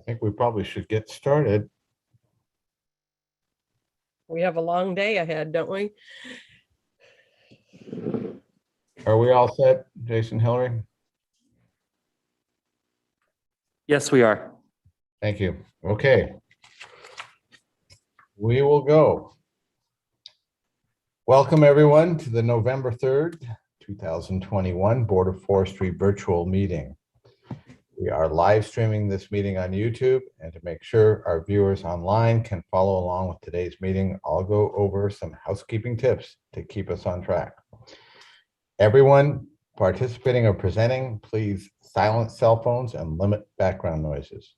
think we probably should get started. We have a long day ahead, don't we? Are we all set, Jason, Hillary? Yes, we are. Thank you. Okay. We will go. Welcome, everyone, to the November 3rd, 2021 Board of Forestry virtual meeting. We are live streaming this meeting on YouTube, and to make sure our viewers online can follow along with today's meeting, I'll go over some housekeeping tips to keep us on track. Everyone participating or presenting, please silence cell phones and limit background noises.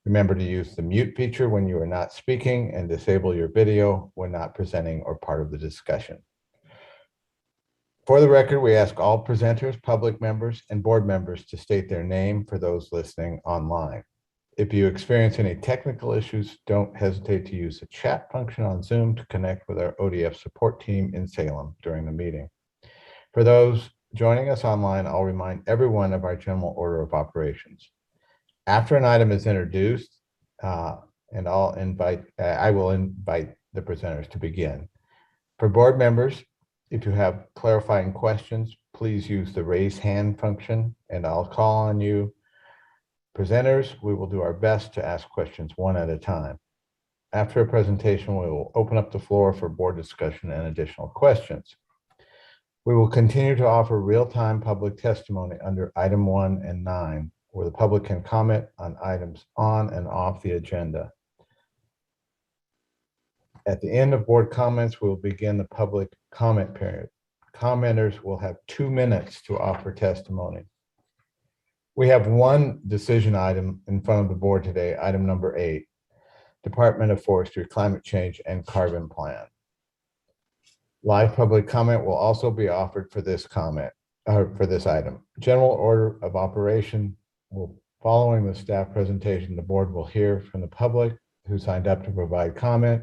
Remember to use the mute feature when you are not speaking and disable your video when not presenting or part of the discussion. For the record, we ask all presenters, public members, and board members to state their name for those listening online. If you experience any technical issues, don't hesitate to use the chat function on Zoom to connect with our ODF support team in Salem during the meeting. For those joining us online, I'll remind everyone of our general order of operations. After an item is introduced, I will invite the presenters to begin. For board members, if you have clarifying questions, please use the raise hand function and I'll call on you. Presenters, we will do our best to ask questions one at a time. After a presentation, we will open up the floor for board discussion and additional questions. We will continue to offer real-time public testimony under item 1 and 9, where the public can comment on items on and off the agenda. At the end of board comments, we will begin the public comment period. Commenters will have 2 minutes to offer testimony. We have one decision item in front of the board today, item number 8, Department of Forestry Climate Change and Carbon Plan. Live public comment will also be offered for this item. General order of operation following the staff presentation, the board will hear from the public who signed up to provide comment.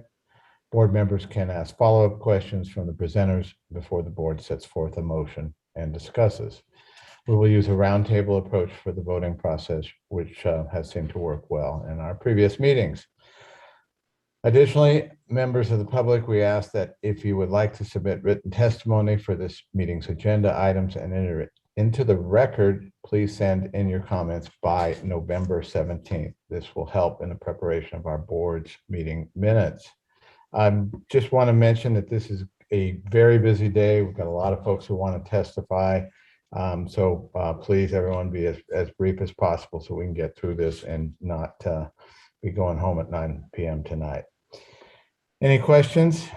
Board members can ask follow-up questions from the presenters before the board sets forth a motion and discusses. We will use a roundtable approach for the voting process, which has seemed to work well in our previous meetings. Additionally, members of the public, we ask that if you would like to submit written testimony for this meeting's agenda items and enter it into the record, please send in your comments by November 17th. This will help in the preparation of our board's meeting minutes. I just want to mention that this is a very busy day. We've got a lot of folks who want to testify. So please, everyone, be as brief as possible so we can get through this and not be going home at 9 p.m. tonight. Any questions?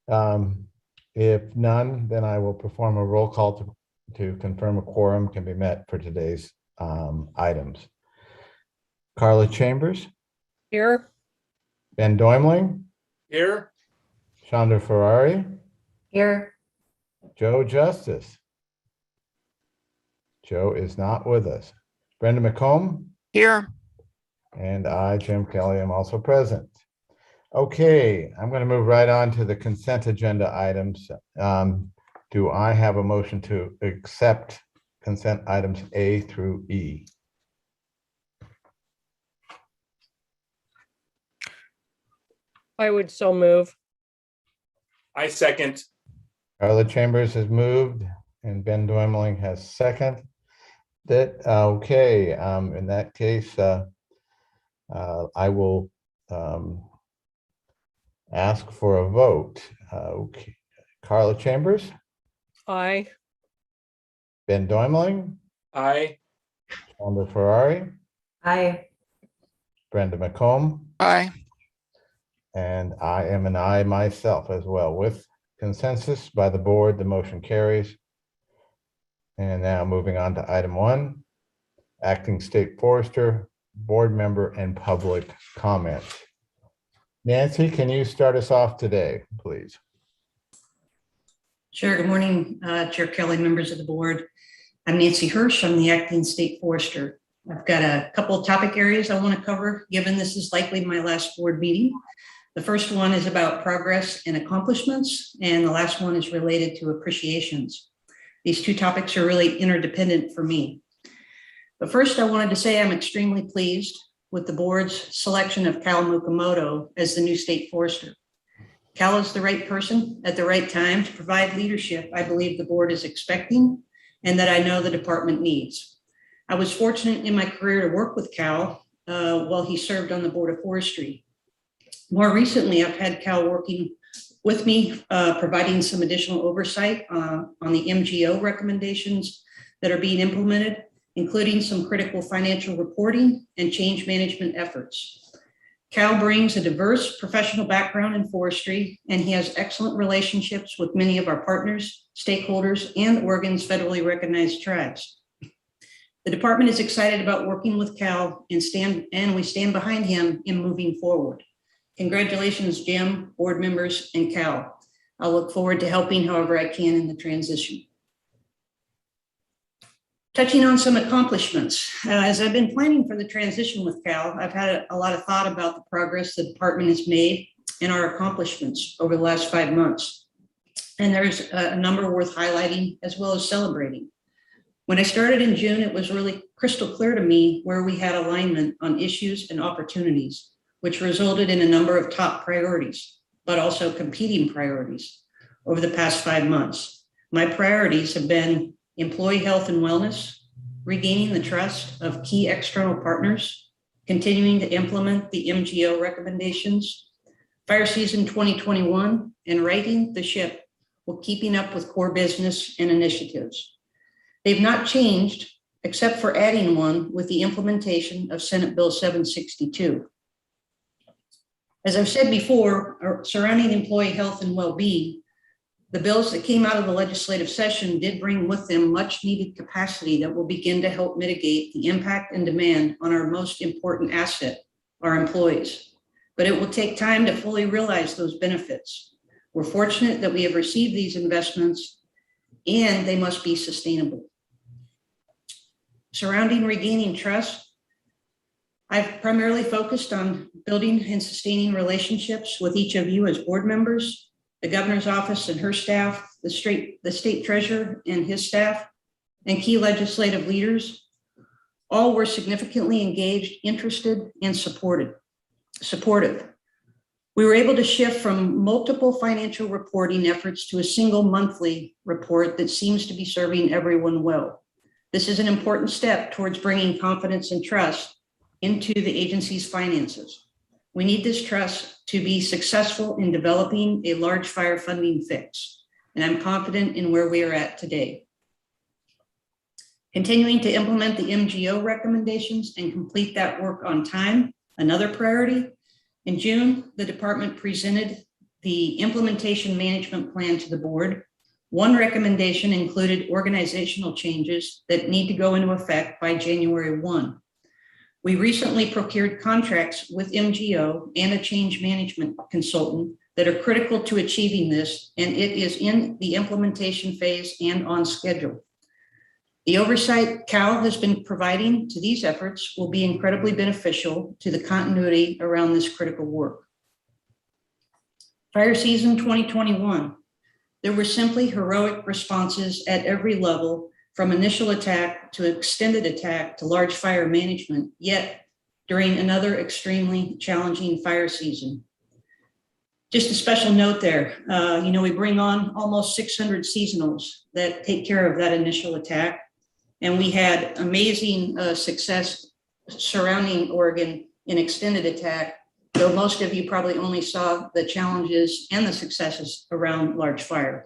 If none, then I will perform a roll call to confirm a quorum can be met for today's items. Carla Chambers? Here. Ben Doimling? Here. Chandra Ferrari? Here. Joe Justice? Joe is not with us. Brenda McComb? Here. And I, Jim Kelly, am also present. Okay, I'm going to move right on to the consent agenda items. Do I have a motion to accept consent items A through E? I would so move. I second. Carla Chambers has moved and Ben Doimling has seconded it. Okay, in that case, I will ask for a vote. Okay, Carla Chambers? Aye. Ben Doimling? Aye. Chandra Ferrari? Aye. Brenda McComb? Aye. And I am an aye myself as well. With consensus by the board, the motion carries. And now moving on to item 1, Acting State Forester, board member and public comments. Nancy, can you start us off today, please? Sure. Good morning, Chair Kelly, members of the board. I'm Nancy Hirsch. I'm the Acting State Forester. I've got a couple of topic areas I want to cover, given this is likely my last board meeting. The first one is about progress and accomplishments, and the last one is related to appreciations. These two topics are really interdependent for me. But first, I wanted to say I'm extremely pleased with the board's selection of Cal Mukamoto as the new state forester. Cal is the right person at the right time to provide leadership I believe the board is expecting and that I know the department needs. I was fortunate in my career to work with Cal while he served on the Board of Forestry. More recently, I've had Cal working with me, providing some additional oversight on the MGO recommendations that are being implemented, including some critical financial reporting and change management efforts. Cal brings a diverse professional background in forestry, and he has excellent relationships with many of our partners, stakeholders, and Oregon's federally recognized tribes. The department is excited about working with Cal and we stand behind him in moving forward. Congratulations, Jim, board members, and Cal. I'll look forward to helping however I can in the transition. Touching on some accomplishments, as I've been planning for the transition with Cal, I've had a lot of thought about the progress the department has made and our accomplishments over the last 5 months. And there's a number worth highlighting as well as celebrating. When I started in June, it was really crystal clear to me where we had alignment on issues and opportunities, which resulted in a number of top priorities, but also competing priorities over the past 5 months. My priorities have been employee health and wellness, regaining the trust of key external partners, continuing to implement the MGO recommendations, fire season 2021, and righting the ship while keeping up with core business and initiatives. They've not changed except for adding one with the implementation of Senate Bill 762. As I've said before, surrounding employee health and well-being, the bills that came out of the legislative session did bring with them much needed capacity that will begin to help mitigate the impact and demand on our most important asset, our employees. But it will take time to fully realize those benefits. We're fortunate that we have received these investments and they must be sustainable. Surrounding regaining trust, I've primarily focused on building and sustaining relationships with each of you as board members, the governor's office and her staff, the state treasurer and his staff, and key legislative leaders. All were significantly engaged, interested, and supportive. We were able to shift from multiple financial reporting efforts to a single monthly report that seems to be serving everyone well. This is an important step towards bringing confidence and trust into the agency's finances. We need this trust to be successful in developing a large fire funding fix, and I'm confident in where we are at today. Continuing to implement the MGO recommendations and complete that work on time, another priority. In June, the department presented the implementation management plan to the board. One recommendation included organizational changes that need to go into effect by January 1. We recently procured contracts with MGO and a change management consultant that are critical to achieving this, and it is in the implementation phase and on schedule. The oversight Cal has been providing to these efforts will be incredibly beneficial to the continuity around this critical work. Fire season 2021, there were simply heroic responses at every level, from initial attack to extended attack to large fire management, yet during another extremely challenging fire season. Just a special note there, we bring on almost 600 seasonals that take care of that initial attack. And we had amazing success surrounding Oregon in extended attack, though most of you probably only saw the challenges and the successes around large fire.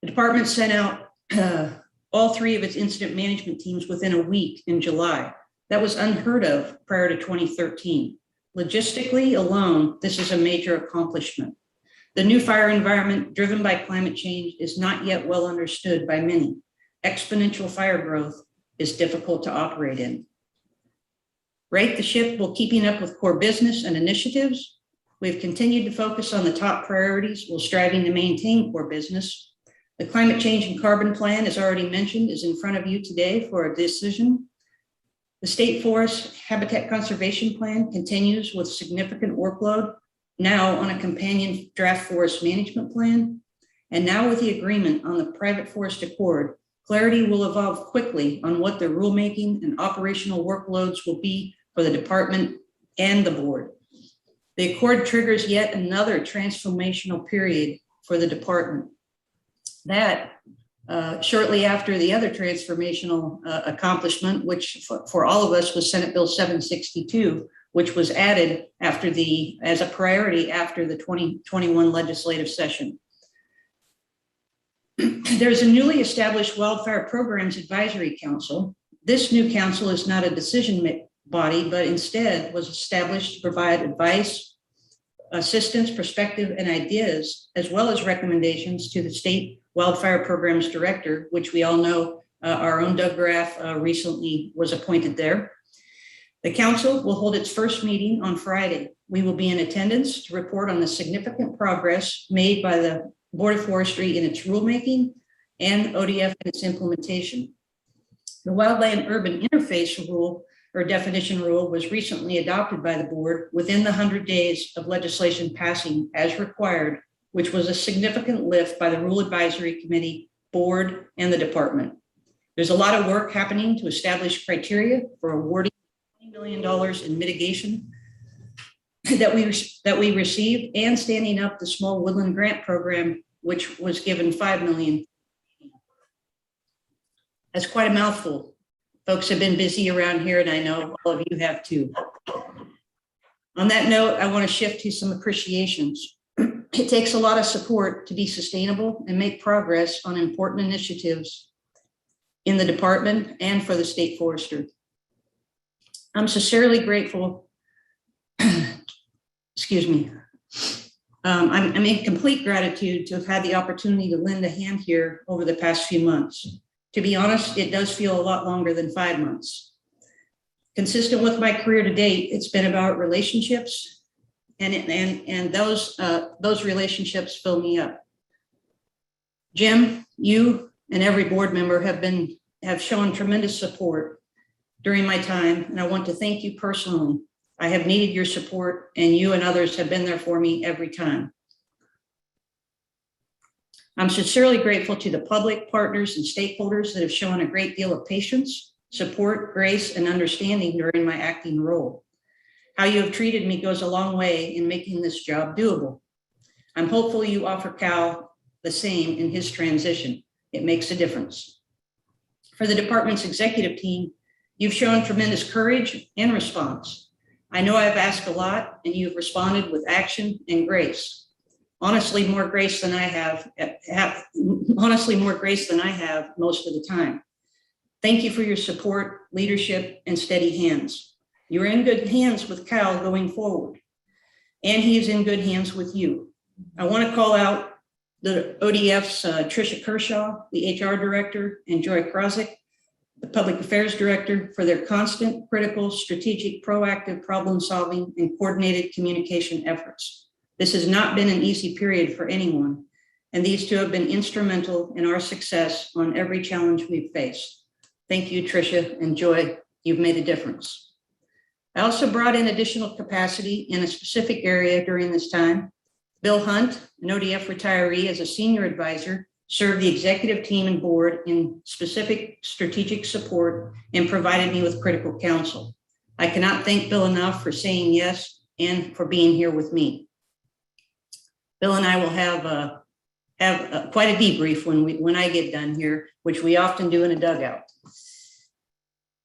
The department sent out all 3 of its incident management teams within a week in July. That was unheard of prior to 2013. Logistically alone, this is a major accomplishment. The new fire environment driven by climate change is not yet well understood by many. Exponential fire growth is difficult to operate in. Right the ship while keeping up with core business and initiatives. We've continued to focus on the top priorities while striving to maintain core business. The climate change and carbon plan, as already mentioned, is in front of you today for a decision. The state forest habitat conservation plan continues with significant workload, now on a companion draft forest management plan, and now with the agreement on the private forest accord, Clarity will evolve quickly on what the rulemaking and operational workloads will be for the department and the board. The accord triggers yet another transformational period for the department. That shortly after the other transformational accomplishment, which for all of us was Senate Bill 762, which was added as a priority after the 2021 legislative session. There's a newly established Wildfire Programs Advisory Council. This new council is not a decision body, but instead was established to provide advice, assistance, perspective, and ideas, as well as recommendations to the State Wildfire Programs Director, which we all know our own Doug Graff recently was appointed there. The council will hold its first meeting on Friday. We will be in attendance to report on the significant progress made by the Board of Forestry in its rulemaking and ODF in its implementation. The Wildland Urban Interface Rule or definition rule was recently adopted by the board within the 100 days of legislation passing as required, which was a significant lift by the Rule Advisory Committee, board, and the department. There's a lot of work happening to establish criteria for awarding $20 million in mitigation that we received, and standing up the Small Woodland Grant Program, which was given $5 million. That's quite a mouthful. Folks have been busy around here, and I know all of you have too. On that note, I want to shift to some appreciations. It takes a lot of support to be sustainable and make progress on important initiatives in the department and for the state forester. I'm sincerely grateful. Excuse me. I'm in complete gratitude to have had the opportunity to lend a hand here over the past few months. To be honest, it does feel a lot longer than 5 months. Consistent with my career to date, it's been about relationships, and those relationships fill me up. Jim, you and every board member have shown tremendous support during my time, and I want to thank you personally. I have needed your support, and you and others have been there for me every time. I'm sincerely grateful to the public, partners, and stakeholders that have shown a great deal of patience, support, grace, and understanding during my acting role. How you have treated me goes a long way in making this job doable. I'm hopeful you offer Cal the same in his transition. It makes a difference. For the department's executive team, you've shown tremendous courage and response. I know I've asked a lot, and you've responded with action and grace. Honestly, more grace than I have most of the time. Thank you for your support, leadership, and steady hands. You're in good hands with Cal going forward, and he is in good hands with you. I want to call out the ODF's Tricia Kershaw, the HR director, and Joy Krozik, the public affairs director, for their constant, critical, strategic, proactive problem solving and coordinated communication efforts. This has not been an easy period for anyone, and these two have been instrumental in our success on every challenge we've faced. Thank you, Tricia and Joy. You've made a difference. I also brought in additional capacity in a specific area during this time. Bill Hunt, an ODF retiree, as a senior advisor, served the executive team and board in specific strategic support and provided me with critical counsel. I cannot thank Bill enough for saying yes and for being here with me. Bill and I will have quite a debrief when I get done here, which we often do in a dugout.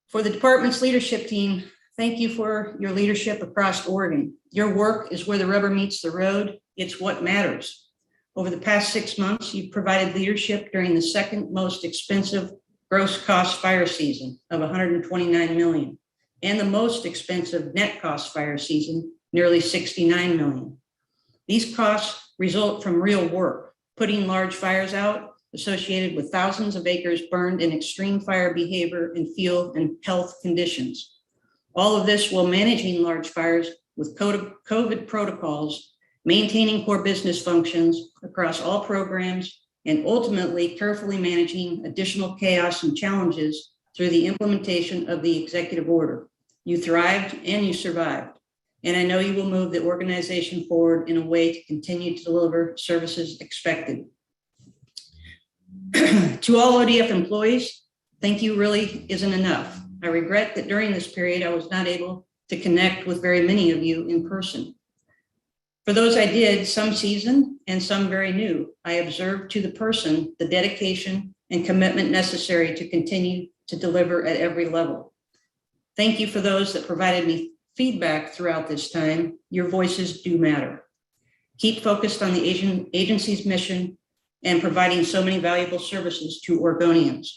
For the department's leadership team, thank you for your leadership across Oregon. Your work is where the rubber meets the road. It's what matters. Over the past 6 months, you've provided leadership during the second most expensive gross cost fire season of $129 million, and the most expensive net cost fire season, nearly $69 million. These costs result from real work, putting large fires out associated with thousands of acres burned in extreme fire behavior and fuel and health conditions. All of this while managing large fires with COVID protocols, maintaining core business functions across all programs, and ultimately carefully managing additional chaos and challenges through the implementation of the executive order. You thrived and you survived. And I know you will move the organization forward in a way to continue to deliver services expected. To all ODF employees, thank you really isn't enough. I regret that during this period, I was not able to connect with very many of you in person. For those I did, some seasoned and some very new, I observed to the person the dedication and commitment necessary to continue to deliver at every level. Thank you for those that provided me feedback throughout this time. Your voices do matter. Keep focused on the agency's mission and providing so many valuable services to Oregonians.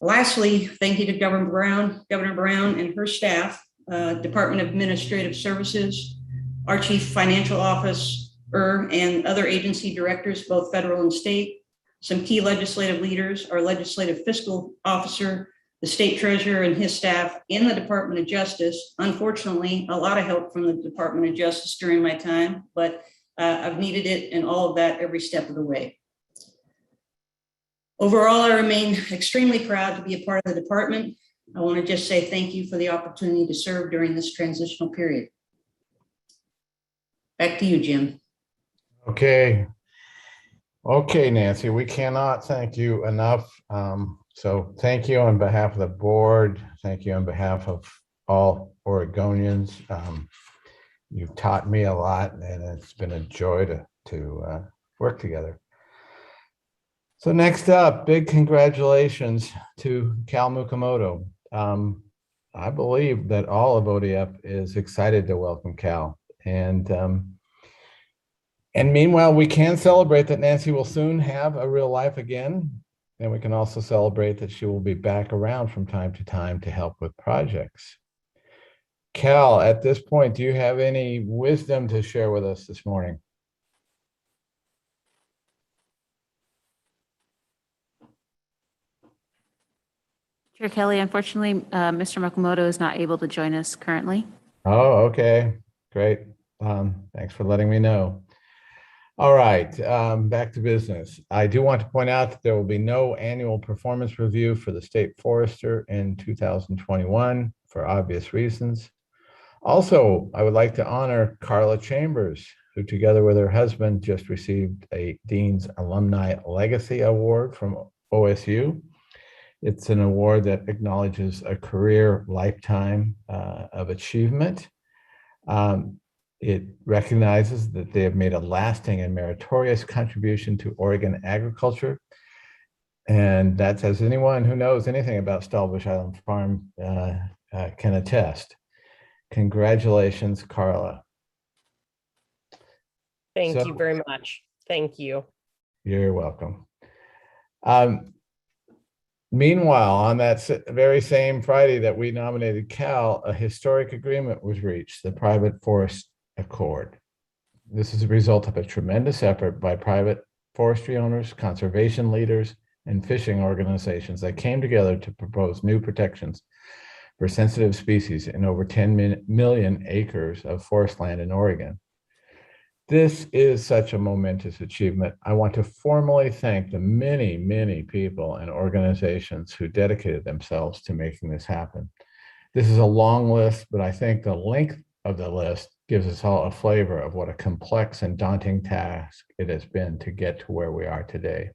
Lastly, thank you to Governor Brown and her staff, Department of Administrative Services, our Chief Financial Officer, and other agency directors, both federal and state, some key legislative leaders, our legislative fiscal officer, the state treasurer and his staff, and the Department of Justice. Unfortunately, a lot of help from the Department of Justice during my time, but I've needed it and all of that every step of the way. Overall, I remain extremely proud to be a part of the department. I want to just say thank you for the opportunity to serve during this transitional period. Back to you, Jim. Okay. Okay, Nancy, we cannot thank you enough. So thank you on behalf of the board. Thank you on behalf of all Oregonians. You've taught me a lot, and it's been a joy to work together. So next up, big congratulations to Cal Mukamoto. I believe that all of ODF is excited to welcome Cal. And meanwhile, we can celebrate that Nancy will soon have a real life again. And we can also celebrate that she will be back around from time to time to help with projects. Cal, at this point, do you have any wisdom to share with us this morning? Chair Kelly, unfortunately, Mr. Makamoto is not able to join us currently. Oh, okay, great. Thanks for letting me know. All right, back to business. I do want to point out that there will be no annual performance review for the state forester in 2021 for obvious reasons. Also, I would like to honor Carla Chambers, who together with her husband just received a Dean's Alumni Legacy Award from OSU. It's an award that acknowledges a career lifetime of achievement. It recognizes that they have made a lasting and meritorious contribution to Oregon agriculture. And that's, as anyone who knows anything about Stellbush Island Farm can attest. Congratulations, Carla. Thank So- you very much. Thank you. You're welcome. Meanwhile, on that very same Friday that we nominated Cal, a historic agreement was reached, the Private Forest Accord. This is a result of a tremendous effort by private forestry owners, conservation leaders, and fishing organizations that came together to propose new protections for sensitive species in over 10 million acres of forest land in Oregon. This is such a momentous achievement. I want to formally thank the many, many people and organizations who dedicated themselves to making this happen. This is a long list, but I think the length of the list gives us all a flavor of what a complex and daunting task it has been to get to where we are today.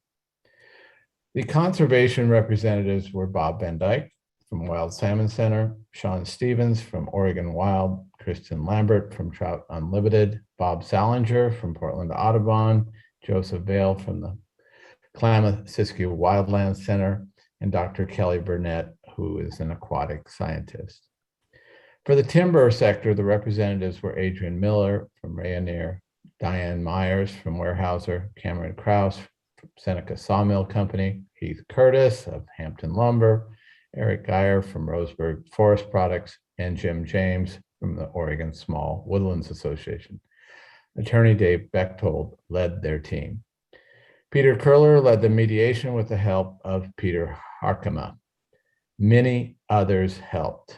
The conservation representatives were Bob Van Dyke from Wild Salmon Center, Sean Stevens from Oregon Wild, Kristen Lambert from Trout Unlimited, Bob Salinger from Portland Audubon, Joseph Vale from the Klamath-Siskiyou Wildlands Center, and Dr. Kelly Burnett, who is an aquatic scientist. For the timber sector, the representatives were Adrian Miller from Rayonier, Diane Myers from Weyerhaeuser, Cameron Krause from Seneca Sawmill Company, Heath Curtis of Hampton Lumber, Eric Geyer from Roseburg Forest Products, and Jim James from the Oregon Small Woodlands Association. Attorney Dave Bechtold led their team. Peter Curler led the mediation with the help of Peter Harkema. Many others helped.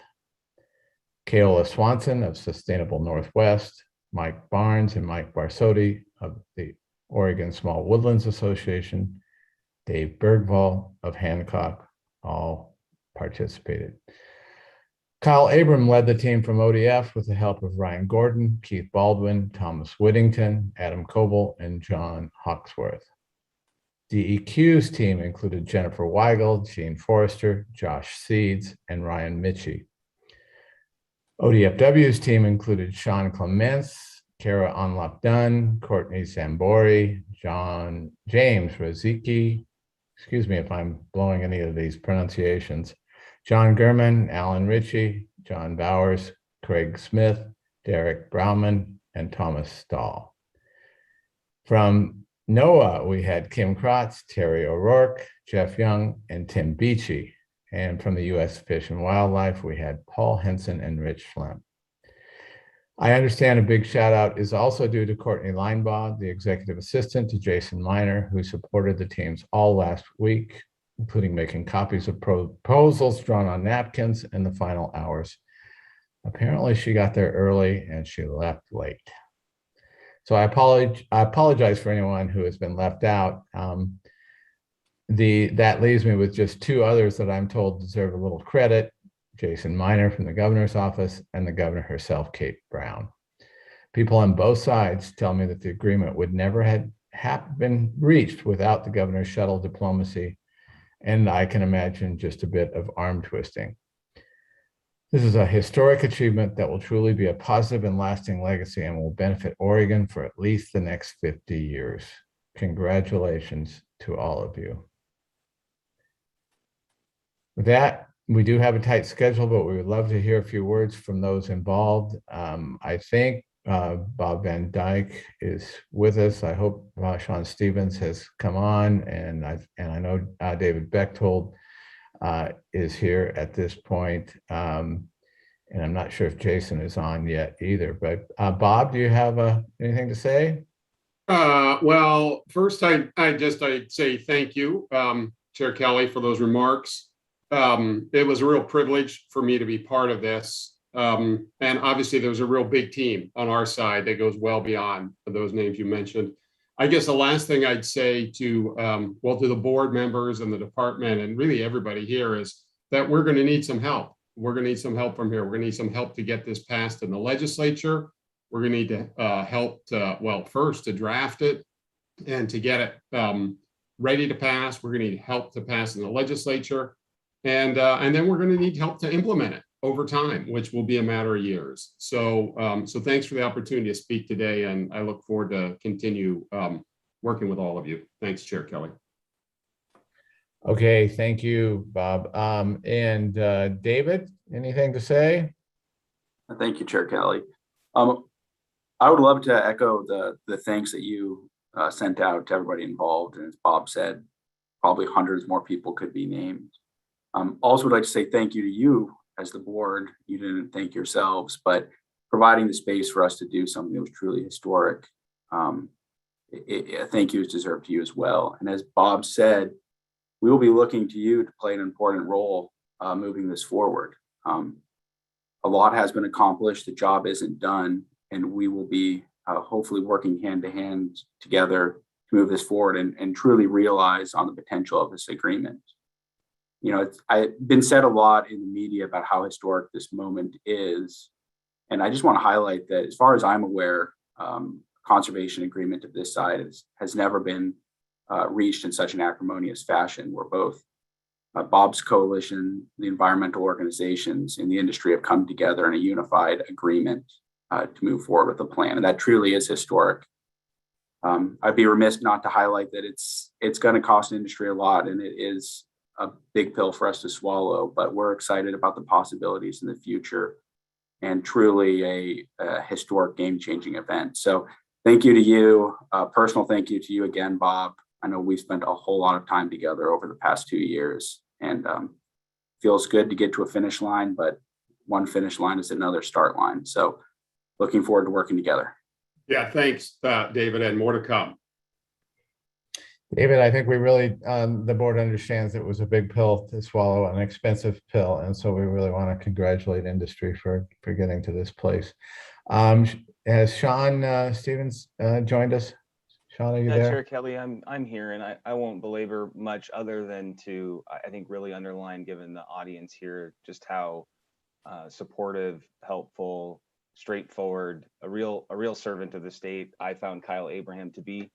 Keola Swanson of Sustainable Northwest, Mike Barnes and Mike Barsotti of the Oregon Small Woodlands Association, Dave Bergvall of Hancock, all participated. Kyle Abram led the team from ODF with the help of Ryan Gordon, Keith Baldwin, Thomas Whittington, Adam Coble, and John Hawksworth. DEQ's team included Jennifer Weigel, Gene Forrester, Josh Seeds, and Ryan Mitchie. ODFW's team included Sean Clements, Kara Onlop-Dunn, Courtney Zambori, James Rozicki, excuse me if I'm blowing any of these pronunciations, John Gurman, Alan Ritchie, John Bowers, Craig Smith, Derek Brauman, and Thomas Stahl. From NOAA, we had Kim Kratz, Terry O'Rourke, Jeff Young, and Tim Beachy. And from the U.S. Fish and Wildlife, we had Paul Henson and Rich Flem. I understand a big shout out is also due to Courtney Linebaugh, the executive assistant to Jason Miner, who supported the teams all last week, including making copies of proposals drawn on napkins in the final hours. Apparently she got there early and she left late. So I apologize for anyone who has been left out. That leaves me with just two others that I'm told deserve a little credit: Jason Miner from the governor's office and the governor herself, Kate Brown. People on both sides tell me that the agreement would never have been reached without the governor's shuttle diplomacy, and I can imagine just a bit of arm twisting. This is a historic achievement that will truly be a positive and lasting legacy and will benefit Oregon for at least the next 50 years. Congratulations to all of you. With that, we do have a tight schedule, but we would love to hear a few words from those involved. I think Bob Van Dyke is with us. I hope Sean Stevens has come on, and I know David Bechtold is here at this point. And I'm not sure if Jason is on yet either, but Bob, do you have anything to say? Well, first I'd say thank you, Chair Kelly, for those remarks. It was a real privilege for me to be part of this. And obviously there was a real big team on our side that goes well beyond those names you mentioned. I guess the last thing I'd say to the board members and the department and really everybody here is that we're going to need some help. We're going to need some help from here. We're going to need some help to get this passed in the legislature. We're going to need to help first to draft it and to get it ready to pass. We're going to need help to pass in the legislature. And then we're going to need help to implement it over time, which will be a matter of years. So thanks for the opportunity to speak today, and I look forward to continue working with all of you. Thanks, Chair Kelly. Okay, thank you, Bob. And David, anything to say? Thank you, Chair Kelly. I would love to echo the thanks that you sent out to everybody involved. And as Bob said, probably hundreds more people could be named. Also would like to say thank you to you as the board. You didn't thank yourselves, but providing the space for us to do something that was truly historic. Thank you is deserved to you as well. And as Bob said, we will be looking to you to play an important role moving this forward. A lot has been accomplished. The job isn't done, and we will be hopefully working hand to hand together to move this forward and truly realize on the potential of this agreement. You know, it's been said a lot in the media about how historic this moment is. And I just want to highlight that as far as I'm aware, conservation agreement of this size has never been reached in such an acrimonious fashion, where both Bob's coalition, the environmental organizations in the industry have come together in a unified agreement to move forward with the plan. And that truly is historic. I'd be remiss not to highlight that it's going to cost industry a lot, and it is a big pill for us to swallow, but we're excited about the possibilities in the future and truly a historic game-changing event. So thank you to you, personal thank you to you again, Bob. I know we've spent a whole lot of time together over the past 2 years, and feels good to get to a finish line, but one finish line is another start line. So looking forward to working together. Yeah, thanks, David, and more to come. David, I think we really, the board understands it was a big pill to swallow, an expensive pill. And so we really want to congratulate industry for getting to this place. Has Sean Stevens joined us? Sean, are you there? Chair Kelly, I'm here, and I won't belabor much other than to, I think, really underline, given the audience here, just how supportive, helpful, straightforward, a real servant of the state I found Kyle Abraham to be.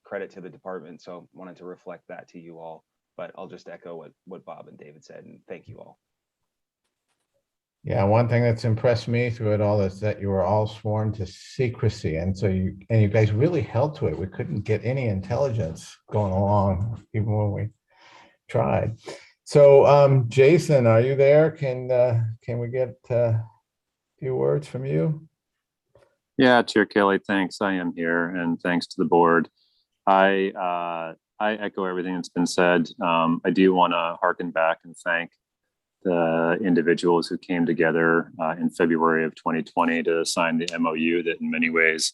credit to the department. So wanted to reflect that to you all, but I'll just echo what Bob and David said, and thank you all. Yeah, one thing that's impressed me through it all is that you were all sworn to secrecy. And so you guys really held to it. We couldn't get any intelligence going along, even when we tried. So Jason, are you there? Can we get a few words from you? Yeah, Chair Kelly, thanks. I am here, and thanks to the board. I echo everything that's been said. I do want to harken back and thank the individuals who came together in February of 2020 to sign the MOU that in many ways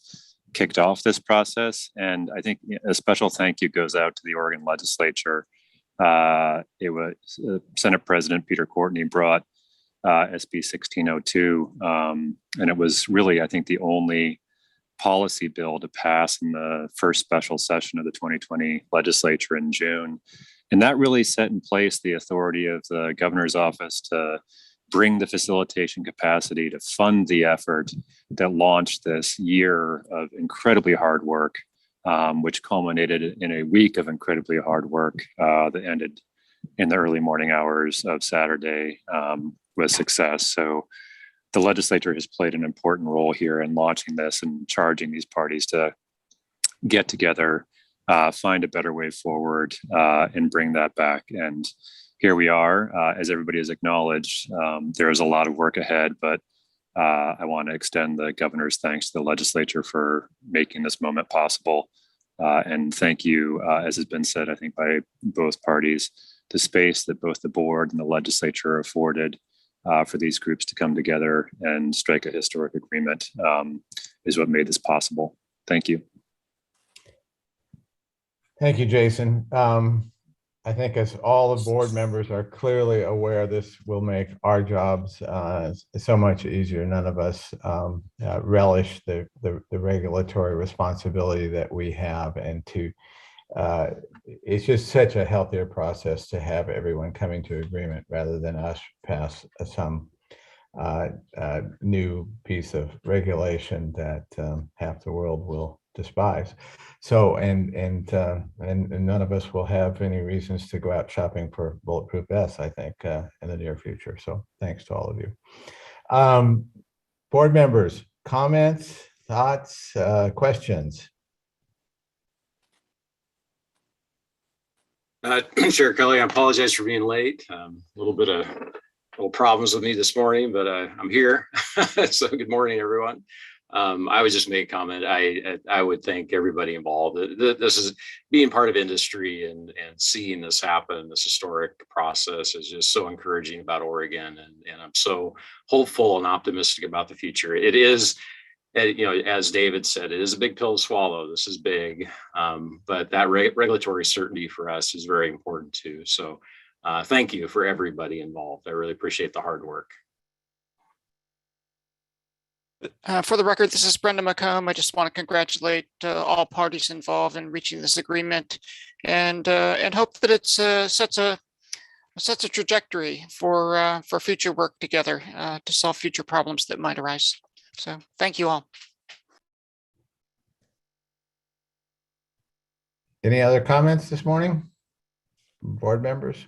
kicked off this process. And I think a special thank you goes out to the Oregon legislature. It was Senate President Peter Courtney brought SB 1602, and it was really, I think, the only policy bill to pass in the first special session of the 2020 legislature in June. And that really set in place the authority of the governor's office to bring the facilitation capacity to fund the effort that launched this year of incredibly hard work, which culminated in a week of incredibly hard work that ended in the early morning hours of Saturday with success. So the legislature has played an important role here in launching this and charging these parties to get together, find a better way forward, and bring that back. And here we are, as everybody has acknowledged, there is a lot of work ahead, but I want to extend the governor's thanks to the legislature for making this moment possible. And thank you, as has been said, I think by both parties, the space that both the board and the legislature afforded for these groups to come together and strike a historic agreement is what made this possible. Thank you. Thank you, Jason. I think as all the board members are clearly aware, this will make our jobs so much easier. None of us relish the regulatory responsibility that we have, and it's just such a healthier process to have everyone coming to agreement rather than us pass some new piece of regulation that half the world will despise. So, and none of us will have any reasons to go out shopping for bulletproof vests, I think, in the near future. So thanks to all of you. Board members, comments, thoughts, questions? Chair Kelly, I apologize for being late. A little problems with me this morning, but I'm here. So good morning, everyone. I would just make a comment. I would thank everybody involved. This is being part of industry and seeing this happen. This historic process is just so encouraging about Oregon, and I'm so hopeful and optimistic about the future. It is, as David said, it is a big pill to swallow. This is big, but that regulatory certainty for us is very important too. So thank you for everybody involved. I really appreciate the hard work. For the record, this is Brenda McComb. I just want to congratulate all parties involved in reaching this agreement, and hope that it sets a trajectory for future work together to solve future problems that might arise. So thank you all. Any other comments this morning, board members?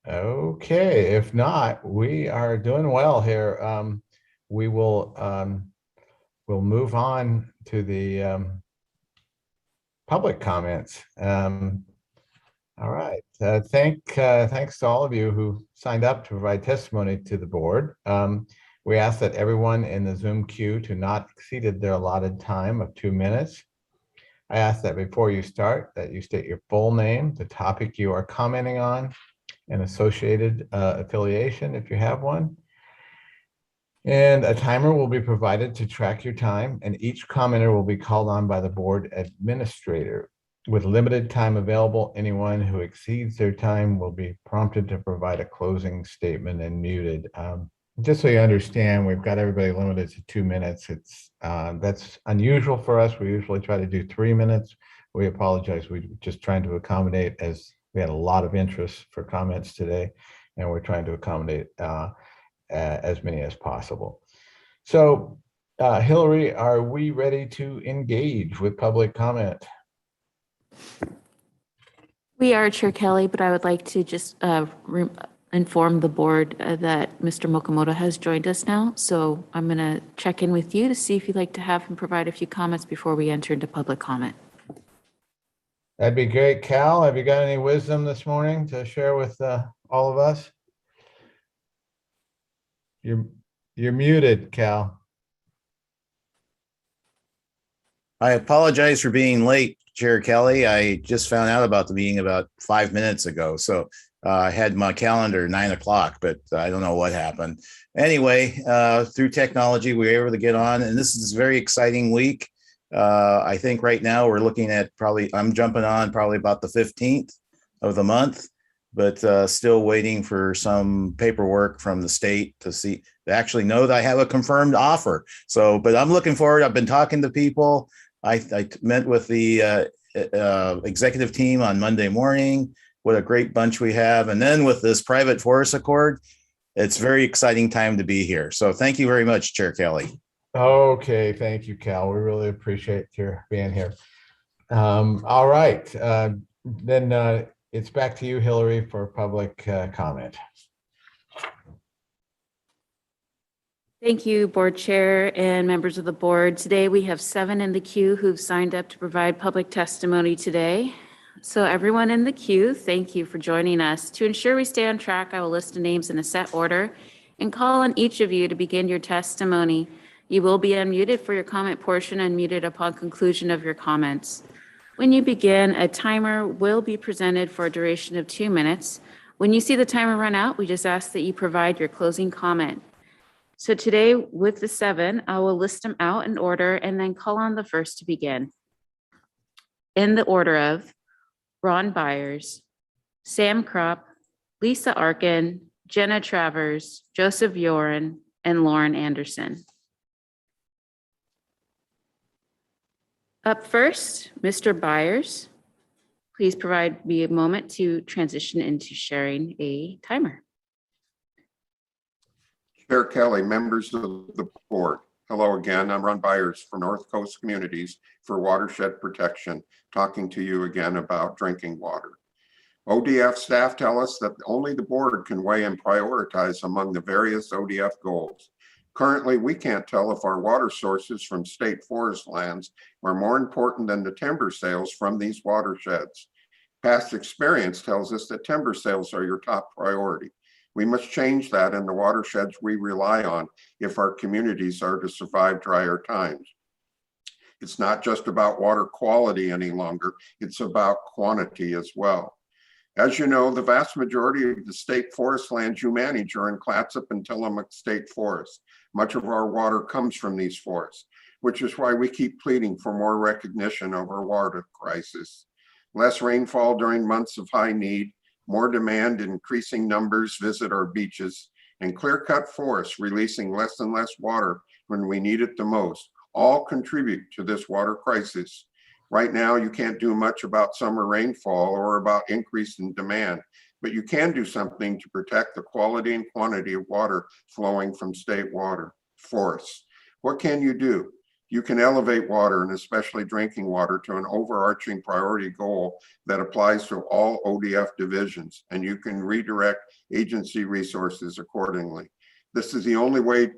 Okay, if not, we are doing well here. We will we'll move on to the public comments. All right, thanks to all of you who signed up to provide testimony to the board. We ask that everyone in the Zoom queue to not exceed their allotted time of 2 minutes. I ask that before you start, that you state your full name, the topic you are commenting on, and associated affiliation if you have one. And a timer will be provided to track your time, and each commenter will be called on by the board administrator. With limited time available, anyone who exceeds their time will be prompted to provide a closing statement and muted. Just so you understand, we've got everybody limited to 2 minutes. That's unusual for us. We usually try to do 3 minutes. We apologize. We're just trying to accommodate, as we had a lot of interest for comments today, and we're trying to accommodate as many as possible. So Hillary, are we ready to engage with public comment? We are, Chair Kelly, but I would like to just inform the board that Mr. Mokamoto has joined us now. So I'm going to check in with you to see if you'd like to have him provide a few comments before we enter into public comment. That'd be great. Cal, have you got any wisdom this morning to share with all of us? You're muted, Cal. I apologize for being late, Chair Kelly. I just found out about the meeting about 5 minutes ago. So I had my calendar 9 o'clock, but I don't know what happened. Anyway, through technology, we were able to get on, and this is a very exciting week. I think right now we're looking at I'm jumping on probably about the 15th of the month, but still waiting for some paperwork from the state to actually know that I have a confirmed offer. So, but I'm looking forward. I've been talking to people. I met with the executive team on Monday morning. What a great bunch we have. And then with this private forest accord, it's a very exciting time to be here. So thank you very much, Chair Kelly. Okay, thank you, Cal. We really appreciate your being here. All right, then it's back to you, Hillary, for public comment. Thank you, Board Chair and members of the board. Today we have 7 in the queue who've signed up to provide public testimony today. So everyone in the queue, thank you for joining us. To ensure we stay on track, I will list the names in a set order and call on each of you to begin your testimony. You will be unmuted for your comment portion and muted upon conclusion of your comments. When you begin, a timer will be presented for a duration of 2 minutes. When you see the timer run out, we just ask that you provide your closing comment. So today with the 7, I will list them out in order and then call on the first to begin. In the order of Ron Byers, Sam Kropp, Lisa Arkin, Jenna Travers, Joseph Yoren, and Lauren Anderson. Up first, Mr. Byers, please provide me a moment to transition into sharing a timer. Chair Kelly, members of the board, hello again. I'm Ron Byers from North Coast Communities for Watershed Protection, talking to you again about drinking water. ODF staff tell us that only the board can weigh and prioritize among the various ODF goals. Currently, we can't tell if our water sources from state forest lands are more important than the timber sales from these watersheds. Past experience tells us that timber sales are your top priority. We must change that in the watersheds we rely on if our communities are to survive drier times. It's not just about water quality any longer, it's about quantity as well. As you know, the vast majority of the state forest lands you manage are in Clatsop and Tillamook State Forests. Much of our water comes from these forests, which is why we keep pleading for more recognition of our water crisis. Less rainfall during months of high need, more demand, increasing numbers visit our beaches, and clear-cut forests releasing less and less water when we need it the most, all contribute to this water crisis. Right now, you can't do much about summer rainfall or about increase in demand, but you can do something to protect the quality and quantity of water flowing from state water forests. What can you do? You can elevate water, and especially drinking water, to an overarching priority goal that applies to all ODF divisions, and you can redirect agency resources accordingly. This is the only way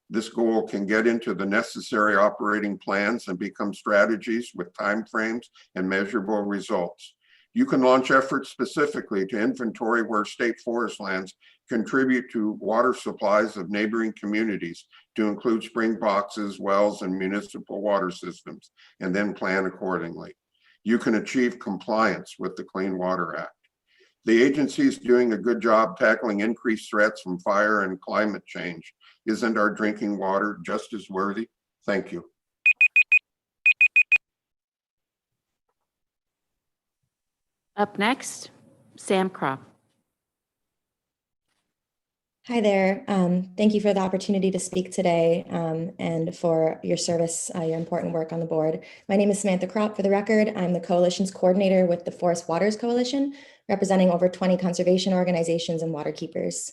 this goal can get into the necessary operating plans and become strategies with timeframes and measurable results. You can launch efforts specifically to inventory where state forest lands contribute to water supplies of neighboring communities, to include spring boxes, wells, and municipal water systems, and then plan accordingly. You can achieve compliance with the Clean Water Act. The agency is doing a good job tackling increased threats from fire and climate change. Isn't our drinking water just as worthy? Thank you. Up next, Sam Kropp. Hi there. Thank you for the opportunity to speak today and for your service, your important work on the board. My name is Samantha Kropp. For the record, I'm the coalition's coordinator with the Forest Waters Coalition, representing over 20 conservation organizations and water keepers.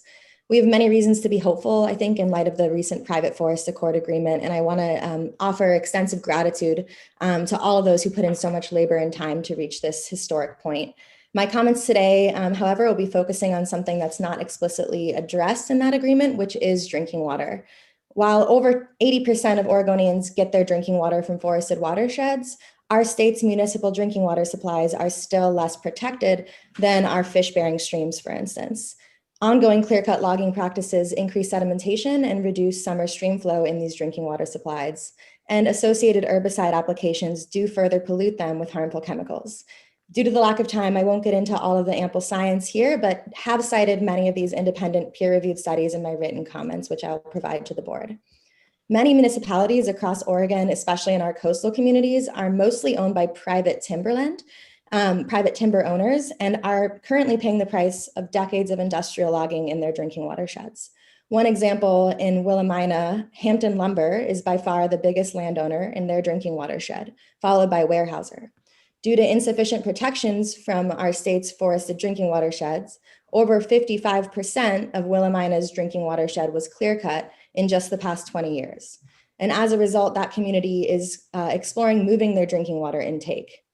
We have many reasons to be hopeful, I think, in light of the recent private forest accord agreement, and I want to offer extensive gratitude to all of those who put in so much labor and time to reach this historic point. My comments today, however, will be focusing on something that's not explicitly addressed in that agreement, which is drinking water. While over 80% of Oregonians get their drinking water from forested watersheds, our state's municipal drinking water supplies are still less protected than our fish-bearing streams, for instance. Ongoing clear-cut logging practices increase sedimentation and reduce summer stream flow in these drinking water supplies, and associated herbicide applications do further pollute them with harmful chemicals. Due to the lack of time, I won't get into all of the ample science here, but have cited many of these independent peer-reviewed studies in my written comments, which I'll provide to the board. Many municipalities across Oregon, especially in our coastal communities, are mostly owned by private timberland, private timber owners, and are currently paying the price of decades of industrial logging in their drinking watersheds. One example, in Willamina, Hampton Lumber is by far the biggest landowner in their drinking watershed, followed by Weyerhaeuser. Due to insufficient protections from our state's forested drinking watersheds, over 55% of Willamina's drinking watershed was clear-cut in just the past 20 years. And as a result, that community is exploring moving their drinking water intake.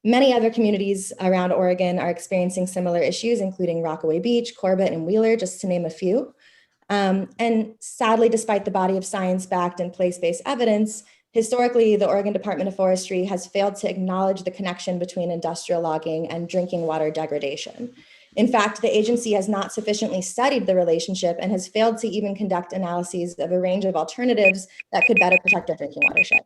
Many other communities around Oregon are experiencing similar issues, including Rockaway Beach, Corbett, and Wheeler, just to name a few. And sadly, despite the body of science-backed and place-based evidence, historically, the Oregon Department of Forestry has failed to acknowledge the connection between industrial logging and drinking water degradation. In fact, the agency has not sufficiently studied the relationship and has failed to even conduct analyses of a range of alternatives that could better protect our drinking watersheds.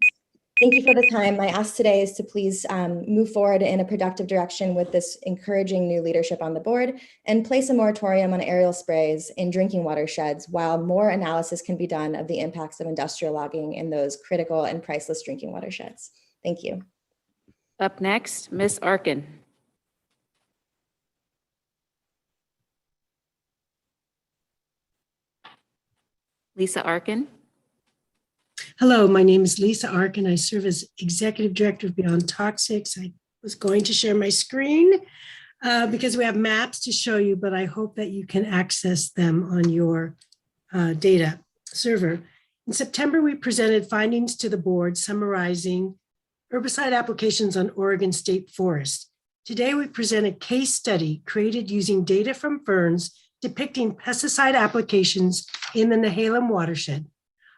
Thank you for the time. My ask today is to please move forward in a productive direction with this encouraging new leadership on the board and place a moratorium on aerial sprays in drinking watersheds while more analysis can be done of the impacts of industrial logging in those critical and priceless drinking watersheds. Thank you. Up next, Ms. Arkin. Lisa Arkin. Hello, my name is Lisa Arkin. I serve as Executive Director of Beyond Toxics. I was going to share my screen because we have maps to show you, but I hope that you can access them on your data server. In September, we presented findings to the board summarizing herbicide applications on Oregon State Forest. Today, we present a case study created using data from ferns depicting pesticide applications in the Nehalem watershed.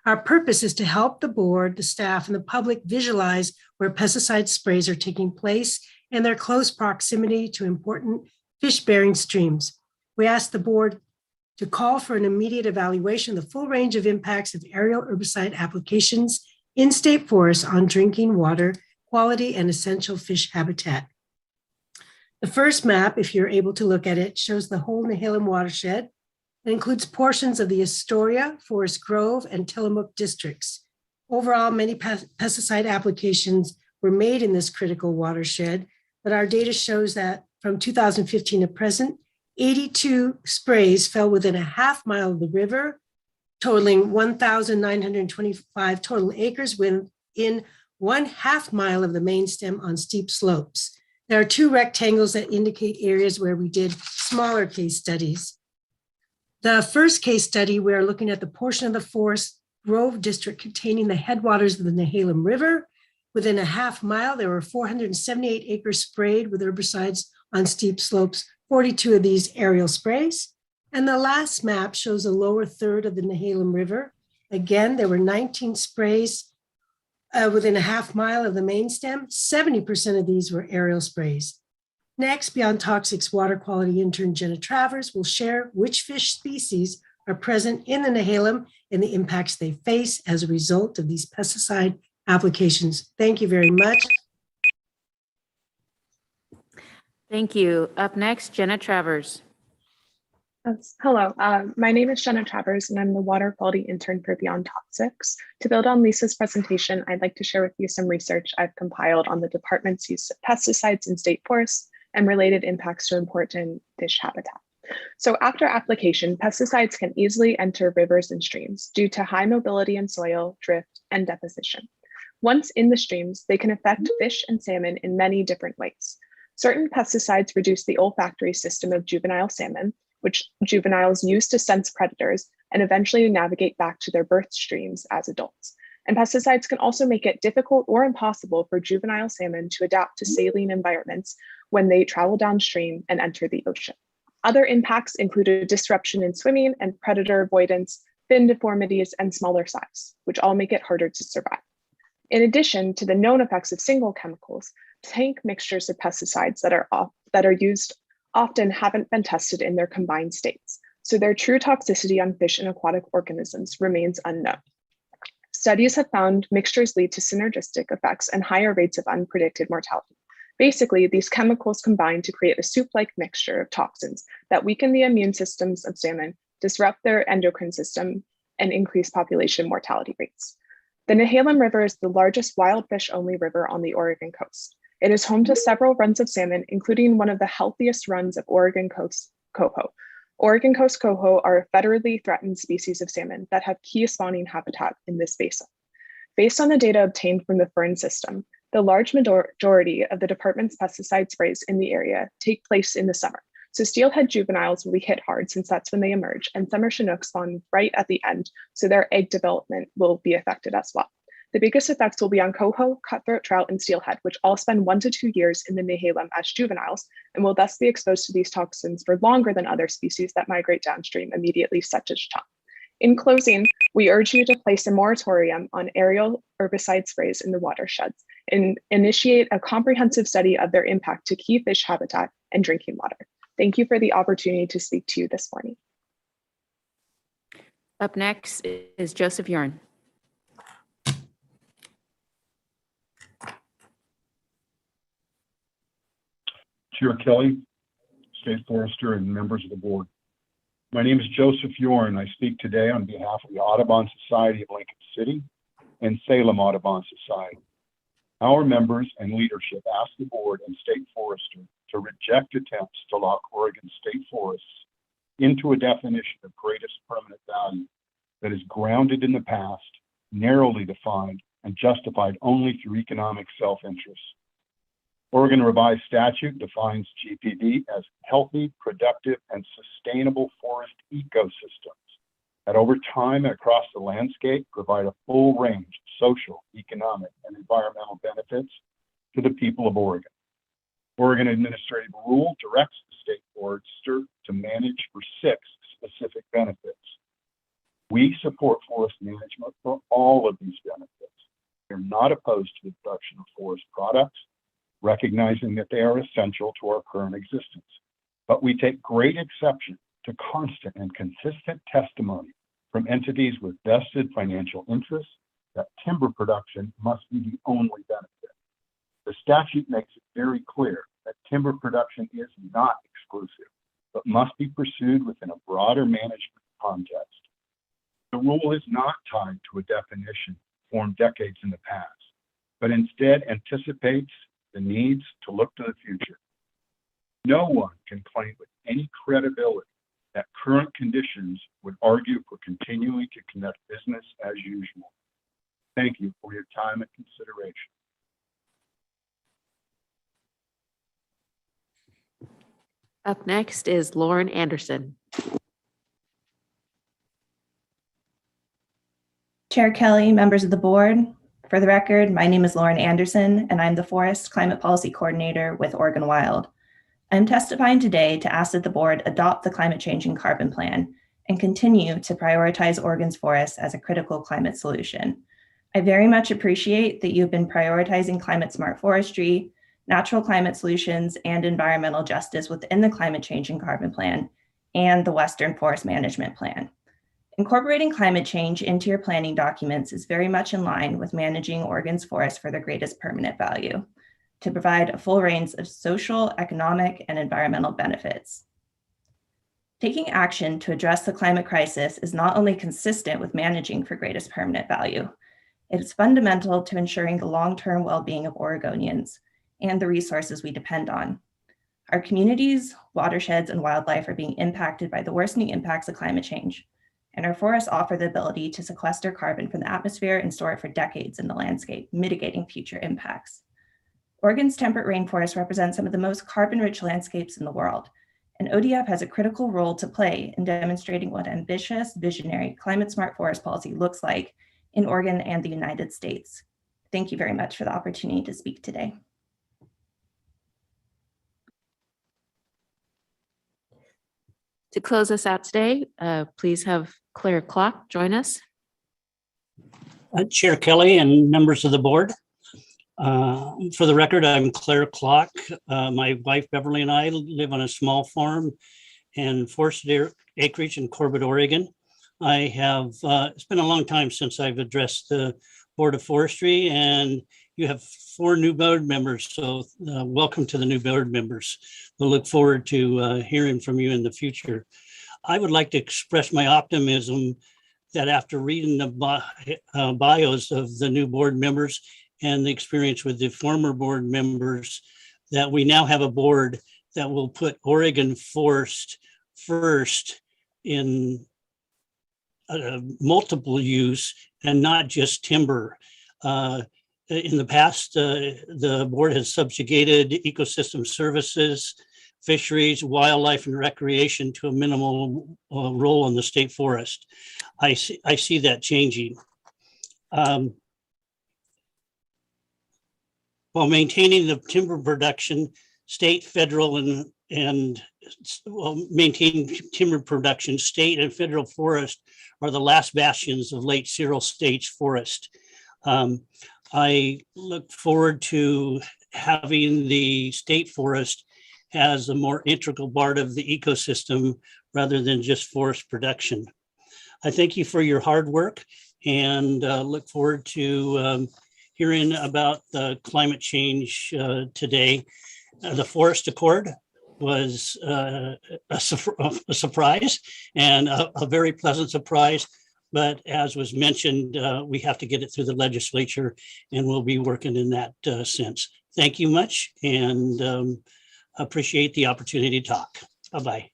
Our purpose is to help the board, the staff, and the public visualize where pesticide sprays are taking place and their close proximity to important fish-bearing streams. We ask the board to call for an immediate evaluation of the full range of impacts of aerial herbicide applications in state forests on drinking water quality and essential fish habitat. The first map, if you're able to look at it, shows the whole Nehalem watershed. It includes portions of the Astoria, Forest Grove, and Tillamook districts. Overall, many pesticide applications were made in this critical watershed, but our data shows that from 2015 to present, 82 sprays fell within a half mile of the river, totaling 1,925 total acres within 1/2 mile of the main stem on steep slopes. There are 2 rectangles that indicate areas where we did smaller case studies. The first case study, we are looking at the portion of the Forest Grove district containing the headwaters of the Nehalem River. Within a half mile, there were 478 acres sprayed with herbicides on steep slopes, 42 of these aerial sprays. And the last map shows the lower third of the Nehalem River. Again, there were 19 sprays within a half mile of the main stem. 70% of these were aerial sprays. Next, Beyond Toxics water quality intern Jenna Travers will share which fish species are present in the Nehalem and the impacts they face as a result of these pesticide applications. Thank you very much. Thank you. Up next, Jenna Travers. Hello, my name is Jenna Travers and I'm the water quality intern for Beyond Toxics. To build on Lisa's presentation, I'd like to share with you some research I've compiled on the department's use of pesticides in state forests and related impacts to important fish habitat. So after application, pesticides can easily enter rivers and streams due to high mobility in soil, drift, and deposition. Once in the streams, they can affect fish and salmon in many different ways. Certain pesticides reduce the olfactory system of juvenile salmon, which juveniles use to sense predators and eventually navigate back to their birth streams as adults. And pesticides can also make it difficult or impossible for juvenile salmon to adapt to saline environments when they travel downstream and enter the ocean. Other impacts include a disruption in swimming and predator avoidance, fin deformities, and smaller size, which all make it harder to survive. In addition to the known effects of single chemicals, tank mixtures of pesticides that are used often haven't been tested in their combined states, so their true toxicity on fish and aquatic organisms remains unknown. Studies have found mixtures lead to synergistic effects and higher rates of unpredicted mortality. Basically, these chemicals combine to create a soup-like mixture of toxins that weaken the immune systems of salmon, disrupt their endocrine system, and increase population mortality rates. The Nehalem River is the largest wild fish-only river on the Oregon coast. It is home to several runs of salmon, including one of the healthiest runs of Oregon coast coho. Oregon coast coho are a federally threatened species of salmon that have key spawning habitat in this basin. Based on the data obtained from the Fern system, the large majority of the department's pesticide sprays in the area take place in the summer. So steelhead juveniles will be hit hard since that's when they emerge, and summer Chinook spawn right at the end, so their egg development will be affected as well. The biggest effects will be on coho, cutthroat trout, and steelhead, which all spend 1 to 2 years in the Nehalem as juveniles and will thus be exposed to these toxins for longer than other species that migrate downstream immediately, such as chum. In closing, we urge you to place a moratorium on aerial herbicide sprays in the watersheds and initiate a comprehensive study of their impact to key fish habitat and drinking water. Thank you for the opportunity to speak to you this morning. Up next is Joseph Yorn. Chair Kelly, State Forester, and members of the board. My name is Joseph Yorn. I speak today on behalf of the Audubon Society of Lincoln City and Salem Audubon Society. Our members and leadership ask the board and State Forester to reject attempts to lock Oregon state forests into a definition of greatest permanent value that is grounded in the past, narrowly defined, and justified only through economic self-interest. Oregon Revised Statute defines GPV as healthy, productive, and sustainable forest ecosystems that over time and across the landscape provide a full range of social, economic, and environmental benefits to the people of Oregon. Oregon Administrative Rule directs the State Forester to manage for 6 specific benefits. We support forest management for all of these benefits. We're not opposed to the production of forest products, recognizing that they are essential to our current existence. But we take great exception to constant and consistent testimony from entities with vested financial interests that timber production must be the only benefit. The statute makes it very clear that timber production is not exclusive, but must be pursued within a broader management context. The rule is not tied to a definition formed decades in the past, but instead anticipates the needs to look to the future. No one can claim with any credibility that current conditions would argue for continuing to conduct business as usual. Thank you for your time and consideration. Up next is Lauren Anderson. Chair Kelly, members of the board. For the record, my name is Lauren Anderson, and I'm the Forest Climate Policy Coordinator with Oregon Wild. I'm testifying today to ask that the board adopt the Climate Change and Carbon Plan and continue to prioritize Oregon's forests as a critical climate solution. I very much appreciate that you've been prioritizing climate smart forestry, natural climate solutions, and environmental justice within the Climate Change and Carbon Plan and the Western Forest Management Plan. Incorporating climate change into your planning documents is very much in line with managing Oregon's forests for their greatest permanent value, to provide a full range of social, economic, and environmental benefits. Taking action to address the climate crisis is not only consistent with managing for greatest permanent value, it is fundamental to ensuring the long-term well-being of Oregonians and the resources we depend on. Our communities, watersheds, and wildlife are being impacted by the worsening impacts of climate change, and our forests offer the ability to sequester carbon from the atmosphere and store it for decades in the landscape, mitigating future impacts. Oregon's temperate rainforests represent some of the most carbon-rich landscapes in the world, and ODF has a critical role to play in demonstrating what ambitious, visionary, climate-smart forest policy looks like in Oregon and the United States. Thank you very much for the opportunity to speak today. To close us out today, please have Claire Clock join us. Chair Kelly and members of the board. For the record, I'm Claire Clock. My wife Beverly and I live on a small farm in forested acreage in Corbett, Oregon. I have, it's been a long time since I've addressed the Board of Forestry, and you have 4 new board members, so welcome to the new board members. We'll look forward to hearing from you in the future. I would like to express my optimism that after reading the bios of the new board members and the experience with the former board members, that we now have a board that will put Oregon forest first in multiple use and not just timber. In the past, the board has subjugated ecosystem services, fisheries, wildlife, and recreation to a minimal role in the state forest. I see that changing. While maintaining the timber production, state, federal, and maintaining timber production, state and federal forest are the last bastions of late Cyril stage forest. I look forward to having the state forest as a more integral part of the ecosystem rather than just forest production. I thank you for your hard work and look forward to hearing about the climate change today. The Forest Accord was a surprise and a very pleasant surprise. But as was mentioned, we have to get it through the legislature, and we'll be working in that sense. Thank you much, and appreciate the opportunity to talk. Bye-bye.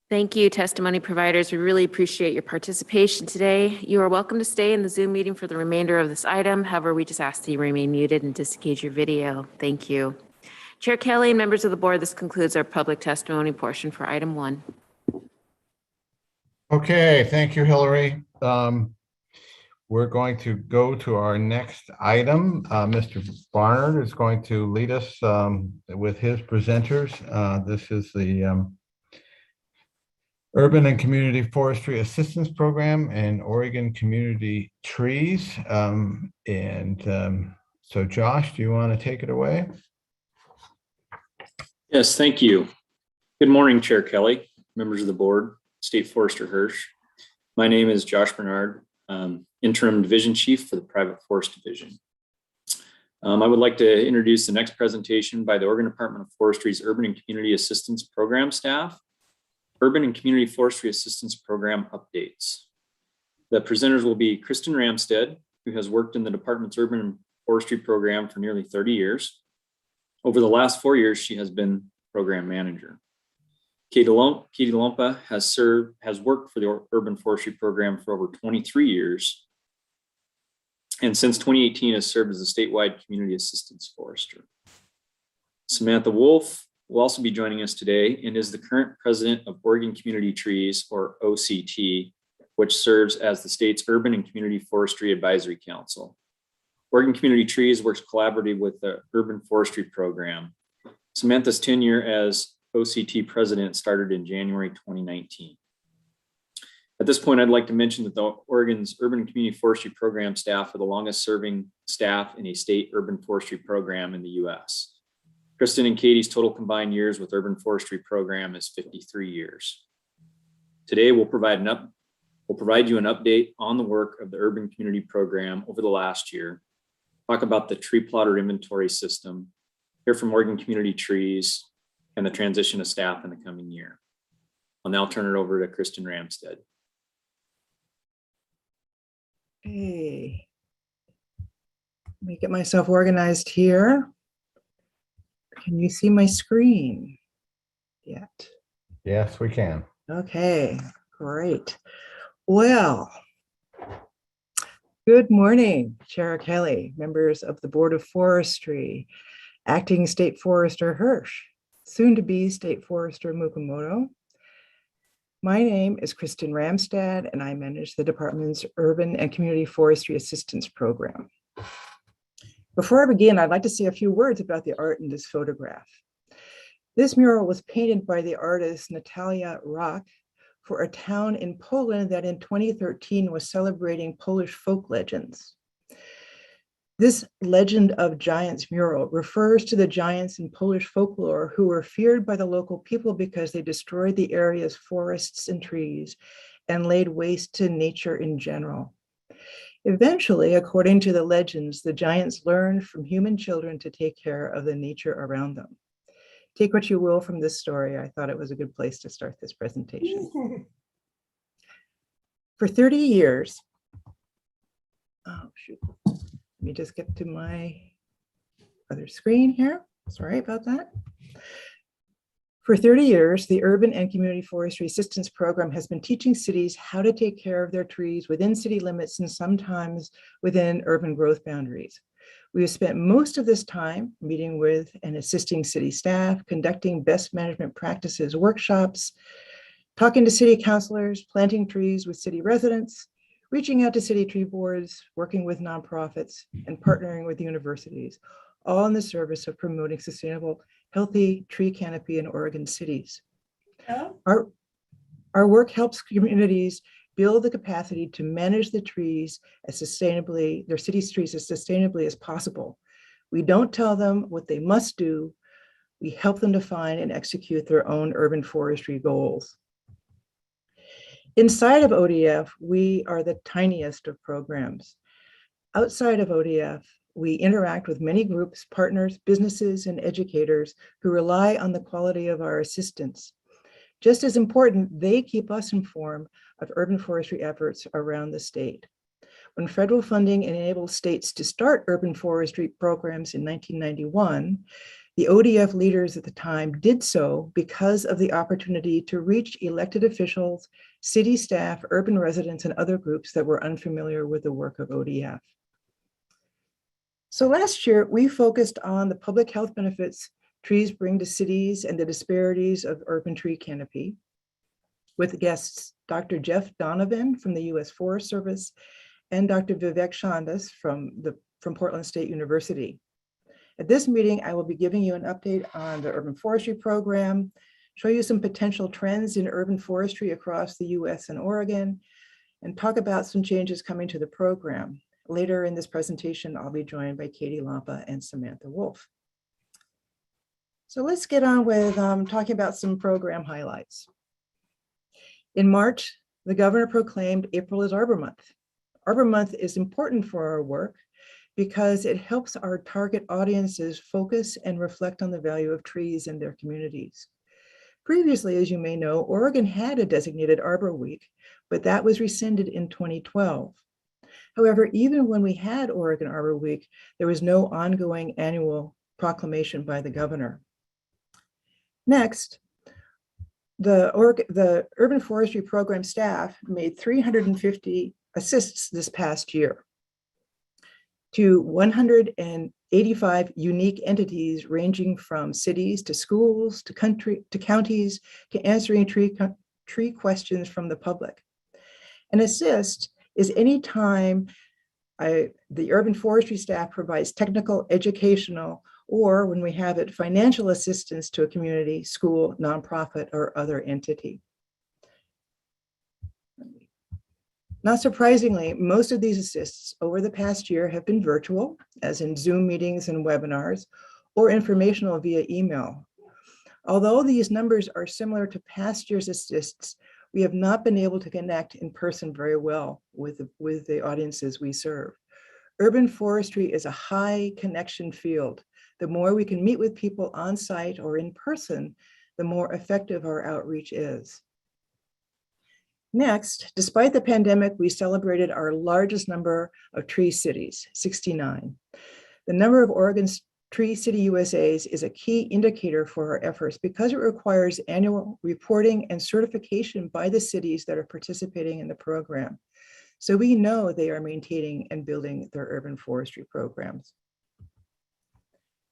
Thank you, testimony providers. We really appreciate your participation today. You are welcome to stay in the Zoom meeting for the remainder of this item. However, we just ask that you remain muted and disengage your video. Thank you. Chair Kelly and members of the board, this concludes our public testimony portion for item 1. Okay, thank you, Hillary. We're going to go to our next item. Mr. Barnard is going to lead us with his presenters. This is the Urban and Community Forestry Assistance Program and Oregon Community Trees. So Josh, do you want to take it away? Yes, thank you. Good morning, Chair Kelly, members of the board, State Forester Hirsch. My name is Josh Bernard, Interim Division Chief for the Private Forest Division. I would like to introduce the next presentation by the Oregon Department of Forestry's Urban and Community Assistance Program staff, Urban and Community Forestry Assistance Program updates. The presenters will be Kristen Ramstead, who has worked in the department's Urban and Forestry program for nearly 30 years. Over the last 4 years, she has been program manager. Katie Lompa has worked for the Urban Forestry program for over 23 years. And since 2018 has served as a statewide community assistance forester. Samantha Wolf will also be joining us today and is the current president of Oregon Community Trees, or OCT, which serves as the state's Urban and Community Forestry Advisory Council. Oregon Community Trees works collaboratively with the Urban Forestry Program. Samantha's tenure as OCT president started in January 2019. At this point, I'd like to mention that the Oregon's Urban and Community Forestry Program staff are the longest serving staff in a state urban forestry program in the US. Kristen and Katie's total combined years with Urban Forestry Program is 53 years. Today, we'll provide you an update on the work of the Urban Community Program over the last year, talk about the tree plotter inventory system, hear from Oregon Community Trees, and the transition of staff in the coming year. I'll now turn it over to Kristen Ramstead. Hey, let me get myself organized here. Can you see my screen yet? Yes, we can. Okay, great. Well, Good morning, Chair Kelly, members of the Board of Forestry, Acting State Forester Hirsch, soon to be State Forester Mukamoto. My name is Kristen Ramstad, and I manage the department's Urban and Community Forestry Assistance Program. Before I begin, I'd like to say a few words about the art in this photograph. This mural was painted by the artist Natalia Rock for a town in Poland that in 2013 was celebrating Polish folk legends. This Legend of Giants mural refers to the giants in Polish folklore who were feared by the local people because they destroyed the area's forests and trees and laid waste to nature in general. Eventually, according to the legends, the giants learned from human children to take care of the nature around them. Take what you will from this story. I thought it was a good place to start this presentation. For 30 years, oh shoot, let me just get to my other screen here. Sorry about that. For 30 years, the Urban and Community Forestry Assistance Program has been teaching cities how to take care of their trees within city limits and sometimes within urban growth boundaries. We have spent most of this time meeting with and assisting city staff, conducting best management practices workshops, talking to city councilors, planting trees with city residents, reaching out to city tree boards, working with nonprofits, and partnering with universities, all in the service of promoting sustainable, healthy tree canopy in Oregon cities. Our work helps communities build the capacity to manage the trees as sustainably, their city's trees as sustainably as possible. We don't tell them what they must do. We help them define and execute their own urban forestry goals. Inside of ODF, we are the tiniest of programs. Outside of ODF, we interact with many groups, partners, businesses, and educators who rely on the quality of our assistance. Just as important, they keep us informed of urban forestry efforts around the state. When federal funding enabled states to start urban forestry programs in 1991, the ODF leaders at the time did so because of the opportunity to reach elected officials, city staff, urban residents, and other groups that were unfamiliar with the work of ODF. So last year, we focused on the public health benefits trees bring to cities and the disparities of urban tree canopy with guests Dr. Jeff Donovan from the U.S. Forest Service and Dr. Vivek Chandas from Portland State University. At this meeting, I will be giving you an update on the urban forestry program, show you some potential trends in urban forestry across the US and Oregon, and talk about some changes coming to the program. Later in this presentation, I'll be joined by Katie Lampa and Samantha Wolf. So let's get on with talking about some program highlights. In March, the governor proclaimed April is Arbor Month. Arbor Month is important for our work because it helps our target audiences focus and reflect on the value of trees in their communities. Previously, as you may know, Oregon had a designated Arbor Week, but that was rescinded in 2012. However, even when we had Oregon Arbor Week, there was no ongoing annual proclamation by the governor. Next, the Urban Forestry Program staff made 350 assists this past year to 185 unique entities ranging from cities to schools to counties to answering tree questions from the public. An assist is any time the urban forestry staff provides technical, educational, or when we have it, financial assistance to a community, school, nonprofit, or other entity. Not surprisingly, most of these assists over the past year have been virtual, as in Zoom meetings and webinars, or informational via email. Although these numbers are similar to past year's assists, we have not been able to connect in person very well with the audiences we serve. Urban forestry is a high connection field. The more we can meet with people on site or in person, the more effective our outreach is. Next, despite the pandemic, we celebrated our largest number of tree cities, 69. The number of Oregon's Tree City USAs is a key indicator for our efforts because it requires annual reporting and certification by the cities that are participating in the program. so we know they are maintaining and building their urban forestry programs.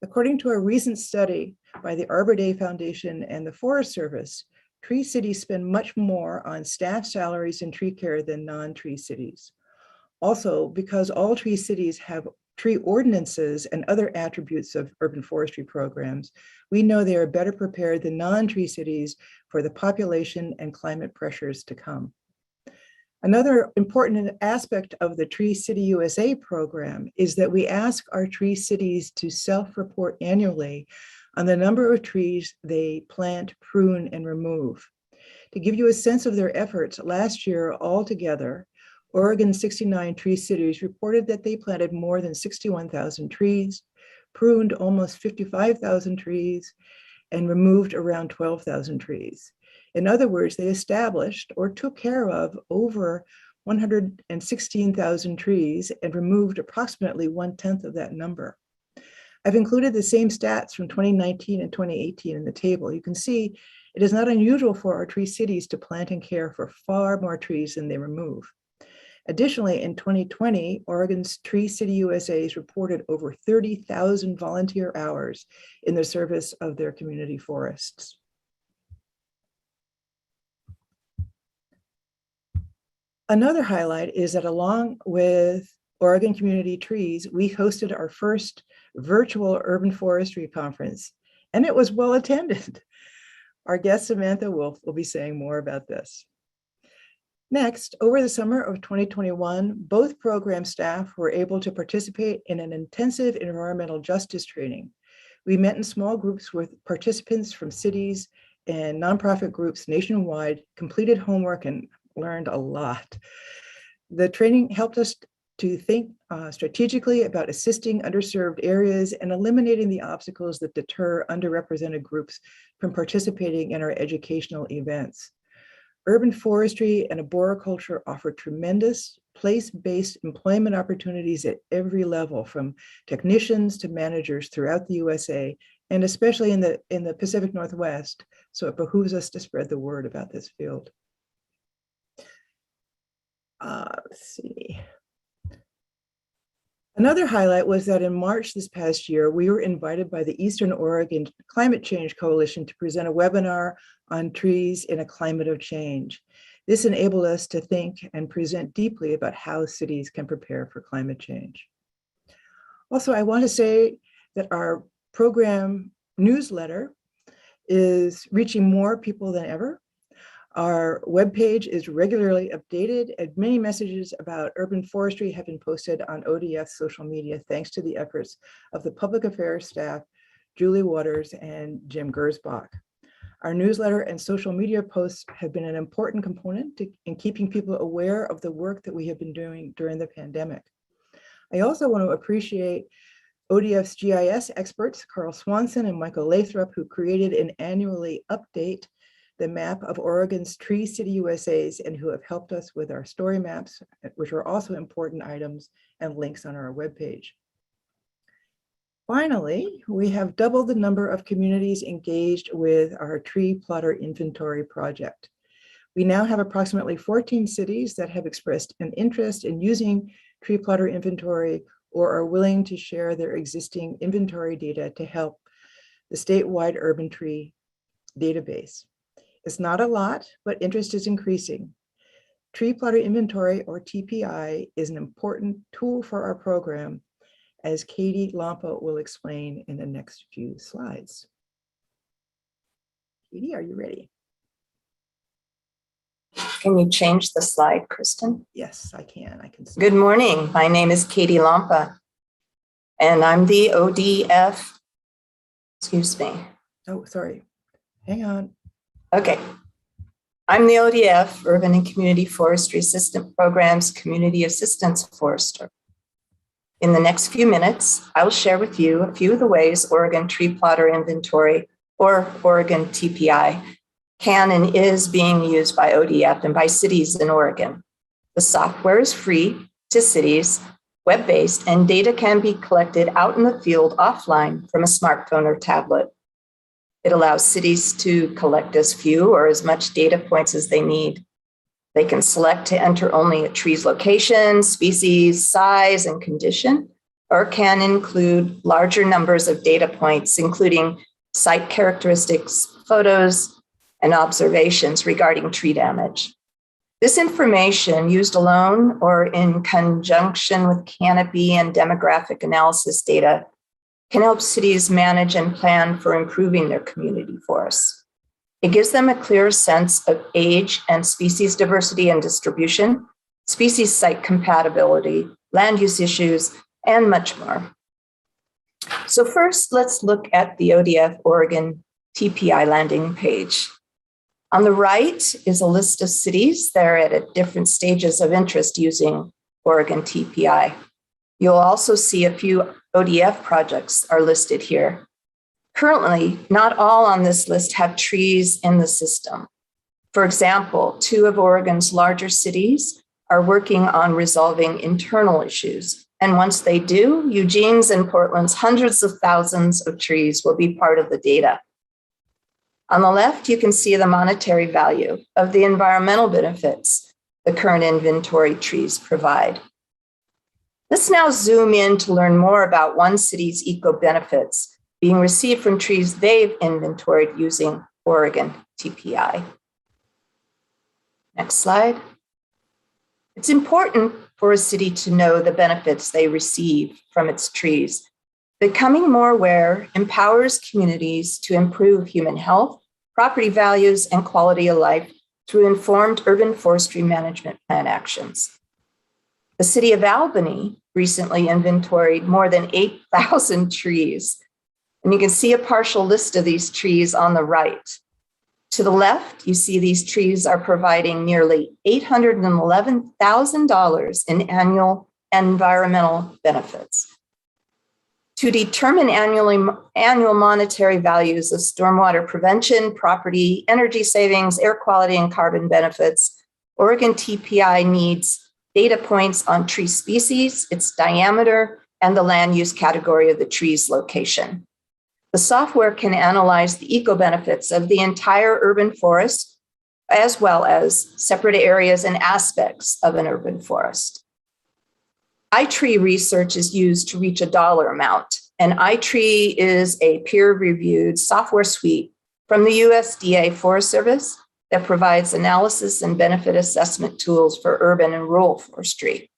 According to a recent study by the Arbor Day Foundation and the Forest Service, tree cities spend much more on staff salaries and tree care than non-tree cities. Also, because all tree cities have tree ordinances and other attributes of urban forestry programs, we know they are better prepared than non-tree cities for the population and climate pressures to come. Another important aspect of the Tree City USA program is that we ask our tree cities to self-report annually on the number of trees they plant, prune, and remove. To give you a sense of their efforts, last year altogether, Oregon's 69 tree cities reported that they planted more than 61,000 trees, pruned almost 55,000 trees, and removed around 12,000 trees. In other words, they established or took care of over 116,000 trees and removed approximately 1/10 of that number. I've included the same stats from 2019 and 2018 in the table. You can see it is not unusual for our tree cities to plant and care for far more trees than they remove. Additionally, in 2020, Oregon's Tree City USAs reported over 30,000 volunteer hours in the service of their community forests. Another highlight is that along with Oregon Community Trees, we hosted our first virtual urban forestry conference, and it was well attended. Our guest Samantha Wolf will be saying more about this. Next, over the summer of 2021, both program staff were able to participate in an intensive environmental justice training. We met in small groups with participants from cities and nonprofit groups nationwide, completed homework, and learned a lot. The training helped us to think strategically about assisting underserved areas and eliminating the obstacles that deter underrepresented groups from participating in our educational events. Urban forestry and arboriculture offer tremendous place-based employment opportunities at every level, from technicians to managers throughout the USA, and especially in the Pacific Northwest. So it behooves us to spread the word about this field. Let's see. Another highlight was that in March this past year, we were invited by the Eastern Oregon Climate Change Coalition to present a webinar on trees in a climate of change. This enabled us to think and present deeply about how cities can prepare for climate change. Also, I want to say that our program newsletter is reaching more people than ever. Our webpage is regularly updated, and many messages about urban forestry have been posted on ODF's social media, thanks to the efforts of the public affairs staff, Julie Waters and Jim Gersbach. Our newsletter and social media posts have been an important component in keeping people aware of the work that we have been doing during the pandemic. I also want to appreciate ODF's GIS experts, Carl Swanson and Michael Lathrop, who created and annually update the map of Oregon's Tree City USAs and who have helped us with our story maps, which are also important items and links on our webpage. Finally, we have doubled the number of communities engaged with our tree plotter inventory project. We now have approximately 14 cities that have expressed an interest in using tree plotter inventory or are willing to share their existing inventory data to help the statewide urban tree database. It's not a lot, but interest is increasing. Tree plotter inventory, or TPI, is an important tool for our program, as Katie Lampa will explain in the next few slides. Katie, are you ready? Can you change the slide, Kristen? Yes, I can. I can see. Good morning. My name is Katie Lampa, and I'm the ODF. Excuse me. Oh, sorry. Hang on. Okay. I'm the ODF, Urban and Community Forestry Assistant Programs Community Assistance Forester. In the next few minutes, I will share with you a few of the ways Oregon Tree Plotter Inventory, or Oregon TPI, can and is being used by ODF and by cities in Oregon. The software is free to cities, web-based, and data can be collected out in the field offline from a smartphone or tablet. It allows cities to collect as few or as much data points as they need. They can select to enter only a tree's location, species, size, and condition, or can include larger numbers of data points, including site characteristics, photos, and observations regarding tree damage. This information, used alone or in conjunction with canopy and demographic analysis data, can help cities manage and plan for improving their community forests. It gives them a clear sense of age and species diversity and distribution, species site compatibility, land use issues, and much more. So first, let's look at the ODF Oregon TPI landing page. On the right is a list of cities that are at different stages of interest using Oregon TPI. You'll also see a few ODF projects are listed here. Currently, not all on this list have trees in the system. For example, 2 of Oregon's larger cities are working on resolving internal issues. And once they do, Eugene's and Portland's hundreds of thousands of trees will be part of the data. On the left, you can see the monetary value of the environmental benefits the current inventory trees provide. Let's now zoom in to learn more about one city's eco-benefits being received from trees they've inventoried using Oregon TPI. Next slide. It's important for a city to know the benefits they receive from its trees. Becoming more aware empowers communities to improve human health, property values, and quality of life through informed urban forestry management plan actions. The city of Albany recently inventoried more than 8,000 trees. And you can see a partial list of these trees on the right. To the left, you see these trees are providing nearly $811,000 in annual environmental benefits. To determine annual monetary values of stormwater prevention, property, energy savings, air quality, and carbon benefits, Oregon TPI needs data points on tree species, its diameter, and the land use category of the tree's location. The software can analyze the eco-benefits of the entire urban forest, as well as separate areas and aspects of an urban forest. iTree research is used to reach a dollar amount, and iTree is a peer-reviewed software suite from the USDA Forest Service that provides analysis and benefit assessment tools for urban and rural forestry.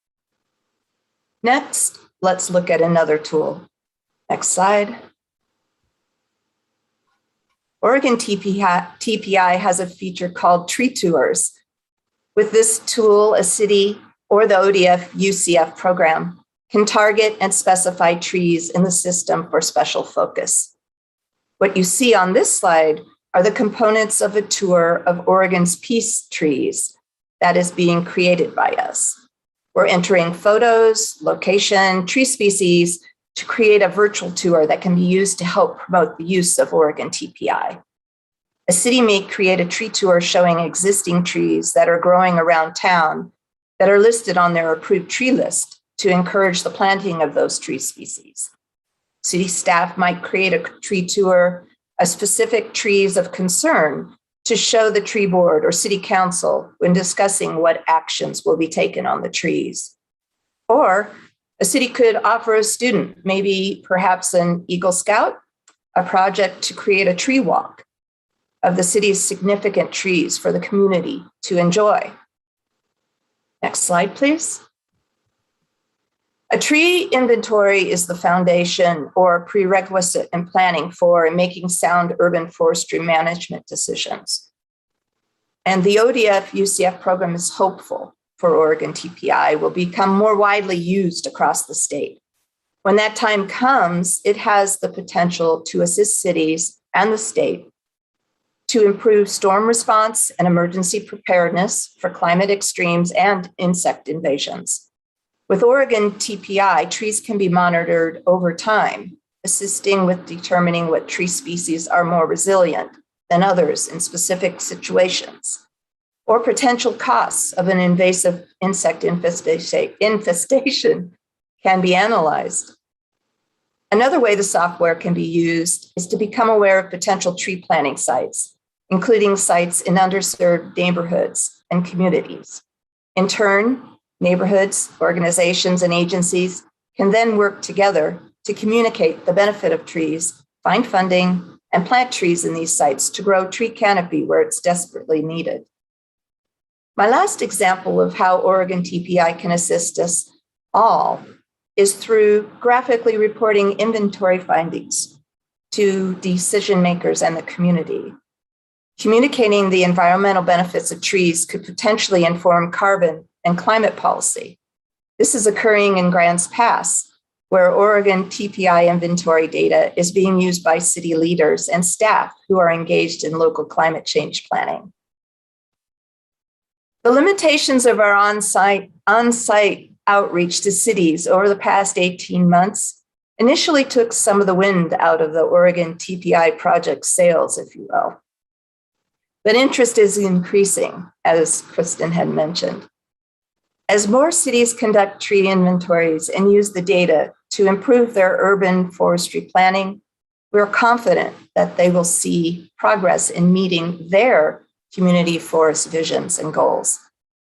Next, let's look at another tool. Next slide. Oregon TPI has a feature called Tree Tours. With this tool, a city or the ODF UCF program can target and specify trees in the system for special focus. What you see on this slide are the components of a tour of Oregon's peace trees that is being created by us. We're entering photos, location, tree species to create a virtual tour that can be used to help promote the use of Oregon TPI. A city may create a tree tour showing existing trees that are growing around town that are listed on their approved tree list to encourage the planting of those tree species. City staff might create a tree tour of specific trees of concern to show the tree board or city council when discussing what actions will be taken on the trees. Or a city could offer a student, maybe perhaps an Eagle Scout, a project to create a tree walk of the city's significant trees for the community to enjoy. Next slide, please. A tree inventory is the foundation or prerequisite in planning for and making sound urban forestry management decisions. And the ODF UCF program is hopeful for Oregon TPI will become more widely used across the state. When that time comes, it has the potential to assist cities and the state to improve storm response and emergency preparedness for climate extremes and insect invasions. With Oregon TPI, trees can be monitored over time, assisting with determining what tree species are more resilient than others in specific situations, or potential costs of an invasive insect infestation can be analyzed. Another way the software can be used is to become aware of potential tree planting sites, including sites in underserved neighborhoods and communities. In turn, neighborhoods, organizations, and agencies can then work together to communicate the benefit of trees, find funding, and plant trees in these sites to grow tree canopy where it's desperately needed. My last example of how Oregon TPI can assist us all is through graphically reporting inventory findings to decision makers and the community. Communicating the environmental benefits of trees could potentially inform carbon and climate policy. This is occurring in Grants Pass, where Oregon TPI inventory data is being used by city leaders and staff who are engaged in local climate change planning. The limitations of our on-site outreach to cities over the past 18 months initially took some of the wind out of the Oregon TPI project sails, if you will. But interest is increasing, as Kristen had mentioned. As more cities conduct tree inventories and use the data to improve their urban forestry planning, we're confident that they will see progress in meeting their community forest visions and goals.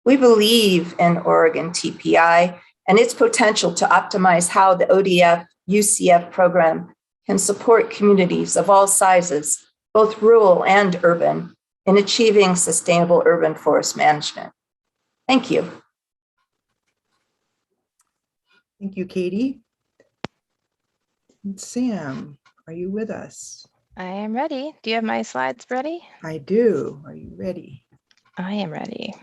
We believe in Oregon TPI and its potential to optimize how the ODF UCF program can support communities of all sizes, both rural and urban, in achieving sustainable urban forest management. Thank you. Thank you, Katie. And Sam, are you with us? I am ready. Do you have my slides ready? I do. Are you ready? I am ready.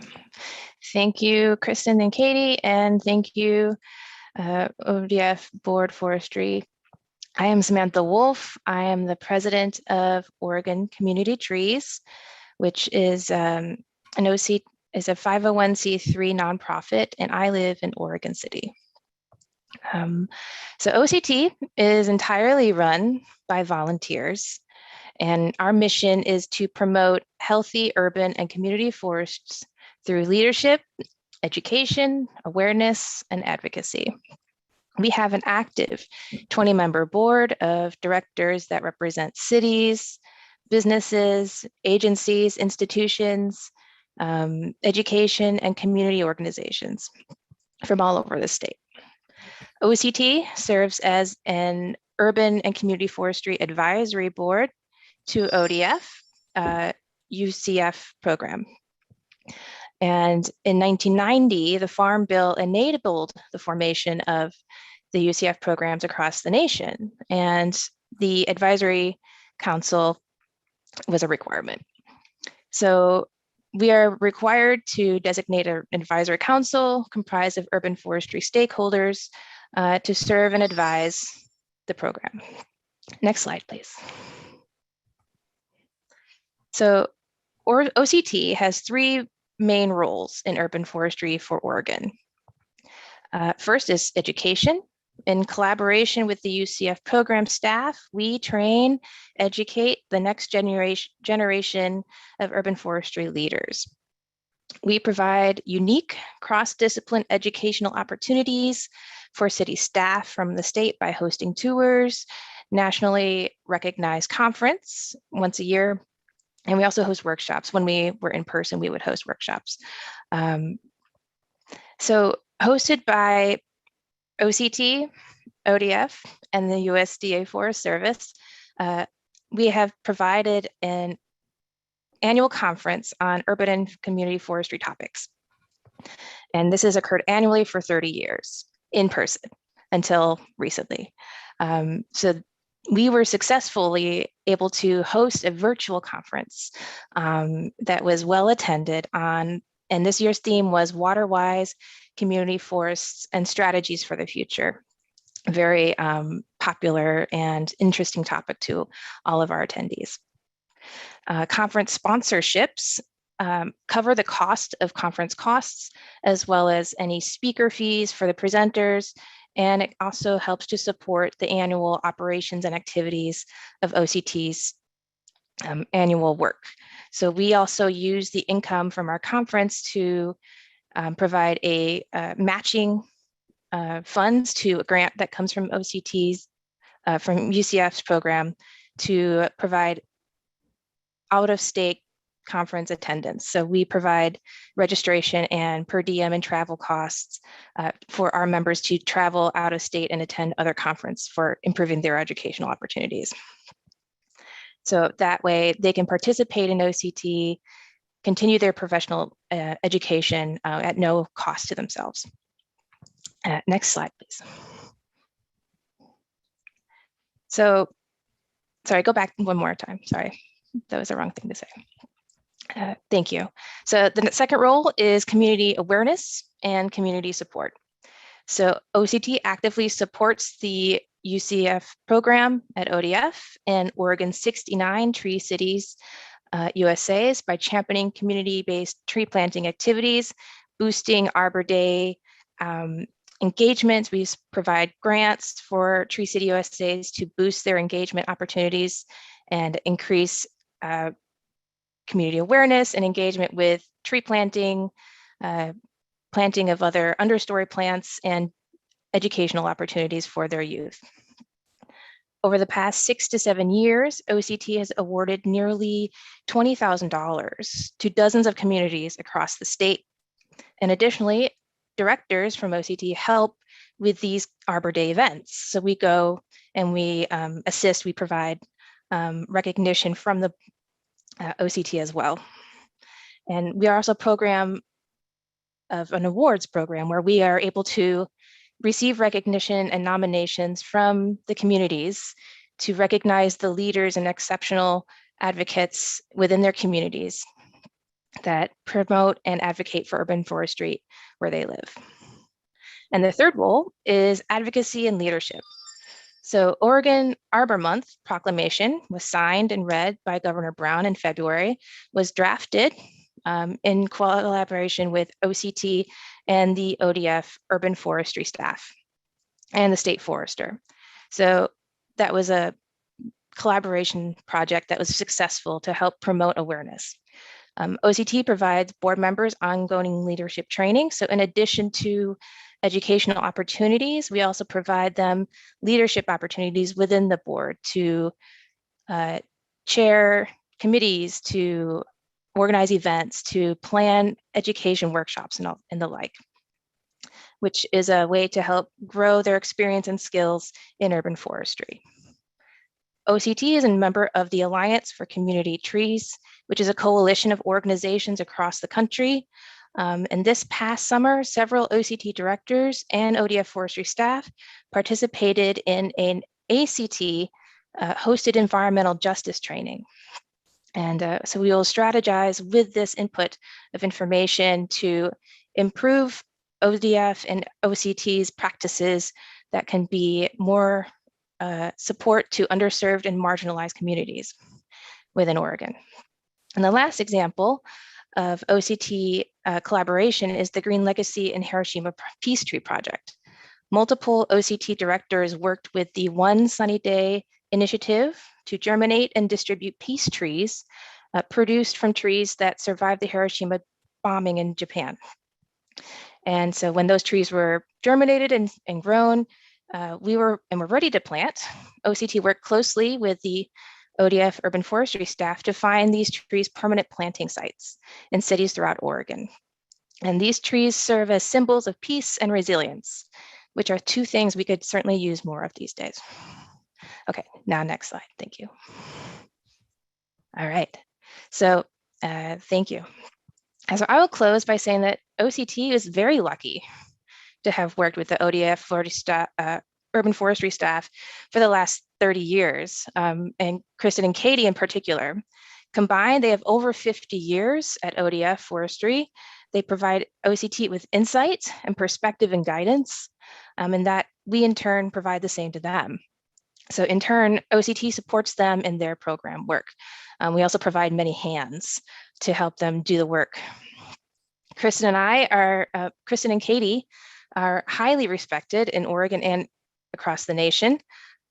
Thank you, Kristen and Katie, and thank you, ODF Board Forestry. I am Samantha Wolf. I am the president of Oregon Community Trees, which is a 501c3 nonprofit, and I live in Oregon City. So OCT is entirely run by volunteers, and our mission is to promote healthy urban and community forests through leadership, education, awareness, and advocacy. We have an active 20-member board of directors that represent cities, businesses, agencies, institutions, education, and community organizations from all over the state. OCT serves as an urban and community forestry advisory board to ODF UCF program. And in 1990, the Farm Bill enabled the formation of the UCF programs across the nation, and the advisory council was a requirement. So we are required to designate an advisory council comprised of urban forestry stakeholders to serve and advise the program. Next slide, please. So OCT has three main roles in urban forestry for Oregon. First is education. In collaboration with the UCF program staff, we train, educate the next generation of urban forestry leaders. We provide unique cross-discipline educational opportunities for city staff from the state by hosting tours, nationally recognized conference once a year, and we also host workshops. When we were in person, we would host workshops. So hosted by OCT, ODF, and the USDA Forest Service, we have provided an annual conference on urban and community forestry topics. And this has occurred annually for 30 years in person until recently. So we were successfully able to host a virtual conference that was well attended and this year's theme was Water-Wise Community Forests and Strategies for the Future. Very popular and interesting topic to all of our attendees. Conference sponsorships cover the cost of conference costs, as well as any speaker fees for the presenters, and it also helps to support the annual operations and activities of OCT's annual work. So we also use the income from our conference to provide a matching funds to a grant that comes from OCT's, from UCF's program to provide out-of-state conference attendance. So we provide registration and per diem and travel costs for our members to travel out of state and attend other conferences for improving their educational opportunities. So that way they can participate in OCT, continue their professional education at no cost to themselves. Next slide, please. So, sorry, go back one more time. Sorry, that was the wrong thing to say. Thank you. So the second role is community awareness and community support. So OCT actively supports the UCF program at ODF and Oregon's 69 Tree Cities USAs by championing community-based tree planting activities, boosting Arbor Day engagements. We provide grants for Tree City USAs to boost their engagement opportunities and increase community awareness and engagement with tree planting, planting of other understory plants, and educational opportunities for their youth. Over the past 6 to 7 years, OCT has awarded nearly $20,000 to dozens of communities across the state. And additionally, directors from OCT help with these Arbor Day events. So we go and we assist, we provide recognition from the OCT as well. And we are also a program of an awards program where we are able to receive recognition and nominations from the communities to recognize the leaders and exceptional advocates within their communities that promote and advocate for urban forestry where they live. And the third role is advocacy and leadership. So Oregon Arbor Month proclamation was signed and read by Governor Brown in February, was drafted in collaboration with OCT and the ODF urban forestry staff and the state forester. So that was a collaboration project that was successful to help promote awareness. OCT provides board members ongoing leadership training. So in addition to educational opportunities, we also provide them leadership opportunities within the board to chair committees, to organize events, to plan education workshops and the like, which is a way to help grow their experience and skills in urban forestry. OCT is a member of the Alliance for Community Trees, which is a coalition of organizations across the country. And this past summer, several OCT directors and ODF forestry staff participated in an ACT hosted environmental justice training. And so we will strategize with this input of information to improve ODF and OCT's practices that can be more support to underserved and marginalized communities within Oregon. And the last example of OCT collaboration is the Green Legacy in Hiroshima Peace Tree Project. Multiple OCT directors worked with the One Sunny Day initiative to germinate and distribute peace trees produced from trees that survived the Hiroshima bombing in Japan. And so when those trees were germinated and grown, we were ready to plant. OCT worked closely with the ODF urban forestry staff to find these trees permanent planting sites in cities throughout Oregon. And these trees serve as symbols of peace and resilience, which are two things we could certainly use more of these days. Okay, now next slide, thank you. All right, so thank you. And so I will close by saying that OCT is very lucky to have worked with the ODF urban forestry staff for the last 30 years, and Kristen and Katie in particular. Combined, they have over 50 years at ODF Forestry. They provide OCT with insight and perspective and guidance, and that we in turn provide the same to them. So in turn, OCT supports them in their program work. We also provide many hands to help them do the work. Kristen and Katie are highly respected in Oregon and across the nation.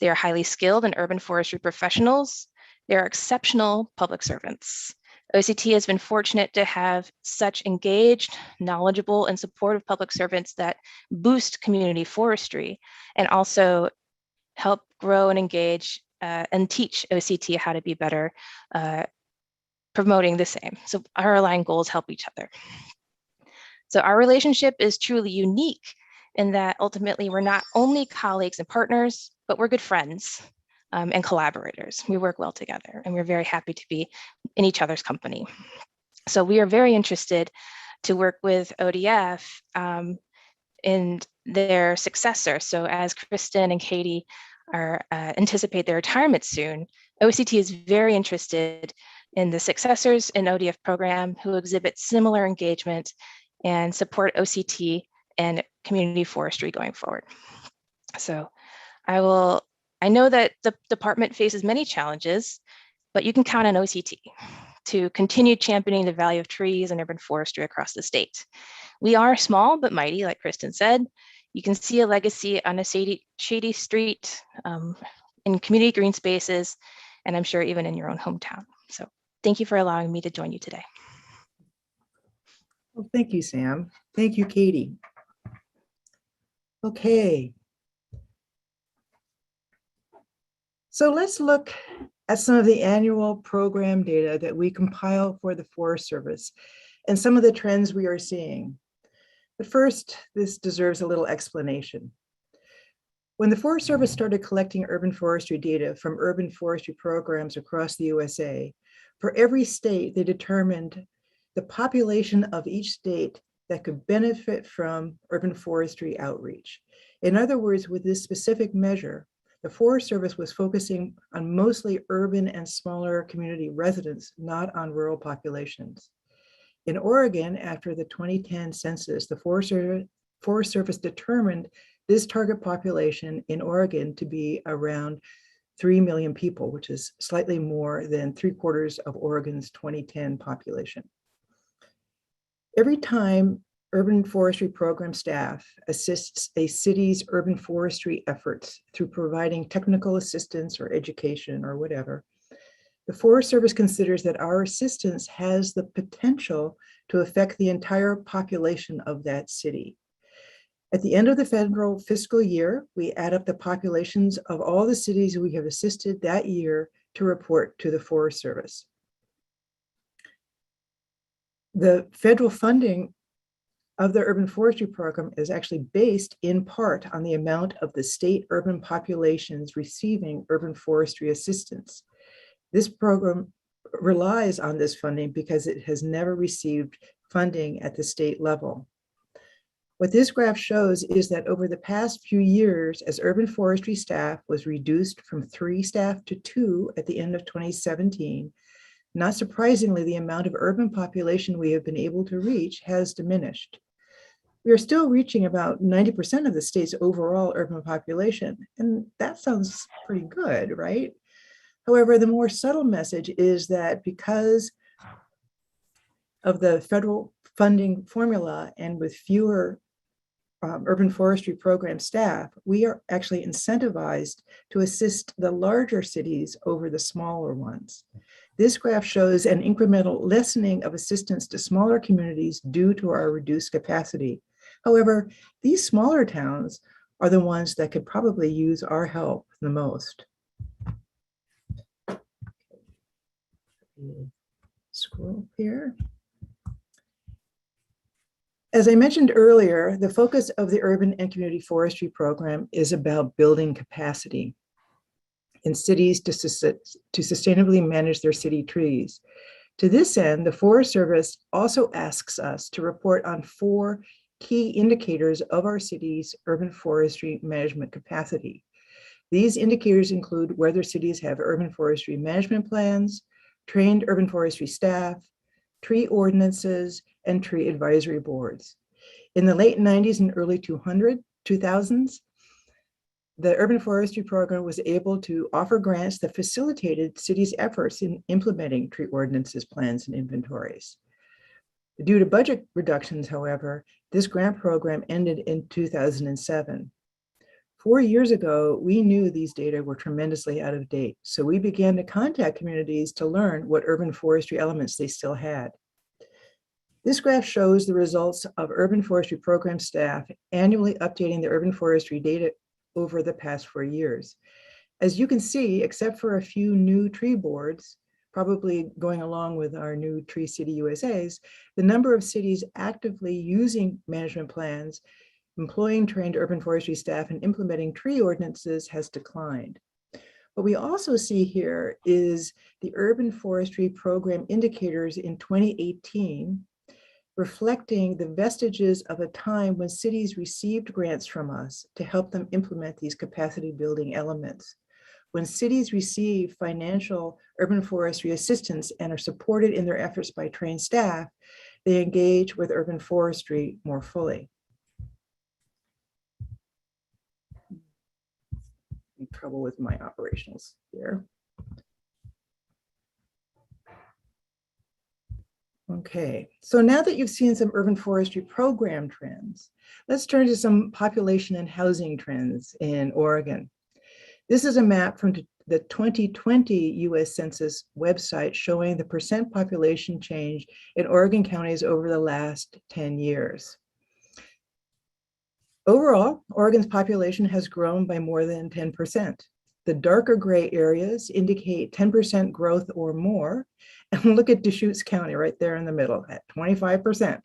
They are highly skilled and urban forestry professionals. They are exceptional public servants. OCT has been fortunate to have such engaged, knowledgeable, and supportive public servants that boost community forestry and also help grow and engage and teach OCT how to be better promoting the same. So our aligned goals help each other. So our relationship is truly unique in that ultimately we're not only colleagues and partners, but we're good friends and collaborators. We work well together, and we're very happy to be in each other's company. So we are very interested to work with ODF in their successor. So as Kristen and Katie are anticipate their retirement soon, OCT is very interested in the successors in ODF program who exhibit similar engagement and support OCT and community forestry going forward. So I know that the department faces many challenges, but you can count on OCT to continue championing the value of trees and urban forestry across the state. We are small but mighty, like Kristen said. You can see a legacy on a shady street, in community green spaces, and I'm sure even in your own hometown. So thank you for allowing me to join you today. Well, thank you, Sam. Thank you, Katie. Okay. So let's look at some of the annual program data that we compile for the Forest Service and some of the trends we are seeing. But first, this deserves a little explanation. When the Forest Service started collecting urban forestry data from urban forestry programs across the USA, for every state, they determined the population of each state that could benefit from urban forestry outreach. In other words, with this specific measure, the Forest Service was focusing on mostly urban and smaller community residents, not on rural populations. In Oregon, after the 2010 census, the Forest Service determined this target population in Oregon to be around 3 million people, which is slightly more than 3/4 of Oregon's 2010 population. Every time urban forestry program staff assists a city's urban forestry efforts through providing technical assistance or education or whatever, the Forest Service considers that our assistance has the potential to affect the entire population of that city. At the end of the federal fiscal year, we add up the populations of all the cities we have assisted that year to report to the Forest Service. The federal funding of the urban forestry program is actually based in part on the amount of the state urban populations receiving urban forestry assistance. This program relies on this funding because it has never received funding at the state level. What this graph shows is that over the past few years, as urban forestry staff was reduced from 3 staff to 2 at the end of 2017, not surprisingly, the amount of urban population we have been able to reach has diminished. We are still reaching about 90% of the state's overall urban population, and that sounds pretty good, right? However, the more subtle message is that because of the federal funding formula and with fewer urban forestry program staff, we are actually incentivized to assist the larger cities over the smaller ones. This graph shows an incremental lessening of assistance to smaller communities due to our reduced capacity. However, these smaller towns are the ones that could probably use our help the most. Scroll here. As I mentioned earlier, the focus of the Urban and Community Forestry Program is about building capacity in cities to sustainably manage their city trees. To this end, the Forest Service also asks us to report on 4 key indicators of our city's urban forestry management capacity. These indicators include whether cities have urban forestry management plans, trained urban forestry staff, tree ordinances, and tree advisory boards. In the late 90s and early 2000s, the Urban Forestry Program was able to offer grants that facilitated cities' efforts in implementing tree ordinances, plans, and inventories. Due to budget reductions, however, this grant program ended in 2007. 4 years ago, we knew these data were tremendously out of date, so we began to contact communities to learn what urban forestry elements they still had. This graph shows the results of urban forestry program staff annually updating the urban forestry data over the past 4 years. As you can see, except for a few new tree boards, probably going along with our new Tree City USAs, the number of cities actively using management plans, employing trained urban forestry staff, and implementing tree ordinances has declined. What we also see here is the urban forestry program indicators in 2018, reflecting the vestiges of a time when cities received grants from us to help them implement these capacity building elements. When cities receive financial urban forestry assistance and are supported in their efforts by trained staff, they engage with urban forestry more fully. In trouble with my operationals here. Okay, so now that you've seen some urban forestry program trends, let's turn to some population and housing trends in Oregon. This is a map from the 2020 US Census website showing the percent population change in Oregon counties over the last 10 years. Overall, Oregon's population has grown by more than 10%. The darker gray areas indicate 10% growth or more. And look at Deschutes County right there in the middle at 25%.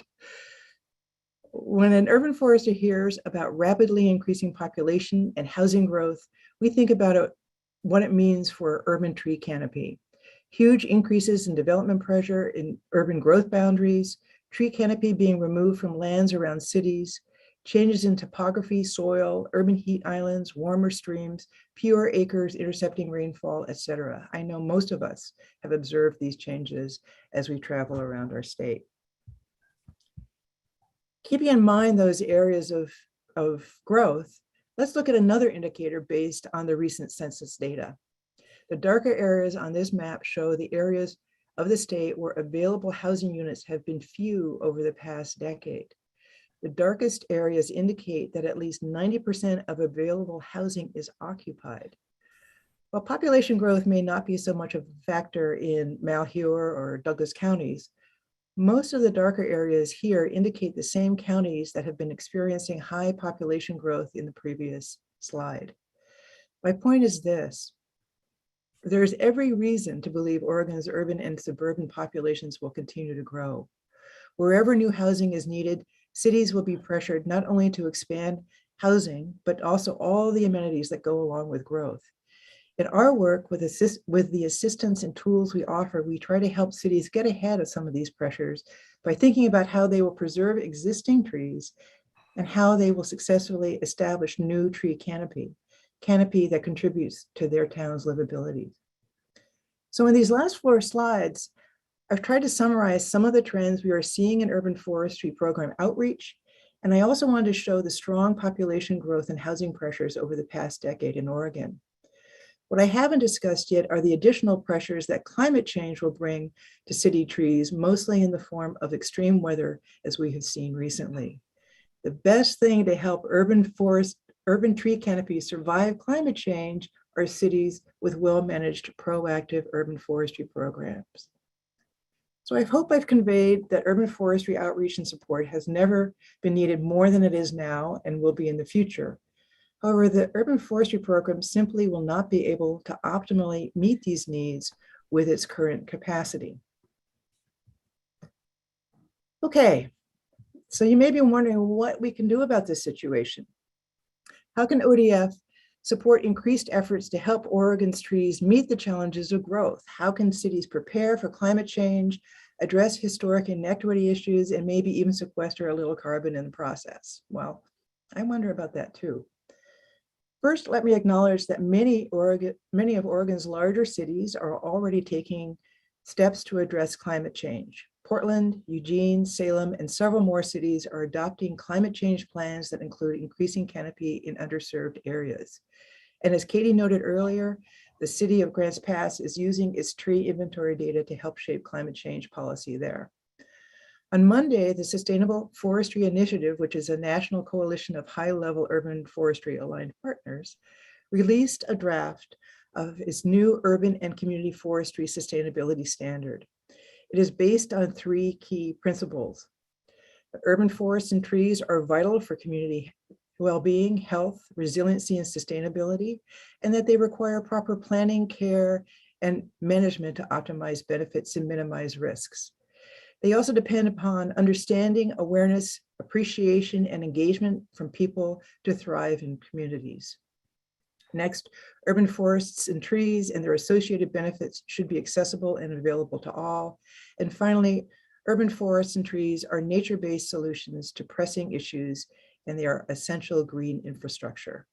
When an urban forester hears about rapidly increasing population and housing growth, we think about what it means for urban tree canopy. Huge increases in development pressure in urban growth boundaries, tree canopy being removed from lands around cities, changes in topography, soil, urban heat islands, warmer streams, fewer acres intercepting rainfall, etc. I know most of us have observed these changes as we travel around our state. Keeping in mind those areas of growth, let's look at another indicator based on the recent census data. The darker areas on this map show the areas of the state where available housing units have been few over the past decade. The darkest areas indicate that at least 90% of available housing is occupied. While population growth may not be so much of a factor in Malheur or Douglas counties, most of the darker areas here indicate the same counties that have been experiencing high population growth in the previous slide. My point is this: there's every reason to believe Oregon's urban and suburban populations will continue to grow. Wherever new housing is needed, cities will be pressured not only to expand housing, but also all the amenities that go along with growth. In our work with the assistance and tools we offer, we try to help cities get ahead of some of these pressures by thinking about how they will preserve existing trees and how they will successfully establish new tree canopy that contributes to their town's livability. So in these last 4 slides, I've tried to summarize some of the trends we are seeing in urban forestry program outreach, and I also wanted to show the strong population growth and housing pressures over the past decade in Oregon. What I haven't discussed yet are the additional pressures that climate change will bring to city trees, mostly in the form of extreme weather, as we have seen recently. The best thing to help urban tree canopy survive climate change are cities with well-managed proactive urban forestry programs. So I hope I've conveyed that urban forestry outreach and support has never been needed more than it is now and will be in the future. However, the urban forestry program simply will not be able to optimally meet these needs with its current capacity. Okay, so you may be wondering what we can do about this situation. How can ODF support increased efforts to help Oregon's trees meet the challenges of growth? How can cities prepare for climate change, address historic inequity issues, and maybe even sequester a little carbon in the process? Well, I wonder about that too. First, let me acknowledge that many of Oregon's larger cities are already taking steps to address climate change. Portland, Eugene, Salem, and several more cities are adopting climate change plans that include increasing canopy in underserved areas. And as Katie noted earlier, the city of Grants Pass is using its tree inventory data to help shape climate change policy there. On Monday, the Sustainable Forestry Initiative, which is a national coalition of high-level urban forestry aligned partners, released a draft of its new urban and community forestry sustainability standard. It is based on 3 key principles. Urban forests and trees are vital for community well-being, health, resiliency, and sustainability, and that they require proper planning, care, and management to optimize benefits and minimize risks. They also depend upon understanding, awareness, appreciation, and engagement from people to thrive in communities. Next, urban forests and trees and their associated benefits should be accessible and available to all. And finally, urban forests and trees are nature-based solutions to pressing issues, and they are essential green infrastructure.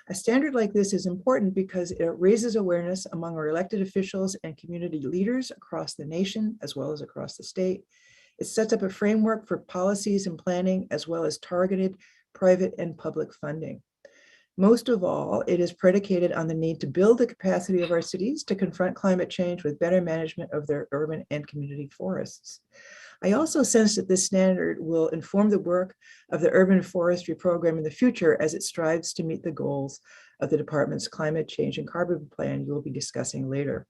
A standard like this is important because it raises awareness among our elected officials and community leaders across the nation, as well as across the state. It sets up a framework for policies and planning, as well as targeted private and public funding. Most of all, it is predicated on the need to build the capacity of our cities to confront climate change with better management of their urban and community forests. I also sense that this standard will inform the work of the urban forestry program in the future as it strives to meet the goals of the department's climate change and carbon plan you will be discussing later.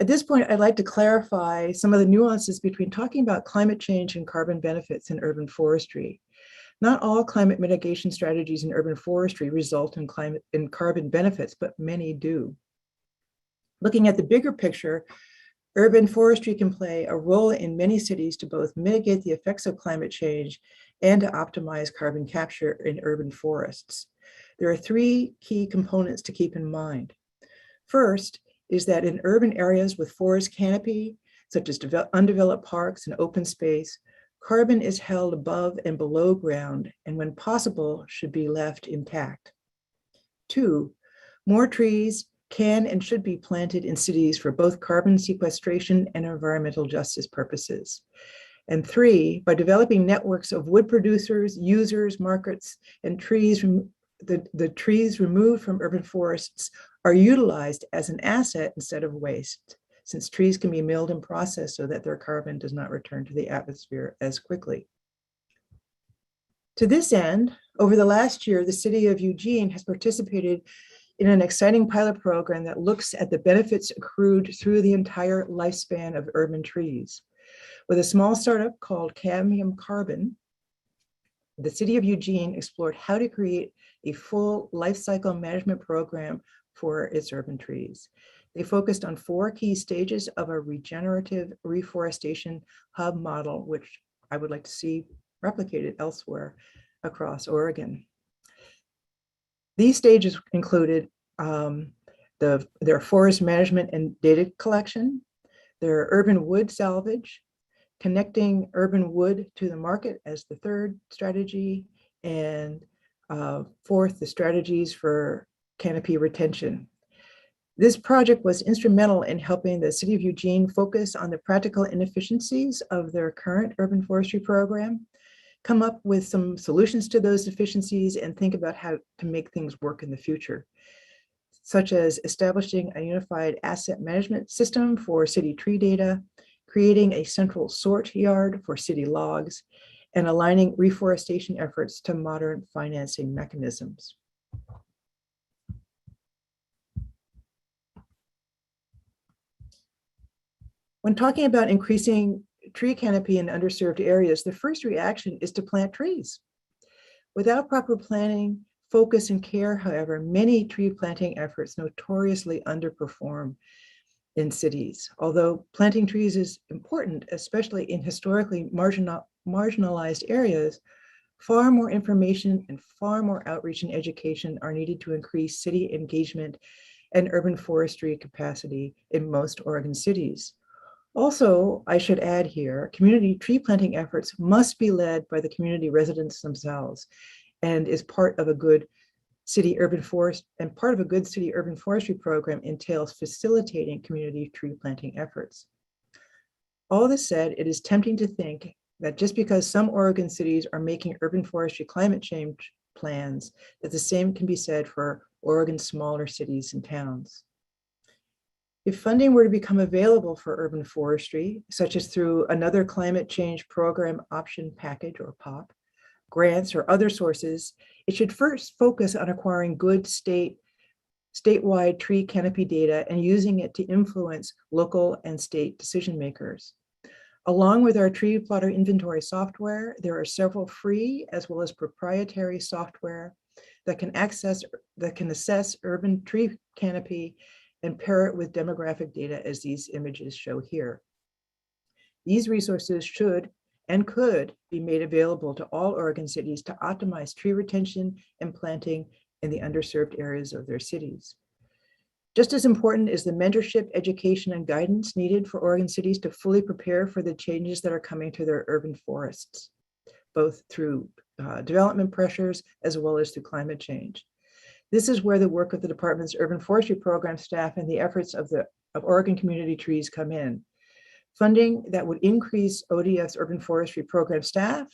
At this point, I'd like to clarify some of the nuances between talking about climate change and carbon benefits in urban forestry. Not all climate mitigation strategies in urban forestry result in carbon benefits, but many do. Looking at the bigger picture, urban forestry can play a role in many cities to both mitigate the effects of climate change and to optimize carbon capture in urban forests. There are three key components to keep in mind. First is that in urban areas with forest canopy, such as undeveloped parks and open space, carbon is held above and below ground, and when possible, should be left intact. Two, more trees can and should be planted in cities for both carbon sequestration and environmental justice purposes. And three, by developing networks of wood producers, users, markets, and trees, the trees removed from urban forests are utilized as an asset instead of waste, since trees can be milled and processed so that their carbon does not return to the atmosphere as quickly. To this end, over the last year, the city of Eugene has participated in an exciting pilot program that looks at the benefits accrued through the entire lifespan of urban trees. With a small startup called Cadmium Carbon, the city of Eugene explored how to create a full life cycle management program for its urban trees. They focused on 4 key stages of a regenerative reforestation hub model, which I would like to see replicated elsewhere across Oregon. These stages included their forest management and data collection, their urban wood salvage, connecting urban wood to the market as the third strategy, and fourth, the strategies for canopy retention. This project was instrumental in helping the city of Eugene focus on the practical inefficiencies of their current urban forestry program, come up with some solutions to those deficiencies, and think about how to make things work in the future, such as establishing a unified asset management system for city tree data, creating a central sort yard for city logs, and aligning reforestation efforts to modern financing mechanisms. When talking about increasing tree canopy in underserved areas, the first reaction is to plant trees. Without proper planning, focus, and care, however, many tree planting efforts notoriously underperform in cities. Although planting trees is important, especially in historically marginalized areas, far more information and far more outreach and education are needed to increase city engagement and urban forestry capacity in most Oregon cities. Also, I should add here, community tree planting efforts must be led by the community residents themselves, and is part of a good city urban forest, and part of a good city urban forestry program entails facilitating community tree planting efforts. All this said, it is tempting to think that just because some Oregon cities are making urban forestry climate change plans, that the same can be said for Oregon's smaller cities and towns. If funding were to become available for urban forestry, such as through another climate change program option package or POP, grants or other sources, it should first focus on acquiring good statewide tree canopy data and using it to influence local and state decision makers. Along with our tree plotter inventory software, there are several free as well as proprietary software that can assess urban tree canopy and pair it with demographic data as these images show here. These resources should and could be made available to all Oregon cities to optimize tree retention and planting in the underserved areas of their cities. Just as important is the mentorship, education, and guidance needed for Oregon cities to fully prepare for the changes that are coming to their urban forests, both through development pressures as well as through climate change. This is where the work of the department's urban forestry program staff and the efforts of Oregon Community Trees come in. Funding that would increase ODF's urban forestry program staff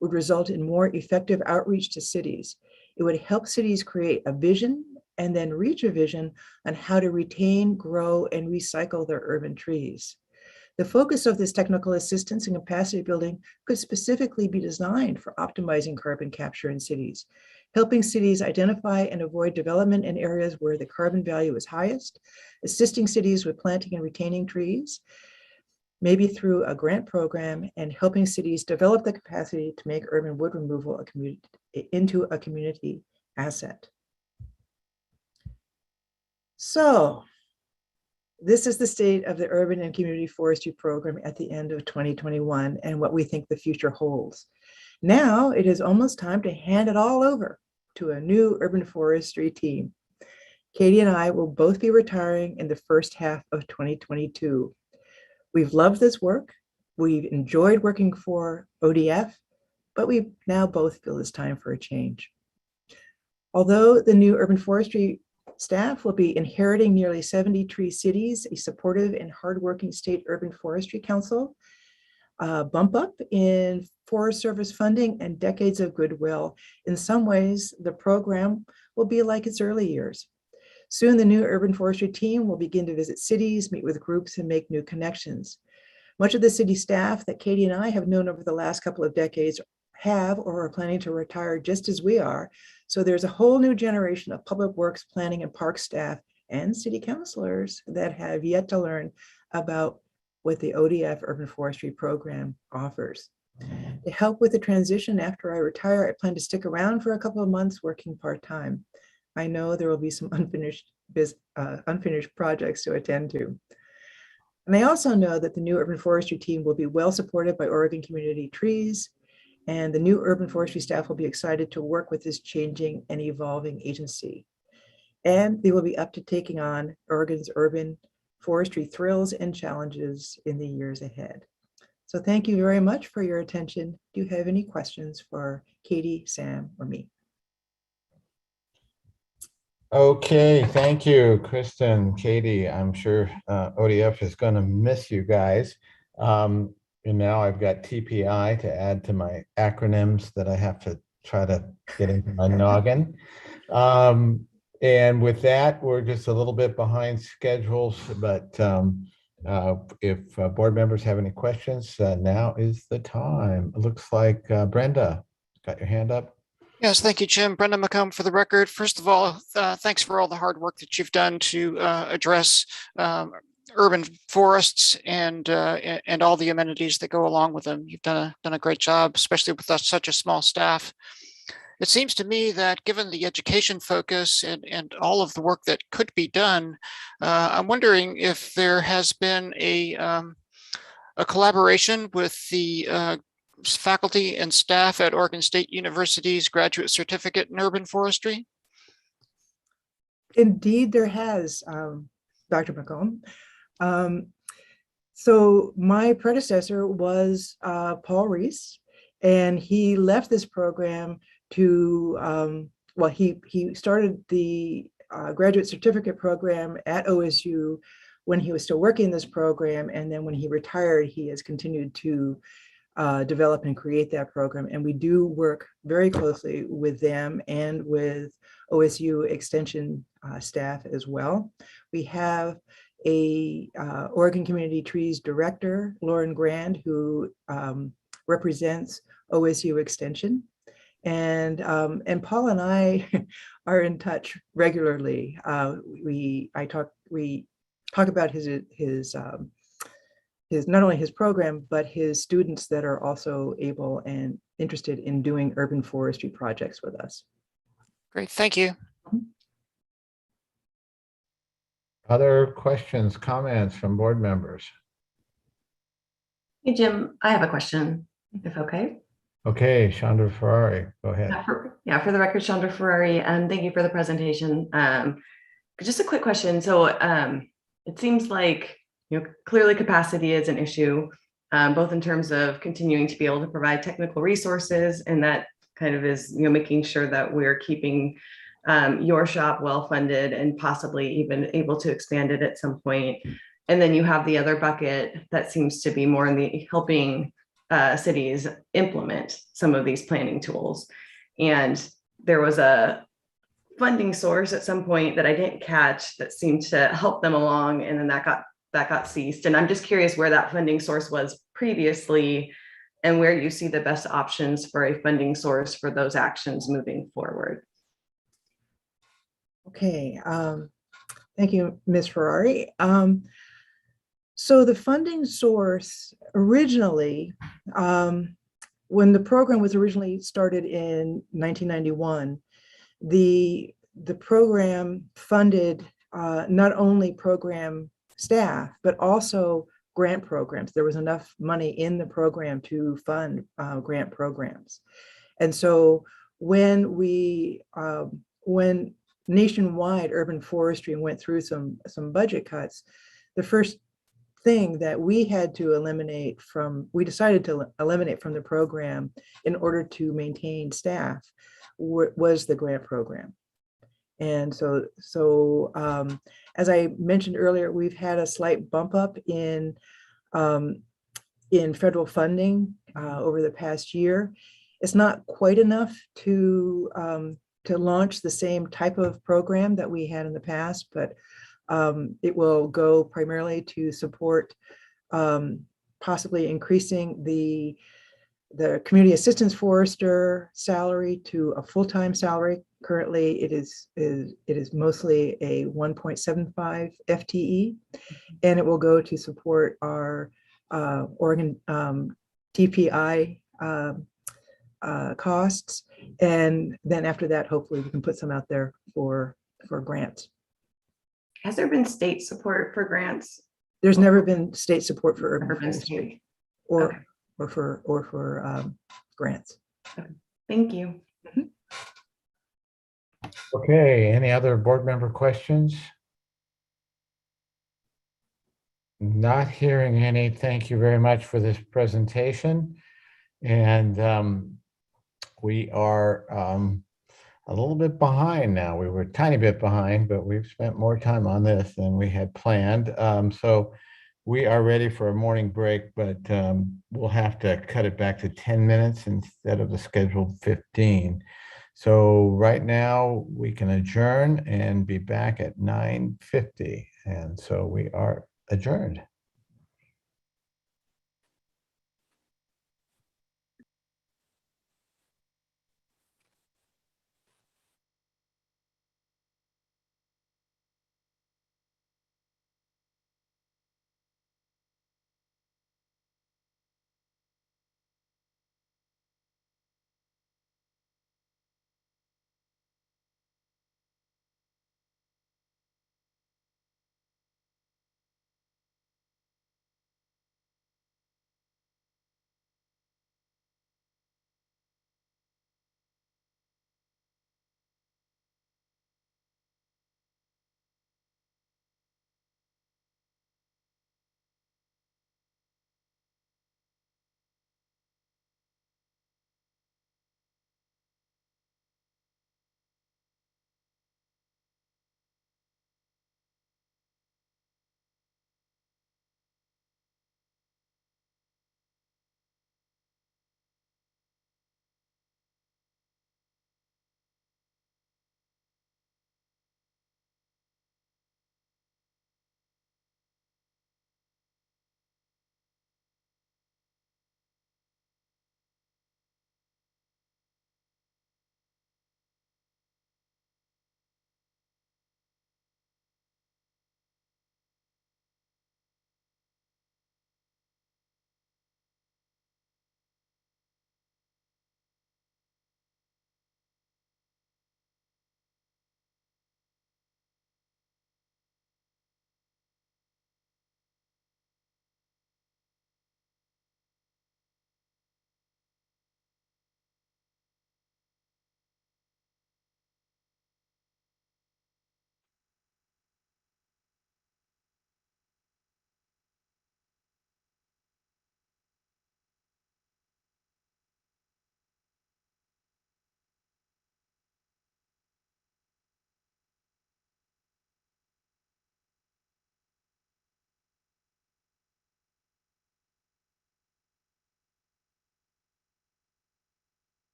would result in more effective outreach to cities. It would help cities create a vision and then reach a vision on how to retain, grow, and recycle their urban trees. The focus of this technical assistance and capacity building could specifically be designed for optimizing carbon capture in cities, helping cities identify and avoid development in areas where the carbon value is highest, assisting cities with planting and retaining trees, maybe through a grant program, and helping cities develop the capacity to make urban wood removal into a community asset. So this is the state of the urban and community forestry program at the end of 2021 and what we think the future holds. Now it is almost time to hand it all over to a new urban forestry team. Katie and I will both be retiring in the first half of 2022. We've loved this work. We've enjoyed working for ODF, but we now both feel it's time for a change. Although the new urban forestry staff will be inheriting nearly 70 tree cities, a supportive and hardworking state urban forestry council, bump up in Forest Service funding, and decades of goodwill. In some ways, the program will be like its early years. Soon, the new urban forestry team will begin to visit cities, meet with groups, and make new connections. Much of the city staff that Katie and I have known over the last couple of decades have or are planning to retire just as we are. So there's a whole new generation of public works, planning, and park staff and city councilors that have yet to learn about what the ODF Urban Forestry Program offers. To help with the transition after I retire, I plan to stick around for a couple of months working part-time. I know there will be some unfinished projects to attend to. And I also know that the new urban forestry team will be well supported by Oregon Community Trees, and the new urban forestry staff will be excited to work with this changing and evolving agency. And they will be up to taking on Oregon's urban forestry thrills and challenges in the years ahead. So thank you very much for your attention. Do you have any questions for Katie, Sam, or me? Okay, thank you, Kristen, Katie. I'm sure ODF is going to miss you guys. And now I've got TPI to add to my acronyms that I have to try to get into my noggin. And with that, we're just a little bit behind schedules, but if board members have any questions, now is the time. It looks like Brenda, got your hand up. Yes, thank you, Jim. Brenda McComb for the record. First of all, thanks for all the hard work that you've done to address urban forests and all the amenities that go along with them. You've done a great job, especially with such a small staff. It seems to me that given the education focus and all of the work that could be done, I'm wondering if there has been a collaboration with the faculty and staff at Oregon State University's Graduate Certificate in Urban Forestry? Indeed, there has, Dr. McComb. So my predecessor was Paul Reese, and he left this program to, well, he started the graduate certificate program at OSU when he was still working this program, and then when he retired, he has continued to develop and create that program. And we do work very closely with them and with OSU Extension staff as well. We have a Oregon Community Trees director, Lauren Grand, who represents OSU Extension. And Paul and I are in touch regularly. We talk about his not only his program, but his students that are also able and interested in doing urban forestry projects with us. Great, thank you. Other questions, comments from board members? Hey, Jim, I have a question, if okay. Okay, Chandra Ferrari, go ahead. For the record, Chandra Ferrari, thank you for the presentation. Just a quick question. So it seems like, clearly capacity is an issue, both in terms of continuing to be able to provide technical resources, and that kind of is, making sure that we're keeping your shop well-funded and possibly even able to expand it at some point. And then you have the other bucket that seems to be more in the helping cities implement some of these planning tools. And there was a funding source at some point that I didn't catch that seemed to help them along, and then that got ceased. And I'm just curious where that funding source was previously and where you see the best options for a funding source for those actions moving forward. Okay, thank you, Ms. Ferrari. So the funding source originally, when the program was originally started in 1991, the program funded not only program staff, but also grant programs. There was enough money in the program to fund grant programs. And so when when nationwide urban forestry went through some budget cuts, the first thing that we decided to eliminate from the program in order to maintain staff was the grant program. And so as I mentioned earlier, we've had a slight bump up in federal funding over the past year. It's not quite enough to launch the same type of program that we had in the past, but it will go primarily to support possibly increasing the community assistance forester salary to a full-time salary. Currently, it is mostly a 1.75 FTE, and it will go to support our Oregon DPI costs. And then after that, hopefully we can put some out there for grants. Has there been state support for grants? There's never been state support for urban forestry or for grants. Okay. Thank you. Okay, any other board member questions? Not hearing any. Thank you very much for this presentation. And we are a little bit behind now. We were a tiny bit behind, but we've spent more time on this than we had planned. So we are ready for a morning break, but we'll have to cut it back to 10 minutes instead of the scheduled 15. So right now we can adjourn and be back at 9:50. And so we are adjourned.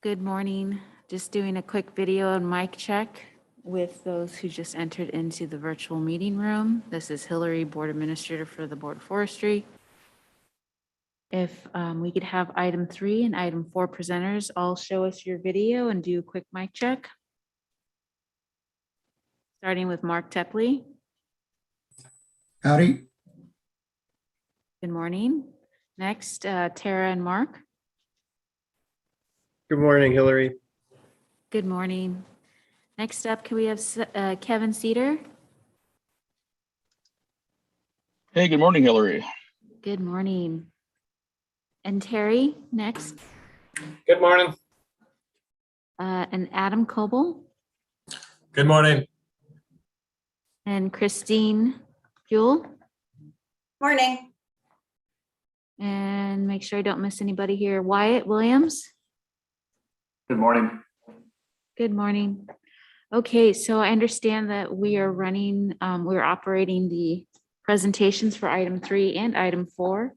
Good morning. Just doing a quick video and mic check with those who just entered into the virtual meeting room. This is Hillary, Board Administrator for the Board of Forestry. If we could have item 3 and item 4 presenters all show us your video and do a quick mic check. Starting with Mark Tepley. Howdy. Good morning. Next, Tara and Mark. Good morning, Hillary. Good morning. Next up, can we have Kevin Cedar? Hey, good morning, Hillary. Good morning. And Terry, next. Good morning. And Adam Coble. Good morning. And Christine Buell. Morning. And make sure I don't miss anybody here. Wyatt Williams. Good morning. Good morning. Okay, so I understand that we are we're operating the presentations for item 3 and item 4.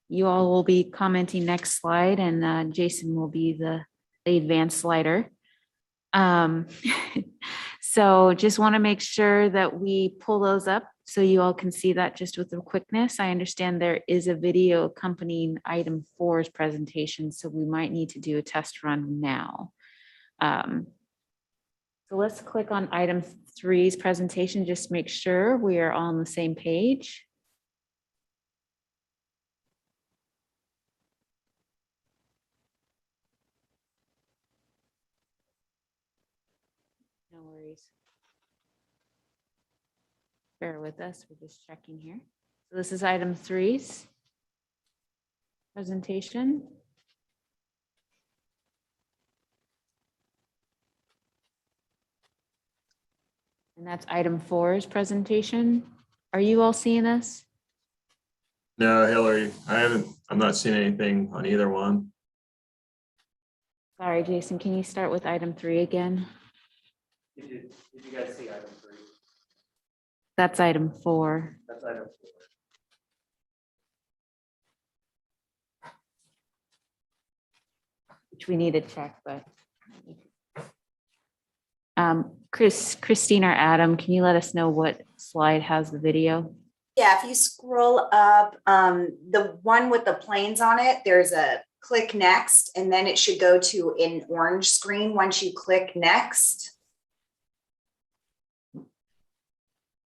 You all will be commenting next slide, and Jason will be the advanced slider. So just want to make sure that we pull those up so you all can see that just with the quickness. I understand there is a video accompanying item 4's presentation, so we might need to do a test run now. So let's click on item 3's presentation, just make sure we are all on the same page. No worries. Bear with us, we're just checking here. So this is item 3's presentation. And that's item 4's presentation. Are you all seeing this? No, Hillary, I'm not seeing anything on either one. Sorry, Jason, can you start with item 3 again? Did you guys see item 3? That's item 4. That's item 4. Which we need to check, but. Christine or Adam, can you let us know what slide has the video? Yeah, if you scroll up, the one with the planes on it, there's a click next, and then it should go to an orange screen once you click next.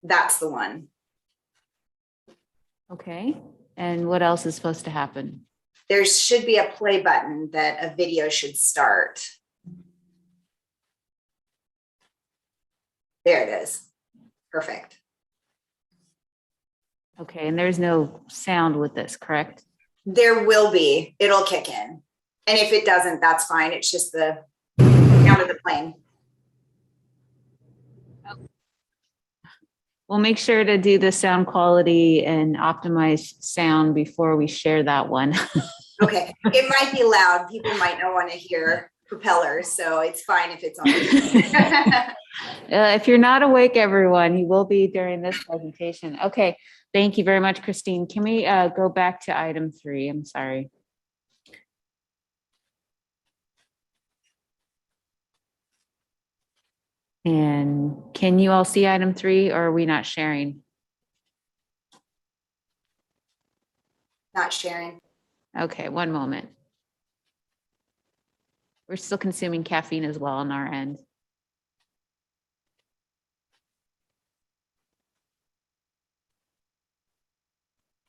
That's the one. Okay, and what else is supposed to happen? There should be a play button that a video should start. There it is. Perfect. Okay, and there's no sound with this, correct? There will be. It'll kick in. And if it doesn't, that's fine. It's just the sound of the plane. We'll make sure to do the sound quality and optimize sound before we share that one. Okay. It might be loud. People might not want to hear propellers, so it's fine if it's on. If you're not awake, everyone, you will be during this presentation. Okay, thank you very much, Christine. Can we go back to item 3? I'm sorry. And can you all see item 3, or are we not sharing? Not sharing. Okay, one moment. We're still consuming caffeine as well on our end.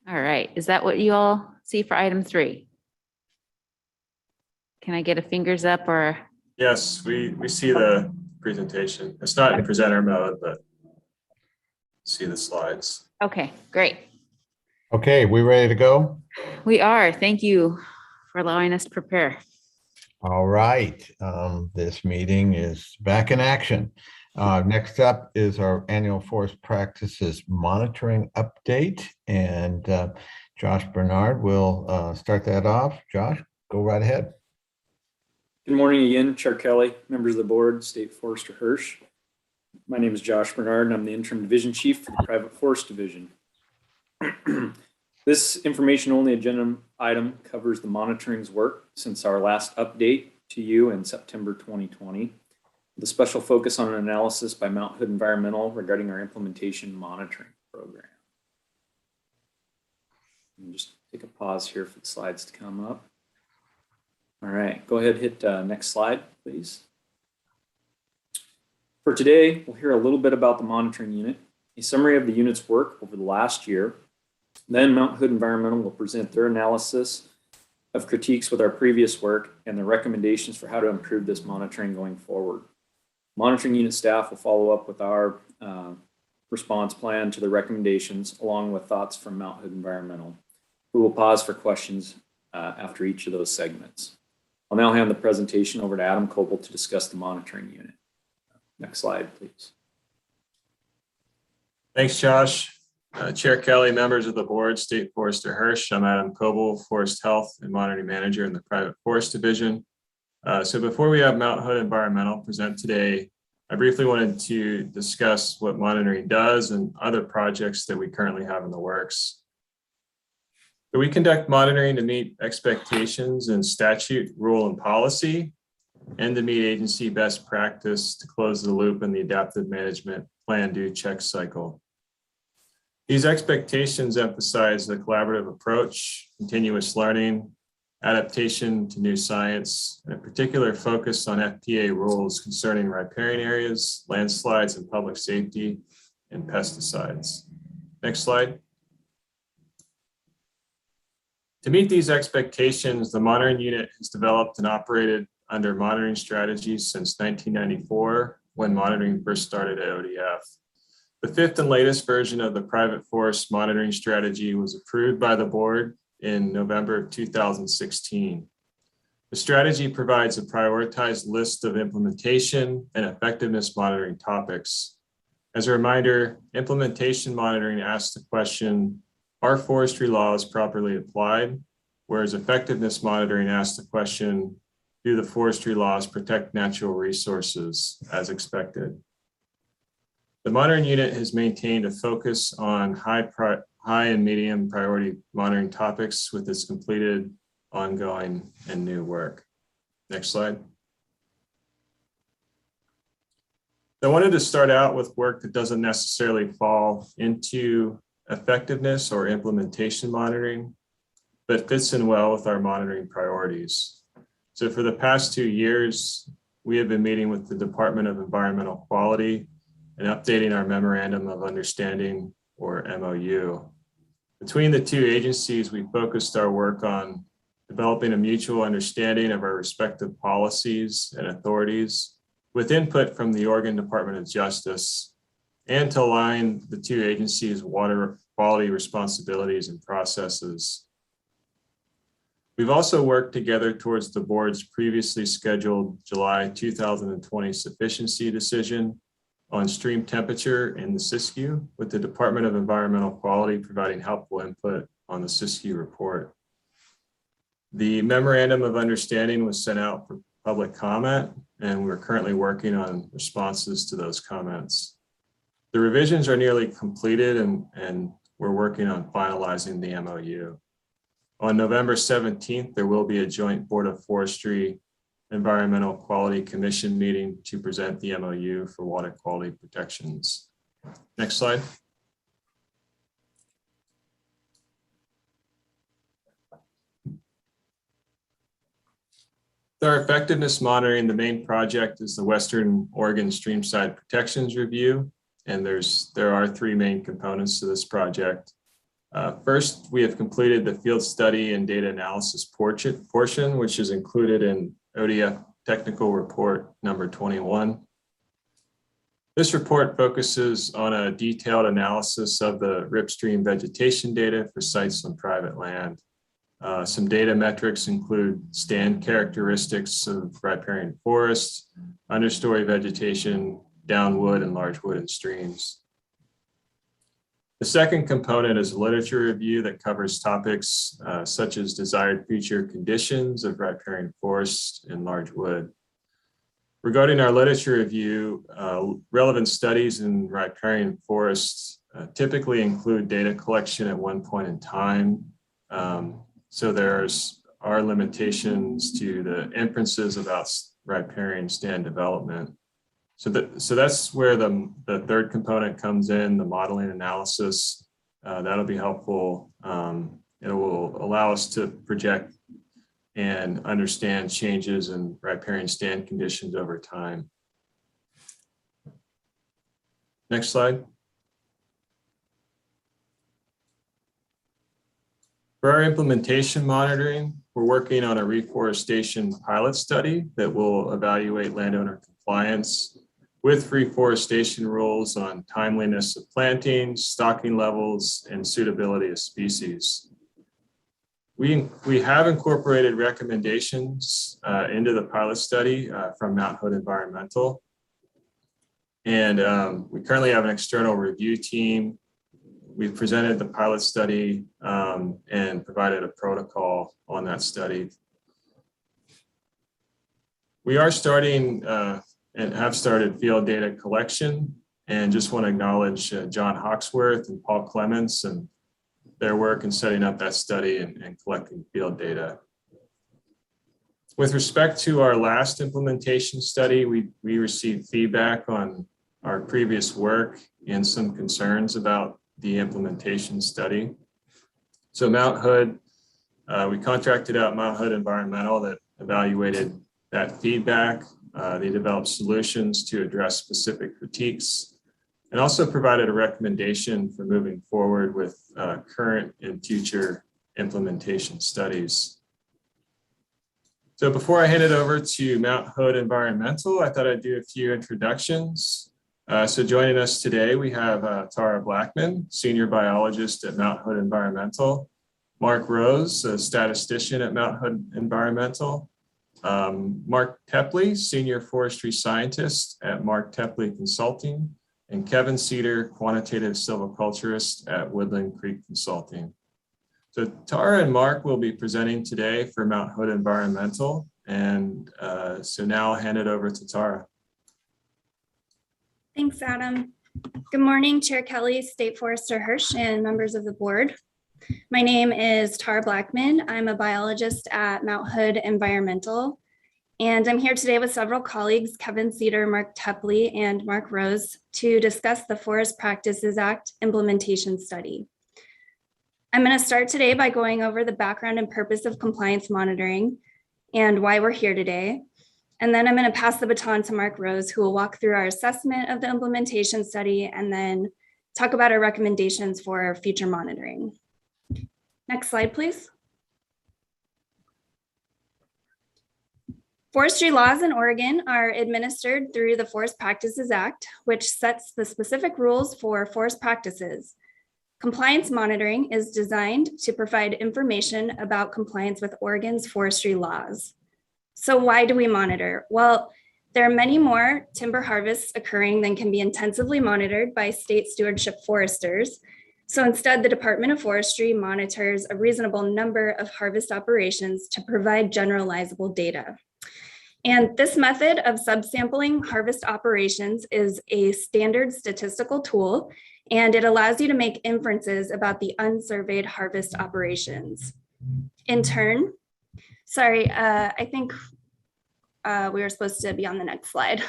All right, is that what you all see for item 3? Can I get a fingers up or? Yes, we see the presentation. It's not in presenter mode, but see the slides. Okay, great. Okay, we ready to go? We are. Thank you for allowing us to prepare. All right, this meeting is back in action. Next up is our annual forest practices monitoring update, and Josh Bernard will start that off. Josh, go right ahead. Good morning again, Chair Kelly, members of the board, State Forester Hirsch. My name is Josh Bernard, and I'm the interim division chief for the Private Forest Division. This information only agenda item covers the monitoring's work since our last update to you in September 2020, with a special focus on an analysis by Mount Hood Environmental regarding our implementation monitoring program. And just take a pause here for the slides to come up. All right, go ahead, hit next slide, please. For today, we'll hear a little bit about the monitoring unit, a summary of the unit's work over the last year. Then Mount Hood Environmental will present their analysis of critiques with our previous work and the recommendations for how to improve this monitoring going forward. Monitoring unit staff will follow up with our response plan to the recommendations, along with thoughts from Mount Hood Environmental. We will pause for questions after each of those segments. I'll now hand the presentation over to Adam Coble to discuss the monitoring unit. Next slide, please. Thanks, Josh. Chair Kelly, members of the board, State Forester Hirsch. I'm Adam Coble, Forest Health and Monitoring Manager in the Private Forest Division. So before we have Mount Hood Environmental present today, I briefly wanted to discuss what monitoring does and other projects that we currently have in the works. So we conduct monitoring to meet expectations in statute, rule, and policy, and to meet agency best practice to close the loop in the adaptive management plan, do, check cycle. These expectations emphasize the collaborative approach, continuous learning, adaptation to new science, and a particular focus on FPA rules concerning riparian areas, landslides, and public safety, and pesticides. Next slide. To meet these expectations, the monitoring unit has developed and operated under monitoring strategies since 1994, when monitoring first started at ODF. The fifth and latest version of the private forest monitoring strategy was approved by the board in November of 2016. The strategy provides a prioritized list of implementation and effectiveness monitoring topics. As a reminder, implementation monitoring asks the question, are forestry laws properly applied? Whereas effectiveness monitoring asks the question, do the forestry laws protect natural resources as expected? The monitoring unit has maintained a focus on high and medium priority monitoring topics with its completed, ongoing, and new work. Next slide. I wanted to start out with work that doesn't necessarily fall into effectiveness or implementation monitoring, but fits in well with our monitoring priorities. So for the past 2 years, we have been meeting with the Department of Environmental Quality and updating our Memorandum of Understanding, or MOU. Between the two agencies, we focused our work on developing a mutual understanding of our respective policies and authorities with input from the Oregon Department of Justice, and to align the two agencies' water quality responsibilities and processes. We've also worked together towards the board's previously scheduled July 2020 sufficiency decision on stream temperature in the Siskiyou, with the Department of Environmental Quality providing helpful input on the Siskiyou report. The Memorandum of Understanding was sent out for public comment, and we're currently working on responses to those comments. The revisions are nearly completed, and we're working on finalizing the MOU. On November 17th, there will be a joint Board of Forestry Environmental Quality Commission meeting to present the MOU for water quality protections. Next slide. With our effectiveness monitoring, the main project is the Western Oregon Streamside Protections Review, and there are 3 main components to this project. First, we have completed the field study and data analysis portion, which is included in ODF Technical Report number 21. This report focuses on a detailed analysis of the ripstream vegetation data for sites on private land. Some data metrics include stand characteristics of riparian forests, understory vegetation, downwood, and large wood and streams. The second component is a literature review that covers topics such as desired future conditions of riparian forests and large wood. Regarding our literature review, relevant studies in riparian forests typically include data collection at one point in time. So there's our limitations to the inferences about riparian stand development. So that's where the third component comes in, the modeling analysis. That'll be helpful. It will allow us to project and understand changes in riparian stand conditions over time. Next slide. For our implementation monitoring, we're working on a reforestation pilot study that will evaluate landowner compliance with reforestation rules on timeliness of planting, stocking levels, and suitability of species. We have incorporated recommendations into the pilot study from Mount Hood Environmental. And we currently have an external review team. We've presented the pilot study and provided a protocol on that study. We are starting and have started field data collection, and just want to acknowledge John Hawksworth and Paul Clements and their work in setting up that study and collecting field data. With respect to our last implementation study, we received feedback on our previous work and some concerns about the implementation study. So Mount Hood, we contracted out Mount Hood Environmental that evaluated that feedback. They developed solutions to address specific critiques and also provided a recommendation for moving forward with current and future implementation studies. So before I hand it over to Mount Hood Environmental, I thought I'd do a few introductions. So joining us today, we have Tara Blackman, Senior Biologist at Mount Hood Environmental, Mark Rose, a statistician at Mount Hood Environmental, Mark Tepley, Senior Forestry Scientist at Mark Tepley Consulting, and Kevin Cedar, Quantitative Silviculturist at Woodland Creek Consulting. So Tara and Mark will be presenting today for Mount Hood Environmental. And so now I'll hand it over to Tara. Thanks, Adam. Good morning, Chair Kelly, State Forester Hirsch, and members of the board. My name is Tara Blackman. I'm a biologist at Mount Hood Environmental, and I'm here today with several colleagues, Kevin Cedar, Mark Tepley, and Mark Rose, to discuss the Forest Practices Act implementation study. I'm going to start today by going over the background and purpose of compliance monitoring and why we're here today. And then I'm going to pass the baton to Mark Rose, who will walk through our assessment of the implementation study and then talk about our recommendations for future monitoring. Next slide, please. Forestry laws in Oregon are administered through the Forest Practices Act, which sets the specific rules for forest practices. Compliance monitoring is designed to provide information about compliance with Oregon's forestry laws. So why do we monitor? Well, there are many more timber harvests occurring than can be intensively monitored by state stewardship foresters. So instead, the Department of Forestry monitors a reasonable number of harvest operations to provide generalizable data. And this method of subsampling harvest operations is a standard statistical tool, and it allows you to make inferences about the unsurveyed harvest operations. In turn, sorry, I think we were supposed to be on the next slide.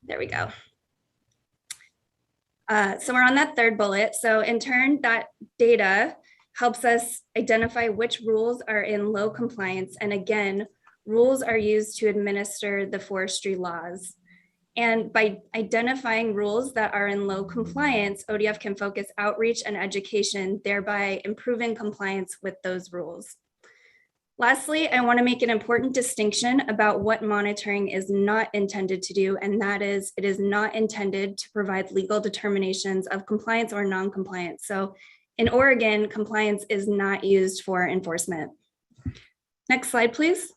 There we go. So we're on that third bullet. So in turn, that data helps us identify which rules are in low compliance. And again, rules are used to administer the forestry laws. And by identifying rules that are in low compliance, ODF can focus outreach and education, thereby improving compliance with those rules. Lastly, I want to make an important distinction about what monitoring is not intended to do, and that is it is not intended to provide legal determinations of compliance or non-compliance. So in Oregon, compliance is not used for enforcement. Next slide, please.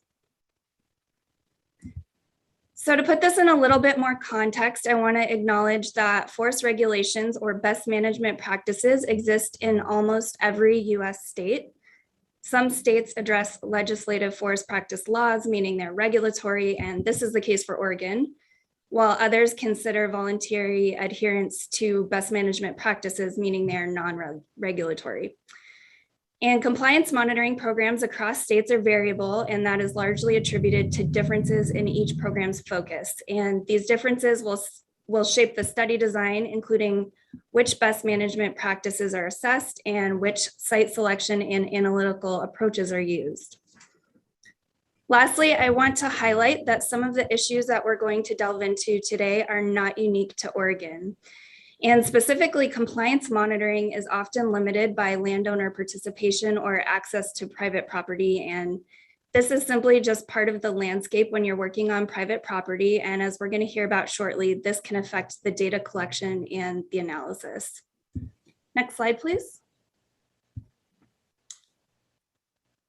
So to put this in a little bit more context, I want to acknowledge that forest regulations or best management practices exist in almost every US state. Some states address legislative forest practice laws, meaning they're regulatory, and this is the case for Oregon, while others consider voluntary adherence to best management practices, meaning they're non-regulatory. And compliance monitoring programs across states are variable, and that is largely attributed to differences in each program's focus. And these differences will shape the study design, including which best management practices are assessed and which site selection and analytical approaches are used. Lastly, I want to highlight that some of the issues that we're going to delve into today are not unique to Oregon. And specifically, compliance monitoring is often limited by landowner participation or access to private property. And this is simply just part of the landscape when you're working on private property. And as we're going to hear about shortly, this can affect the data collection and the analysis. Next slide, please.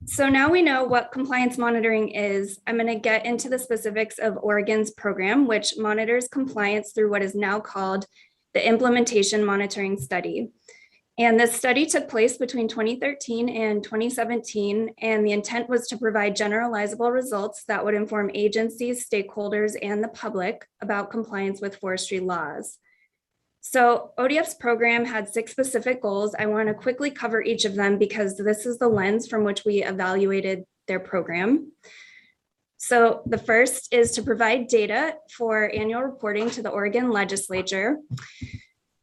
So now we know what compliance monitoring is. I'm going to get into the specifics of Oregon's program, which monitors compliance through what is now called the Implementation Monitoring Study. And this study took place between 2013 and 2017, and the intent was to provide generalizable results that would inform agencies, stakeholders, and the public about compliance with forestry laws. So ODF's program had 6 specific goals. I want to quickly cover each of them because this is the lens from which we evaluated their program. So the first is to provide data for annual reporting to the Oregon legislature.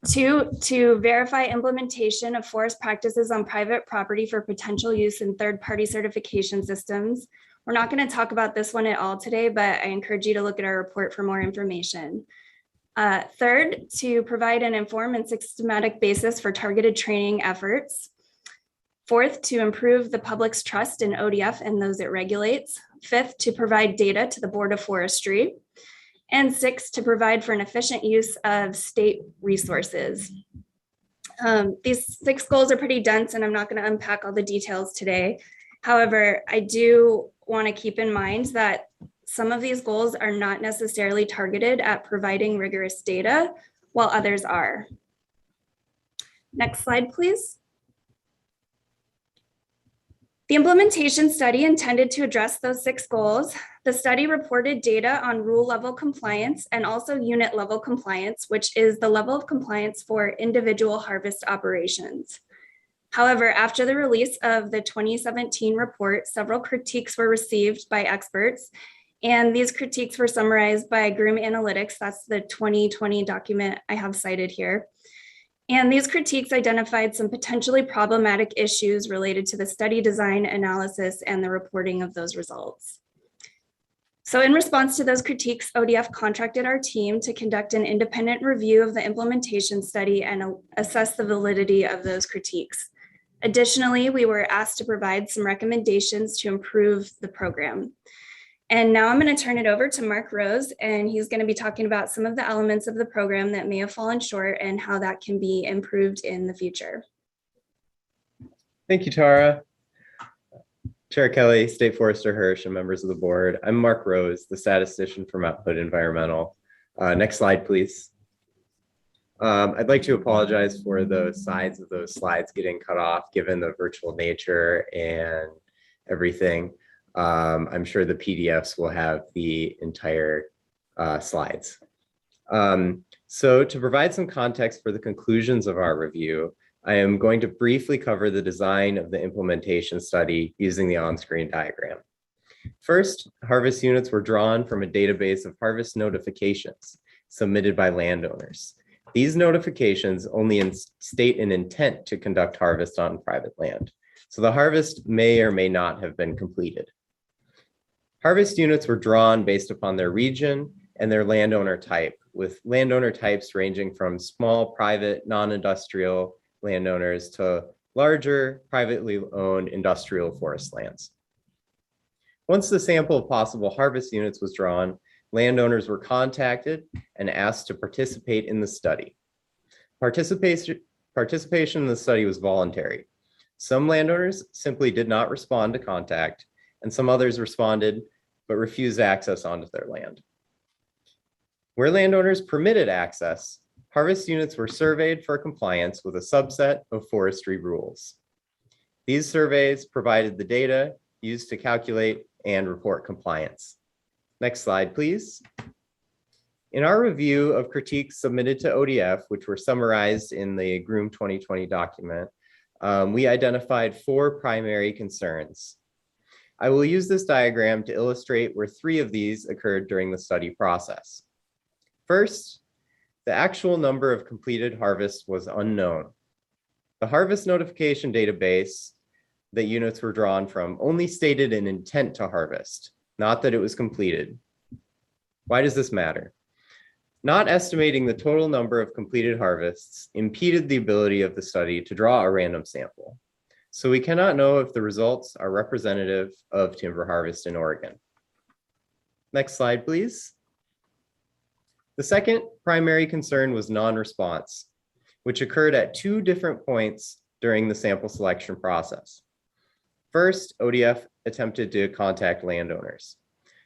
2, to verify implementation of forest practices on private property for potential use in third-party certification systems. We're not going to talk about this one at all today, but I encourage you to look at our report for more information. 3rd, to provide an informed and systematic basis for targeted training efforts. 4th, to improve the public's trust in ODF and those it regulates. 5th, to provide data to the Board of Forestry. And 6th, to provide for an efficient use of state resources. These 6 goals are pretty dense, and I'm not going to unpack all the details today. However, I do want to keep in mind that some of these goals are not necessarily targeted at providing rigorous data, while others are. Next slide, please. The implementation study intended to address those 6 goals. The study reported data on rule level compliance and also unit level compliance, which is the level of compliance for individual harvest operations. However, after the release of the 2017 report, several critiques were received by experts, and these critiques were summarized by Groom Analytics. That's the 2020 document I have cited here. And these critiques identified some potentially problematic issues related to the study design, analysis, and the reporting of those results. So in response to those critiques, ODF contracted our team to conduct an independent review of the implementation study and assess the validity of those critiques. Additionally, we were asked to provide some recommendations to improve the program. And now I'm going to turn it over to Mark Rose, and he's going to be talking about some of the elements of the program that may have fallen short and how that can be improved in the future. Thank you, Tara. Chair Kelly, State Forester Hirsch, and members of the board. I'm Mark Rose, the statistician for Mount Hood Environmental. Next slide, please. I'd like to apologize for the sides of those slides getting cut off, given the virtual nature and everything. I'm sure the PDFs will have the entire slides. So to provide some context for the conclusions of our review, I am going to briefly cover the design of the implementation study using the on-screen diagram. First, harvest units were drawn from a database of harvest notifications submitted by landowners. These notifications only state an intent to conduct harvest on private land, so the harvest may or may not have been completed. Harvest units were drawn based upon their region and their landowner type, with landowner types ranging from small, private, non-industrial landowners to larger, privately owned industrial forest lands. Once the sample of possible harvest units was drawn, landowners were contacted and asked to participate in the study. Participation in the study was voluntary. Some landowners simply did not respond to contact, and some others responded but refused access onto their land. Where landowners permitted access, harvest units were surveyed for compliance with a subset of forestry rules. These surveys provided the data used to calculate and report compliance. Next slide, please. In our review of critiques submitted to ODF, which were summarized in the Groom 2020 document, we identified 4 primary concerns. I will use this diagram to illustrate where 3 of these occurred during the study process. First, the actual number of completed harvests was unknown. The harvest notification database that units were drawn from only stated an intent to harvest, not that it was completed. Why does this matter? Not estimating the total number of completed harvests impeded the ability of the study to draw a random sample. So we cannot know if the results are representative of timber harvest in Oregon. Next slide, please. The second primary concern was non-response, which occurred at 2 different points during the sample selection process. First, ODF attempted to contact landowners.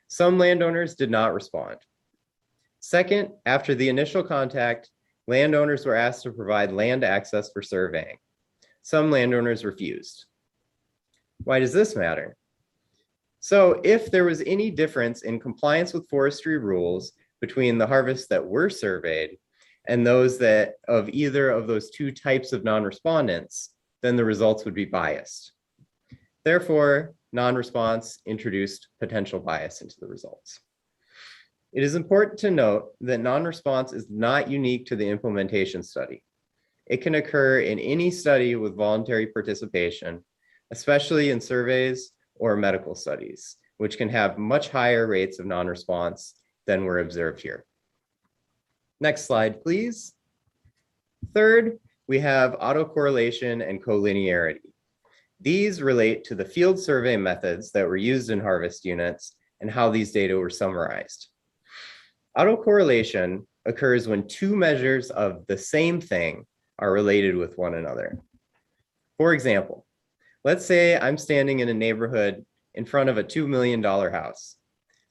Some landowners did not respond. Second, after the initial contact, landowners were asked to provide land access for surveying. Some landowners refused. Why does this matter? So if there was any difference in compliance with forestry rules between the harvests that were surveyed and those that of either of those 2 types of non-respondents, then the results would be biased. Therefore, non-response introduced potential bias into the results. It is important to note that non-response is not unique to the implementation study. It can occur in any study with voluntary participation, especially in surveys or medical studies, which can have much higher rates of non-response than were observed here. Next slide, please. Third, we have autocorrelation and collinearity. These relate to the field survey methods that were used in harvest units and how these data were summarized. Autocorrelation occurs when 2 measures of the same thing are related with one another. For example, let's say I'm standing in a neighborhood in front of a $2 million house.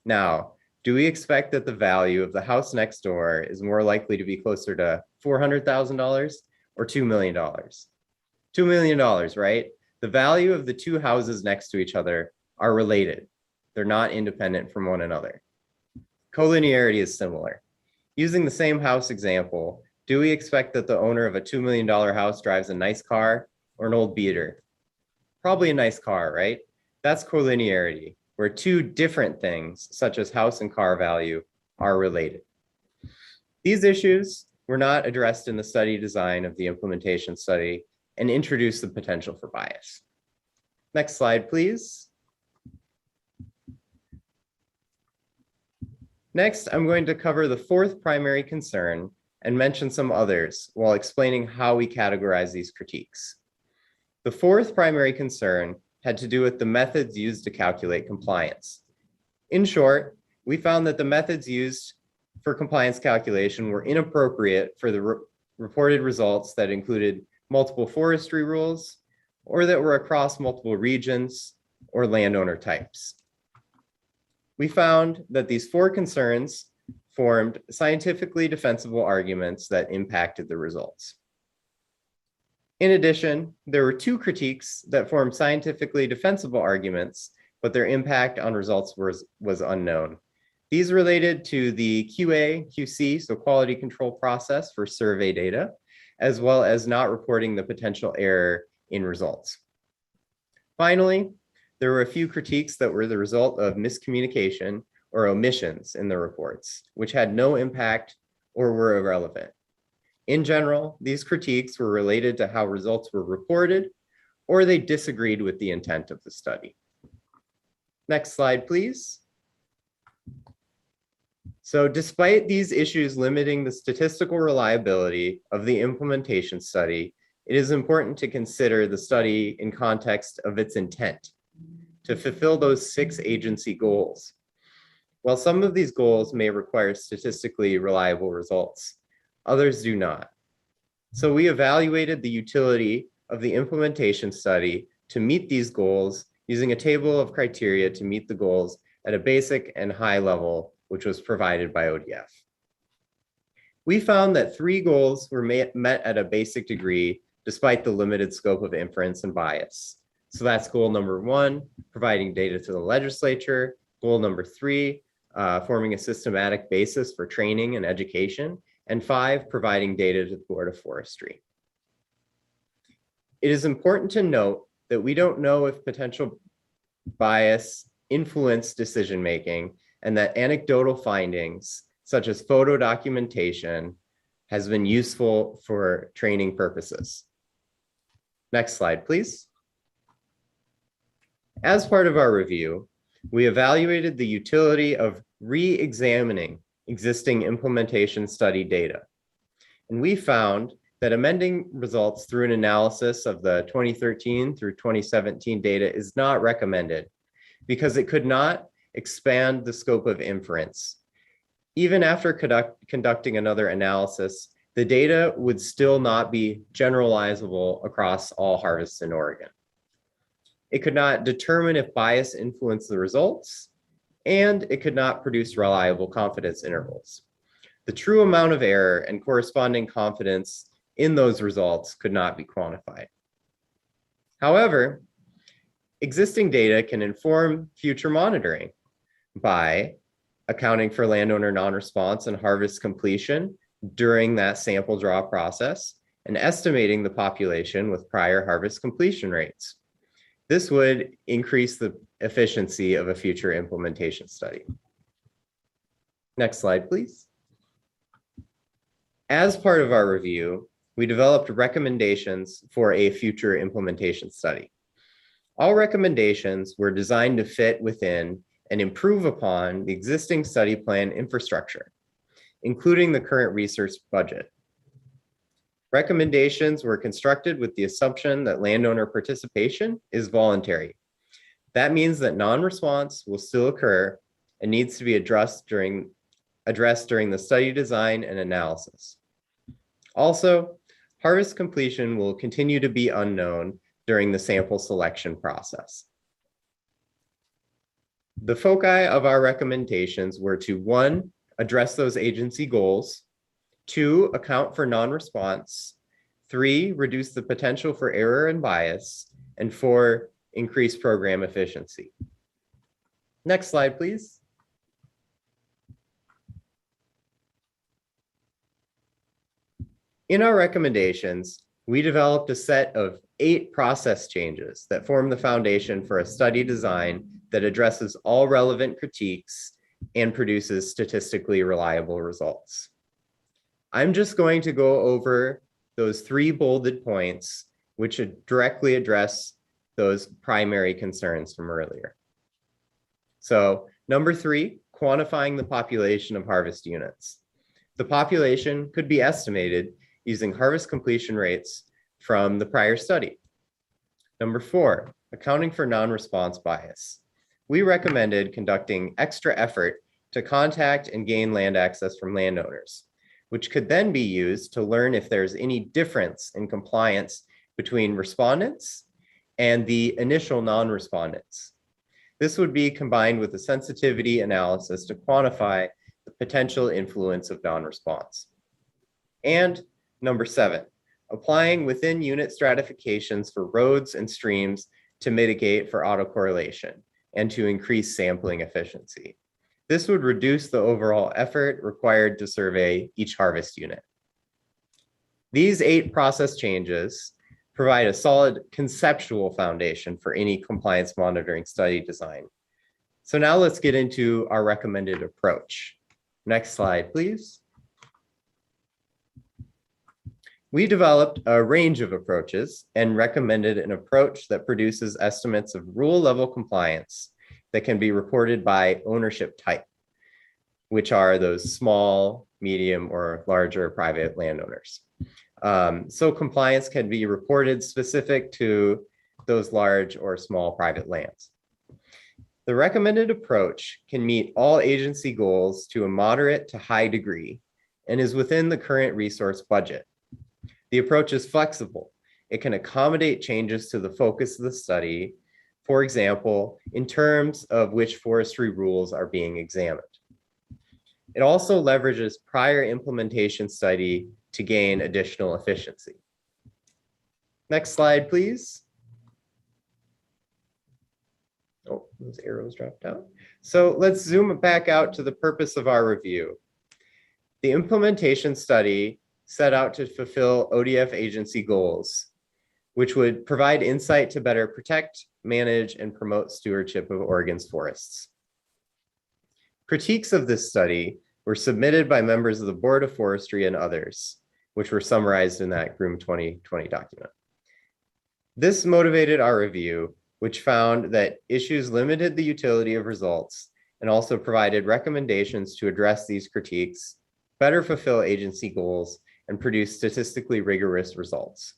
Now, do we expect that the value of the house next door is more likely to be closer to $400,000 or $2 million? $2 million, right? The value of the 2 houses next to each other are related. They're not independent from one another. Collinearity is similar. Using the same house example, do we expect that the owner of a $2 million house drives a nice car or an old beater? Probably a nice car, right? That's collinearity, where 2 different things, such as house and car value, are related. These issues were not addressed in the study design of the implementation study and introduce the potential for bias. Next slide, please. Next, I'm going to cover the 4th primary concern and mention some others while explaining how we categorize these critiques. The 4th primary concern had to do with the methods used to calculate compliance. In short, we found that the methods used for compliance calculation were inappropriate for the reported results that included multiple forestry rules or that were across multiple regions or landowner types. We found that these 4 concerns formed scientifically defensible arguments that impacted the results. In addition, there were 2 critiques that formed scientifically defensible arguments, but their impact on results was unknown. These related to the QA/QC, so quality control process for survey data, as well as not reporting the potential error in results. Finally, there were a few critiques that were the result of miscommunication or omissions in the reports, which had no impact or were irrelevant. In general, these critiques were related to how results were reported, or they disagreed with the intent of the study. Next slide, please. So despite these issues limiting the statistical reliability of the implementation study, it is important to consider the study in context of its intent to fulfill those 6 agency goals. While some of these goals may require statistically reliable results, others do not. So we evaluated the utility of the implementation study to meet these goals using a table of criteria to meet the goals at a basic and high level, which was provided by ODF. We found that 3 goals were met at a basic degree despite the limited scope of inference and bias. So that's goal number 1, providing data to the legislature. Goal number 3, forming a systematic basis for training and education. And 5, providing data to the Board of Forestry. It is important to note that we don't know if potential bias influence decision-making and that anecdotal findings, such as photo documentation, has been useful for training purposes. Next slide, please. As part of our review, we evaluated the utility of re-examining existing implementation study data. And we found that amending results through an analysis of the 2013 through 2017 data is not recommended because it could not expand the scope of inference. Even after conducting another analysis, the data would still not be generalizable across all harvests in Oregon. It could not determine if bias influenced the results, and it could not produce reliable confidence intervals. The true amount of error and corresponding confidence in those results could not be quantified. However, existing data can inform future monitoring by accounting for landowner non-response and harvest completion during that sample draw process and estimating the population with prior harvest completion rates. This would increase the efficiency of a future implementation study. Next slide, please. As part of our review, we developed recommendations for a future implementation study. All recommendations were designed to fit within and improve upon the existing study plan infrastructure, including the current research budget. Recommendations were constructed with the assumption that landowner participation is voluntary. That means that non-response will still occur and needs to be addressed during the study design and analysis. Also, harvest completion will continue to be unknown during the sample selection process. The foci of our recommendations were to 1, address those agency goals, 2, account for non-response, 3, reduce the potential for error and bias, and 4, increase program efficiency. Next slide, please. In our recommendations, we developed a set of 8 process changes that form the foundation for a study design that addresses all relevant critiques and produces statistically reliable results. I'm just going to go over those 3 bolded points, which directly address those primary concerns from earlier. So number 3, quantifying the population of harvest units. The population could be estimated using harvest completion rates from the prior study. Number 4, accounting for non-response bias. We recommended conducting extra effort to contact and gain land access from landowners, which could then be used to learn if there's any difference in compliance between respondents and the initial non-respondents. This would be combined with a sensitivity analysis to quantify the potential influence of non-response. And number 7, applying within unit stratifications for roads and streams to mitigate for autocorrelation and to increase sampling efficiency. This would reduce the overall effort required to survey each harvest unit. These 8 process changes provide a solid conceptual foundation for any compliance monitoring study design. So now let's get into our recommended approach. Next slide, please. We developed a range of approaches and recommended an approach that produces estimates of rule level compliance that can be reported by ownership type, which are those small, medium, or larger private landowners. So compliance can be reported specific to those large or small private lands. The recommended approach can meet all agency goals to a moderate to high degree and is within the current resource budget. The approach is flexible. It can accommodate changes to the focus of the study, for example, in terms of which forestry rules are being examined. It also leverages prior implementation study to gain additional efficiency. Next slide, please. Oh, those arrows dropped out. So let's zoom it back out to the purpose of our review. The implementation study set out to fulfill ODF agency goals. which would provide insight to better protect, manage, and promote stewardship of Oregon's forests. Critiques of this study were submitted by members of the Board of Forestry and others, which were summarized in that GROOM 2020 document. This motivated our review, which found that issues limited the utility of results and also provided recommendations to address these critiques, better fulfill agency goals, and produce statistically rigorous results.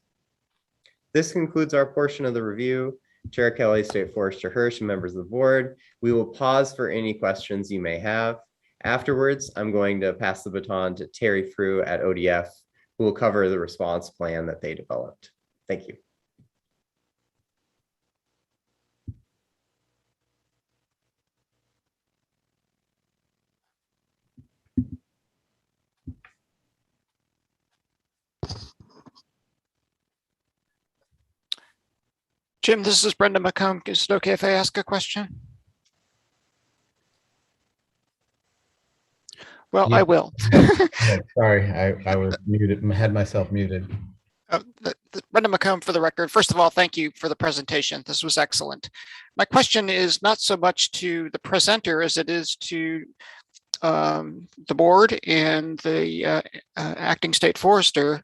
This concludes our portion of the review. Chair Kelly, State Forester Hirsch, and members of the board, we will pause for any questions you may have. Afterwards, I'm going to pass the baton to Terry Frew at ODF, who will cover the response plan that they developed. Thank you. Jim, this is Brenda McComb. Is it okay if I ask a question? Well, Yeah. I will. Yeah, sorry, I was muted, had myself muted. Brenda McComb for the record. First of all, thank you for the presentation. This was excellent. My question is not so much to the presenter as it is to the board and the acting state forester.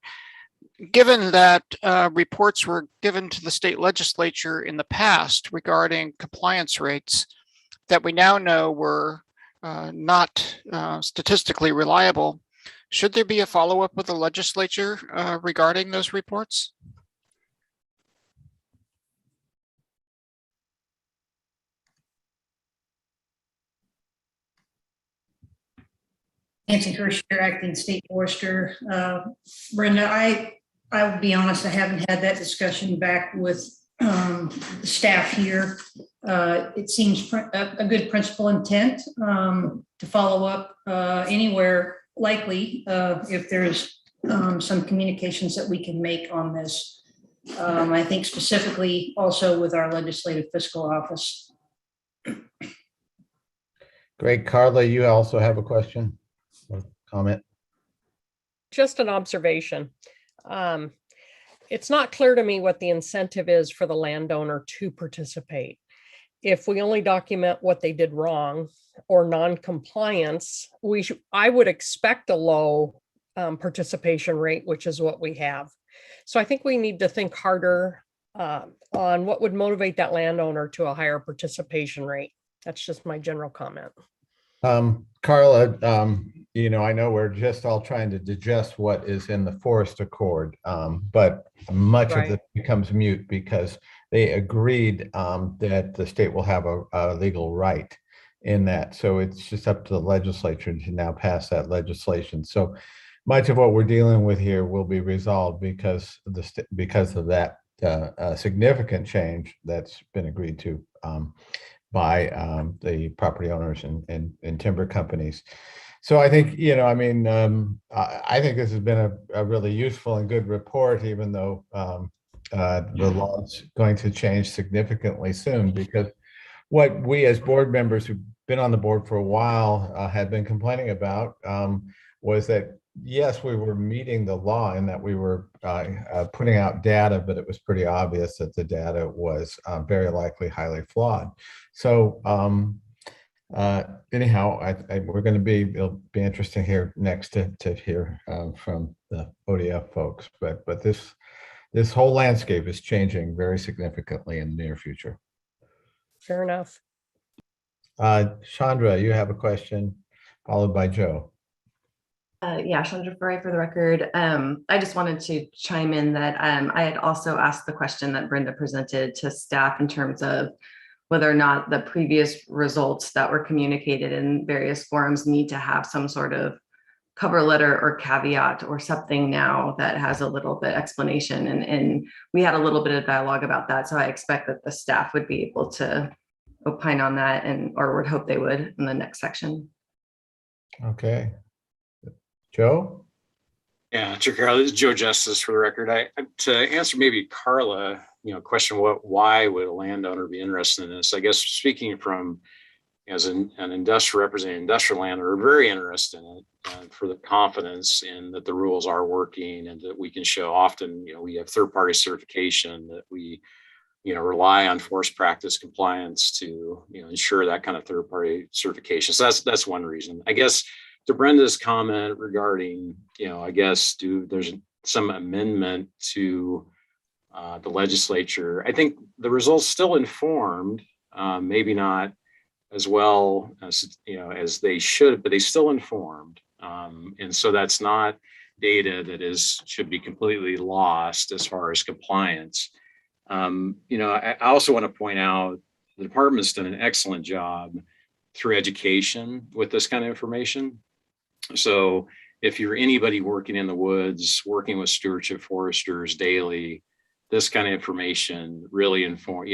Given that reports were given to the state legislature in the past regarding compliance rates that we now know were not statistically reliable, should there be a follow-up with the legislature regarding those reports? Nancy Hirsch, acting state forester. Brenda, I will be honest, I haven't had that discussion back with the staff here. It seems a good principal intent to follow up anywhere likely if there's some communications that we can make on this. I think specifically also with our legislative fiscal office. Great. Carla, you also have a question or comment? Just an observation. It's not clear to me what the incentive is for the landowner to participate. If we only document what they did wrong or non-compliance, I would expect a low participation rate, which is what we have. So I think we need to think harder on what would motivate that landowner to a higher participation rate. That's just my general comment. Carla, I know we're just all trying to digest what is in the Forest Accord, but much of it becomes mute because they agreed that the state will have a legal right in that. So it's just up to the legislature to now pass that legislation. So much of what we're dealing with here will be resolved because of that significant change that's been agreed to by the property owners and timber companies. So I think, I think this has been a really useful and good report, even though the law is going to change significantly soon, because what we as board members who've been on the board for a while had been complaining about was that, yes, we were meeting the law and that we were putting out data, but it was pretty obvious that the data was very likely highly flawed. So anyhow, we're going to it'll be interesting here next to hear from the ODF folks, but this whole landscape is changing very significantly in the near future. Fair enough. Chandra, you have a question, followed by Joe. Yeah, Chandra Farai for the record. I just wanted to chime in that I had also asked the question that Brenda presented to staff in terms of whether or not the previous results that were communicated in various forums need to have some sort of cover letter or caveat or something now that has a little bit explanation. And we had a little bit of dialogue about that. So I expect that the staff would be able to opine on that or would hope they would in the next section. Okay. Joe? Yeah, Chair Carla, this is Joe Justice for the record. To answer maybe Carla, question, why would a landowner be interested in this? I guess speaking from as an industrial representing industrial land are very interested in it for the confidence in that the rules are working and that we can show often, we have third-party certification that we, rely on forest practice compliance to, ensure that kind of third-party certification. So that's one reason. I guess to Brenda's comment regarding, I guess there's some amendment to the legislature. I think the results still informed, maybe not as well as as they should, but they still informed. And so that's not data that should be completely lost as far as compliance. I also want to point out the department's done an excellent job through education with this kind of information. So if you're anybody working in the woods, working with stewardship foresters daily, this kind of information really inform,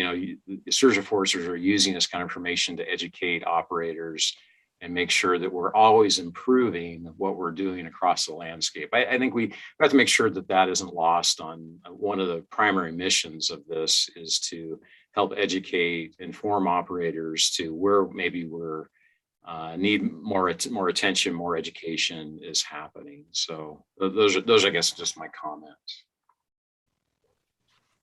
stewardship foresters are using this kind of information to educate operators and make sure that we're always improving what we're doing across the landscape. I think we have to make sure that that isn't lost on one of the primary missions of this is to help educate, inform operators to where maybe we're need more attention, more education is happening. So those are, I guess, just my comments.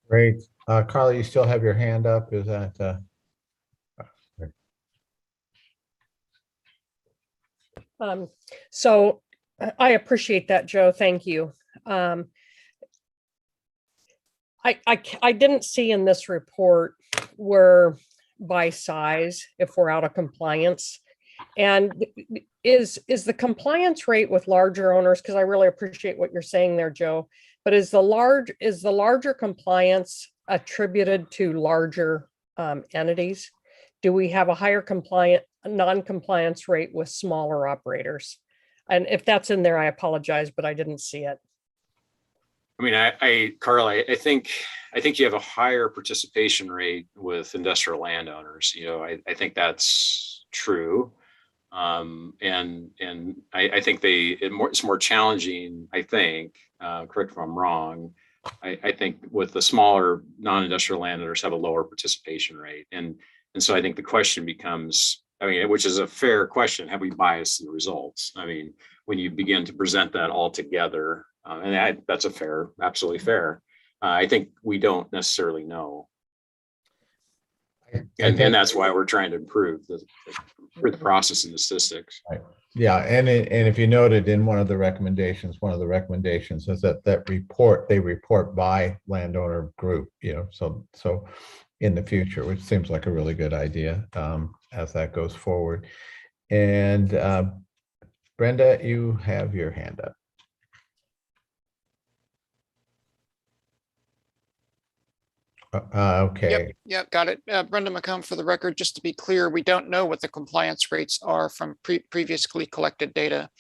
Great. Carla, you still have your hand up. Is that? So I appreciate that, Joe. Thank you. I didn't see in this report where by size, if we're out of compliance. And is the compliance rate with larger owners, because I really appreciate what you're saying there, Joe, but is the larger compliance attributed to larger entities? Do we have a higher non-compliance rate with smaller operators? And if that's in there, I apologize, but I didn't see it. I mean, Carla, I think you have a higher participation rate with industrial landowners. I think that's true. And I think it's more challenging, I think, correct if I'm wrong. I think with the smaller non-industrial landowners have a lower participation rate. And so I think the question becomes, which is a fair question, have we biased the results? When you begin to present that all together, that's absolutely fair. I think we don't necessarily know. And that's why we're trying to improve the process and the statistics. Right. Yeah, and if you noted in one of the recommendations is that they report by landowner group, so in the future, which seems like a really good idea as that goes forward. And Brenda, you have your hand up. Okay. Yep, got it. Brenda McComb, for the record, just to be clear, we don't know what the compliance rates are from previously collected data,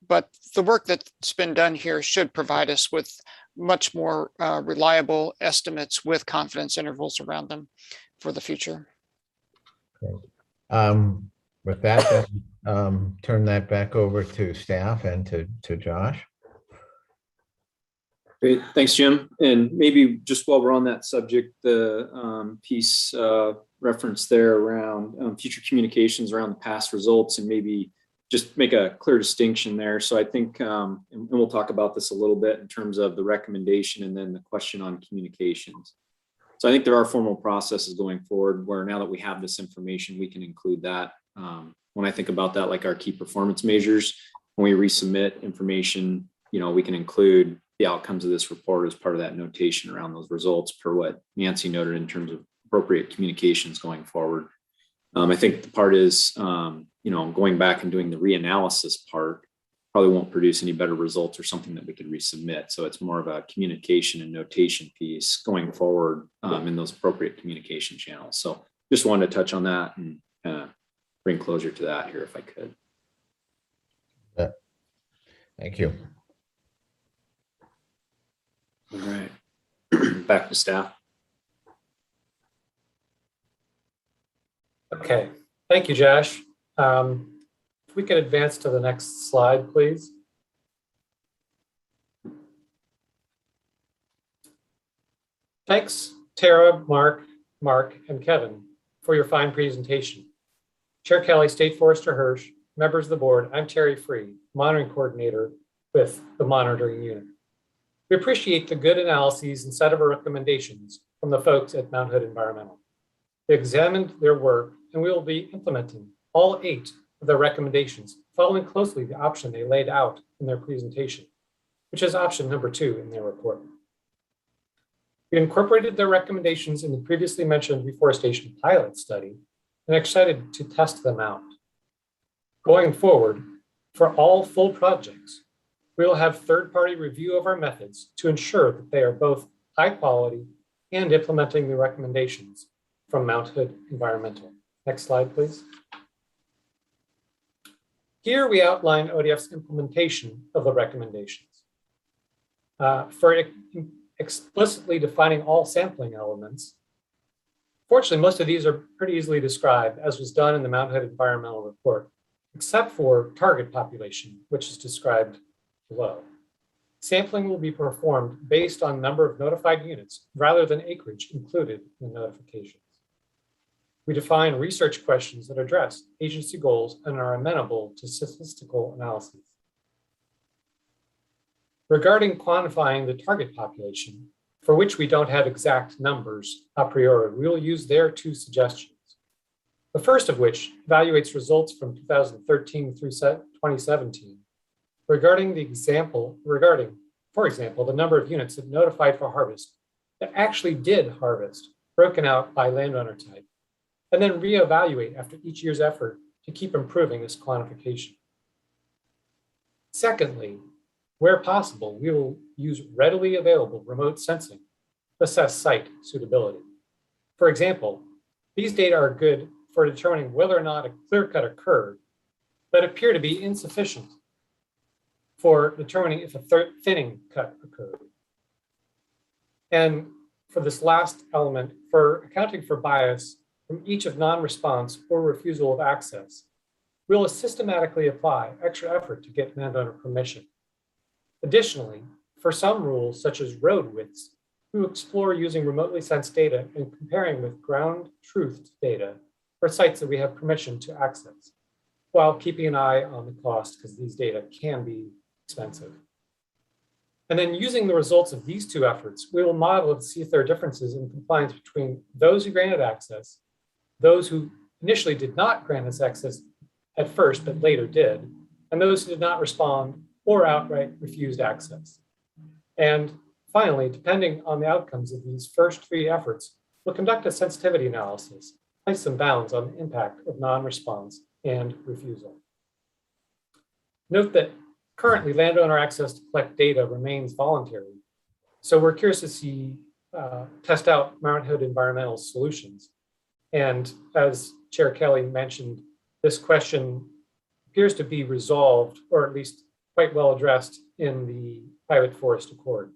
but the work that's been done here should provide us with much more reliable estimates with confidence intervals around them for the future. Okay. With that, then, turn that back over to staff and to Josh. Great, thanks, Jim. And maybe just while we're on that subject, the piece reference there around future communications around the past results, and maybe just make a clear distinction there. So I think, and we'll talk about this a little bit in terms of the recommendation and then the question on communications. So I think there are formal processes going forward where now that we have this information, we can include that. When I think about that, like our key performance measures, when we resubmit information, we can include the outcomes of this report as part of that notation around those results per what Nancy noted in terms of appropriate communications going forward. I think the part is, going back and doing the reanalysis part probably won't produce any better results or something that we could resubmit. So it's more of a communication and notation piece going forward in those appropriate communication channels. So just wanted to touch on that and bring closure to that here if I could. Yeah. Thank you. All right, back to staff. Okay, thank you, Josh. If we could advance to the next slide, please. Thanks, Tara, Mark, and Kevin for your fine presentation. Chair Kelly, State Forester Hirsch, members of the board, I'm Terry Free, monitoring coordinator with the monitoring unit. We appreciate the good analyses and set of recommendations from the folks at Mount Hood Environmental. They examined their work and we will be implementing all 8 of their recommendations, following closely the option they laid out in their presentation, which is option number 2 in their report. We incorporated their recommendations in the previously mentioned reforestation pilot study and are excited to test them out. Going forward, for all full projects, we will have third-party review of our methods to ensure that they are both high quality and implementing the recommendations from Mount Hood Environmental. Next slide, please. Here we outline ODF's implementation of the recommendations. For explicitly defining all sampling elements, fortunately, most of these are pretty easily described, as was done in the Mount Hood Environmental Report, except for target population, which is described below. Sampling will be performed based on number of notified units rather than acreage included in the notifications. We define research questions that address agency goals and are amenable to statistical analyses. Regarding quantifying the target population, for which we don't have exact numbers a priori, we will use their 2 suggestions. The first of which evaluates results from 2013 through 2017 regarding, for example, the number of units that notified for harvest that actually did harvest, broken out by landowner type, and then reevaluate after each year's effort to keep improving this quantification. Secondly, where possible, we will use readily available remote sensing to assess site suitability. For example, these data are good for determining whether or not a clear cut occurred, but appear to be insufficient for determining if a thinning cut occurred. And for this last element, for accounting for bias from each of non-response or refusal of access, we will systematically apply extra effort to get landowner permission. Additionally, for some rules, such as road widths, we will explore using remotely sensed data and comparing with ground truthed data for sites that we have permission to access, while keeping an eye on the cost, because these data can be expensive. And then using the results of these 2 efforts, we will model to see if there are differences in compliance between those who granted access, those who initially did not grant us access at first, but later did, and those who did not respond or outright refused access. And finally, depending on the outcomes of these first 3 efforts, we'll conduct a sensitivity analysis, place some bounds on the impact of non-response and refusal. Note that currently landowner access to collect data remains voluntary. So we're curious to see, test out Mount Hood Environmental solutions. And as Chair Kelly mentioned, this question appears to be resolved, or at least quite well addressed in the Private Forest Accord.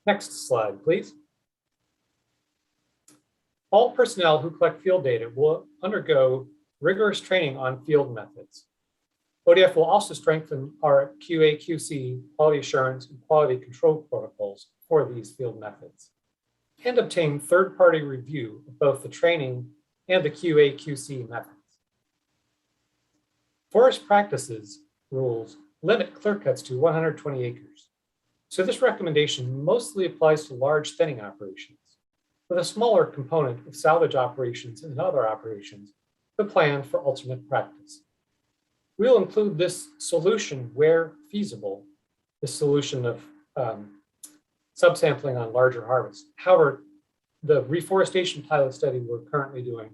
Next slide, please. All personnel who collect field data will undergo rigorous training on field methods. ODF will also strengthen our QA/QC, quality assurance, and quality control protocols for these field methods, and obtain third-party review of both the training and the QA/QC methods. Forest practices rules limit clear cuts to 120 acres. So this recommendation mostly applies to large thinning operations, with a smaller component of salvage operations and other operations, the plan for alternate practice. We'll include this solution where feasible, the solution of subsampling on larger harvests. However, the reforestation pilot study we're currently doing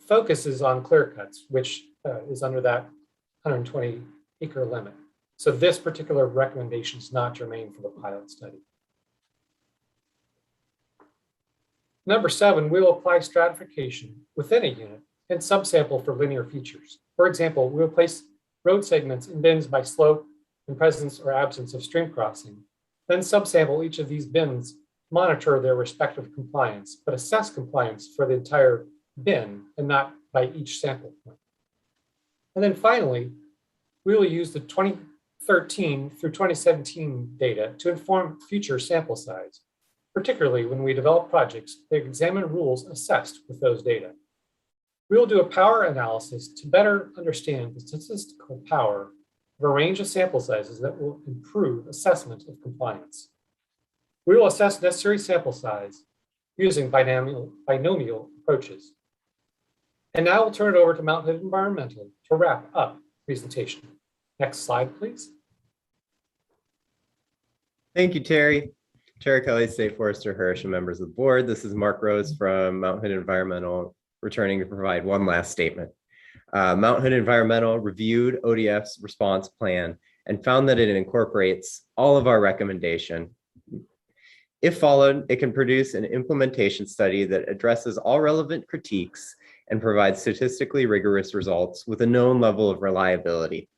focuses on clear cuts, which is under that 120 acre limit. So this particular recommendation is not germane for the pilot study. Number 7, we will apply stratification within a unit and subsample for linear features. For example, we will place road segments in bins by slope and presence or absence of stream crossing, then subsample each of these bins, monitor their respective compliance, but assess compliance for the entire bin and not by each sample point. And then finally, we will use the 2013 through 2017 data to inform future sample size, particularly when we develop projects that examine rules assessed with those data. We will do a power analysis to better understand the statistical power of a range of sample sizes that will improve assessment of compliance. We will assess necessary sample size using binomial approaches. And now we'll turn it over to Mount Hood Environmental to wrap up the presentation. Next slide, please. Thank you, Terry. Chair Kelly, State Forester Hirsch, and members of the board. This is Mark Rose from Mount Hood Environmental, returning to provide one last statement. Mount Hood Environmental reviewed ODF's response plan and found that it incorporates all of our recommendation. If followed, it can produce an implementation study that addresses all relevant critiques and provides statistically rigorous results with a known level of reliability.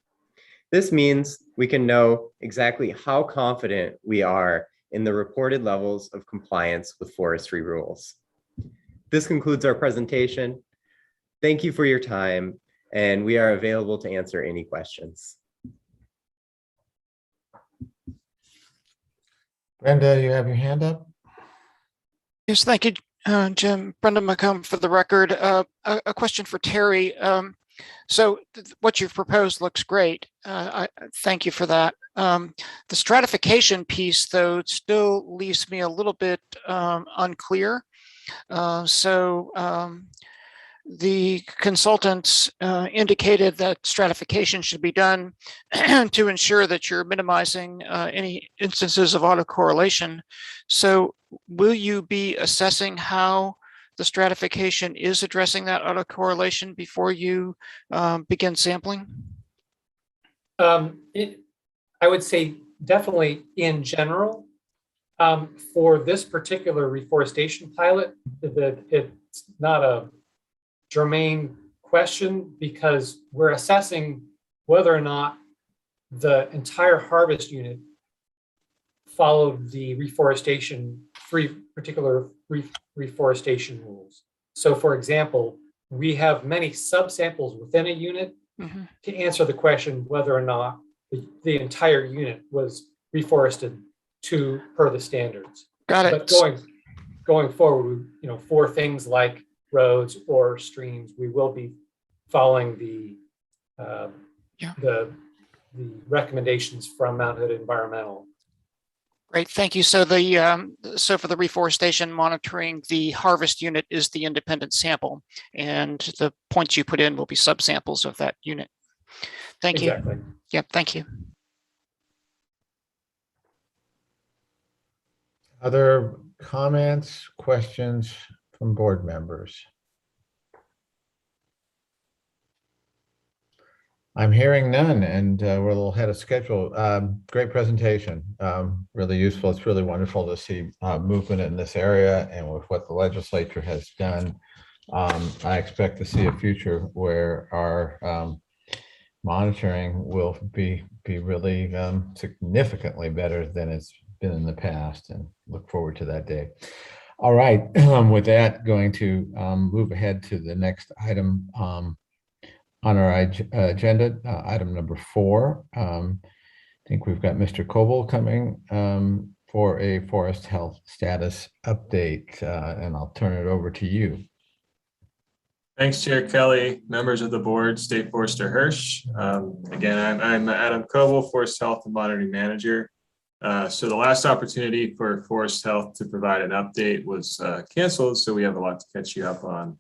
This means we can know exactly how confident we are in the reported levels of compliance with forestry rules. This concludes our presentation. Thank you for your time, and we are available to answer any questions. Brenda, you have your hand up? Yes, thank you, Jim. Brenda McComb for the record. A question for Terry. So what you've proposed looks great. I thank you for that. The stratification piece, though, still leaves me a little bit unclear. The consultants indicated that stratification should be done to ensure that you're minimizing any instances of autocorrelation. So will you be assessing how the stratification is addressing that autocorrelation before you begin sampling? I would say definitely in general. For this particular reforestation pilot, it's not a germane question because we're assessing whether or not the entire harvest unit followed the particular reforestation rules. So for example, we have many subsamples within a unit to answer the question whether or not the entire unit was reforested per the standards. Got it. But going forward, for things like roads or streams, we will be following the recommendations from Mount Hood Environmental. Great, thank you. So so for the reforestation monitoring, the harvest unit is the independent sample, and the points you put in will be subsamples of that unit. Thank you. Exactly. Yep, thank you. Other comments, questions from board members? I'm hearing none, and we're a little ahead of schedule. Great presentation, really useful. It's really wonderful to see movement in this area, and with what the legislature has done, I expect to see a future where our monitoring will be really significantly better than it's been in the past, and look forward to that day. All right, with that, going to move ahead to the next item on our agenda, item number 4. I think we've got Mr. Coble coming for a forest health status update, and I'll turn it over to you. Thanks, Chair Kelly, members of the board, State Forester Hirsch. Again, I'm Adam Coble, Forest Health and Monitoring Manager. So the last opportunity for Forest Health to provide an update was canceled, so we have a lot to catch you up on.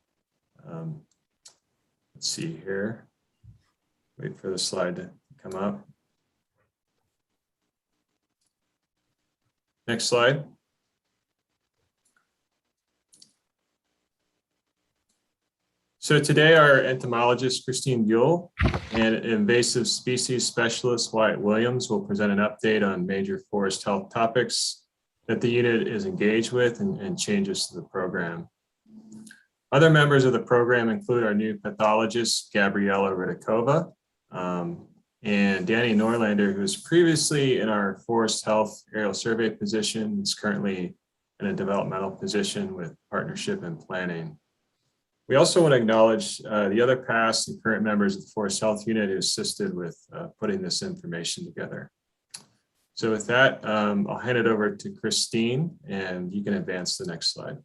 Let's see here. Wait for the slide to come up. Next slide. So today our entomologist, Christine Buell, and invasive species specialist, Wyatt Williams, will present an update on major forest health topics that the unit is engaged with and changes to the program. Other members of the program include our new pathologist, Gabriella Ridikova, and Danny Norlander, who was previously in our forest health aerial survey position, is currently in a developmental position with partnership and planning. We also want to acknowledge the other past and current members of the Forest Health Unit who assisted with putting this information together. So with that, I'll hand it over to Christine, and you can advance the next slide.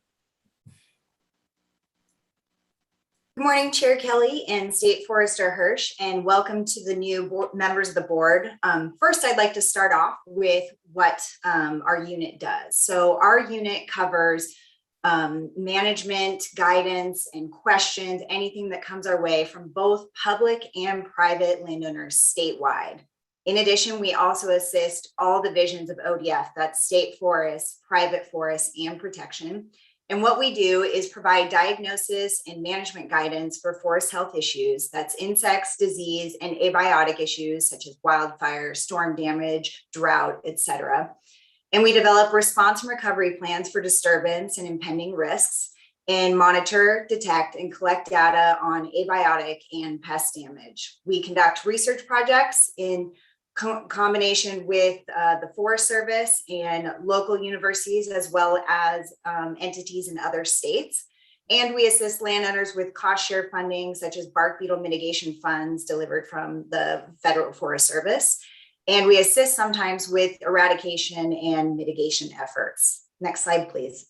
Good morning, Chair Kelly and State Forester Hirsch, and welcome to the new members of the board. First, I'd like to start off with what our unit does. So our unit covers management, guidance, and questions, anything that comes our way from both public and private landowners statewide. In addition, we also assist all divisions of ODF, that's state forests, private forests, and protection. And what we do is provide diagnosis and management guidance for forest health issues, that's insects, disease, and abiotic issues such as wildfire, storm damage, drought, etc. And we develop response and recovery plans for disturbance and impending risks, and monitor, detect, and collect data on abiotic and pest damage. We conduct research projects in combination with the Forest Service and local universities, as well as entities in other states. And we assist landowners with cost share funding, such as bark beetle mitigation funds delivered from the Federal Forest Service. And we assist sometimes with eradication and mitigation efforts. Next slide, please.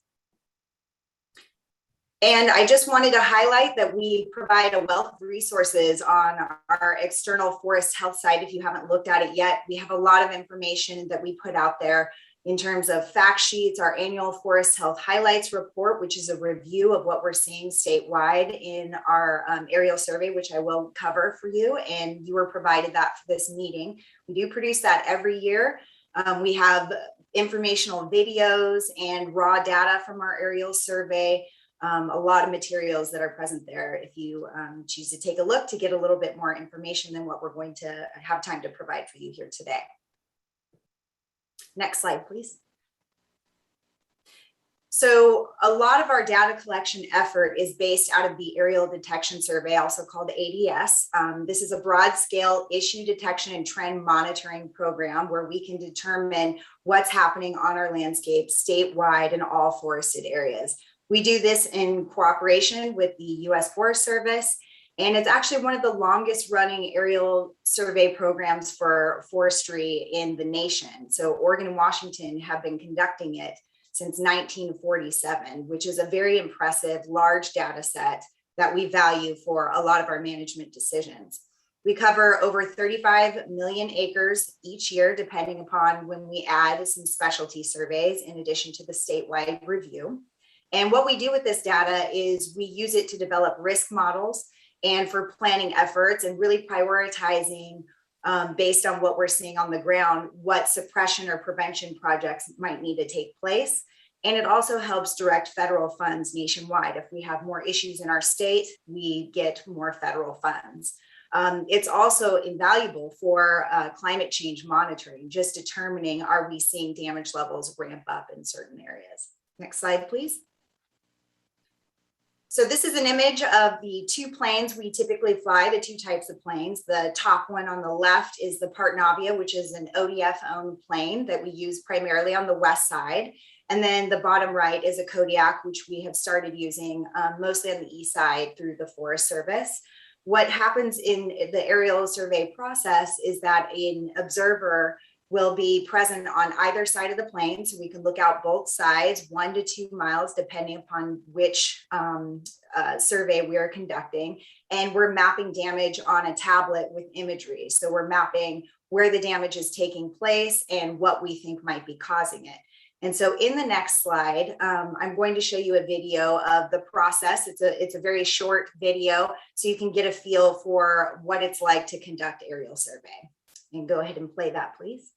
And I just wanted to highlight that we provide a wealth of resources on our external forest health site. If you haven't looked at it yet, we have a lot of information that we put out there in terms of fact sheets, our annual forest health highlights report, which is a review of what we're seeing statewide in our aerial survey, which I will cover for you. And you were provided that for this meeting. We do produce that every year. We have informational videos and raw data from our aerial survey. A lot of materials that are present there if you choose to take a look to get a little bit more information than what we're going to have time to provide for you here today. Next slide, please. So a lot of our data collection effort is based out of the Aerial Detection Survey, also called ADS. This is a broad scale issue detection and trend monitoring program where we can determine what's happening on our landscape statewide in all forested areas. We do this in cooperation with the U.S. Forest Service, and it's actually one of the longest running aerial survey programs for forestry in the nation. So Oregon and Washington have been conducting it since 1947, which is a very impressive large data set that we value for a lot of our management decisions. We cover over 35 million acres each year, depending upon when we add some specialty surveys in addition to the statewide review. And what we do with this data is we use it to develop risk models and for planning efforts and really prioritizing based on what we're seeing on the ground, what suppression or prevention projects might need to take place. And it also helps direct federal funds nationwide. If we have more issues in our state, we get more federal funds. It's also invaluable for climate change monitoring, just determining, are we seeing damage levels ramp up in certain areas? Next slide, please. So this is an image of the two planes we typically fly, the two types of planes. The top one on the left is the Partnavia, which is an ODF-owned plane that we use primarily on the west side. And then the bottom right is a Kodiak, which we have started using mostly on the east side through the Forest Service. What happens in the aerial survey process is that an observer will be present on either side of the plane. So we can look out both sides, 1 to 2 miles, depending upon which survey we are conducting. And we're mapping damage on a tablet with imagery. So we're mapping where the damage is taking place and what we think might be causing it. And so in the next slide, I'm going to show you a video of the process. It's a very short video, so you can get a feel for what it's like to conduct aerial survey. And go ahead and play that, please.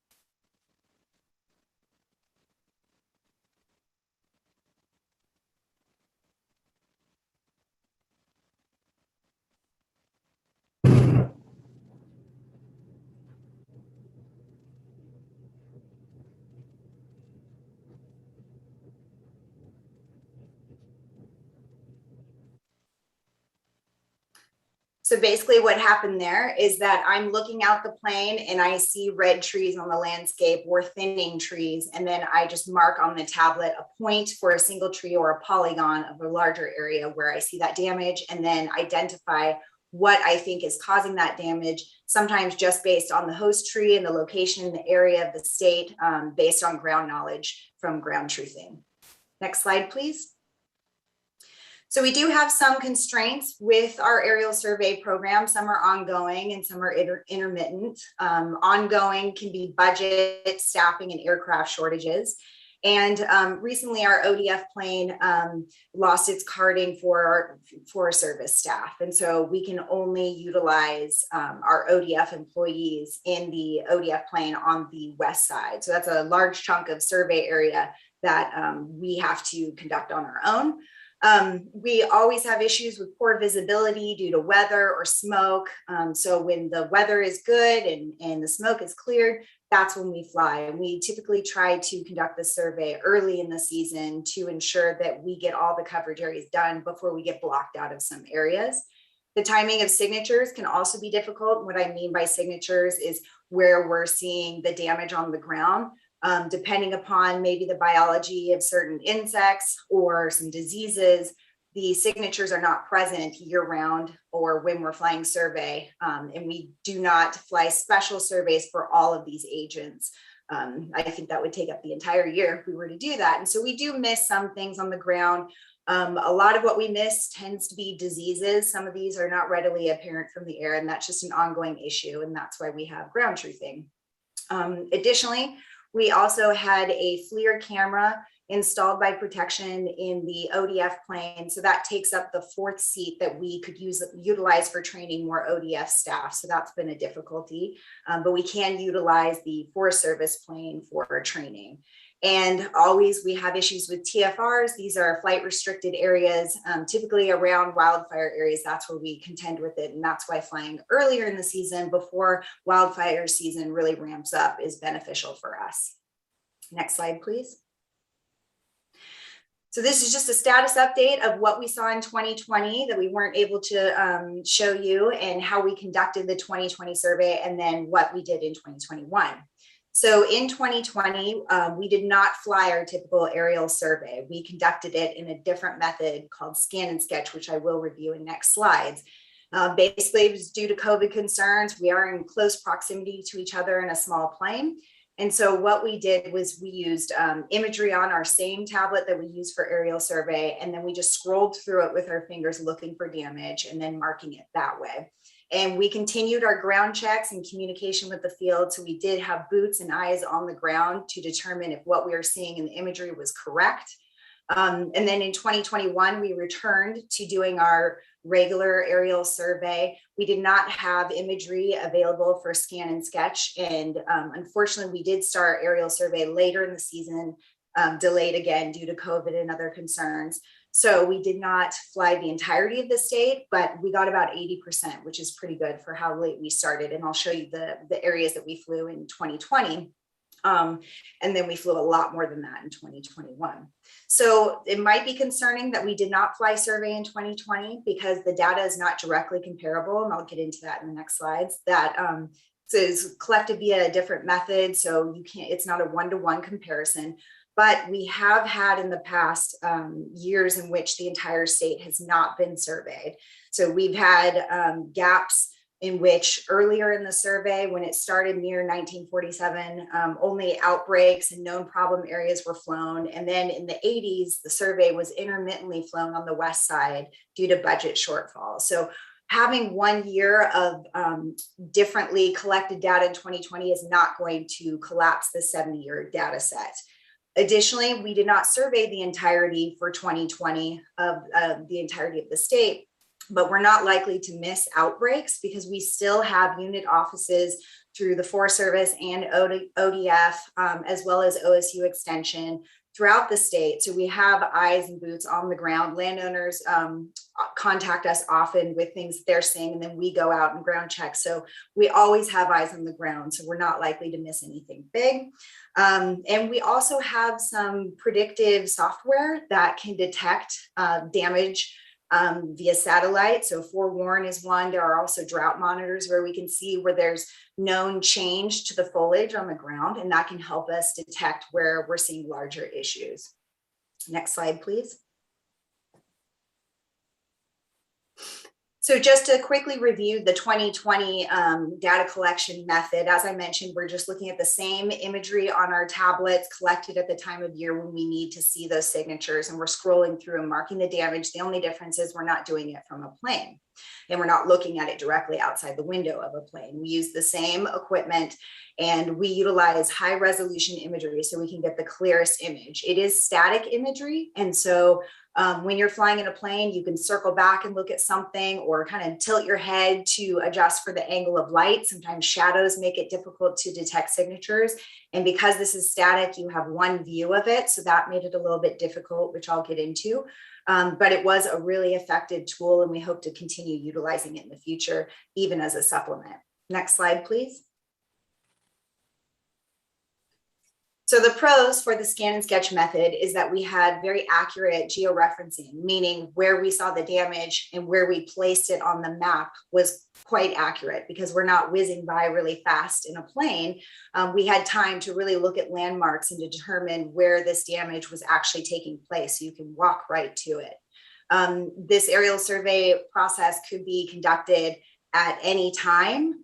So basically what happened there is that I'm looking out the plane and I see red trees on the landscape or thinning trees. And then I just mark on the tablet a point for a single tree or a polygon of a larger area where I see that damage, and then identify what I think is causing that damage, sometimes just based on the host tree and the location in the area of the state, based on ground knowledge from ground truthing. Next slide, please. So we do have some constraints with our aerial survey program. Some are ongoing and some are intermittent. Ongoing can be budget, staffing, and aircraft shortages. And recently our ODF plane lost its carding for our Forest Service staff. And so we can only utilize our ODF employees in the ODF plane on the west side. So that's a large chunk of survey area that we have to conduct on our own. We always have issues with poor visibility due to weather or smoke. So when the weather is good and the smoke is cleared, that's when we fly. And we typically try to conduct the survey early in the season to ensure that we get all the coverage areas done before we get blocked out of some areas. The timing of signatures can also be difficult. What I mean by signatures is where we're seeing the damage on the ground. Depending upon maybe the biology of certain insects or some diseases, the signatures are not present year round or when we're flying survey. And we do not fly special surveys for all of these agents. I think that would take up the entire year if we were to do that. And so we do miss some things on the ground. A lot of what we miss tends to be diseases. Some of these are not readily apparent from the air, and that's just an ongoing issue. And that's why we have ground truthing. Additionally, we also had a FLIR camera installed by Protection in the ODF plane. So that takes up the fourth seat that we could utilize for training more ODF staff. So that's been a difficulty, but we can utilize the Forest Service plane for training. And always we have issues with TFRs. These are flight restricted areas, typically around wildfire areas. That's where we contend with it. And that's why flying earlier in the season before wildfire season really ramps up is beneficial for us. Next slide, please. So this is just a status update of what we saw in 2020 that we weren't able to show you, and how we conducted the 2020 survey, and then what we did in 2021. So in 2020, we did not fly our typical aerial survey. We conducted it in a different method called scan and sketch, which I will review in next slides. Basically, it was due to COVID concerns. We are in close proximity to each other in a small plane. And so what we did was we used imagery on our same tablet that we use for aerial survey, and then we just scrolled through it with our fingers looking for damage and then marking it that way. And we continued our ground checks and communication with the field. So we did have boots and eyes on the ground to determine if what we were seeing in the imagery was correct. And then in 2021, we returned to doing our regular aerial survey. We did not have imagery available for scan and sketch. And unfortunately, we did start aerial survey later in the season, delayed again due to COVID and other concerns. So we did not fly the entirety of the state, but we got about 80%, which is pretty good for how late we started. And I'll show you the areas that we flew in 2020. And then we flew a lot more than that in 2021. So it might be concerning that we did not fly survey in 2020 because the data is not directly comparable. And I'll get into that in the next slides. That is collected via a different method. So you can't, it's not a one-to-one comparison. But we have had in the past years in which the entire state has not been surveyed. So we've had gaps in which earlier in the survey, when it started near 1947, only outbreaks and known problem areas were flown. And then in the 80s, the survey was intermittently flown on the west side due to budget shortfalls. So having 1 year of differently collected data in 2020 is not going to collapse the 70-year data set. Additionally, we did not survey the entirety for 2020 of the entirety of the state, but we're not likely to miss outbreaks because we still have unit offices through the Forest Service and ODF, as well as OSU Extension throughout the state. So we have eyes and boots on the ground. Landowners contact us often with things they're seeing, and then we go out and ground check. So we always have eyes on the ground. So we're not likely to miss anything big. And we also have some predictive software that can detect damage via satellite. So Forewarn is one. There are also drought monitors where we can see where there's known change to the foliage on the ground, and that can help us detect where we're seeing larger issues. Next slide, please. So just to quickly review the 2020 data collection method, as I mentioned, we're just looking at the same imagery on our tablets collected at the time of year when we need to see those signatures, and we're scrolling through and marking the damage. The only difference is we're not doing it from a plane, and we're not looking at it directly outside the window of a plane. We use the same equipment, and we utilize high resolution imagery so we can get the clearest image. It is static imagery, and so when you're flying in a plane, you can circle back and look at something or kind of tilt your head to adjust for the angle of light. Sometimes shadows make it difficult to detect signatures. And because this is static, you have one view of it. So that made it a little bit difficult, which I'll get into. But it was a really effective tool, and we hope to continue utilizing it in the future, even as a supplement. Next slide, please. So the pros for the scan and sketch method is that we had very accurate georeferencing, meaning where we saw the damage and where we placed it on the map was quite accurate because we're not whizzing by really fast in a plane. We had time to really look at landmarks and to determine where this damage was actually taking place, so you can walk right to it. This aerial survey process could be conducted at any time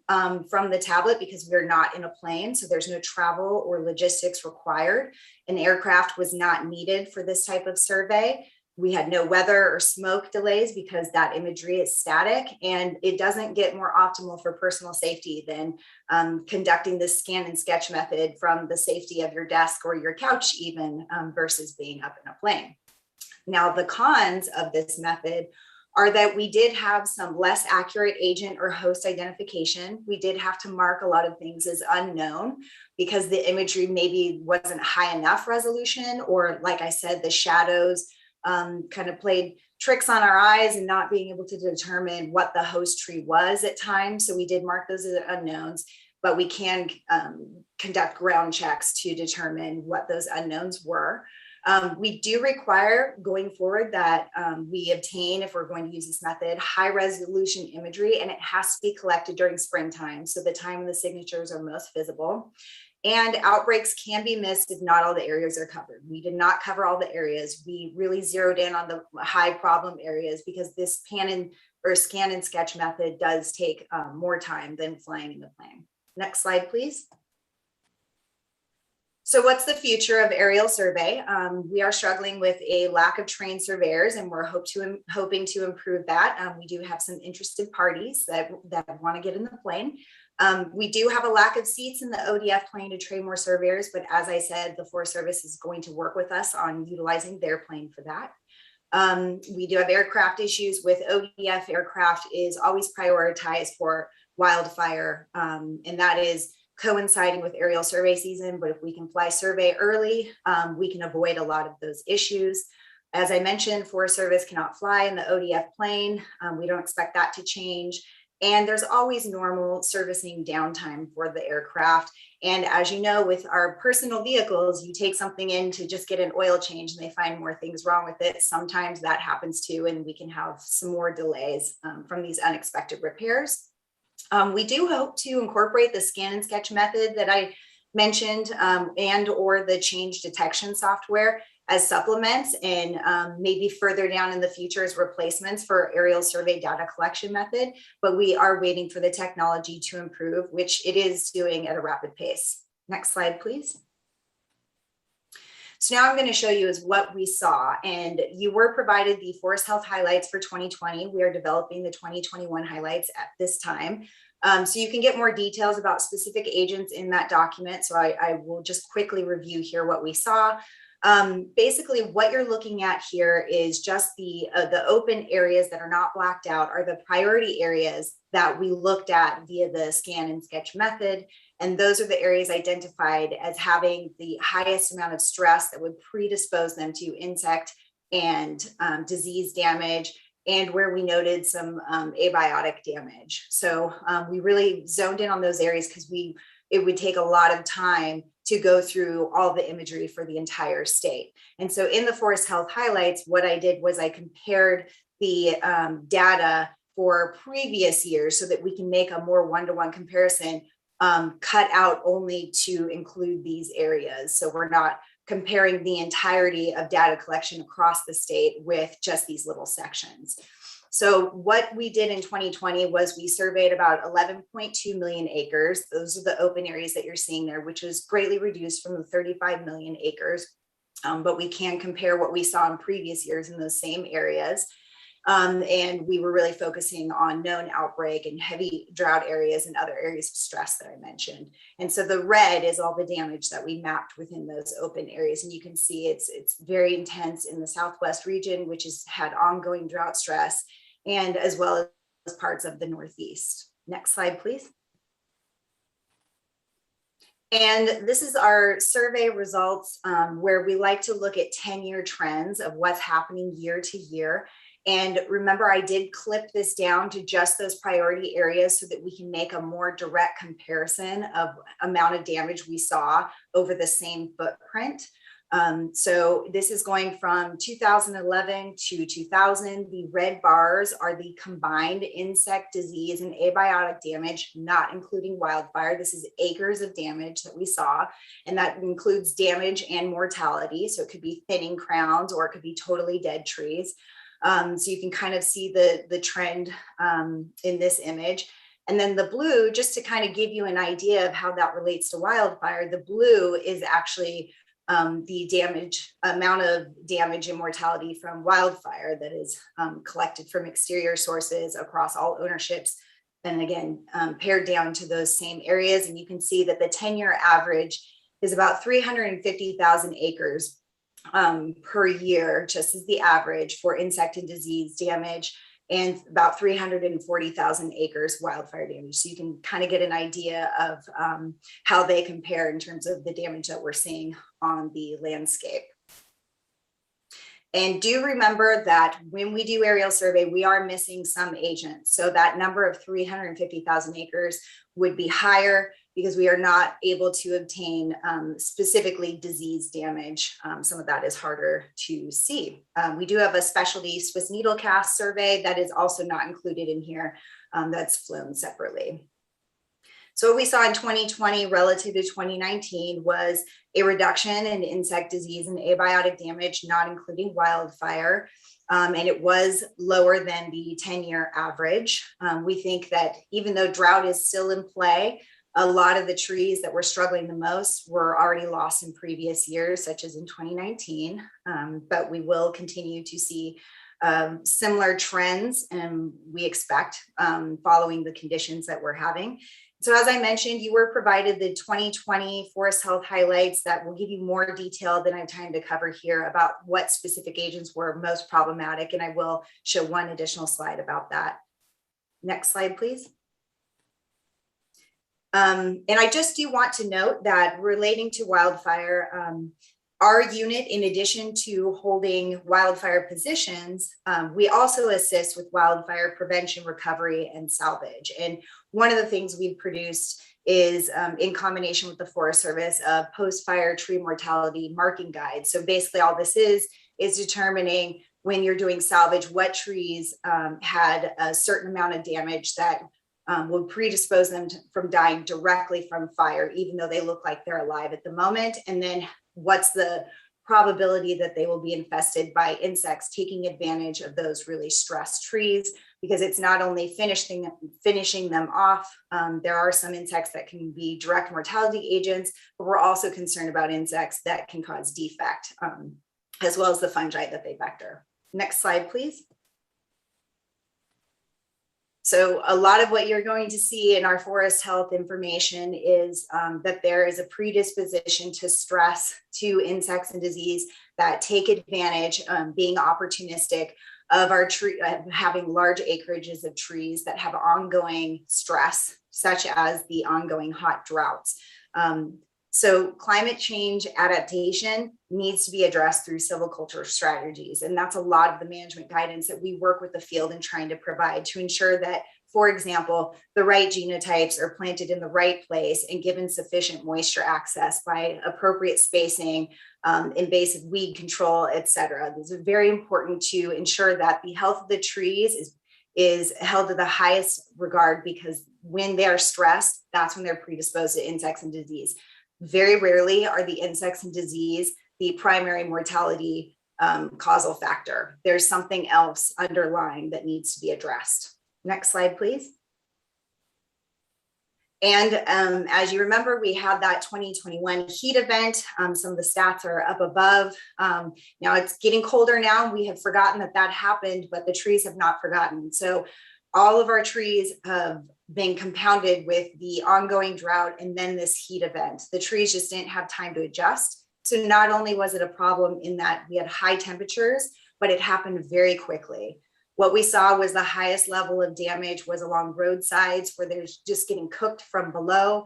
from the tablet because we're not in a plane, so there's no travel or logistics required. An aircraft was not needed for this type of survey. We had no weather or smoke delays because that imagery is static, and it doesn't get more optimal for personal safety than conducting this scan and sketch method from the safety of your desk or your couch even versus being up in a plane. Now, the cons of this method are that we did have some less accurate agent or host identification. We did have to mark a lot of things as unknown because the imagery maybe wasn't high enough resolution, or like I said, the shadows kind of played tricks on our eyes and not being able to determine what the host tree was at times. So we did mark those as unknowns, but we can conduct ground checks to determine what those unknowns were. We do require going forward that we obtain, if we're going to use this method, high resolution imagery, and it has to be collected during springtime, so the time when the signatures are most visible. And outbreaks can be missed if not all the areas are covered. We did not cover all the areas. We really zeroed in on the high problem areas because this scan and sketch method does take more time than flying in the plane. Next slide, please. So what's the future of aerial survey? We are struggling with a lack of trained surveyors, and we're hoping to improve that. We do have some interested parties that want to get in the plane. We do have a lack of seats in the ODF plane to train more surveyors, but as I said, the Forest Service is going to work with us on utilizing their plane for that. We do have aircraft issues with ODF. Aircraft is always prioritized for wildfire, and that is coinciding with aerial survey season, but if we can fly survey early, we can avoid a lot of those issues. As I mentioned, Forest Service cannot fly in the ODF plane. We don't expect that to change. And there's always normal servicing downtime for the aircraft. And as you know, with our personal vehicles, you take something in to just get an oil change and they find more things wrong with it. Sometimes that happens too, and we can have some more delays from these unexpected repairs. We do hope to incorporate the scan and sketch method that I mentioned and or the change detection software as supplements, and maybe further down in the future as replacements for aerial survey data collection method. But we are waiting for the technology to improve, which it is doing at a rapid pace. Next slide, please. So now I'm going to show you is what we saw, and you were provided the forest health highlights for 2020. We are developing the 2021 highlights at this time. So you can get more details about specific agents in that document. So I will just quickly review here what we saw. Basically what you're looking at here is just the open areas that are not blacked out are the priority areas that we looked at via the scan and sketch method. And those are the areas identified as having the highest amount of stress that would predispose them to insect and disease damage, and where we noted some abiotic damage. So we really zoned in on those areas because it would take a lot of time to go through all the imagery for the entire state. And so in the forest health highlights, what I did was I compared the data for previous years so that we can make a more one-to-one comparison, cut out only to include these areas. So we're not comparing the entirety of data collection across the state with just these little sections. So what we did in 2020 was we surveyed about 11.2 million acres. Those are the open areas that you're seeing there, which is greatly reduced from the 35 million acres. But we can compare what we saw in previous years in those same areas. And we were really focusing on known outbreak and heavy drought areas and other areas of stress that I mentioned. And so the red is all the damage that we mapped within those open areas. And you can see it's very intense in the Southwest region, which has had ongoing drought stress, and as well as parts of the Northeast. Next slide, please. And this is our survey results where we like to look at 10-year trends of what's happening year to year. And remember, I did clip this down to just those priority areas so that we can make a more direct comparison of amount of damage we saw over the same footprint. So this is going from 2011 to 2000. The red bars are the combined insect disease and abiotic damage, not including wildfire. This is acres of damage that we saw, and that includes damage and mortality. So it could be thinning crowns or it could be totally dead trees. So you can kind of see the trend in this image. And then the blue, just to kind of give you an idea of how that relates to wildfire, the blue is actually the amount of damage and mortality from wildfire that is collected from exterior sources across all ownerships. And again, pared down to those same areas. And you can see that the 10-year average is about 350,000 acres per year, just as the average for insect and disease damage, and about 340,000 acres wildfire damage. So you can kind of get an idea of how they compare in terms of the damage that we're seeing on the landscape. And do remember that when we do aerial survey, we are missing some agents. So that number of 350,000 acres would be higher because we are not able to obtain specifically disease damage. Some of that is harder to see. We do have a specialty Swiss needle cast survey that is also not included in here. That's flown separately. So what we saw in 2020 relative to 2019 was a reduction in insect disease and abiotic damage, not including wildfire. And it was lower than the 10-year average. We think that even though drought is still in play, a lot of the trees that were struggling the most were already lost in previous years, such as in 2019. But we will continue to see similar trends, and we expect following the conditions that we're having. So as I mentioned, you were provided the 2020 forest health highlights that will give you more detail than I have time to cover here about what specific agents were most problematic. And I will show one additional slide about that. Next slide, please. And I just do want to note that relating to wildfire, our unit, in addition to holding wildfire positions, we also assist with wildfire prevention, recovery, and salvage. And one of the things we've produced is, in combination with the Forest Service, a post-fire tree mortality marking guide. So basically all this is determining when you're doing salvage, what trees had a certain amount of damage that would predispose them from dying directly from fire, even though they look like they're alive at the moment. And then what's the probability that they will be infested by insects taking advantage of those really stressed trees, because it's not only finishing them off. There are some insects that can be direct mortality agents, but we're also concerned about insects that can cause defect, as well as the fungi that they vector. Next slide, please. So a lot of what you're going to see in our forest health information is that there is a predisposition to stress, to insects and disease that take advantage, being opportunistic of our tree, having large acreages of trees that have ongoing stress, such as the ongoing hot droughts. So climate change adaptation needs to be addressed through silviculture strategies. And that's a lot of the management guidance that we work with the field in trying to provide to ensure that, for example, the right genotypes are planted in the right place and given sufficient moisture access by appropriate spacing, invasive weed control, et cetera. These are very important to ensure that the health of the trees is held to the highest regard, because when they are stressed, that's when they're predisposed to insects and disease. Very rarely are the insects and disease the primary mortality causal factor. There's something else underlying that needs to be addressed. Next slide, please. And as you remember, we had that 2021 heat event. Some of the stats are up above. Now it's getting colder now. We have forgotten that that happened, but the trees have not forgotten. So all of our trees have been compounded with the ongoing drought and then this heat event. The trees just didn't have time to adjust. So not only was it a problem in that we had high temperatures, but it happened very quickly. What we saw was the highest level of damage was along roadsides where there's just getting cooked from below,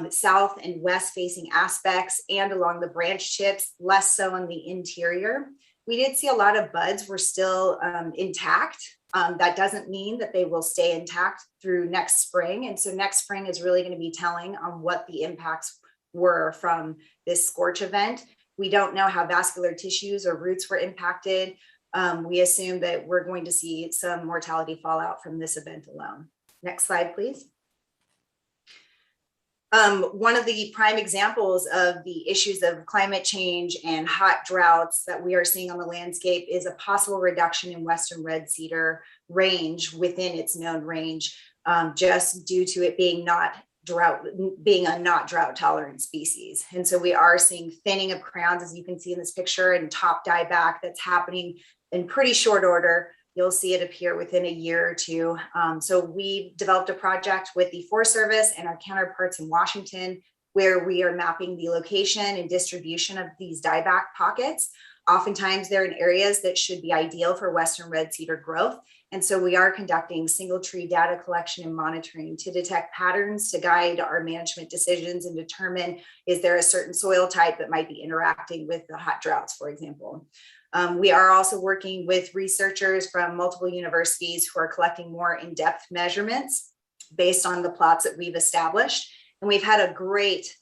south and west facing aspects, and along the branch tips, less so on the interior. We did see a lot of buds were still intact. That doesn't mean that they will stay intact through next spring. And so next spring is really going to be telling on what the impacts were from this scorch event. We don't know how vascular tissues or roots were impacted. We assume that we're going to see some mortality fallout from this event alone. Next slide, please. One of the prime examples of the issues of climate change and hot droughts that we are seeing on the landscape is a possible reduction in western red cedar range within its known range, just due to it being a not drought tolerant species. And so we are seeing thinning of crowns, as you can see in this picture, and top dieback that's happening in pretty short order. You'll see it appear within a year or two. So we developed a project with the Forest Service and our counterparts in Washington, where we are mapping the location and distribution of these dieback pockets. Oftentimes they're in areas that should be ideal for western red cedar growth. And so we are conducting single tree data collection and monitoring to detect patterns to guide our management decisions and determine, is there a certain soil type that might be interacting with the hot droughts, for example. We are also working with researchers from multiple universities who are collecting more in-depth measurements based on the plots that we've established. And we've had a great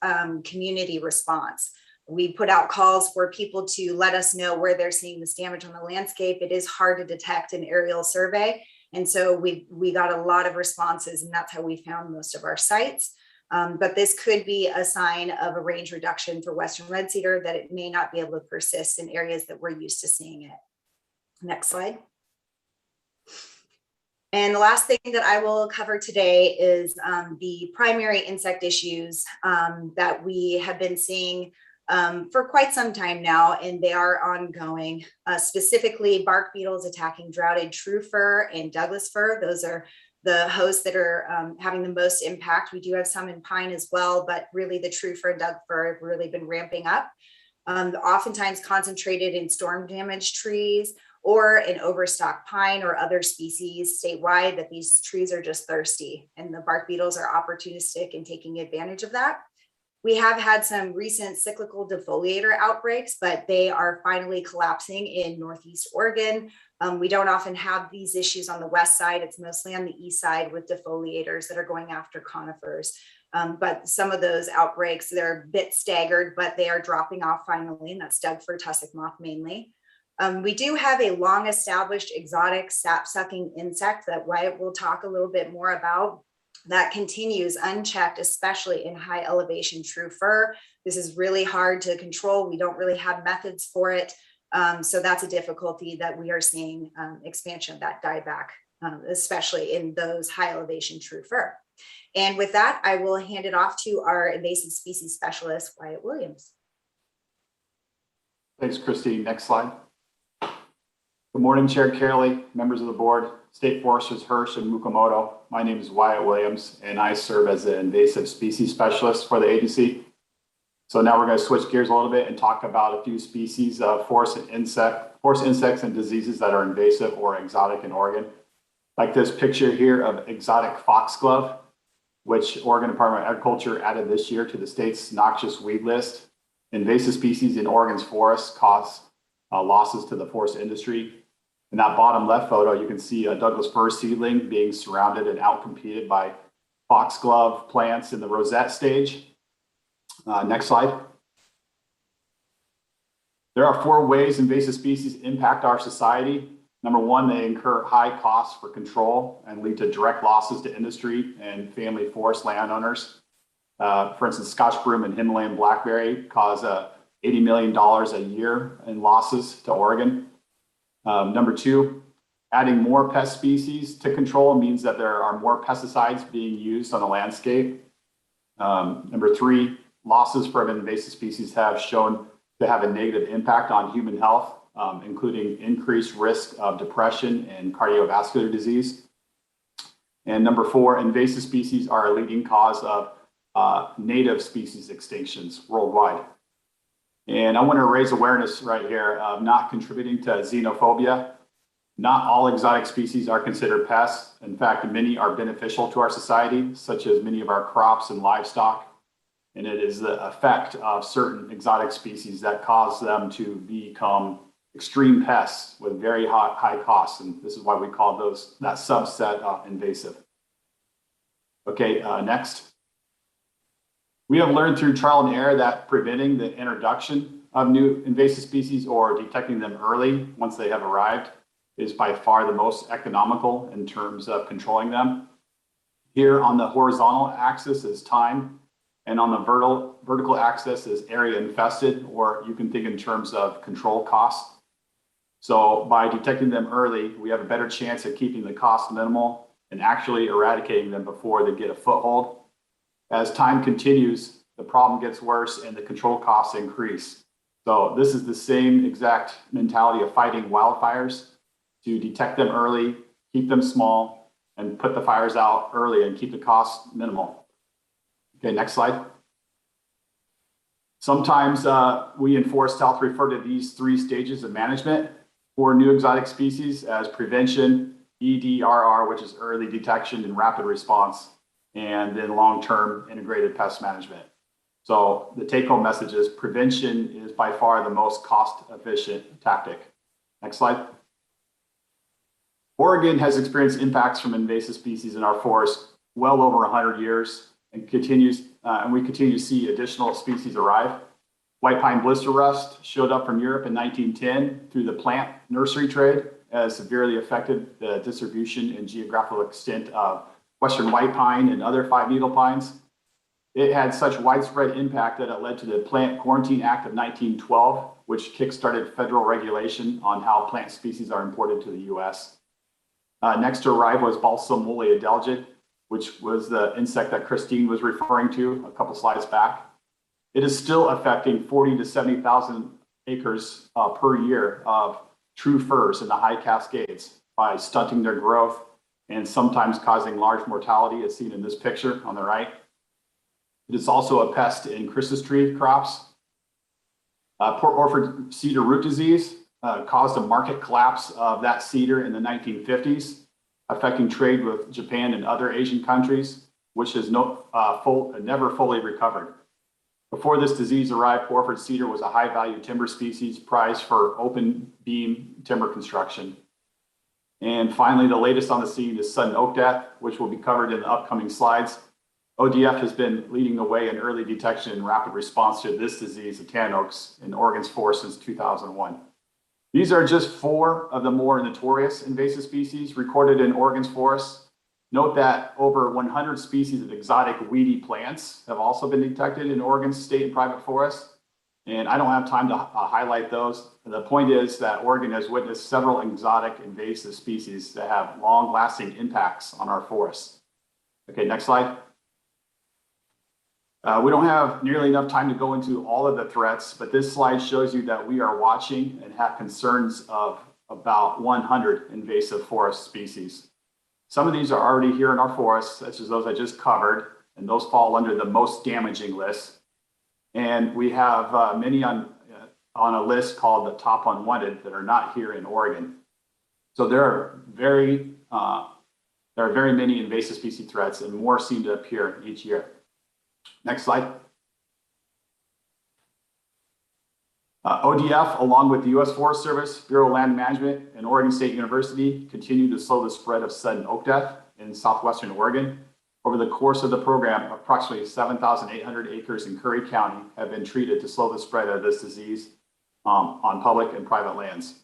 community response. We put out calls for people to let us know where they're seeing this damage on the landscape. It is hard to detect an aerial survey. And so we got a lot of responses, and that's how we found most of our sites. But this could be a sign of a range reduction for western red cedar, that it may not be able to persist in areas that we're used to seeing it. Next slide. And the last thing that I will cover today is the primary insect issues that we have been seeing for quite some time now, and they are ongoing. Specifically, bark beetles attacking droughted true fir and Douglas fir. Those are the hosts that are having the most impact. We do have some in pine as well, but really the true fir and Doug fir have really been ramping up. Oftentimes concentrated in storm damaged trees or in overstock pine or other species statewide, that these trees are just thirsty, and the bark beetles are opportunistic in taking advantage of that. We have had some recent cyclical defoliator outbreaks, but they are finally collapsing in Northeast Oregon. We don't often have these issues on the west side. It's mostly on the east side with defoliators that are going after conifers. But some of those outbreaks, they're a bit staggered, but they are dropping off finally, and that's Doug fir, tussock moth mainly. We do have a long established exotic sap-sucking insect that Wyatt will talk a little bit more about, that continues unchecked, especially in high elevation true fir. This is really hard to control. We don't really have methods for it. So that's a difficulty that we are seeing expansion of that dieback, especially in those high elevation true fir. And with that, I will hand it off to our invasive species specialist, Wyatt Williams. Thanks, Christine. Next slide. Good morning, Chair Kelly, members of the board, State Foresters Hirsch and Mukomoto. My name is Wyatt Williams, and I serve as the invasive species specialist for the agency. So now we're going to switch gears a little bit and talk about a few species of forest insects and diseases that are invasive or exotic in Oregon. Like this picture here of exotic foxglove, which Oregon Department of Agriculture added this year to the state's noxious weed list. Invasive species in Oregon's forests cause losses to the forest industry. In that bottom left photo, you can see a Douglas fir seedling being surrounded and outcompeted by foxglove plants in the rosette stage. Next slide. There are 4 ways invasive species impact our society. Number 1, they incur high costs for control and lead to direct losses to industry and family forest landowners. For instance, Scotch broom and Himalayan blackberry cause $80 million a year in losses to Oregon. Number two, adding more pest species to control means that there are more pesticides being used on the landscape. Number three, losses from invasive species have shown to have a negative impact on human health, including increased risk of depression and cardiovascular disease. And number four, invasive species are a leading cause of native species extinctions worldwide. And I want to raise awareness right here of not contributing to xenophobia. Not all exotic species are considered pests. In fact, many are beneficial to our society, such as many of our crops and livestock. And it is the effect of certain exotic species that cause them to become extreme pests with very high costs. And this is why we call that subset invasive. Okay, next. We have learned through trial and error that preventing the introduction of new invasive species or detecting them early once they have arrived is by far the most economical in terms of controlling them. Here on the horizontal axis is time, and on the vertical axis is area infested, or you can think in terms of control costs. So by detecting them early, we have a better chance at keeping the cost minimal and actually eradicating them before they get a foothold. As time continues, the problem gets worse and the control costs increase. So this is the same exact mentality of fighting wildfires: to detect them early, keep them small, and put the fires out early and keep the costs minimal. Okay, next slide. Sometimes we in Forest Health refer to these three stages of management for new exotic species as prevention, EDRR, which is early detection and rapid response, and then long-term integrated pest management. So the take-home message is prevention is by far the most cost-efficient tactic. Next slide. Oregon has experienced impacts from invasive species in our forest well over 100 years and we continue to see additional species arrive. White pine blister rust showed up from Europe in 1910 through the plant nursery trade, has severely affected the distribution and geographical extent of Western white pine and other five-needle pines. It had such widespread impact that it led to the Plant Quarantine Act of 1912, which kickstarted federal regulation on how plant species are imported to the US. Next to arrive was Balsam woolly adelgid, which was the insect that Christine was referring to a couple slides back. It is still affecting 40 to 70,000 acres per year of true firs in the high Cascades by stunting their growth and sometimes causing large mortality, as seen in this picture on the right. It is also a pest in Christmas tree crops. Port Orford cedar root disease caused a market collapse of that cedar in the 1950s, affecting trade with Japan and other Asian countries, which has never fully recovered. Before this disease arrived, Port Orford cedar was a high-value timber species prized for open beam timber construction. And finally, the latest on the scene is sudden oak death, which will be covered in the upcoming slides. ODF has been leading the way in early detection and rapid response to this disease of tan oaks in Oregon's forest since 2001. These are just 4 of the more notorious invasive species recorded in Oregon's forests. Note that over 100 species of exotic weedy plants have also been detected in Oregon's state and private forests. And I don't have time to highlight those. The point is that Oregon has witnessed several exotic invasive species that have long-lasting impacts on our forests. Okay, next slide. We don't have nearly enough time to go into all of the threats, but this slide shows you that we are watching and have concerns of about 100 invasive forest species. Some of these are already here in our forests, such as those I just covered, and those fall under the most damaging list. And we have many on a list called the top unwanted that are not here in Oregon. So there are very many invasive species threats, and more seem to appear each year. Next slide. ODF, along with the U.S. Forest Service, Bureau of Land Management, and Oregon State University, continue to slow the spread of sudden oak death in southwestern Oregon. Over the course of the program, approximately 7,800 acres in Curry County have been treated to slow the spread of this disease on public and private lands.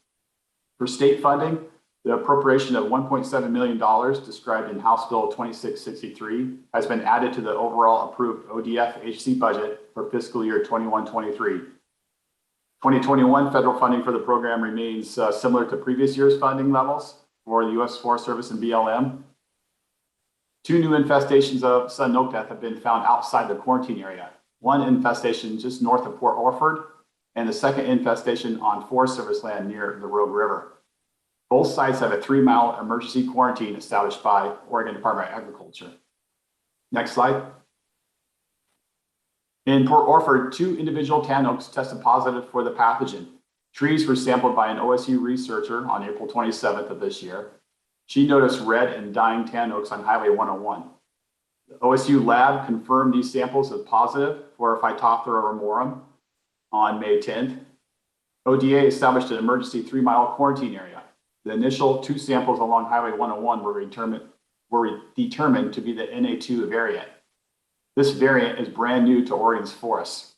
For state funding, the appropriation of $1.7 million described in House Bill 2663 has been added to the overall approved ODF HC budget for fiscal year 21-23. 2021 federal funding for the program remains similar to previous year's funding levels for the U.S. Forest Service and BLM. 2 new infestations of sudden oak death have been found outside the quarantine area. One infestation just north of Port Orford, and the second infestation on Forest Service land near the Rogue River. Both sites have a 3-mile emergency quarantine established by Oregon Department of Agriculture. Next slide. In Port Orford, 2 individual tan oaks tested positive for the pathogen. Trees were sampled by an OSU researcher on April 27th of this year. She noticed red and dying tan oaks on Highway 101. The OSU lab confirmed these samples as positive for Phytophthora ramorum on May 10th. ODA established an emergency 3-mile quarantine area. The initial 2 samples along Highway 101 were determined to be the NA2 variant. This variant is brand new to Oregon's forests.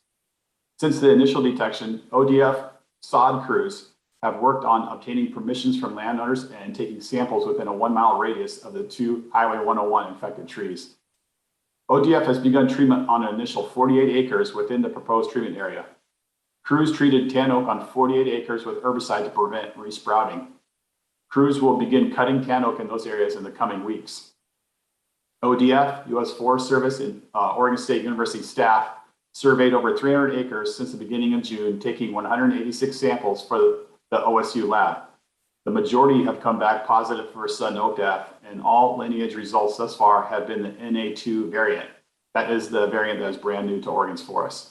Since the initial detection, ODF sod crews have worked on obtaining permissions from landowners and taking samples within a 1-mile radius of the 2 Highway 101 infected trees. ODF has begun treatment on an initial 48 acres within the proposed treatment area. Crews treated tan oak on 48 acres with herbicide to prevent resprouting. Crews will begin cutting tan oak in those areas in the coming weeks. ODF, U.S. Forest Service, and Oregon State University staff surveyed over 300 acres since the beginning of June, taking 186 samples for the OSU lab. The majority have come back positive for sudden oak death, and all lineage results thus far have been the NA2 variant. That is the variant that is brand new to Oregon's forests.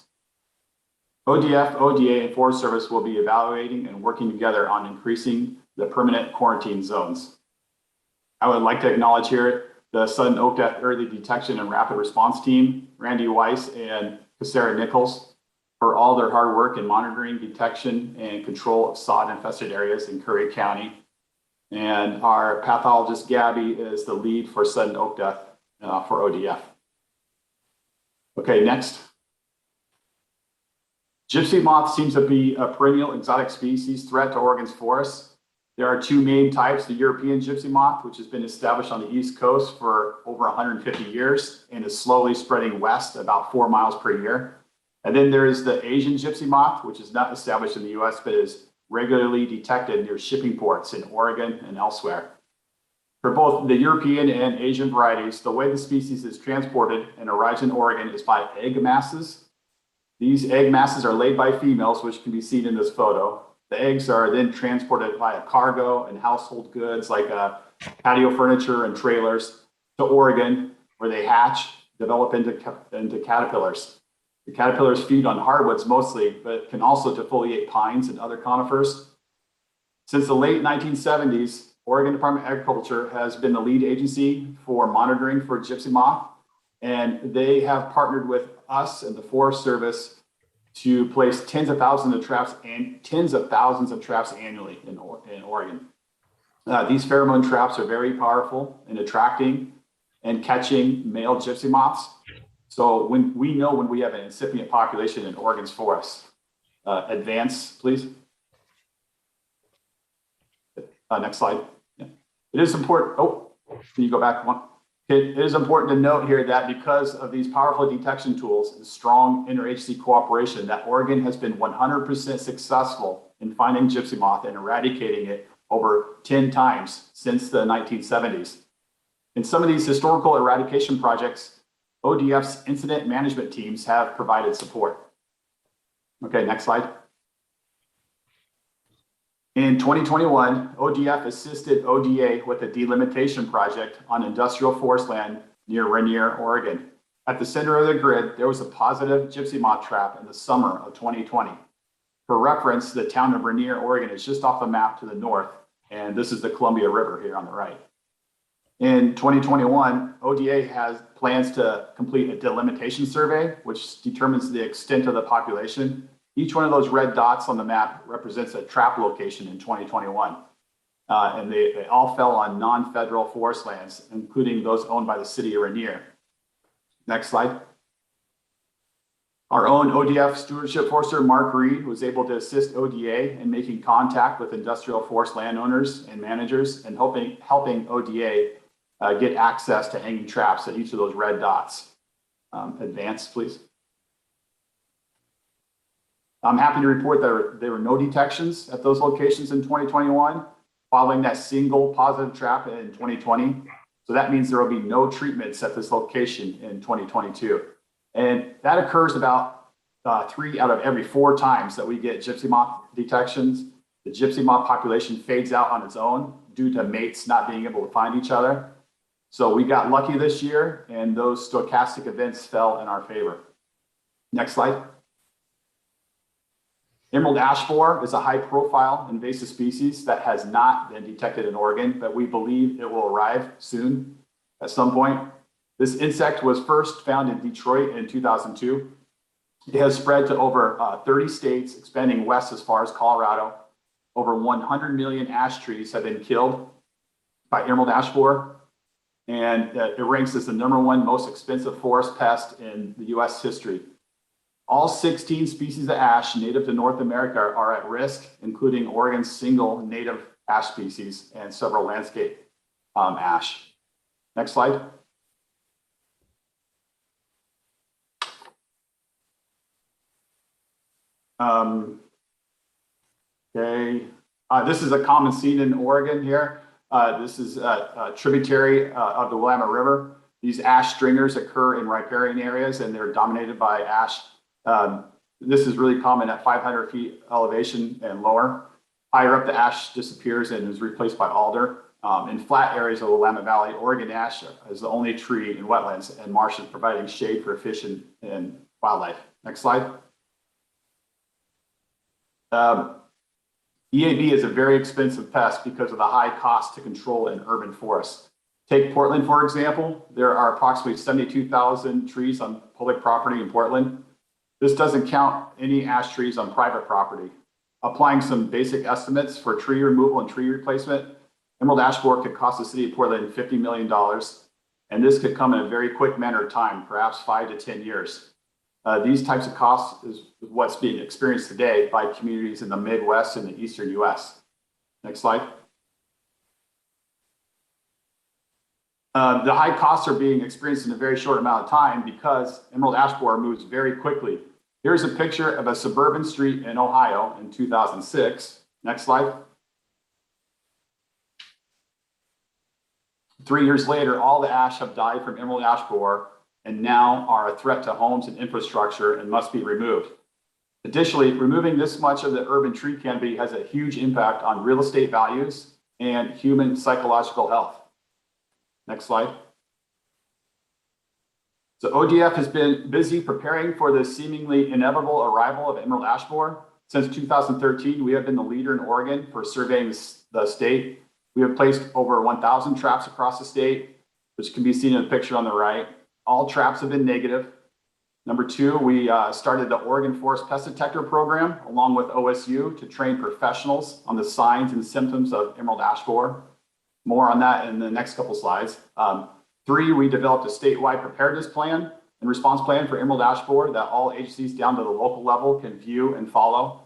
ODF, ODA, and Forest Service will be evaluating and working together on increasing the permanent quarantine zones. I would like to acknowledge here the Sudden Oak Death Early Detection and Rapid Response Team, Randy Weiss and Sarah Nichols, for all their hard work in monitoring, detection, and control of sod-infested areas in Curry County. And our pathologist, Gabby, is the lead for sudden oak death for ODF. Okay, next. Gypsy moth seems to be a perennial exotic species threat to Oregon's forests. There are 2 main types, the European gypsy moth, which has been established on the East Coast for over 150 years and is slowly spreading west about 4 miles per year. And then there is the Asian gypsy moth, which is not established in the US, but is regularly detected near shipping ports in Oregon and elsewhere. For both the European and Asian varieties, the way the species is transported and arrives in Oregon is by egg masses. These egg masses are laid by females, which can be seen in this photo. The eggs are then transported via cargo and household goods like patio furniture and trailers to Oregon, where they hatch, develop into caterpillars. The caterpillars feed on hardwoods mostly, but can also defoliate pines and other conifers. Since the late 1970s, Oregon Department of Agriculture has been the lead agency for monitoring for gypsy moth, and they have partnered with us and the Forest Service to place tens of thousands of traps annually in Oregon. These pheromone traps are very powerful in attracting and catching male gypsy moths. So when we have an incipient population in Oregon's forests. Advance, please. Next slide. Yeah. It is important. Oh, can you go back one? It is important to note here that because of these powerful detection tools and strong interagency cooperation, that Oregon has been 100% successful in finding gypsy moth and eradicating it over 10 times since the 1970s. In some of these historical eradication projects, ODF's incident management teams have provided support. Okay, next slide. In 2021, ODF assisted ODA with a delimitation project on industrial forest land near Rainier, Oregon. At the center of the grid, there was a positive gypsy moth trap in the summer of 2020. For reference, the town of Rainier, Oregon is just off the map to the north, and this is the Columbia River here on the right. In 2021, ODA has plans to complete a delimitation survey, which determines the extent of the population. Each one of those red dots on the map represents a trap location in 2021. And they all fell on non-federal forest lands, including those owned by the city of Rainier. Next slide. Our own ODF stewardship forester, Mark Reed, was able to assist ODA in making contact with industrial forest landowners and managers and helping ODA get access to hanging traps at each of those red dots. Advance, please. I'm happy to report that there were no detections at those locations in 2021, following that single positive trap in 2020. So that means there will be no treatments at this location in 2022. And that occurs about 3 out of every 4 times that we get gypsy moth detections. The gypsy moth population fades out on its own due to mates not being able to find each other. So we got lucky this year, and those stochastic events fell in our favor. Next slide. Emerald ash borer is a high-profile invasive species that has not been detected in Oregon, but we believe it will arrive soon at some point. This insect was first found in Detroit in 2002. It has spread to over 30 states, expanding west as far as Colorado. Over 100 million ash trees have been killed by emerald ash borer, and it ranks as the #1 most expensive forest pest in the US history. All 16 species of ash native to North America are at risk, including Oregon's single native ash species and several landscape ash. Next slide. Okay, this is a common scene in Oregon here. This is a tributary of the Willamette River. These ash stringers occur in riparian areas, and they're dominated by ash. This is really common at 500 feet elevation and lower. Higher up, the ash disappears and is replaced by alder. In flat areas of the Willamette Valley, Oregon ash is the only tree in wetlands and marshes providing shade for fish and wildlife. Next slide. EAB is a very expensive pest because of the high cost to control in urban forests. Take Portland, for example. There are approximately 72,000 trees on public property in Portland. This doesn't count any ash trees on private property. Applying some basic estimates for tree removal and tree replacement, emerald ash borer could cost the city of Portland $50 million. And this could come in a very quick manner of time, perhaps 5 to 10 years. These types of costs is what's being experienced today by communities in the Midwest and the Eastern US. Next slide. The high costs are being experienced in a very short amount of time because emerald ash borer moves very quickly. Here's a picture of a suburban street in Ohio in 2006. Next slide. 3 years later, all the ash have died from emerald ash borer and now are a threat to homes and infrastructure and must be removed. Additionally, removing this much of the urban tree canopy has a huge impact on real estate values and human psychological health. Next slide. So ODF has been busy preparing for the seemingly inevitable arrival of emerald ash borer. Since 2013, we have been the leader in Oregon for surveying the state. We have placed over 1,000 traps across the state, which can be seen in the picture on the right. All traps have been negative. Number 2, we started the Oregon Forest Pest Detector Program along with OSU to train professionals on the signs and symptoms of emerald ash borer. More on that in the next couple slides. 3, we developed a statewide preparedness plan and response plan for emerald ash borer that all agencies down to the local level can view and follow.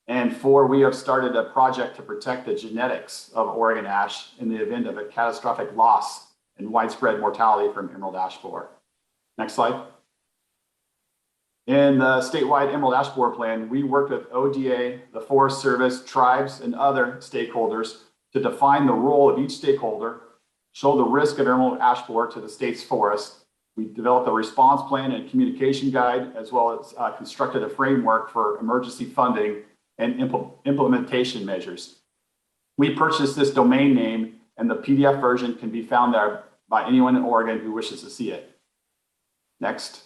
And 4, we have started a project to protect the genetics of Oregon ash in the event of a catastrophic loss and widespread mortality from emerald ash borer. Next slide. In the statewide emerald ash borer plan, we worked with ODA, the Forest Service, tribes, and other stakeholders to define the role of each stakeholder, show the risk of emerald ash borer to the state's forest. We developed a response plan and communication guide, as well as constructed a framework for emergency funding and implementation measures. We purchased this domain name, and the PDF version can be found there by anyone in Oregon who wishes to see it. Next.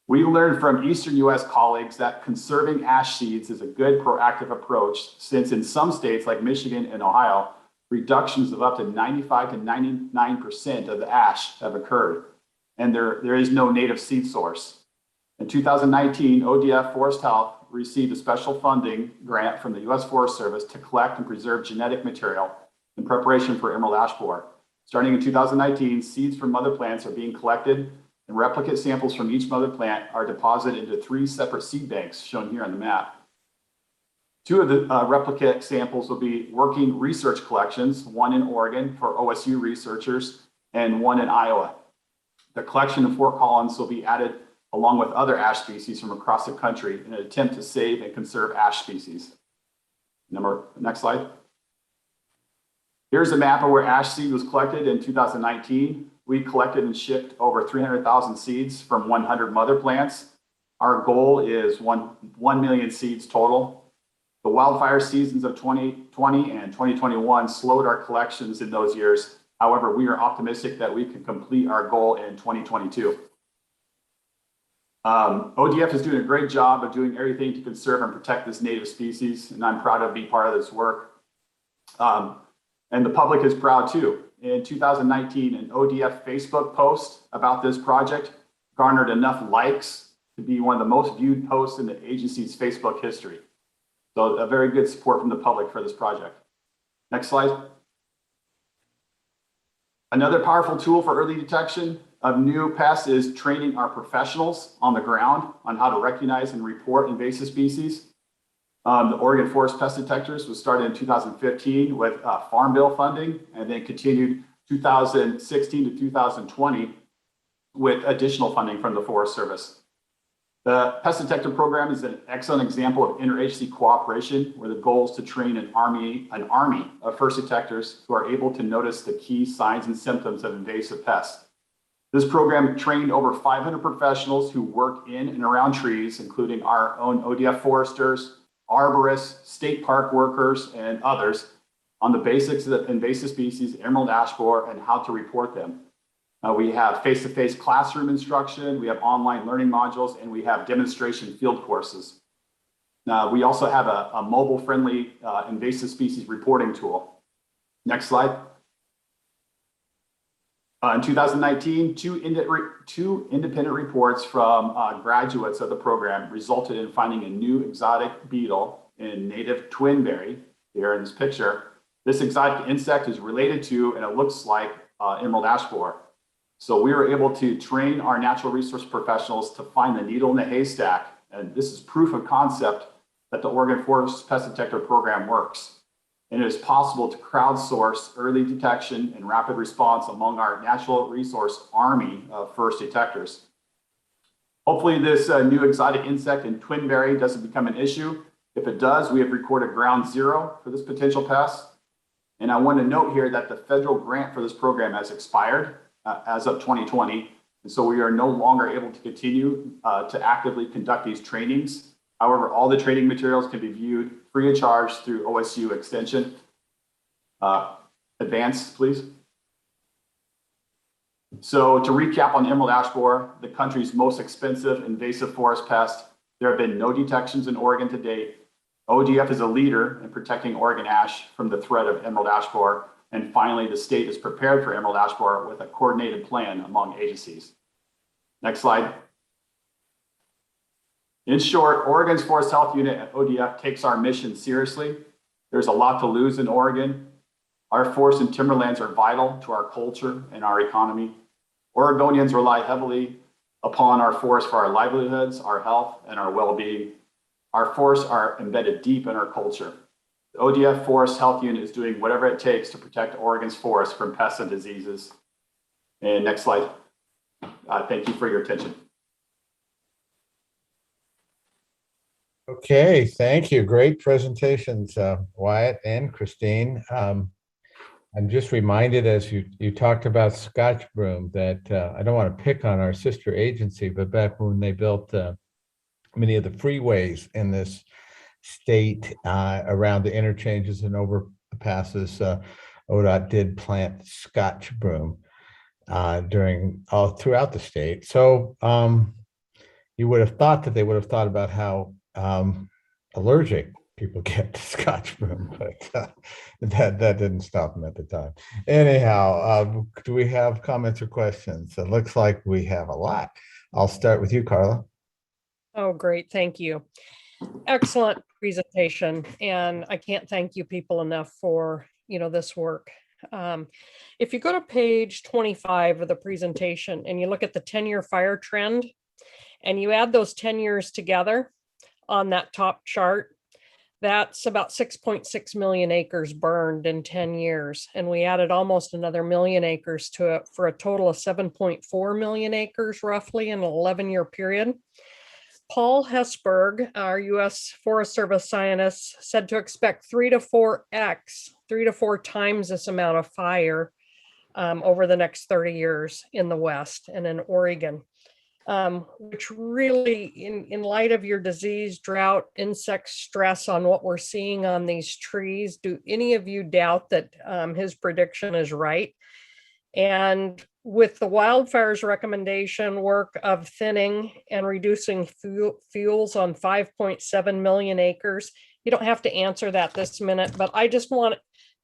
We learned from Eastern US colleagues that conserving ash seeds is a good proactive approach, since in some states like Michigan and Ohio, reductions of up to 95 to 99% of the ash have occurred, and there is no native seed source. In 2019, ODF Forest Health received a special funding grant from the US Forest Service to collect and preserve genetic material in preparation for emerald ash borer. Starting in 2019, seeds from mother plants are being collected, and replicate samples from each mother plant are deposited into 3 separate seed banks shown here on the map. 2 of the replicate samples will be working research collections, one in Oregon for OSU researchers and one in Iowa. The collection in Fort Collins will be added along with other ash species from across the country in an attempt to save and conserve ash species. Next slide. Here's a map of where ash seed was collected in 2019. We collected and shipped over 300,000 seeds from 100 mother plants. Our goal is 1 million seeds total. The wildfire seasons of 2020 and 2021 slowed our collections in those years. However, we are optimistic that we can complete our goal in 2022. ODF is doing a great job of doing everything to conserve and protect this native species, and I'm proud to be part of this work. And the public is proud too. In 2019, an ODF Facebook post about this project garnered enough likes to be one of the most viewed posts in the agency's Facebook history. So a very good support from the public for this project. Next slide. Another powerful tool for early detection of new pests is training our professionals on the ground on how to recognize and report invasive species. The Oregon Forest Pest Detectors was started in 2015 with Farm Bill funding, and then continued 2016 to 2020 with additional funding from the Forest Service. The Pest Detector Program is an excellent example of interagency cooperation, where the goal is to train an army of first detectors who are able to notice the key signs and symptoms of invasive pests. This program trained over 500 professionals who work in and around trees, including our own ODF foresters, arborists, state park workers, and others, on the basics of invasive species, emerald ash borer, and how to report them. We have face-to-face classroom instruction, we have online learning modules, and we have demonstration field courses. We also have a mobile-friendly invasive species reporting tool. Next slide. In 2019, two independent reports from graduates of the program resulted in finding a new exotic beetle in native twinberry here in this picture. This exotic insect is related to, and it looks like, emerald ash borer. So we were able to train our natural resource professionals to find the needle in the haystack. And this is proof of concept that the Oregon Forest Pest Detector Program works. And it is possible to crowdsource early detection and rapid response among our natural resource army of first detectors. Hopefully this new exotic insect in twinberry doesn't become an issue. If it does, we have recorded ground zero for this potential pest. And I want to note here that the federal grant for this program has expired as of 2020. And so we are no longer able to continue to actively conduct these trainings. However, all the training materials can be viewed free of charge through OSU Extension. Advance, please. So to recap on emerald ash borer, the country's most expensive invasive forest pest, there have been no detections in Oregon to date. ODF is a leader in protecting Oregon ash from the threat of emerald ash borer. And finally, the state is prepared for emerald ash borer with a coordinated plan among agencies. Next slide. In short, Oregon's Forest Health Unit at ODF takes our mission seriously. There's a lot to lose in Oregon. Our forests and timberlands are vital to our culture and our economy. Oregonians rely heavily upon our forests for our livelihoods, our health, and our well-being. Our forests are embedded deep in our culture. The ODF Forest Health Unit is doing whatever it takes to protect Oregon's forests from pests and diseases. And next slide. Thank you for your attention. Okay, thank you. Great presentations, Wyatt and Christine. I'm just reminded as you talked about Scotch broom that I don't want to pick on our sister agency, but back when they built many of the freeways in this state around the interchanges and overpasses, ODOT did plant Scotch broom throughout the state. So you would have thought that they would have thought about how allergic people get to Scotch broom, but that didn't stop them at the time. Anyhow, do we have comments or questions? It looks like we have a lot. I'll start with you, Carla. Oh, great. Thank you. Excellent presentation. And I can't thank you people enough for, this work. If you go to page 25 of the presentation and you look at the 10-year fire trend and you add those 10 years together on that top chart, That's about 6.6 million acres burned in 10 years. And we added almost another million acres to it for a total of 7.4 million acres roughly in an 11-year period. Paul Hesberg, our U.S. Forest Service scientist, said to expect 3 to 4 times this amount of fire over the next 30 years in the West and in Oregon, which really, in light of your disease, drought, insect stress on what we're seeing on these trees, do any of you doubt that his prediction is right? And with the wildfires recommendation work of thinning and reducing fuels on 5.7 million acres, you don't have to answer that this minute, but I just want,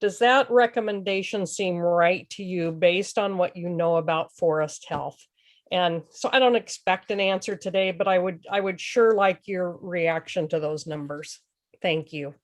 does that recommendation seem right to you based on what you know about forest health? And so I don't expect an answer today, but I would sure like your reaction to those numbers. Thank you.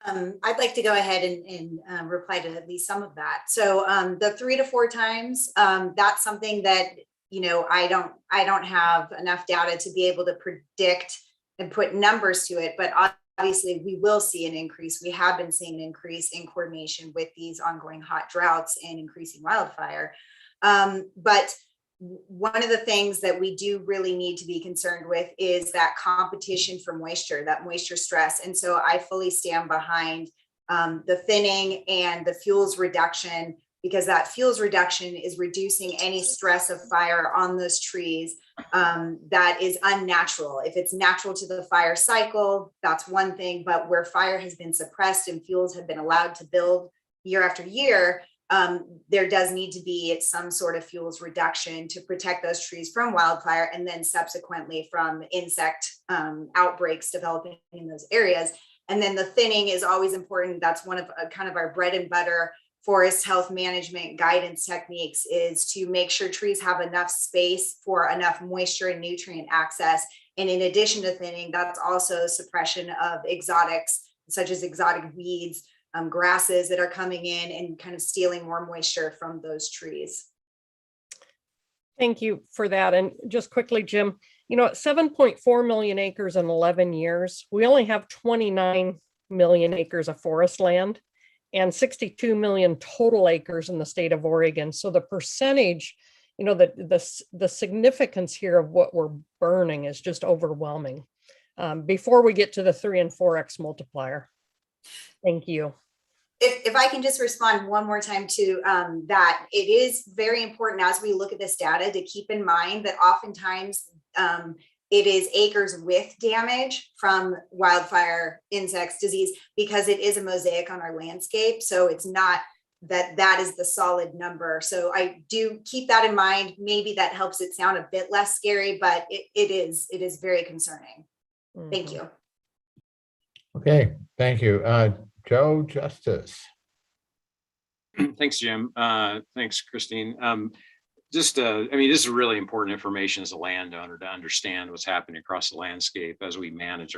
I'd like to go ahead and reply to at least some of that. So the 3 to 4 times, that's something that, you know, I don't have enough data to be able to predict and put numbers to it, but obviously we will see an increase. We have been seeing an increase in coordination with these ongoing hot droughts and increasing wildfire. But one of the things that we do really need to be concerned with is that competition for moisture, that moisture stress. And so I fully stand behind the thinning and the fuels reduction, because that fuels reduction is reducing any stress of fire on those trees that is unnatural. If it's natural to the fire cycle, that's one thing, but where fire has been suppressed and fuels have been allowed to build year after year, there does need to be some sort of fuels reduction to protect those trees from wildfire and then subsequently from insect outbreaks developing in those areas. And then the thinning is always important. That's one of kind of our bread and butter forest health management guidance techniques, is to make sure trees have enough space for enough moisture and nutrient access. And in addition to thinning, that's also suppression of exotics, such as exotic weeds, grasses that are coming in and kind of stealing more moisture from those trees. Thank you for that. And just quickly, Jim, you know, at 7.4 million acres in 11 years, we only have 29 million acres of forest land and 62 million total acres in the state of Oregon. So the percentage, you know, the significance here of what we're burning is just overwhelming before we get to the 3 and 4x multiplier. Thank you. If I can just respond one more time to that, it is very important as we look at this data to keep in mind that oftentimes it is acres with damage from wildfire, insects, disease, because it is a mosaic on our landscape. So it's not that is the solid number. So I do keep that in mind. Maybe that helps it sound a bit less scary, but it is very concerning. Thank you. Okay, thank you. Joe Justice. Thanks, Jim. Thanks, Christine. I mean, this is really important information as a landowner to understand what's happening across the landscape as we manage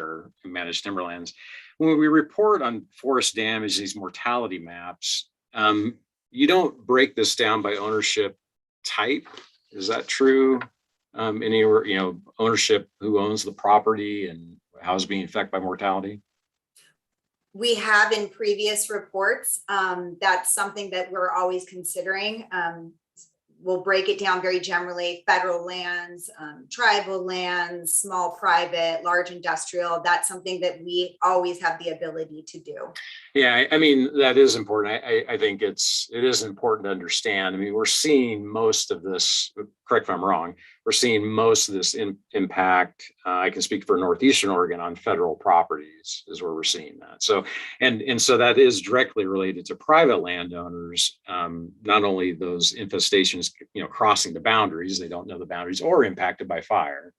timberlands. When we report on forest damage, these mortality maps, you don't break this down by ownership type. Is that true? Anywhere, you know, ownership, who owns the property and how it's being affected by mortality? We have in previous reports. That's something that we're always considering. We'll break it down very generally: federal lands, tribal lands, small private, large industrial. That's something that we always have the ability to do. Yeah, I mean, that is important. I think it is important to understand. I mean, we're seeing most of this, correct if I'm wrong, we're seeing most of this impact. I can speak for Northeastern Oregon on federal properties is where we're seeing that. So, and so that is directly related to private landowners, not only those infestations, you know, crossing the boundaries, they don't know the boundaries, or impacted by fire.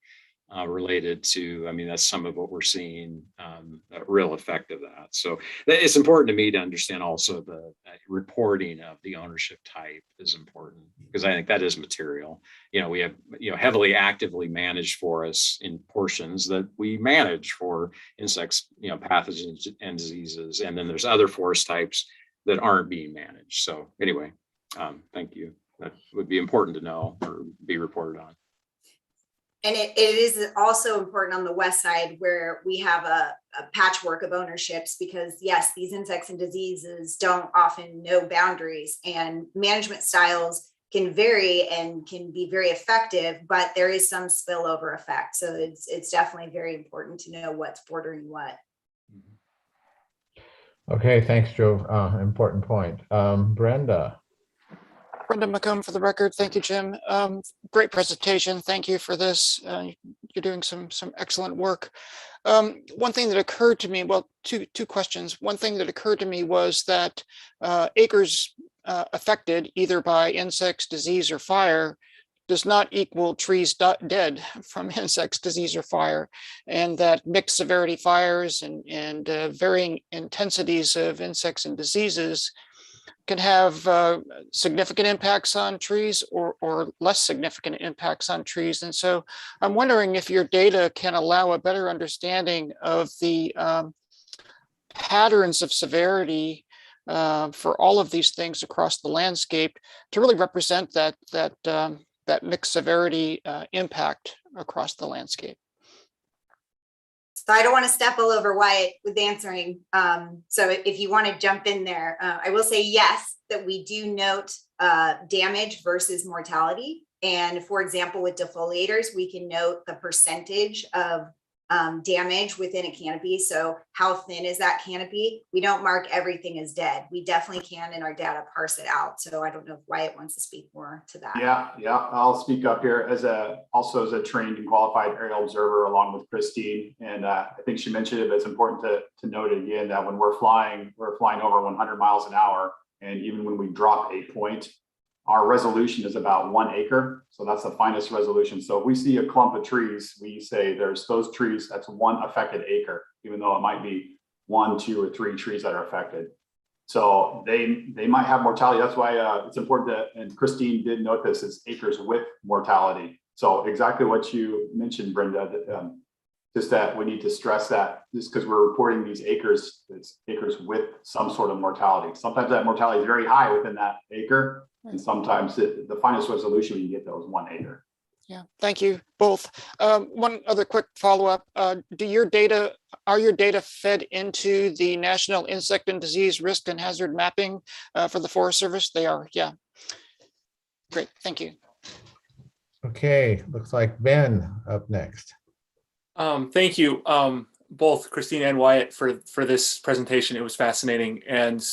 Related to, I mean, that's some of what we're seeing, a real effect of that. So it's important to me to understand also the reporting of the ownership type is important, because I think that is material. You know, we have, you know, heavily actively managed forests in portions that we manage for insects, you know, pathogens and diseases. And then there's other forest types that aren't being managed. So anyway, thank you. That would be important to know or be reported on. And it is also important on the west side where we have a patchwork of ownerships, because yes, these insects and diseases don't often know boundaries, and management styles can vary and can be very effective, but there is some spillover effect. So it's definitely very important to know what's bordering what. Okay, thanks, Joe. Important point. Brenda. Brenda McComb for the record. Thank you, Jim. Great presentation. Thank you for this. You're doing some excellent work. One thing that occurred to me, well, two questions. One thing that occurred to me was that acres affected either by insects, disease, or fire does not equal trees dead from insects, disease, or fire, and that mixed severity fires and varying intensities of insects and diseases can have significant impacts on trees or less significant impacts on trees. And so I'm wondering if your data can allow a better understanding of the patterns of severity for all of these things across the landscape to really represent that mixed severity impact across the landscape. So I don't want to step all over Wyatt with answering. So if you want to jump in there, I will say yes, that we do note damage versus mortality. And for example, with defoliators, we can note the percentage of damage within a canopy. So how thin is that canopy? We don't mark everything as dead. We definitely can in our data parse it out. So I don't know if Wyatt wants to speak more to that. Yeah, I'll speak up here also as a trained and qualified aerial observer along with Christine. And I think she mentioned it, but it's important to note again that when we're flying over 100 miles an hour. And even when we drop a point, our resolution is about 1 acre. So that's the finest resolution. So if we see a clump of trees, we say there's those trees, that's 1 affected acre, even though it might be 1, 2, or 3 trees that are affected. So they might have mortality. That's why it's important to, and Christine did note this, is acres with mortality. So exactly what you mentioned, Brenda, just that we need to stress that just because we're reporting these acres, it's acres with some sort of mortality. Sometimes that mortality is very high within that acre. And sometimes the finest resolution you get those 1 acre. Yeah, thank you both. One other quick follow-up. Are your data fed into the National Insect and Disease Risk and Hazard Mapping for the Forest Service? They are, yeah. Great, thank you. Okay, looks like Ben up next. Thank you, both Christine and Wyatt for this presentation. It was fascinating and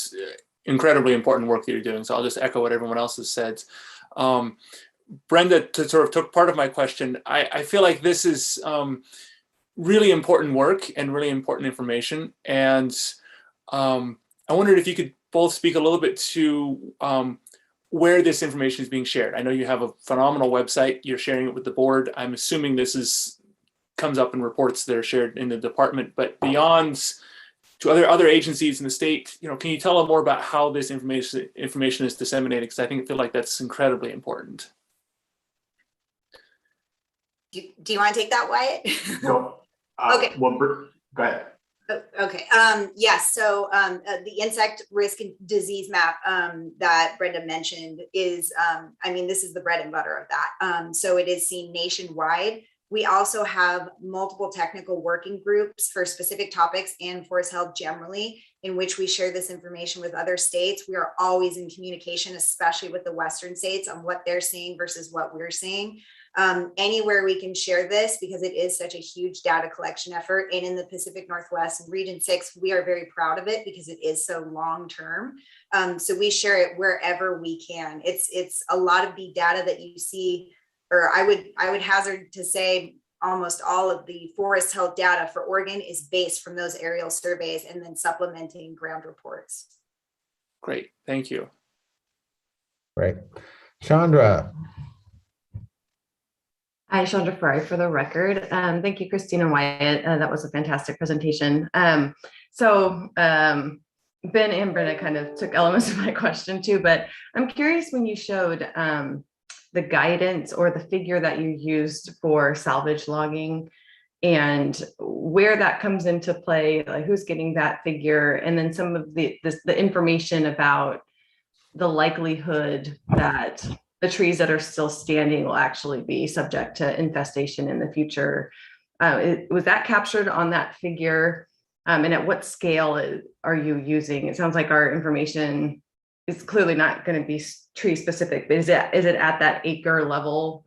incredibly important work that you're doing. So I'll just echo what everyone else has said. Brenda sort of took part of my question. I feel like this is really important work and really important information. And I wondered if you could both speak a little bit to where this information is being shared. I know you have a phenomenal website. You're sharing it with the board. I'm assuming this comes up in reports that are shared in the department, but beyond to other agencies in the state, can you tell them more about how this information is disseminated? Because I feel like that's incredibly important. Do you want to take that, Wyatt? No. Okay. Well, go ahead. Okay. Yes. So the insect risk and disease map that Brenda mentioned is, this is the bread and butter of that. So it is seen nationwide. We also have multiple technical working groups for specific topics and forest health generally, in which we share this information with other states. We are always in communication, especially with the Western states, on what they're seeing versus what we're seeing. Anywhere we can share this, because it is such a huge data collection effort. And in the Pacific Northwest and Region 6, we are very proud of it because it is so long-term. So we share it wherever we can. It's a lot of the data that you see, or I would hazard to say almost all of the forest health data for Oregon is based from those aerial surveys and then supplementing ground reports. Great, thank you. Great. Chandra. Hi, Chandra Ferrari for the record. Thank you, Christine and Wyatt. That was a fantastic presentation. Ben and Brenda kind of took elements of my question too, but I'm curious when you showed the guidance or the figure that you used for salvage logging and where that comes into play, like who's getting that figure, and then some of the information about the likelihood that the trees that are still standing will actually be subject to infestation in the future. Was that captured on that figure? And at what scale are you using? It sounds like our information is clearly not going to be tree specific, but is it at that acre level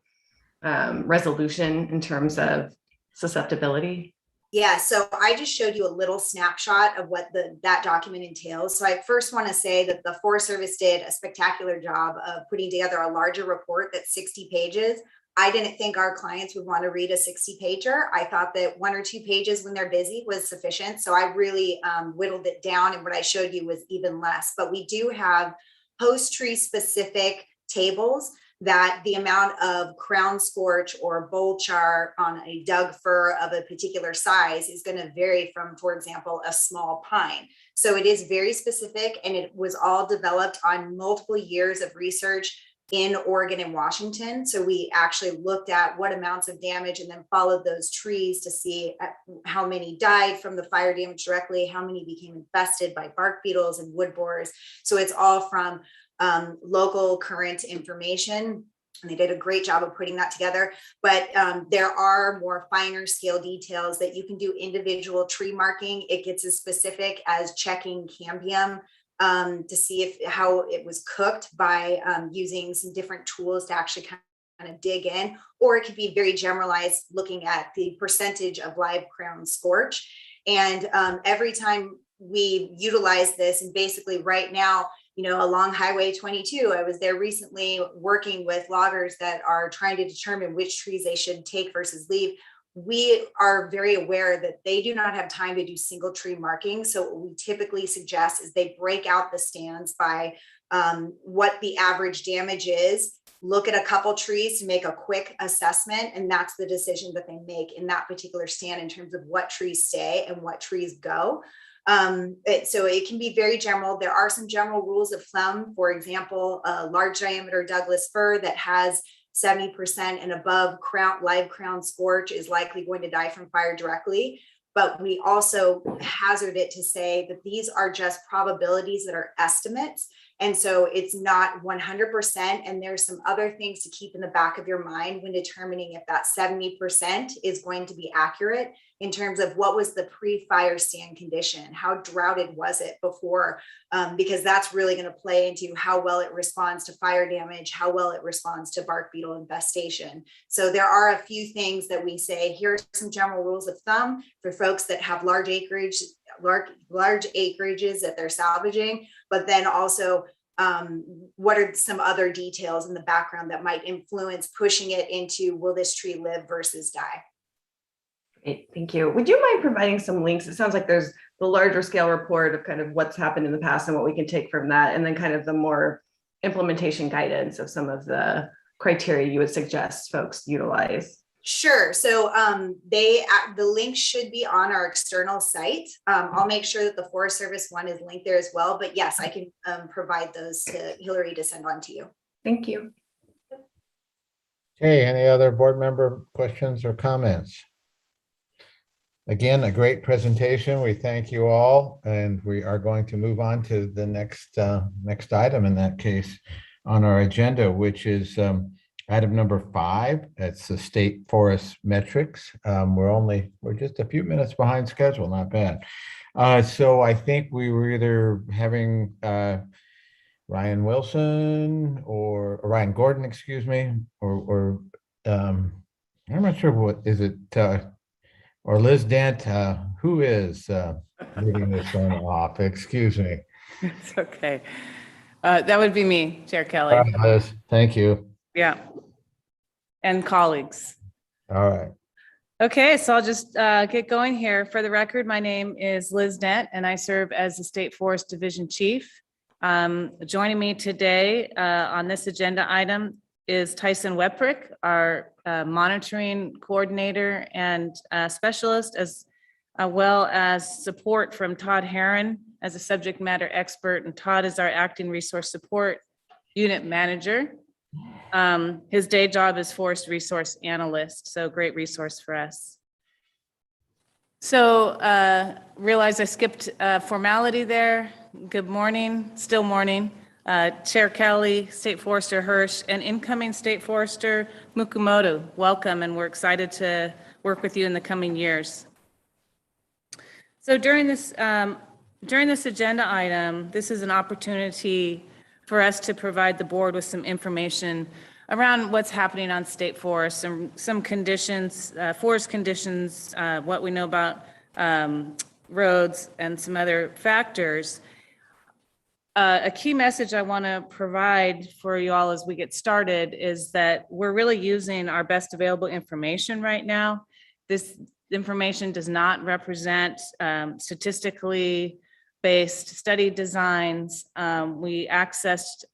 resolution in terms of susceptibility? Yeah, so I just showed you a little snapshot of what that document entails. So I first want to say that the Forest Service did a spectacular job of putting together a larger report that's 60 pages. I didn't think our clients would want to read a 60-pager. I thought that 1 or 2 pages when they're busy was sufficient. So I really whittled it down, and what I showed you was even less. But we do have post-tree specific tables that the amount of crown scorch or bole char on a dug fir of a particular size is going to vary from, for example, a small pine. So it is very specific, and it was all developed on multiple years of research in Oregon and Washington. So we actually looked at what amounts of damage and then followed those trees to see how many died from the fire damage directly, how many became infested by bark beetles and wood borers. So it's all from local current information. And they did a great job of putting that together. But there are more finer scale details that you can do individual tree marking. It gets as specific as checking cambium to see how it was cooked by using some different tools to actually kind of dig in, or it could be very generalized, looking at the percentage of live crown scorch. And every time we utilize this, and basically right now, along Highway 22, I was there recently working with loggers that are trying to determine which trees they should take versus leave. We are very aware that they do not have time to do single tree marking. So what we typically suggest is they break out the stands by what the average damage is, look at a couple trees to make a quick assessment, and that's the decision that they make in that particular stand in terms of what trees stay and what trees go. So it can be very general. There are some general rules of thumb. For example, a large diameter Douglas fir that has 70% and above live crown scorch is likely going to die from fire directly. But we also hazard it to say that these are just probabilities that are estimates. And so it's not 100%. And there's some other things to keep in the back of your mind when determining if that 70% is going to be accurate in terms of what was the pre-fire stand condition, how droughted was it before, because that's really going to play into how well it responds to fire damage, how well it responds to bark beetle infestation. So there are a few things that we say, here are some general rules of thumb for folks that have large acreages that they're salvaging, but then also what are some other details in the background that might influence pushing it into, will this tree live versus die? Great, thank you. Would you mind providing some links? It sounds like there's the larger scale report of kind of what's happened in the past and what we can take from that, and then kind of the more implementation guidance of some of the criteria you would suggest folks utilize. Sure. So the link should be on our external site. I'll make sure that the Forest Service one is linked there as well. But yes, I can provide those to Hillary to send on to you. Thank you. Okay, any other board member questions or comments? Again, a great presentation. We thank you all, and we are going to move on to the next item in that case on our agenda, which is item number 5. That's the state forest metrics. We're just a few minutes behind schedule, not bad. So I think we were either having Ryan Wilson or Ryan Gordon, excuse me, or I'm not sure what is it, or Liz Dent, who is leading this one off? Excuse me. It's okay. That would be me, Chair Kelly. All right, Liz, thank you. Yeah. And colleagues. All right. Okay, so I'll just get going here. For the record, my name is Liz Dent, and I serve as the State Forest Division Chief. Joining me today on this agenda item is Tyson Weprick, our monitoring coordinator and specialist, as well as support from Todd Herron as a subject matter expert. And Todd is our acting resource support unit manager. His day job is forest resource analyst, so great resource for us. So realize I skipped formality there. Good morning, still morning. Chair Kelly, State Forester Hirsch, and incoming State Forester Mukumoto. Welcome, and we're excited to work with you in the coming years. So during this agenda item, this is an opportunity for us to provide the board with some information around what's happening on state forests, some conditions, forest conditions, what we know about roads, and some other factors. A key message I want to provide for you all as we get started is that we're really using our best available information right now. This information does not represent statistically based study designs. We accessed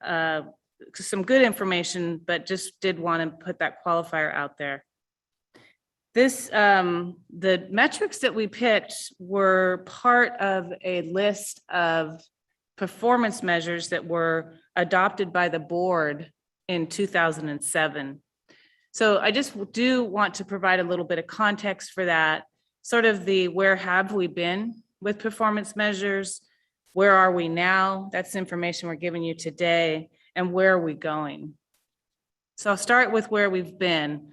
some good information, but just did want to put that qualifier out there. The metrics that we picked were part of a list of performance measures that were adopted by the board in 2007. So I just do want to provide a little bit of context for that, sort of the where have we been with performance measures, where are we now, that's information we're giving you today, and where are we going. So I'll start with where we've been.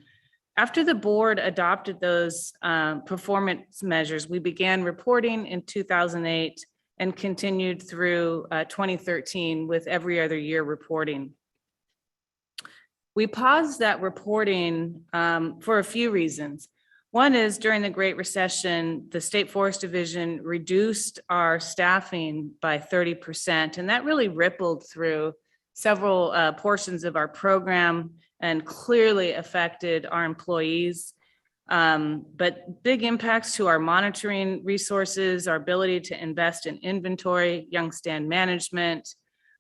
After the board adopted those performance measures, we began reporting in 2008 and continued through 2013 with every other year reporting. We paused that reporting for a few reasons. One is during the Great Recession, the State Forest Division reduced our staffing by 30%, and that really rippled through several portions of our program and clearly affected our employees. But big impacts to our monitoring resources, our ability to invest in inventory, young stand management,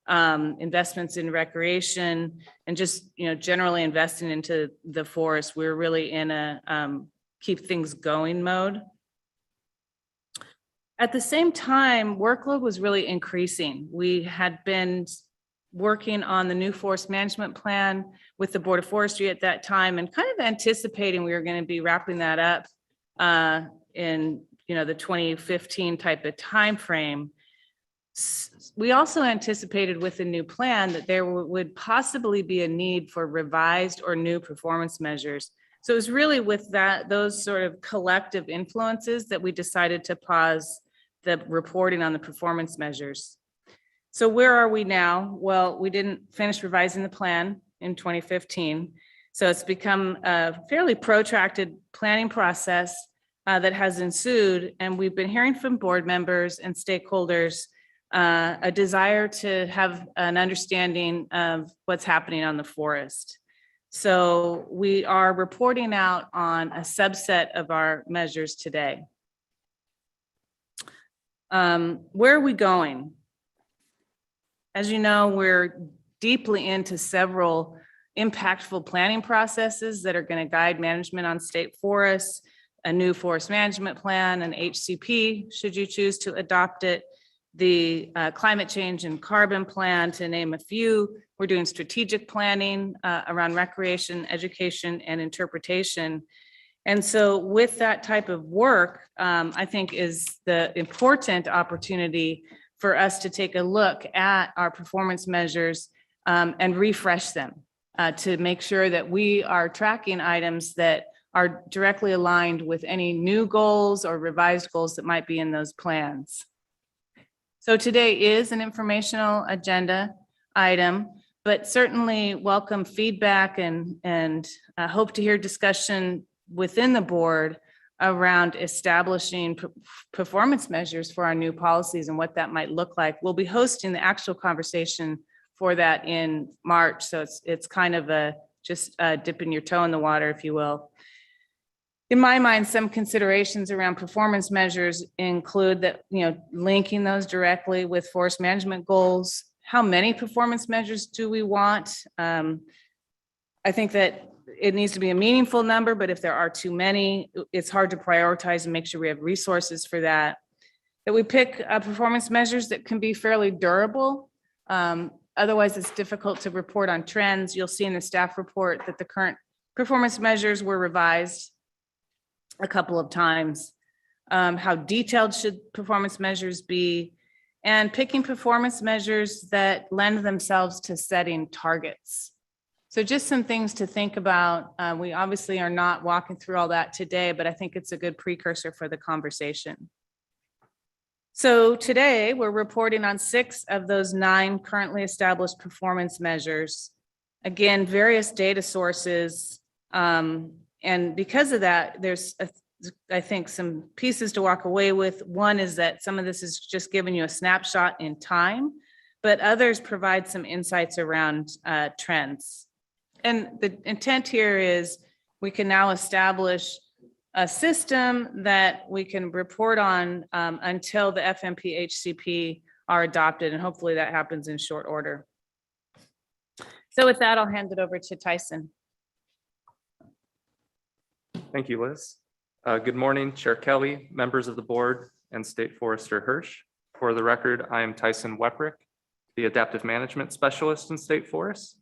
investments in recreation, and just generally investing into the forest. We're really in a keep things going mode. At the same time, workload was really increasing. We had been working on the new forest management plan with the Board of Forestry at that time, and kind of anticipating we were going to be wrapping that up in the 2015 type of time frame. We also anticipated with the new plan that there would possibly be a need for revised or new performance measures. So it was really with those sort of collective influences that we decided to pause the reporting on the performance measures. So where are we now? Well, we didn't finish revising the plan in 2015. So it's become a fairly protracted planning process that has ensued. And we've been hearing from board members and stakeholders a desire to have an understanding of what's happening on the forest. So we are reporting out on a subset of our measures today. Where are we going? As you know, we're deeply into several impactful planning processes that are going to guide management on state forests, a new forest management plan, an HCP, should you choose to adopt it, the climate change and carbon plan, to name a few. We're doing strategic planning around recreation, education, and interpretation. And so with that type of work, I think is the important opportunity for us to take a look at our performance measures and refresh them to make sure that we are tracking items that are directly aligned with any new goals or revised goals that might be in those plans. So today is an informational agenda item, but certainly welcome feedback and hope to hear discussion within the board around establishing performance measures for our new policies and what that might look like. We'll be hosting the actual conversation for that in March. So it's kind of just dipping your toe in the water, if you will. In my mind, some considerations around performance measures include that, linking those directly with forest management goals. How many performance measures do we want? I think that it needs to be a meaningful number, but if there are too many, it's hard to prioritize and make sure we have resources for that. That we pick performance measures that can be fairly durable. Otherwise, it's difficult to report on trends. You'll see in the staff report that the current performance measures were revised a couple of times. How detailed should performance measures be? and picking performance measures that lend themselves to setting targets. So just some things to think about. We obviously are not walking through all that today, but I think it's a good precursor for the conversation. So today we're reporting on 6 of those 9 currently established performance measures. Again, various data sources. And because of that, there's, I think, some pieces to walk away with. One is that some of this is just giving you a snapshot in time, but others provide some insights around trends. And the intent here is we can now establish a system that we can report on until the FMP HCP are adopted, and hopefully that happens in short order. So with that, I'll hand it over to Tyson. Thank you, Liz. Good morning, Chair Kelly, members of the board, and State Forester Hirsch. For the record, I am Tyson Weprick, the Adaptive Management Specialist in State Forests.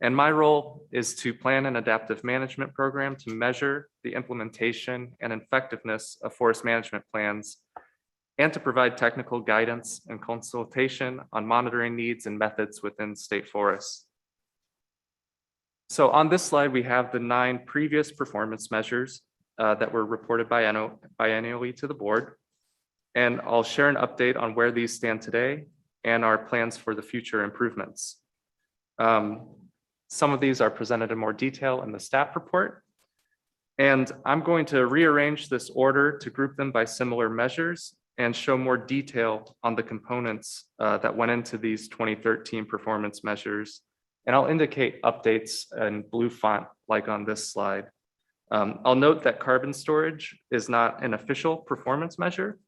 And my role is to plan an adaptive management program to measure the implementation and effectiveness of forest management plans and to provide technical guidance and consultation on monitoring needs and methods within state forests. So on this slide, we have the 9 previous performance measures that were reported biannually to the board. And I'll share an update on where these stand today and our plans for the future improvements. Some of these are presented in more detail in the staff report. And I'm going to rearrange this order to group them by similar measures and show more detail on the components that went into these 2013 performance measures. And I'll indicate updates in blue font like on this slide. I'll note that carbon storage is not an official performance measure.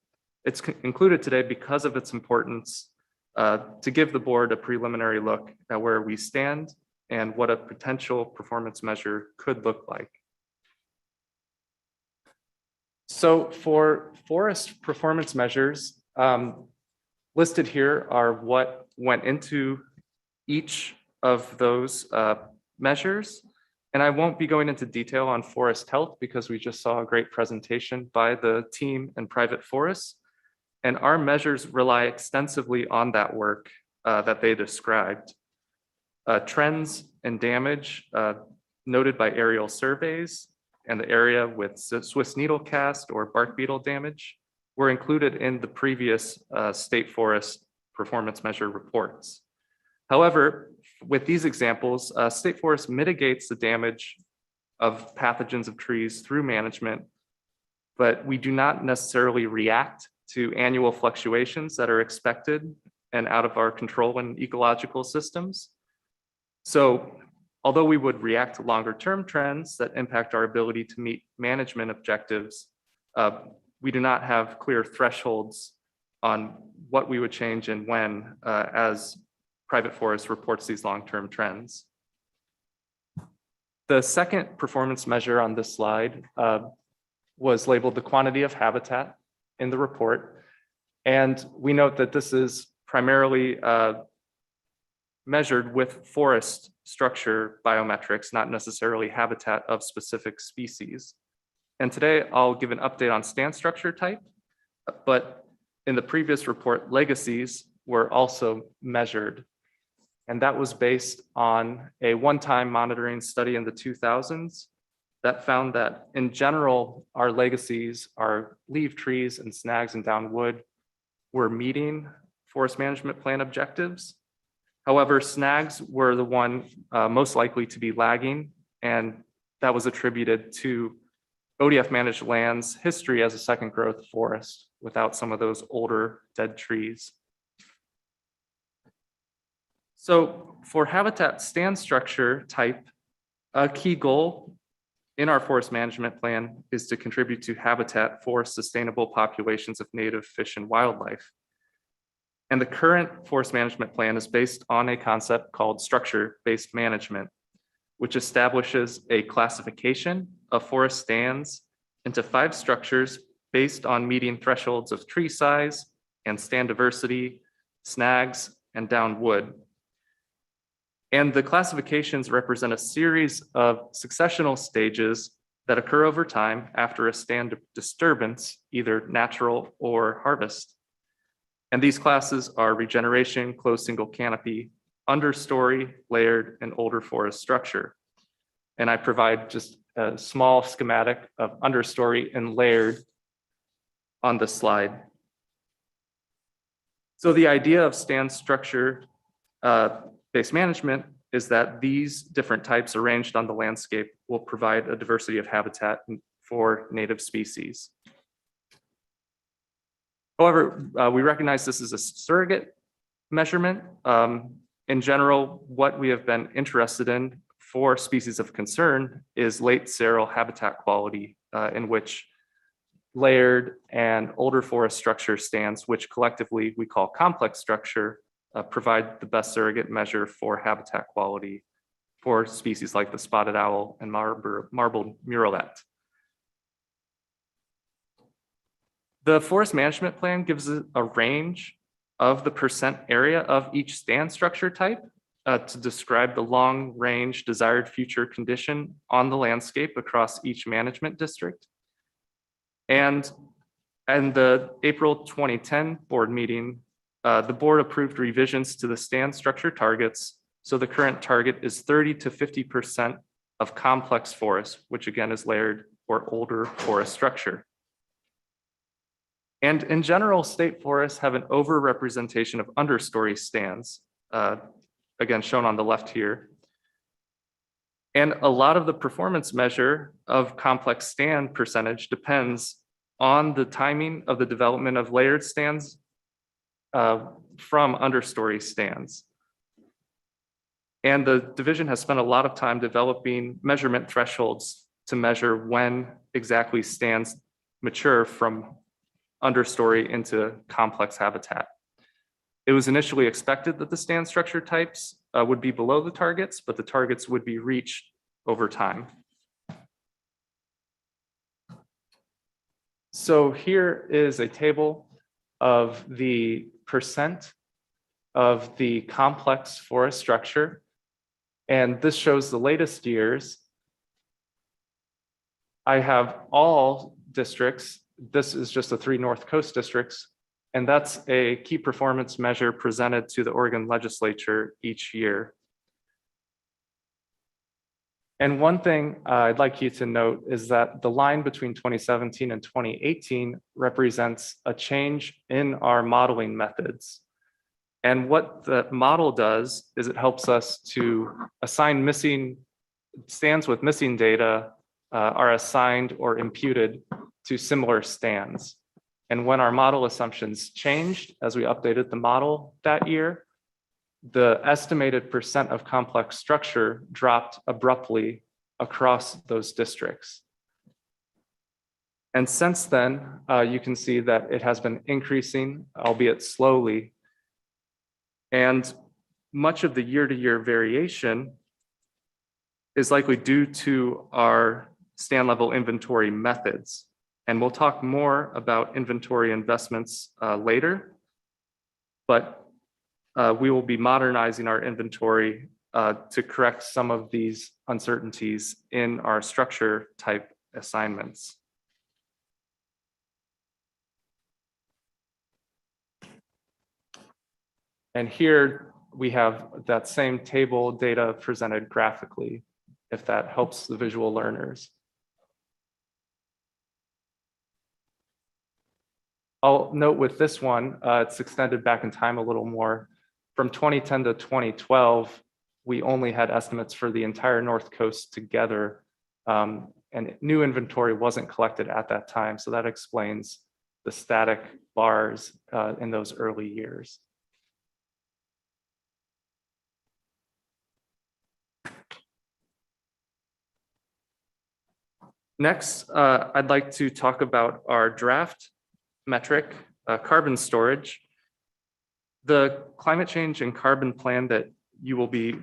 It's included today because of its importance to give the board a preliminary look at where we stand and what a potential performance measure could look like. So for forest performance measures, listed here are what went into each of those measures. And I won't be going into detail on forest health because we just saw a great presentation by the team in private forests. And our measures rely extensively on that work that they described. Trends and damage noted by aerial surveys and the area with Swiss needle cast or bark beetle damage were included in the previous state forest performance measure reports. However, with these examples, state forest mitigates the damage of pathogens of trees through management, but we do not necessarily react to annual fluctuations that are expected and out of our control in ecological systems. So although we would react to longer term trends that impact our ability to meet management objectives, we do not have clear thresholds on what we would change and when as private forest reports these long-term trends. The second performance measure on this slide was labeled the quantity of habitat in the report. And we note that this is primarily measured with forest structure biometrics, not necessarily habitat of specific species. And today I'll give an update on stand structure type, but in the previous report, legacies were also measured. And that was based on a one-time monitoring study in the 2000s that found that in general, our legacies, our leaf trees and snags and down wood were meeting forest management plan objectives. However, snags were the one most likely to be lagging, and that was attributed to ODF managed lands history as a second growth forest without some of those older dead trees. So for habitat stand structure type, a key goal in our forest management plan is to contribute to habitat for sustainable populations of native fish and wildlife. And the current forest management plan is based on a concept called structure-based management, which establishes a classification of forest stands into 5 structures based on meeting thresholds of tree size and stand diversity, snags, and down wood. And the classifications represent a series of successional stages that occur over time after a stand disturbance, either natural or harvest. And these classes are regeneration, closed single canopy, understory, layered, and older forest structure. And I provide just a small schematic of understory and layered on this slide. So the idea of stand structure based management is that these different types arranged on the landscape will provide a diversity of habitat for native species. However, we recognize this is a surrogate measurement. In general, what we have been interested in for species of concern is late seral habitat quality, in which layered and older forest structure stands, which collectively we call complex structure, provide the best surrogate measure for habitat quality for species like the spotted owl and marbled murrelet. The forest management plan gives a range of the percent area of each stand structure type to describe the long range desired future condition on the landscape across each management district. And in the April 2010 board meeting, the board approved revisions to the stand structure targets. So the current target is 30 to 50% of complex forest, which again is layered or older forest structure. And in general, state forests have an overrepresentation of understory stands, again, shown on the left here. And a lot of the performance measure of complex stand percentage depends on the timing of the development of layered stands from understory stands. And the division has spent a lot of time developing measurement thresholds to measure when exactly stands mature from understory into complex habitat. It was initially expected that the stand structure types would be below the targets, but the targets would be reached over time. So here is a table of the percent of the complex forest structure. And this shows the latest years. I have all districts. This is just the 3 North Coast districts. And that's a key performance measure presented to the Oregon legislature each year. And one thing I'd like you to note is that the line between 2017 and 2018 represents a change in our modeling methods. And what the model does is it helps us to assign missing stands with missing data are assigned or imputed to similar stands. And when our model assumptions changed as we updated the model that year, the estimated percent of complex structure dropped abruptly across those districts. And since then, you can see that it has been increasing, albeit slowly. And much of the year-to-year variation is likely due to our stand level inventory methods. And we'll talk more about inventory investments later, but we will be modernizing our inventory to correct some of these uncertainties in our structure type assignments. And here we have that same table data presented graphically, if that helps the visual learners. I'll note with this one, it's extended back in time a little more. From 2010 to 2012, we only had estimates for the entire North Coast together, and new inventory wasn't collected at that time. So that explains the static bars in those early years. Next, I'd like to talk about our draft metric, carbon storage. The climate change and carbon plan that you will be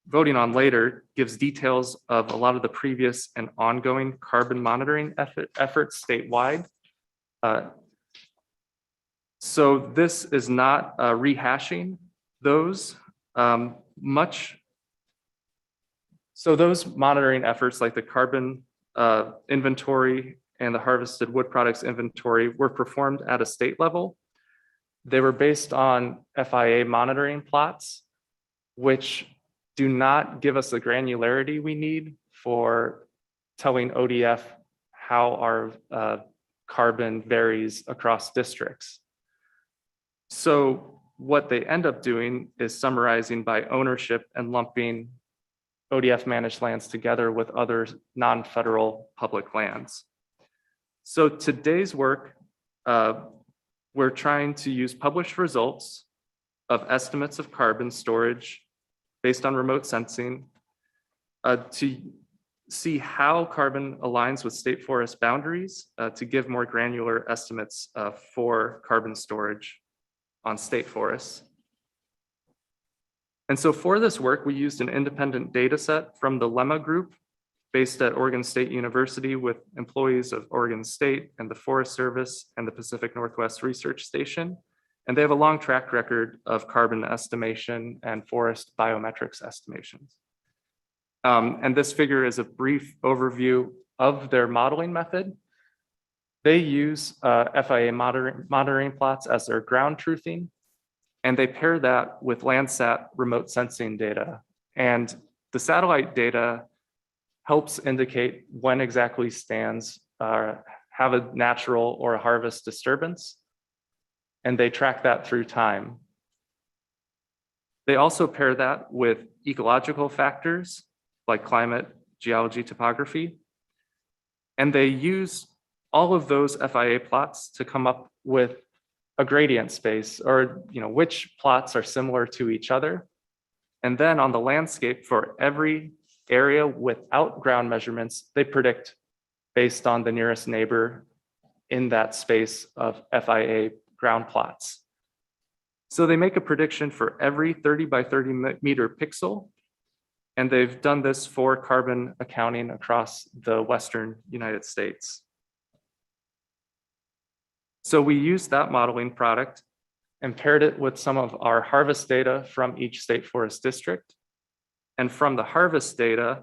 voting on later gives details of a lot of the previous and ongoing carbon monitoring efforts statewide. So this is not rehashing those So those monitoring efforts like the carbon inventory and the harvested wood products inventory were performed at a state level. They were based on FIA monitoring plots, which do not give us the granularity we need for telling ODF how our carbon varies across districts. So what they end up doing is summarizing by ownership and lumping ODF managed lands together with other non-federal public lands. So today's work, we're trying to use published results of estimates of carbon storage based on remote sensing to see how carbon aligns with state forest boundaries to give more granular estimates for carbon storage on state forests. And so for this work, we used an independent data set from the Lemma Group based at Oregon State University with employees of Oregon State and the Forest Service and the Pacific Northwest Research Station. And they have a long track record of carbon estimation and forest biometrics estimations. And this figure is a brief overview of their modeling method. They use FIA monitoring plots as their ground truthing, and they pair that with Landsat remote sensing data. And the satellite data helps indicate when exactly stands have a natural or a harvest disturbance, and they track that through time. They also pair that with ecological factors like climate, geology, topography, and they use all of those FIA plots to come up with a gradient space, or which plots are similar to each other. And then on the landscape, for every area without ground measurements, they predict based on the nearest neighbor in that space of FIA ground plots. So they make a prediction for every 30 by 30 meter pixel, and they've done this for carbon accounting across the Western United States. So we used that modeling product and paired it with some of our harvest data from each state forest district. And from the harvest data,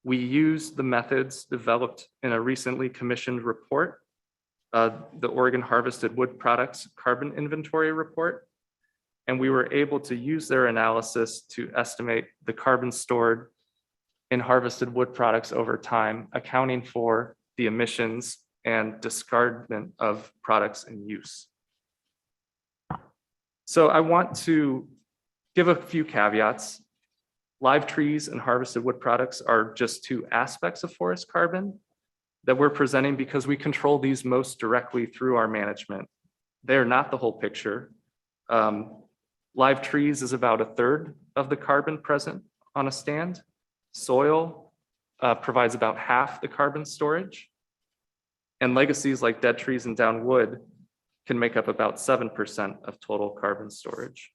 we used the methods developed in a recently commissioned report, the Oregon Harvested Wood Products Carbon Inventory Report. And we were able to use their analysis to estimate the carbon stored in harvested wood products over time, accounting for the emissions and discardment of products in use. So I want to give a few caveats. Live trees and harvested wood products are just two aspects of forest carbon that we're presenting because we control these most directly through our management. They are not the whole picture. Live trees is about 1/3 of the carbon present on a stand. Soil provides about half the carbon storage. And legacies like dead trees and down wood can make up about 7% of total carbon storage.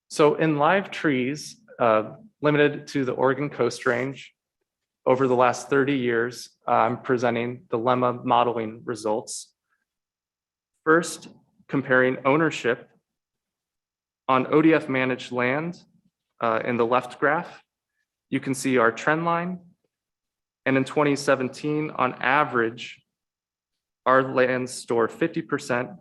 So in live trees, limited to the Oregon Coast Range, over the last 30 years, I'm presenting the Lemma modeling results. First, comparing ownership on ODF managed land in the left graph, you can see our trend line. And in 2017, on average, our lands store 50%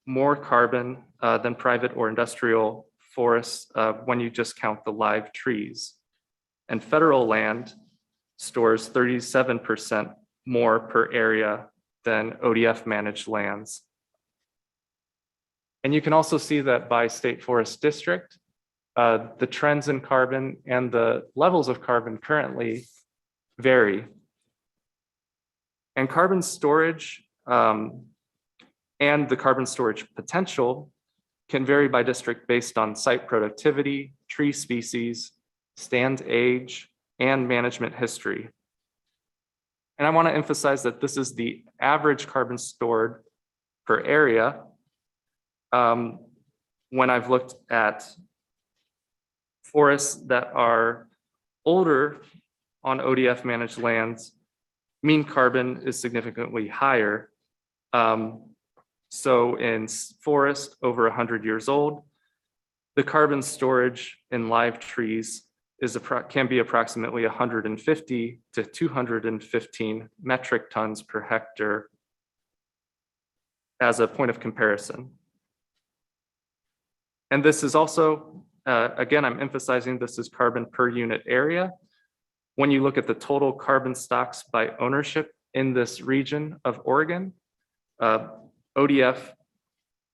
more carbon than private or industrial forests when you just count the live trees. And federal land stores 37% more per area than ODF managed lands. And you can also see that by state forest district, the trends in carbon and the levels of carbon currently vary. And carbon storage and the carbon storage potential can vary by district based on site productivity, tree species, stand age, and management history. And I want to emphasize that this is the average carbon stored per area. When I've looked at forests that are older on ODF managed lands, mean carbon is significantly higher. So in forest over 100 years old, the carbon storage in live trees can be approximately 150 to 215 metric tons per hectare as a point of comparison. And this is also, again, I'm emphasizing this is carbon per unit area. When you look at the total carbon stocks by ownership in this region of Oregon, ODF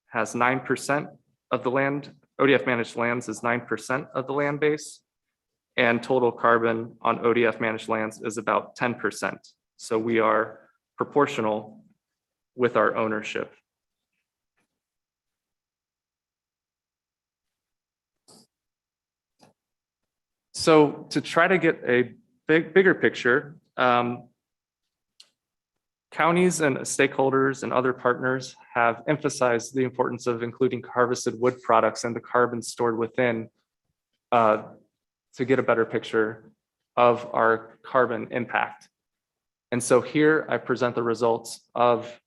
has 9% of the land, ODF managed lands is 9% of the land base, and total carbon on ODF managed lands is about 10%. So we are proportional with our ownership. So to try to get a bigger picture, counties and stakeholders and other partners have emphasized the importance of including harvested wood products and the carbon stored within to get a better picture of our carbon impact. And so here I present the results of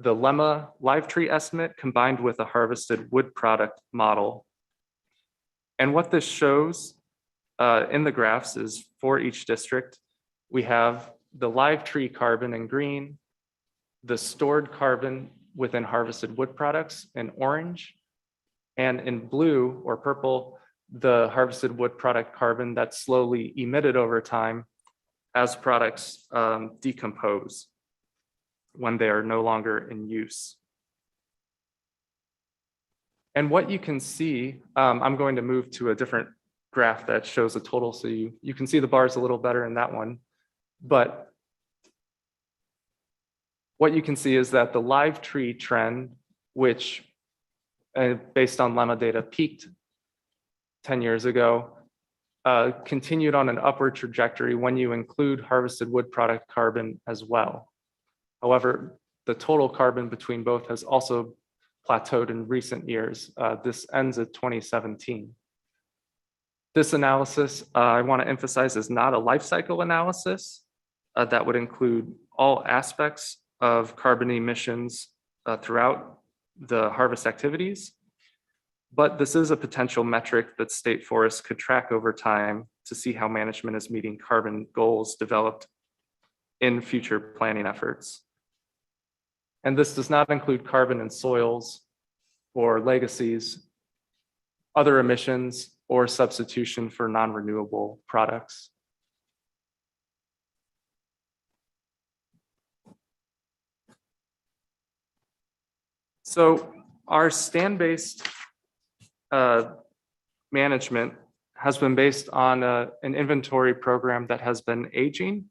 the lemma live tree estimate combined with a harvested wood product model. And what this shows in the graphs is for each district, we have the live tree carbon in green, the stored carbon within harvested wood products in orange, and in blue or purple, the harvested wood product carbon that's slowly emitted over time as products decompose when they are no longer in use. And what you can see, I'm going to move to a different graph that shows a total so you can see the bars a little better in that one. But what you can see is that the live tree trend, which based on lemma data peaked 10 years ago, continued on an upward trajectory when you include harvested wood product carbon as well. However, the total carbon between both has also plateaued in recent years. This ends at 2017. This analysis, I want to emphasize, is not a life cycle analysis that would include all aspects of carbon emissions throughout the harvest activities. But this is a potential metric that state forests could track over time to see how management is meeting carbon goals developed in future planning efforts. And this does not include carbon in soils or legacies, other emissions, or substitution for non-renewable products. So our stand-based management has been based on an inventory program that has been aging,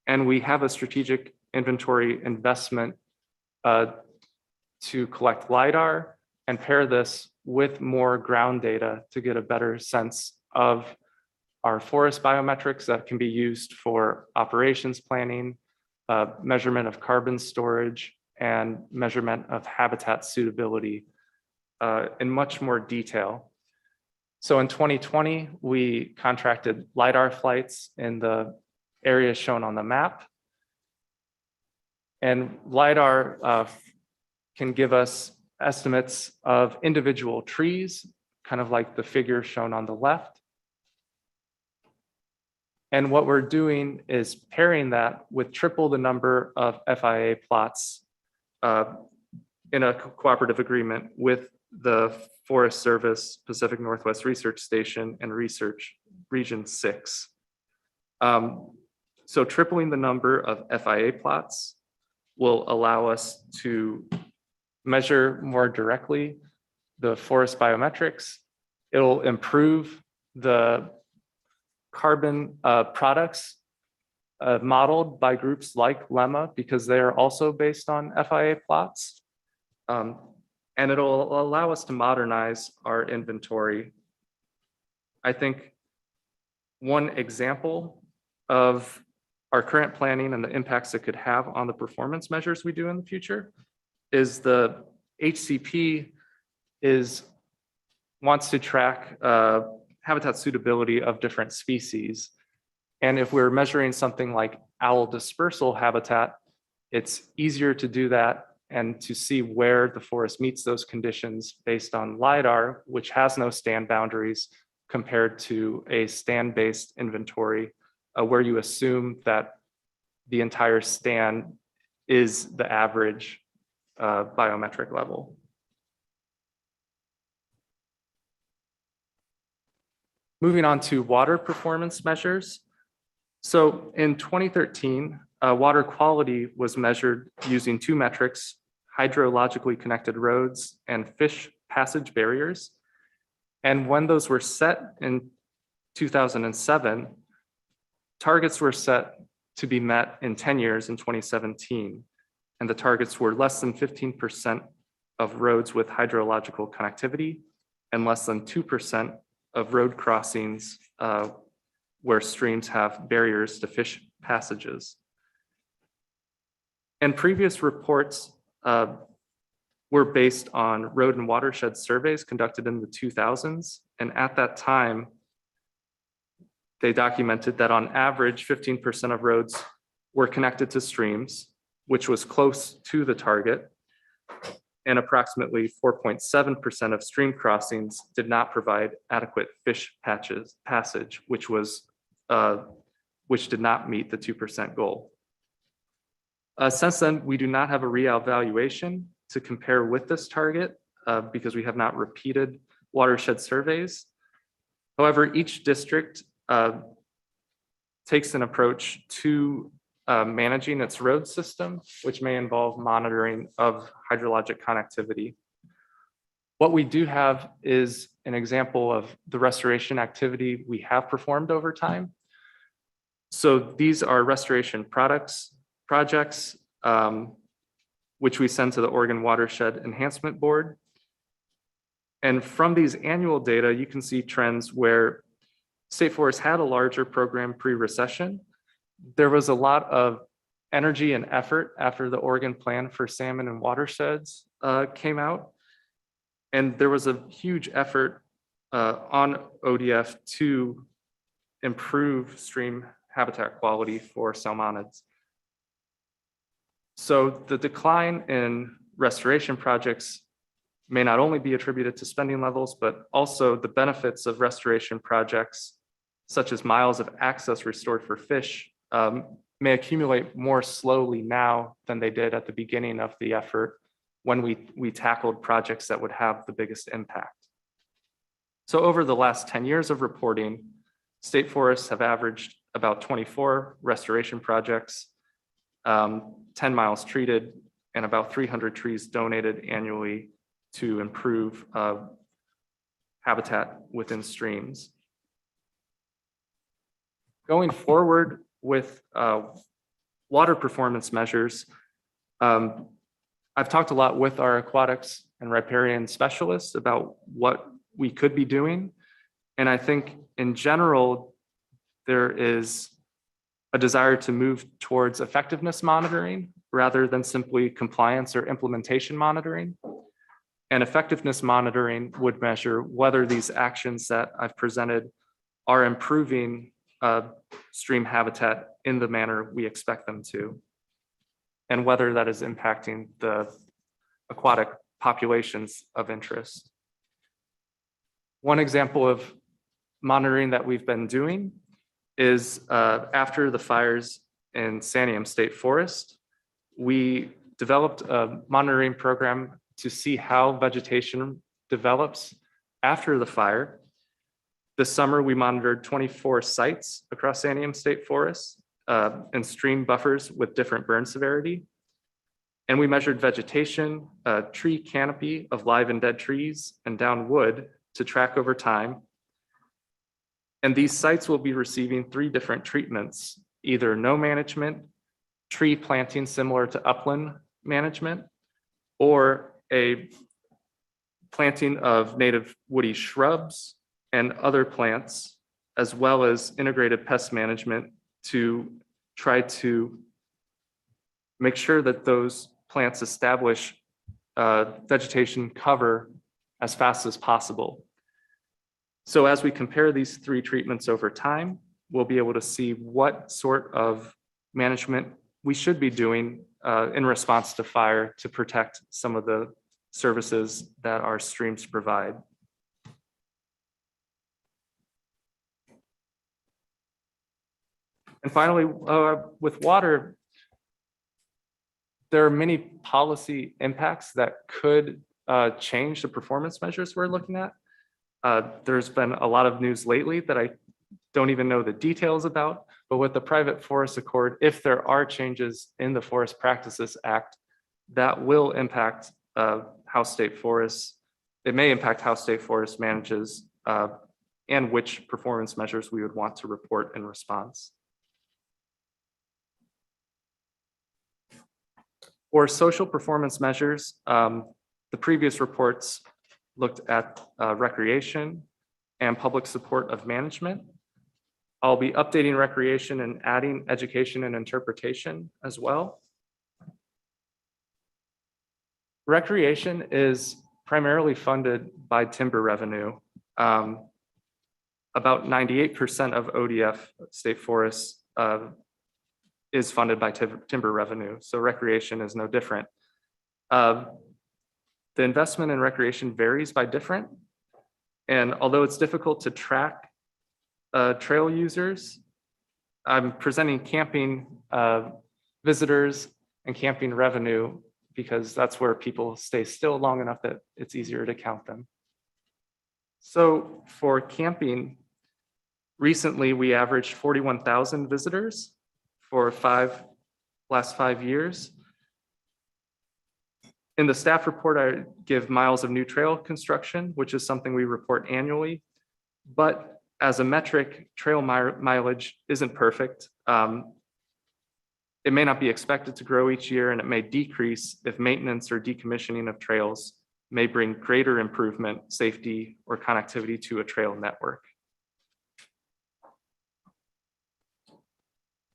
and we have a strategic inventory investment to collect LiDAR and pair this with more ground data to get a better sense of our forest biometrics that can be used for operations planning, measurement of carbon storage, and measurement of habitat suitability in much more detail. So in 2020, we contracted LiDAR flights in the areas shown on the map. And LiDAR can give us estimates of individual trees, kind of like the figure shown on the left. And what we're doing is pairing that with triple the number of FIA plots in a cooperative agreement with the Forest Service, Pacific Northwest Research Station, and Research Region 6. So tripling the number of FIA plots will allow us to measure more directly the forest biometrics. It'll improve the carbon products modeled by groups like lemma because they are also based on FIA plots. And it'll allow us to modernize our inventory. I think one example of our current planning and the impacts it could have on the performance measures we do in the future is the HCP wants to track habitat suitability of different species. And if we're measuring something like owl dispersal habitat, it's easier to do that and to see where the forest meets those conditions based on LiDAR, which has no stand boundaries, compared to a stand-based inventory where you assume that the entire stand is the average biometric level. Moving on to water performance measures. So in 2013, water quality was measured using two metrics: hydrologically connected roads and fish passage barriers. And when those were set in 2007, targets were set to be met in 10 years in 2017. And the targets were less than 15% of roads with hydrological connectivity and less than 2% of road crossings where streams have barriers to fish passages. And previous reports were based on road and watershed surveys conducted in the 2000s. And at that time, they documented that on average, 15% of roads were connected to streams, which was close to the target. And approximately 4.7% of stream crossings did not provide adequate fish passage, which did not meet the 2% goal. Since then, we do not have a reevaluation to compare with this target because we have not repeated watershed surveys. However, each district takes an approach to managing its road system, which may involve monitoring of hydrologic connectivity. What we do have is an example of the restoration activity we have performed over time. So these are restoration projects, which we send to the Oregon Watershed Enhancement Board. And from these annual data, you can see trends where State Forest had a larger program pre-recession. There was a lot of energy and effort after the Oregon Plan for Salmon and Watersheds came out. And there was a huge effort on ODF to improve stream habitat quality for salmonids. So the decline in restoration projects may not only be attributed to spending levels, but also the benefits of restoration projects, such as miles of access restored for fish, may accumulate more slowly now than they did at the beginning of the effort when we tackled projects that would have the biggest impact. So over the last 10 years of reporting, state forests have averaged about 24 restoration projects, 10 miles treated, and about 300 trees donated annually to improve habitat within streams. Going forward with water performance measures, I've talked a lot with our aquatics and riparian specialists about what we could be doing. And I think in general, there is a desire to move towards effectiveness monitoring rather than simply compliance or implementation monitoring. And effectiveness monitoring would measure whether these actions that I've presented are improving stream habitat in the manner we expect them to, and whether that is impacting the aquatic populations of interest. One example of monitoring that we've been doing is after the fires in Santiam State Forest, we developed a monitoring program to see how vegetation develops after the fire. This summer, we monitored 24 sites across Santiam State Forest and stream buffers with different burn severity. And we measured vegetation, tree canopy of live and dead trees, and down wood to track over time. And these sites will be receiving 3 different treatments: either no management, tree planting similar to upland management, or a planting of native woody shrubs and other plants, as well as integrated pest management to try to make sure that those plants establish vegetation cover as fast as possible. So as we compare these 3 treatments over time, we'll be able to see what sort of management we should be doing in response to fire to protect some of the services that our streams provide. And finally, with water, there are many policy impacts that could change the performance measures we're looking at. There's been a lot of news lately that I don't even know the details about, but with the Private Forest Accord, if there are changes in the Forest Practices Act, that will impact how state forests, it may impact how state forest manages and which performance measures we would want to report in response. For social performance measures, the previous reports looked at recreation and public support of management. I'll be updating recreation and adding education and interpretation as well. Recreation is primarily funded by timber revenue. About 98% of ODF state forests is funded by timber revenue, so recreation is no different. The investment in recreation varies by different, and although it's difficult to track trail users, I'm presenting camping visitors and camping revenue because that's where people stay still long enough that it's easier to count them. So for camping, recently we averaged 41,000 visitors for last 5 years. In the staff report, I give miles of new trail construction, which is something we report annually. But as a metric, trail mileage isn't perfect. It may not be expected to grow each year, and it may decrease if maintenance or decommissioning of trails may bring greater improvement, safety, or connectivity to a trail network.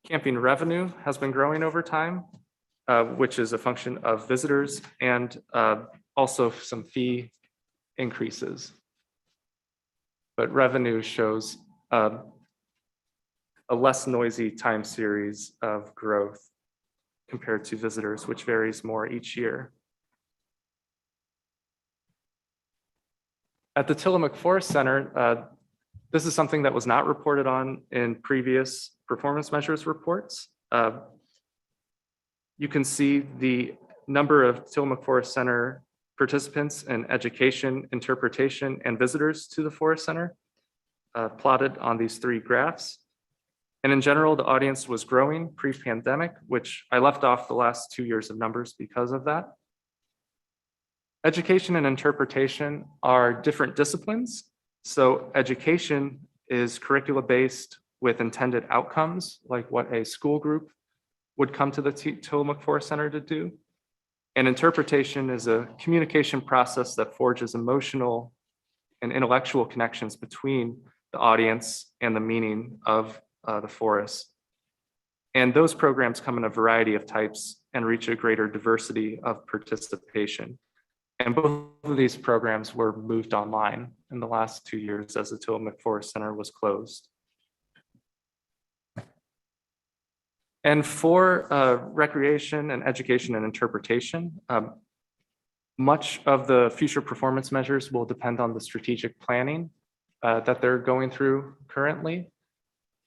Camping revenue has been growing over time, which is a function of visitors and also some fee increases. But revenue shows a less noisy time series of growth compared to visitors, which varies more each year. At the Tillamook Forest Center, this is something that was not reported on in previous performance measures reports. You can see the number of Tillamook Forest Center participants in education, interpretation, and visitors to the Forest Center plotted on these 3 graphs. And in general, the audience was growing pre-pandemic, which I left off the last 2 years of numbers because of that. Education and interpretation are different disciplines. So education is curricula-based with intended outcomes, like what a school group would come to the Tillamook Forest Center to do. And interpretation is a communication process that forges emotional and intellectual connections between the audience and the meaning of the forest. And those programs come in a variety of types and reach a greater diversity of participation. And both of these programs were moved online in the last 2 years as the Tillamook Forest Center was closed. And for recreation and education and interpretation, much of the future performance measures will depend on the strategic planning that they're going through currently.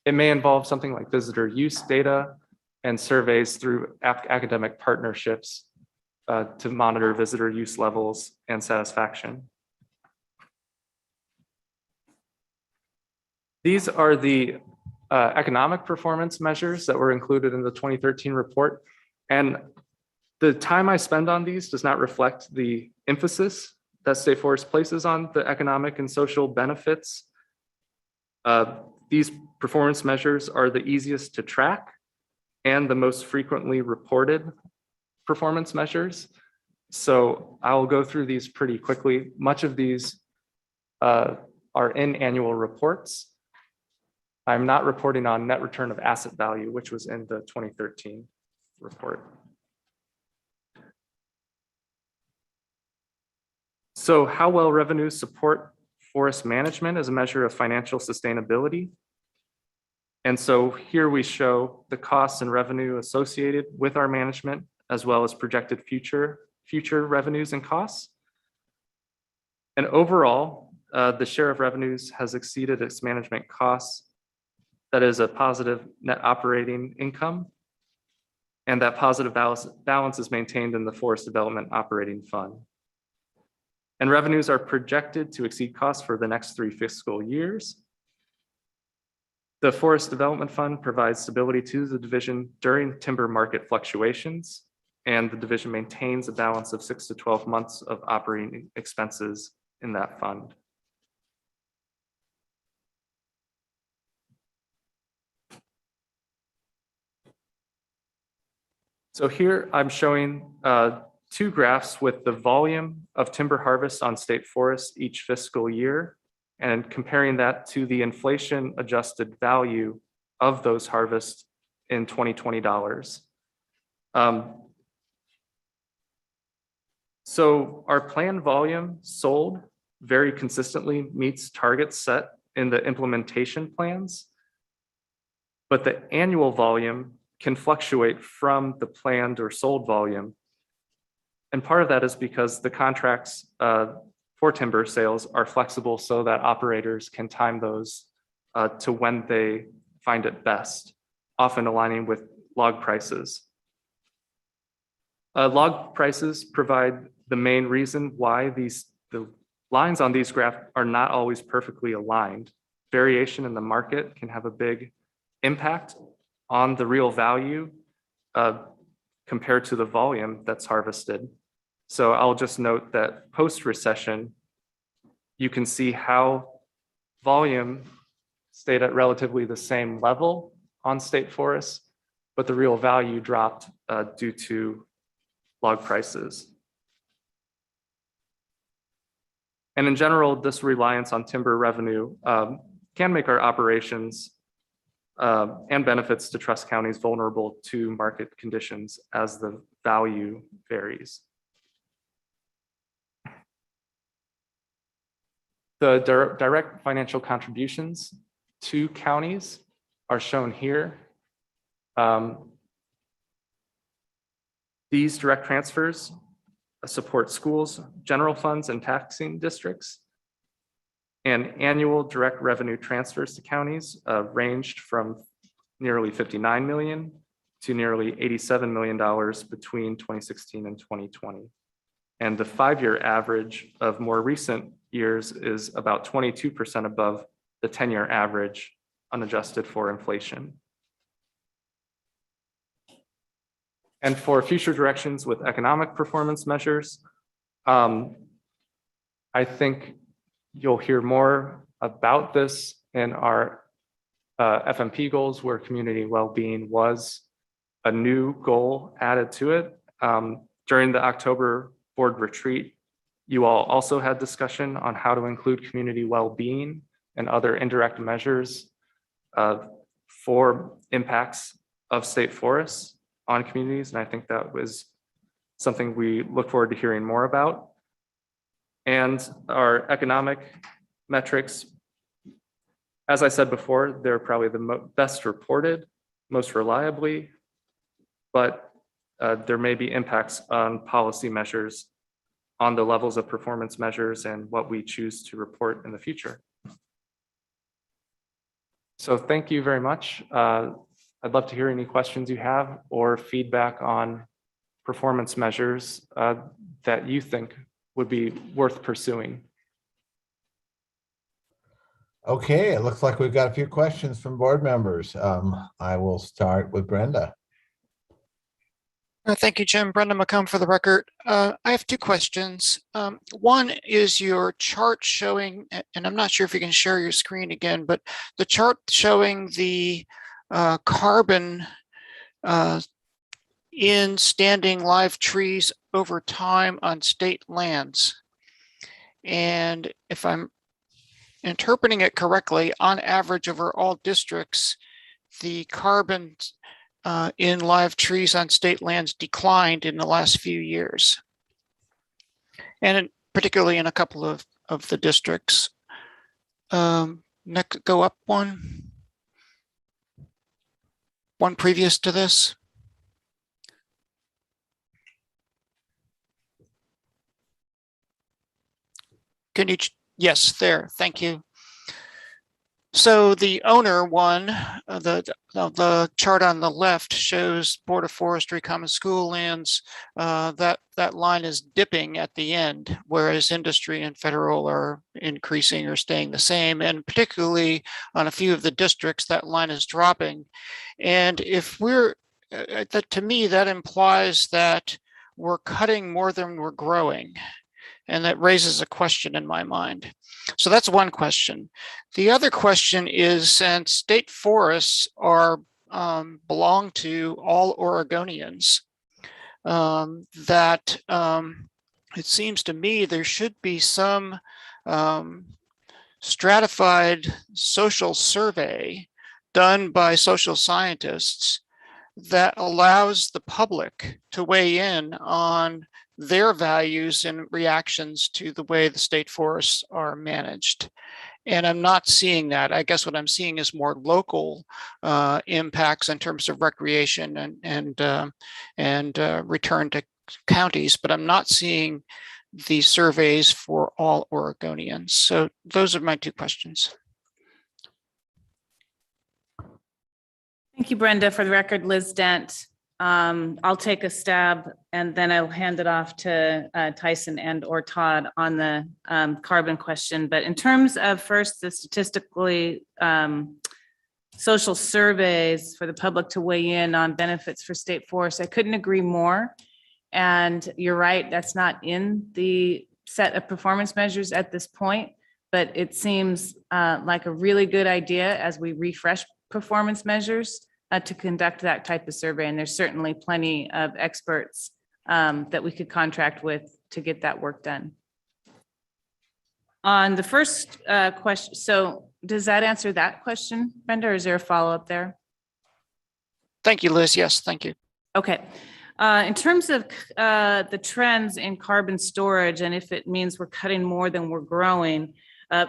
It may involve something like visitor use data and surveys through academic partnerships to monitor visitor use levels and satisfaction. These are the economic performance measures that were included in the 2013 report. And the time I spend on these does not reflect the emphasis that State Forest places on the economic and social benefits. These performance measures are the easiest to track and the most frequently reported performance measures. So I'll go through these pretty quickly. Much of these are in annual reports. I'm not reporting on net return of asset value, which was in the 2013 report. So how well revenues support forest management as a measure of financial sustainability. And so here we show the costs and revenue associated with our management, as well as projected future revenues and costs. And overall, the share of revenues has exceeded its management costs that is a positive net operating income, and that positive balance is maintained in the Forest Development Operating Fund. And revenues are projected to exceed costs for the next 3 fiscal years. The Forest Development Fund provides stability to the division during timber market fluctuations, and the division maintains a balance of 6 to 12 months of operating expenses in that fund. So here I'm showing 2 graphs with the volume of timber harvest on state forests each fiscal year, and comparing that to the inflation adjusted value of those harvests in 2020 dollars. So our planned volume sold very consistently meets targets set in the implementation plans, but the annual volume can fluctuate from the planned or sold volume. And part of that is because the contracts for timber sales are flexible so that operators can time those to when they find it best, often aligning with log prices. Log prices provide the main reason why the lines on these graphs are not always perfectly aligned. Variation in the market can have a big impact on the real value compared to the volume that's harvested. So I'll just note that post-recession, you can see how volume stayed at relatively the same level on state forests, but the real value dropped due to log prices. And in general, this reliance on timber revenue can make our operations and benefits to trust counties vulnerable to market conditions as the value varies. The direct financial contributions to counties are shown here. These direct transfers support schools, general funds, and taxing districts. And annual direct revenue transfers to counties ranged from nearly $59 million to nearly $87 million between 2016 and 2020. And the 5-year average of more recent years is about 22% above the 10-year average, unadjusted for inflation. And for future directions with economic performance measures, I think you'll hear more about this in our FMP goals, where community well-being was a new goal added to it. During the October board retreat, you all also had discussion on how to include community well-being and other indirect measures for impacts of state forests on communities. And I think that was something we look forward to hearing more about. And our economic metrics, as I said before, they're probably the best reported, most reliably, but there may be impacts on policy measures on the levels of performance measures and what we choose to report in the future. So thank you very much. I'd love to hear any questions you have or feedback on performance measures that you think would be worth pursuing. Okay, it looks like we've got a few questions from board members. I will start with Brenda. Thank you, Jim. Brenda McComb for the record. I have 2 questions. One is your chart showing, and I'm not sure if you can share your screen again, but the chart showing the carbon in standing live trees over time on state lands. And if I'm interpreting it correctly, on average over all districts, the carbon in live trees on state lands declined in the last few years. And particularly in a couple of the districts. Next, go up one previous to this. Can you, yes, there, thank you. So the owner one, the chart on the left shows Board of Forestry common school lands. That line is dipping at the end, whereas industry and federal are increasing or staying the same. And particularly on a few of the districts, that line is dropping. And if we're, to me, that implies that we're cutting more than we're growing. And that raises a question in my mind. So that's one question. The other question is, since state forests are belong to all Oregonians, that it seems to me there should be some stratified social survey done by social scientists that allows the public to weigh in on their values and reactions to the way the state forests are managed. And I'm not seeing that. I guess what I'm seeing is more local impacts in terms of recreation and return to counties, but I'm not seeing the surveys for all Oregonians. So those are my two questions. Thank you, Brenda. For the record, Liz Dent. I'll take a stab and then I'll hand it off to Tyson and or Todd on the carbon question. But in terms of first, the statistically social surveys for the public to weigh in on benefits for state forests, I couldn't agree more. And you're right, that's not in the set of performance measures at this point, but it seems like a really good idea as we refresh performance measures to conduct that type of survey. And there's certainly plenty of experts that we could contract with to get that work done. On the first question, so does that answer that question, Brenda, or is there a follow-up there? Thank you, Liz. Yes, thank you. Okay. In terms of the trends in carbon storage and if it means we're cutting more than we're growing,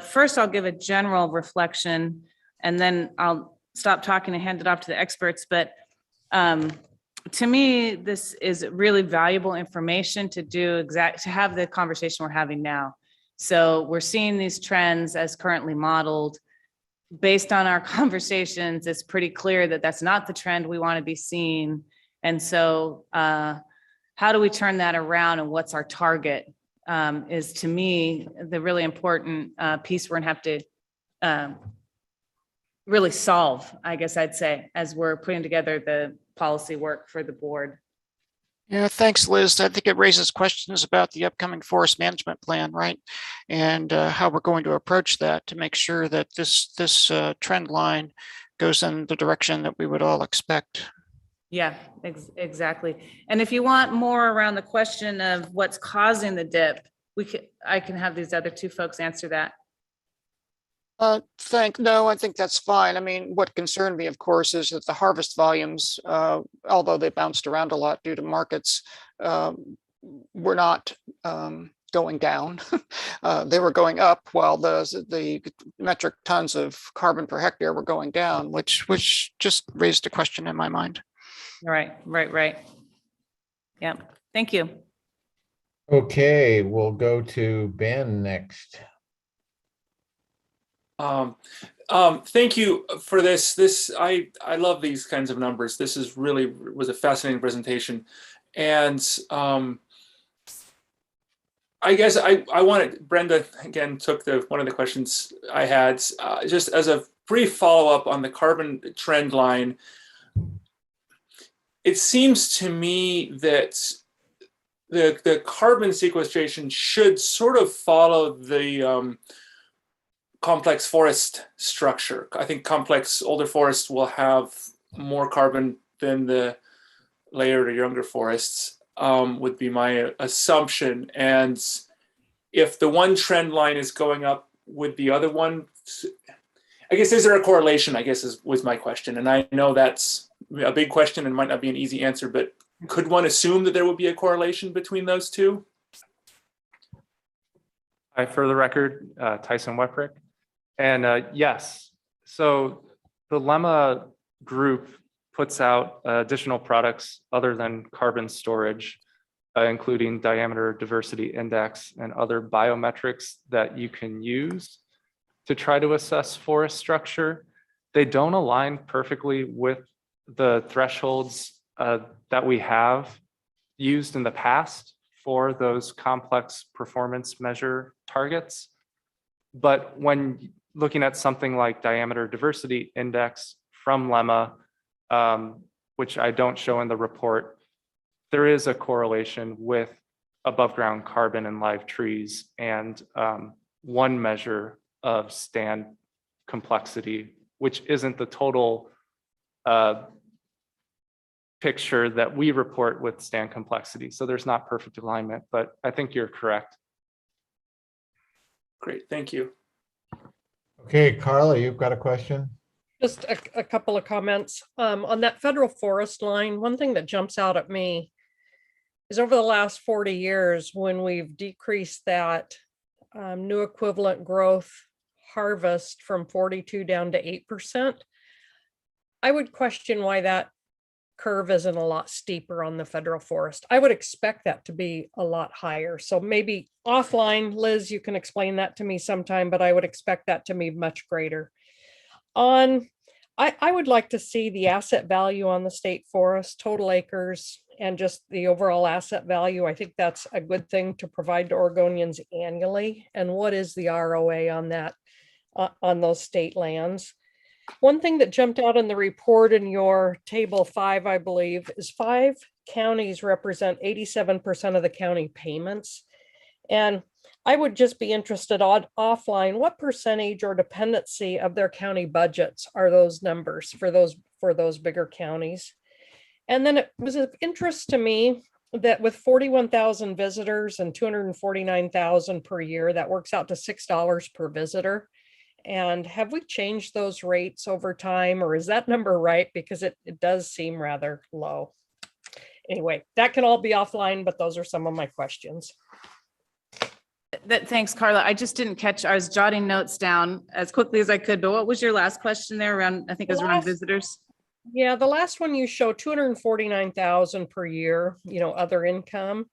first I'll give a general reflection and then I'll stop talking and hand it off to the experts. But to me, this is really valuable information to have the conversation we're having now. So we're seeing these trends as currently modeled. Based on our conversations, it's pretty clear that that's not the trend we want to be seeing. And so how do we turn that around and what's our target is, to me, the really important piece we're gonna have to really solve, I guess I'd say, as we're putting together the policy work for the board. Yeah, thanks, Liz. I think it raises questions about the upcoming forest management plan, right? And how we're going to approach that to make sure that this trend line goes in the direction that we would all expect. Yeah, exactly. And if you want more around the question of what's causing the dip, I can have these other two folks answer that. No, I think that's fine. I mean, what concerned me, of course, is that the harvest volumes, although they bounced around a lot due to markets, were not going down. They were going up while the metric tons of carbon per hectare were going down, which just raised a question in my mind. Right. Yeah, thank you. Okay, we'll go to Ben next. Thank you for this. I love these kinds of numbers. This is really was a fascinating presentation. And I guess I wanted, Brenda again took one of the questions I had, just as a brief follow-up on the carbon trend line. It seems to me that the carbon sequestration should sort of follow the complex forest structure. I think complex older forests will have more carbon than the layered or younger forests, would be my assumption. And if the one trend line is going up with the other one, I guess, is there a correlation, I guess was my question. And I know that's a big question and might not be an easy answer, but could one assume that there would be a correlation between those two? Hi, for the record, Tyson Weprick. And yes, so the Lemma group puts out additional products other than carbon storage, including diameter diversity index and other biometrics that you can use to try to assess forest structure. They don't align perfectly with the thresholds that we have used in the past for those complex performance measure targets. But when looking at something like diameter diversity index from LEMA, which I don't show in the report, there is a correlation with above ground carbon in live trees and one measure of stand complexity, which isn't the total picture that we report with stand complexity. So there's not perfect alignment, but I think you're correct. Great, thank you. Okay, Carla, you've got a question? Just a couple of comments. On that federal forest line, one thing that jumps out at me is over the last 40 years, when we've decreased that new equivalent growth harvest from 42 down to 8%, I would question why that curve isn't a lot steeper on the federal forest. I would expect that to be a lot higher. So maybe offline, Liz, you can explain that to me sometime, but I would expect that to be much greater. I would like to see the asset value on the state forest, total acres, and just the overall asset value. I think that's a good thing to provide to Oregonians annually. And what is the ROA on that, on those state lands? One thing that jumped out in the report in your table 5, I believe, is 5 counties represent 87% of the county payments. And I would just be interested offline, what percentage or dependency of their county budgets are those numbers for those bigger counties? And then it was of interest to me that with 41,000 visitors and 249,000 per year, that works out to $6 per visitor. And have we changed those rates over time, or is that number right? Because it does seem rather low. Anyway, that can all be offline, but those are some of my questions. Thanks, Carla. I just didn't catch, I was jotting notes down as quickly as I could, but what was your last question there around, I think it was around visitors? Yeah, the last one you show 249,000 per year, other income,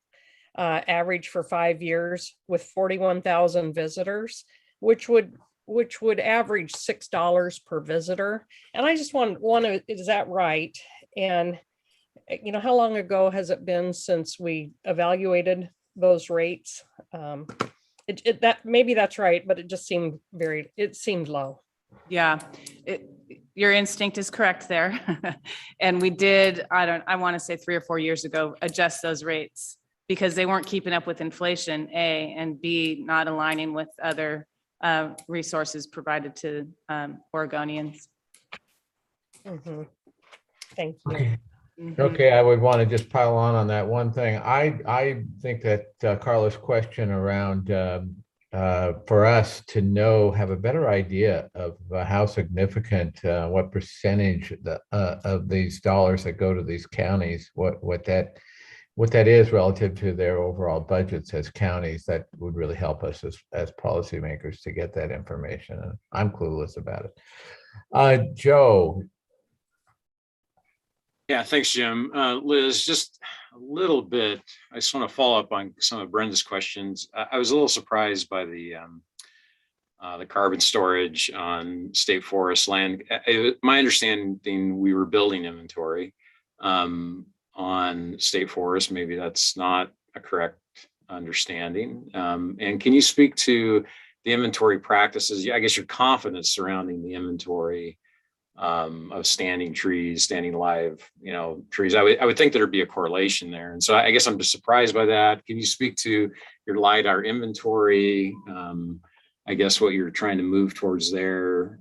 average for 5 years with 41,000 visitors, which would average $6 per visitor. And I just want to, is that right? And how long ago has it been since we evaluated those rates? Maybe that's right, but it just seemed it seemed low. Yeah, your instinct is correct there. And we did, I want to say 3 or 4 years ago, adjust those rates because they weren't keeping up with inflation, A, and B, not aligning with other resources provided to Oregonians. Mm-hmm. Thank you. Okay. Okay, I would want to just pile on that one thing. I think that Carla's question around for us to have a better idea of how significant, what percentage of these dollars that go to these counties, what that is relative to their overall budgets as counties, that would really help us as policymakers to get that information. And I'm clueless about it. Joe. Yeah, thanks, Jim. Liz, just a little bit. I just want to follow up on some of Brenda's questions. I was a little surprised by the carbon storage on state forest land. My understanding, we were building inventory on state forest. Maybe that's not a correct understanding. And can you speak to the inventory practices? I guess your confidence surrounding the inventory of standing trees, standing live, trees. I would think there'd be a correlation there. And so I guess I'm just surprised by that. Can you speak to your LiDAR inventory? I guess what you're trying to move towards there.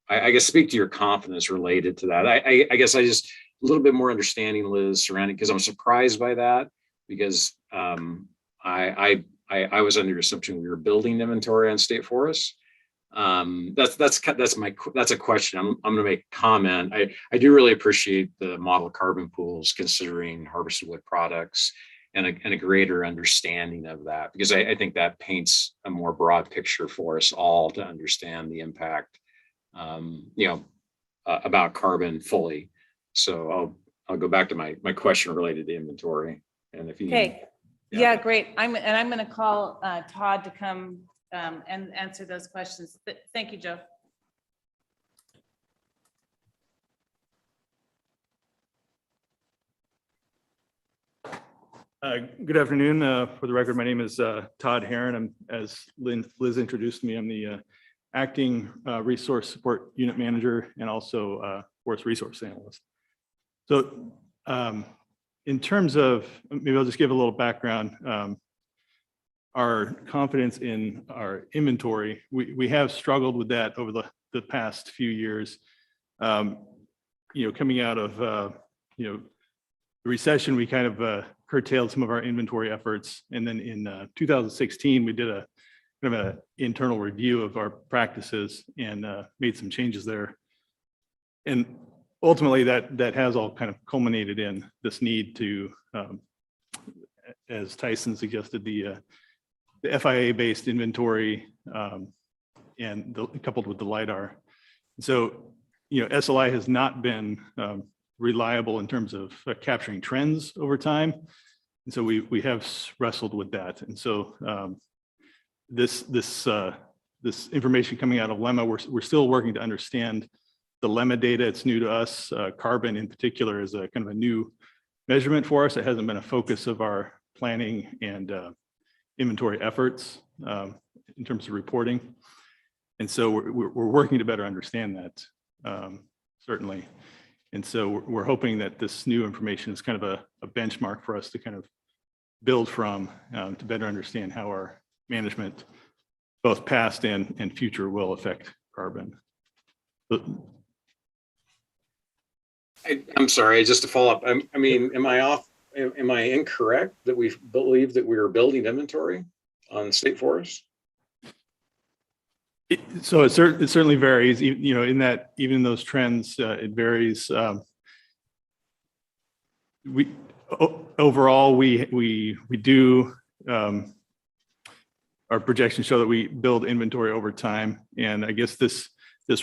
I guess speak to your confidence related to that. I guess I just a little bit more understanding, Liz, surrounding, because I'm surprised by that, because I was under the assumption we were building inventory on state forests. That's a question. I'm going to make a comment. I do really appreciate the model carbon pools considering harvested wood products and a greater understanding of that, because I think that paints a more broad picture for us all to understand the impact, about carbon fully. So I'll go back to my question related to inventory. And if you okay, yeah, great. I'm going to call Todd to come and answer those questions. Thank you, Joe. Good afternoon. For the record, my name is Todd Heron. As Liz introduced me, I'm the acting resource support unit manager and also forest resource analyst. So in terms of, maybe I'll just give a little background. Our confidence in our inventory, we have struggled with that over the past few years. Coming out of the recession, we kind of curtailed some of our inventory efforts. And then in 2016, we did a kind of an internal review of our practices and made some changes there. And ultimately that has all kind of culminated in this need to, as Tyson suggested, the FIA-based inventory and coupled with the LiDAR. So, SLI has not been reliable in terms of capturing trends over time. And so we have wrestled with that. And so this information coming out of LEMA, we're still working to understand the LEMA data. It's new to us. Carbon in particular is a kind of a new measurement for us. It hasn't been a focus of our planning and inventory efforts in terms of reporting. And so we're working to better understand that, certainly. And so we're hoping that this new information is kind of a benchmark for us to kind of build from to better understand how our management, both past and future, will affect carbon. I'm sorry, just to follow up. I mean, am I off? Am I incorrect that we believe that we are building inventory on state forests? So it certainly varies, in that even in those trends, it varies. Overall, we do, our projections show that we build inventory over time. And I guess this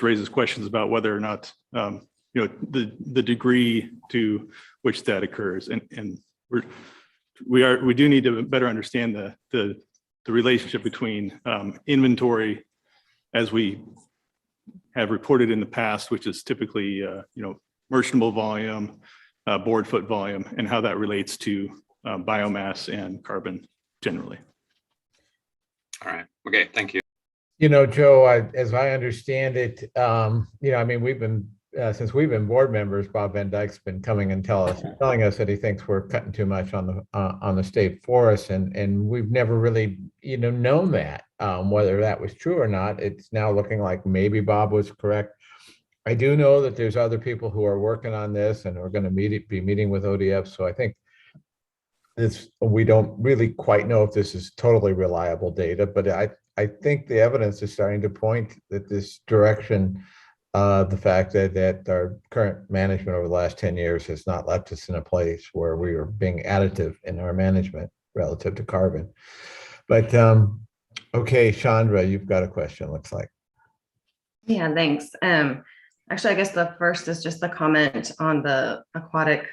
raises questions about whether or not, the degree to which that occurs. And we do need to better understand the relationship between inventory, as we have reported in the past, which is typically, merchantable volume, board foot volume, and how that relates to biomass and carbon generally. All right. Okay. Thank you. Joe, as I understand it, I mean, we've been, since we've been board members, Bob Van Dyke's been coming and telling us that he thinks we're cutting too much on the state forest, and we've never really, known that, whether that was true or not. It's now looking like maybe Bob was correct. I do know that there's other people who are working on this, and we're going to be meeting with ODF. So I think we don't really quite know if this is totally reliable data, but I think the evidence is starting to point that this direction. The fact that our current management over the last 10 years has not left us in a place where we are being additive in our management relative to carbon. But okay, Chandra, you've got a question, looks like. Yeah, thanks. Actually, I guess the first is just the comment on the aquatic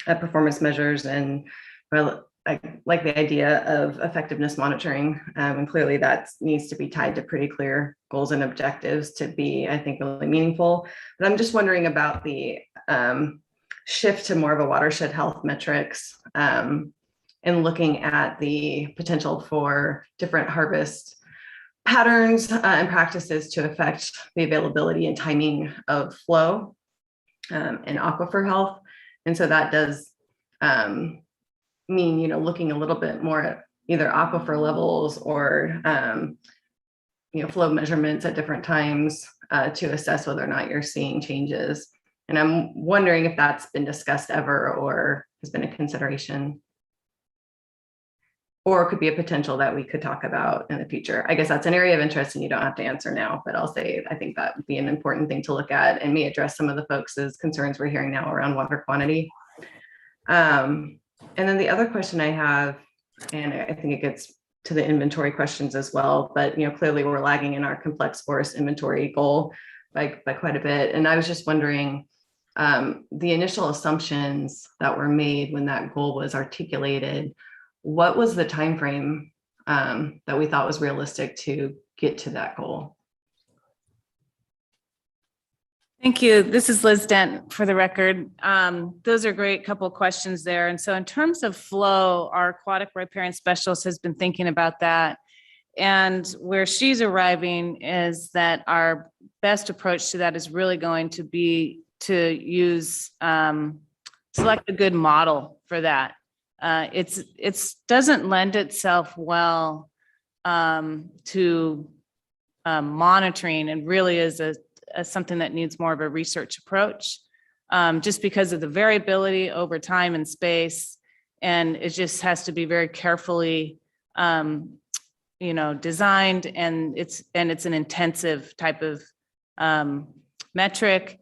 performance measures, and well, I like the idea of effectiveness monitoring, and clearly that needs to be tied to pretty clear goals and objectives to be, I think, really meaningful. But I'm just wondering about the shift to more of a watershed health metrics, and looking at the potential for different harvest patterns and practices to affect the availability and timing of flow and aquifer health. And so that does mean, looking a little bit more at either aquifer levels or, flow measurements at different times to assess whether or not you're seeing changes. And I'm wondering if that's been discussed ever or has been a consideration, or could be a potential that we could talk about in the future. I guess that's an area of interest and you don't have to answer now, but I'll say, I think that would be an important thing to look at and may address some of the folks' concerns we're hearing now around water quantity. And then the other question I have, and I think it gets to the inventory questions as well, but clearly we're lagging in our complex forest inventory goal by quite a bit. And I was just wondering, the initial assumptions that were made when that goal was articulated, what was the time frame that we thought was realistic to get to that goal. Thank you. This is Liz Dent for the record. Those are great couple of questions there. And so in terms of flow, our aquatic riparian specialist has been thinking about that. And where she's arriving is that our best approach to that is really going to be to use, select a good model for that. It's doesn't lend itself well to monitoring, and really is something that needs more of a research approach, just because of the variability over time and space. And it just has to be very carefully designed, and it's an intensive type of metric.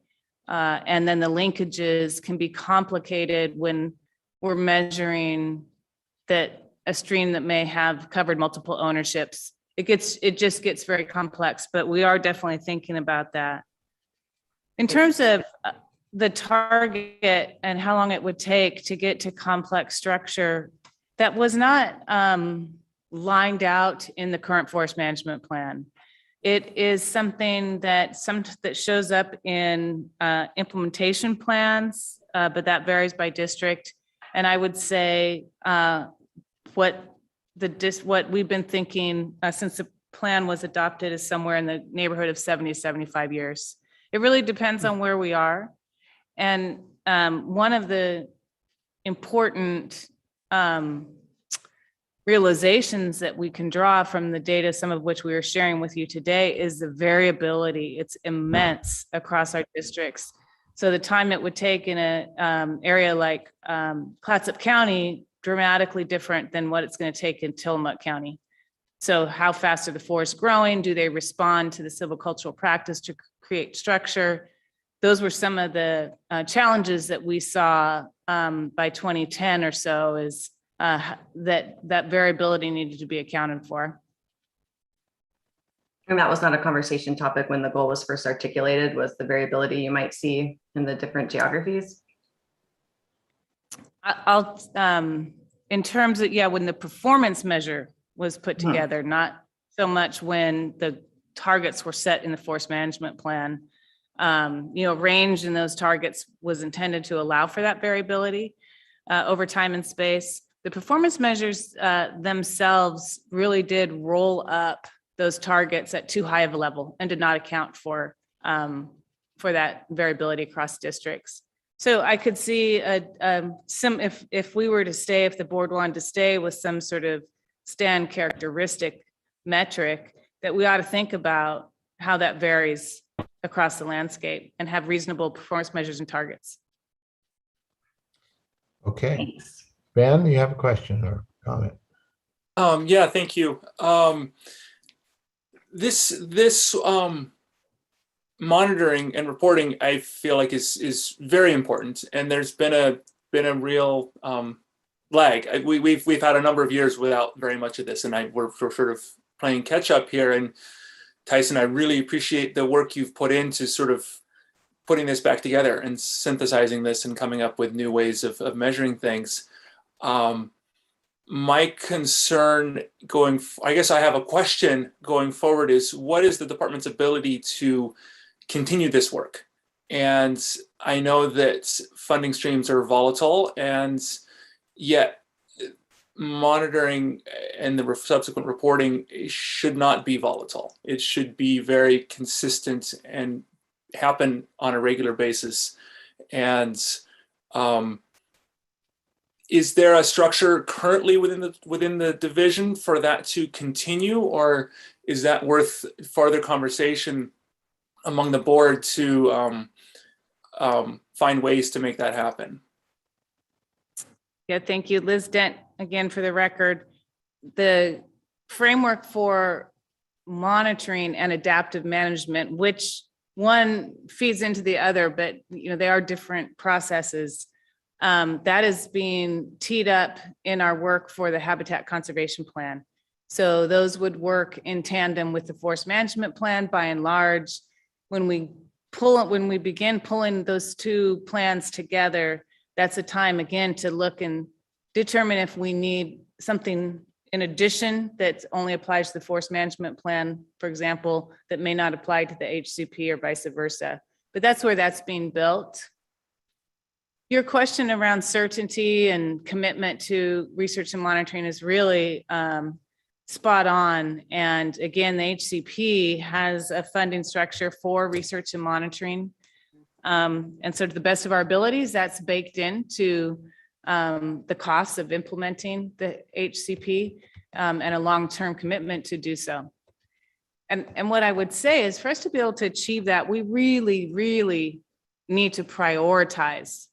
And then the linkages can be complicated when we're measuring that a stream that may have covered multiple ownerships. It just gets very complex, but we are definitely thinking about that. In terms of the target and how long it would take to get to complex structure, that was not lined out in the current forest management plan. It is something that shows up in implementation plans, but that varies by district. And I would say what we've been thinking since the plan was adopted is somewhere in the neighborhood of 70 to 75 years. It really depends on where we are. And one of the important realizations that we can draw from the data, some of which we are sharing with you today, is the variability. It's immense across our districts. So the time it would take in an area like Clatsop County, dramatically different than what it's going to take in Tillamook County. So how fast are the forests growing? Do they respond to the silvicultural practice to create structure? Those were some of the challenges that we saw by 2010 or so, is that variability needed to be accounted for. And that was not a conversation topic when the goal was first articulated, was the variability you might see in the different geographies? I'll in terms of, when the performance measure was put together, not so much when the targets were set in the forest management plan. Range in those targets was intended to allow for that variability over time and space. The performance measures themselves really did roll up those targets at too high of a level and did not account for that variability across districts. So I could see if we were to stay, if the board wanted to stay with some sort of stand characteristic metric, that we ought to think about how that varies across the landscape and have reasonable performance measures and targets. Okay. Thanks. Ben, you have a question or comment? Yeah, thank you. This monitoring and reporting, I feel like is very important, and there's been a real lag. We've had a number of years without very much of this, and we're sort of playing catch up here. And Tyson, I really appreciate the work you've put into sort of putting this back together and synthesizing this and coming up with new ways of measuring things. My concern I guess I have a question going forward, is what is the department's ability to continue this work? And I know that funding streams are volatile, and yet monitoring and the subsequent reporting should not be volatile. It should be very consistent and happen on a regular basis. And is there a structure currently within the division for that to continue, or is that worth further conversation among the board to find ways to make that happen? Yeah, thank you. Liz Dent, again, for the record. The framework for monitoring and adaptive management, which one feeds into the other, but they are different processes. That is being teed up in our work for the Habitat Conservation Plan. So those would work in tandem with the Forest Management Plan by and large. When we begin pulling those two plans together, that's a time again to look and determine if we need something in addition, that only applies to the forest management plan, for example, that may not apply to the HCP or vice versa. But that's where that's being built. Your question around certainty and commitment to research and monitoring is really spot on. And again, the HCP has a funding structure for research and monitoring. And so to the best of our abilities, that's baked into the costs of implementing the HCP and a long-term commitment to do so. And what I would say is for us to be able to achieve that, we really, really need to prioritize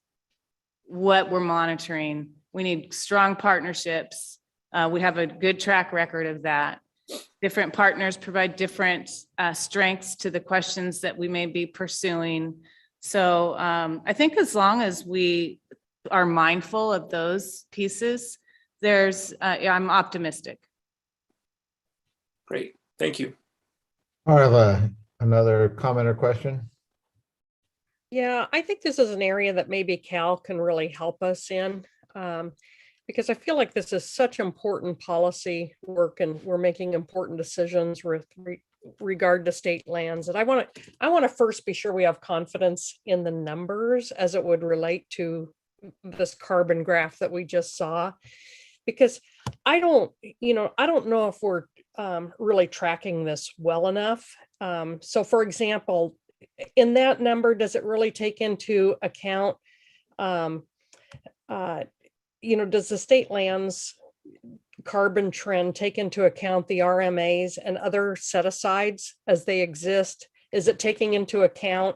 what we're monitoring. We need strong partnerships. We have a good track record of that. Different partners provide different strengths to the questions that we may be pursuing. So I think as long as we are mindful of those pieces, I'm optimistic. Great, thank you. Marla, another comment or question? Yeah, I think this is an area that maybe Cal can really help us in, because I feel like this is such important policy work and we're making important decisions with regard to state lands. And I want to first be sure we have confidence in the numbers as it would relate to this carbon graph that we just saw, because I don't know if we're really tracking this well enough. So for example, in that number, does it really take into account, does the state lands carbon trend take into account the RMAs and other set-asides as they exist? Is it taking into account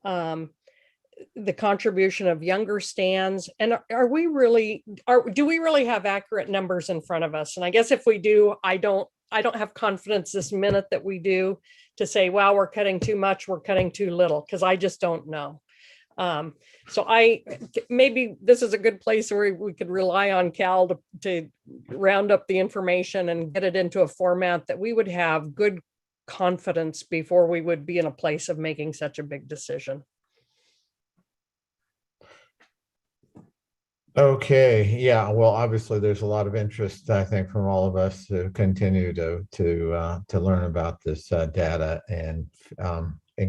the contribution of younger stands? And do we really have accurate numbers in front of us? And I guess if we do, I don't have confidence this minute that we do to say, wow, we're cutting too much, we're cutting too little, because I just don't know. So maybe this is a good place where we could rely on Cal to round up the information and get it into a format that we would have good confidence before we would be in a place of making such a big decision. Okay, yeah, well, obviously there's a lot of interest, I think, from all of us to continue to learn about this data and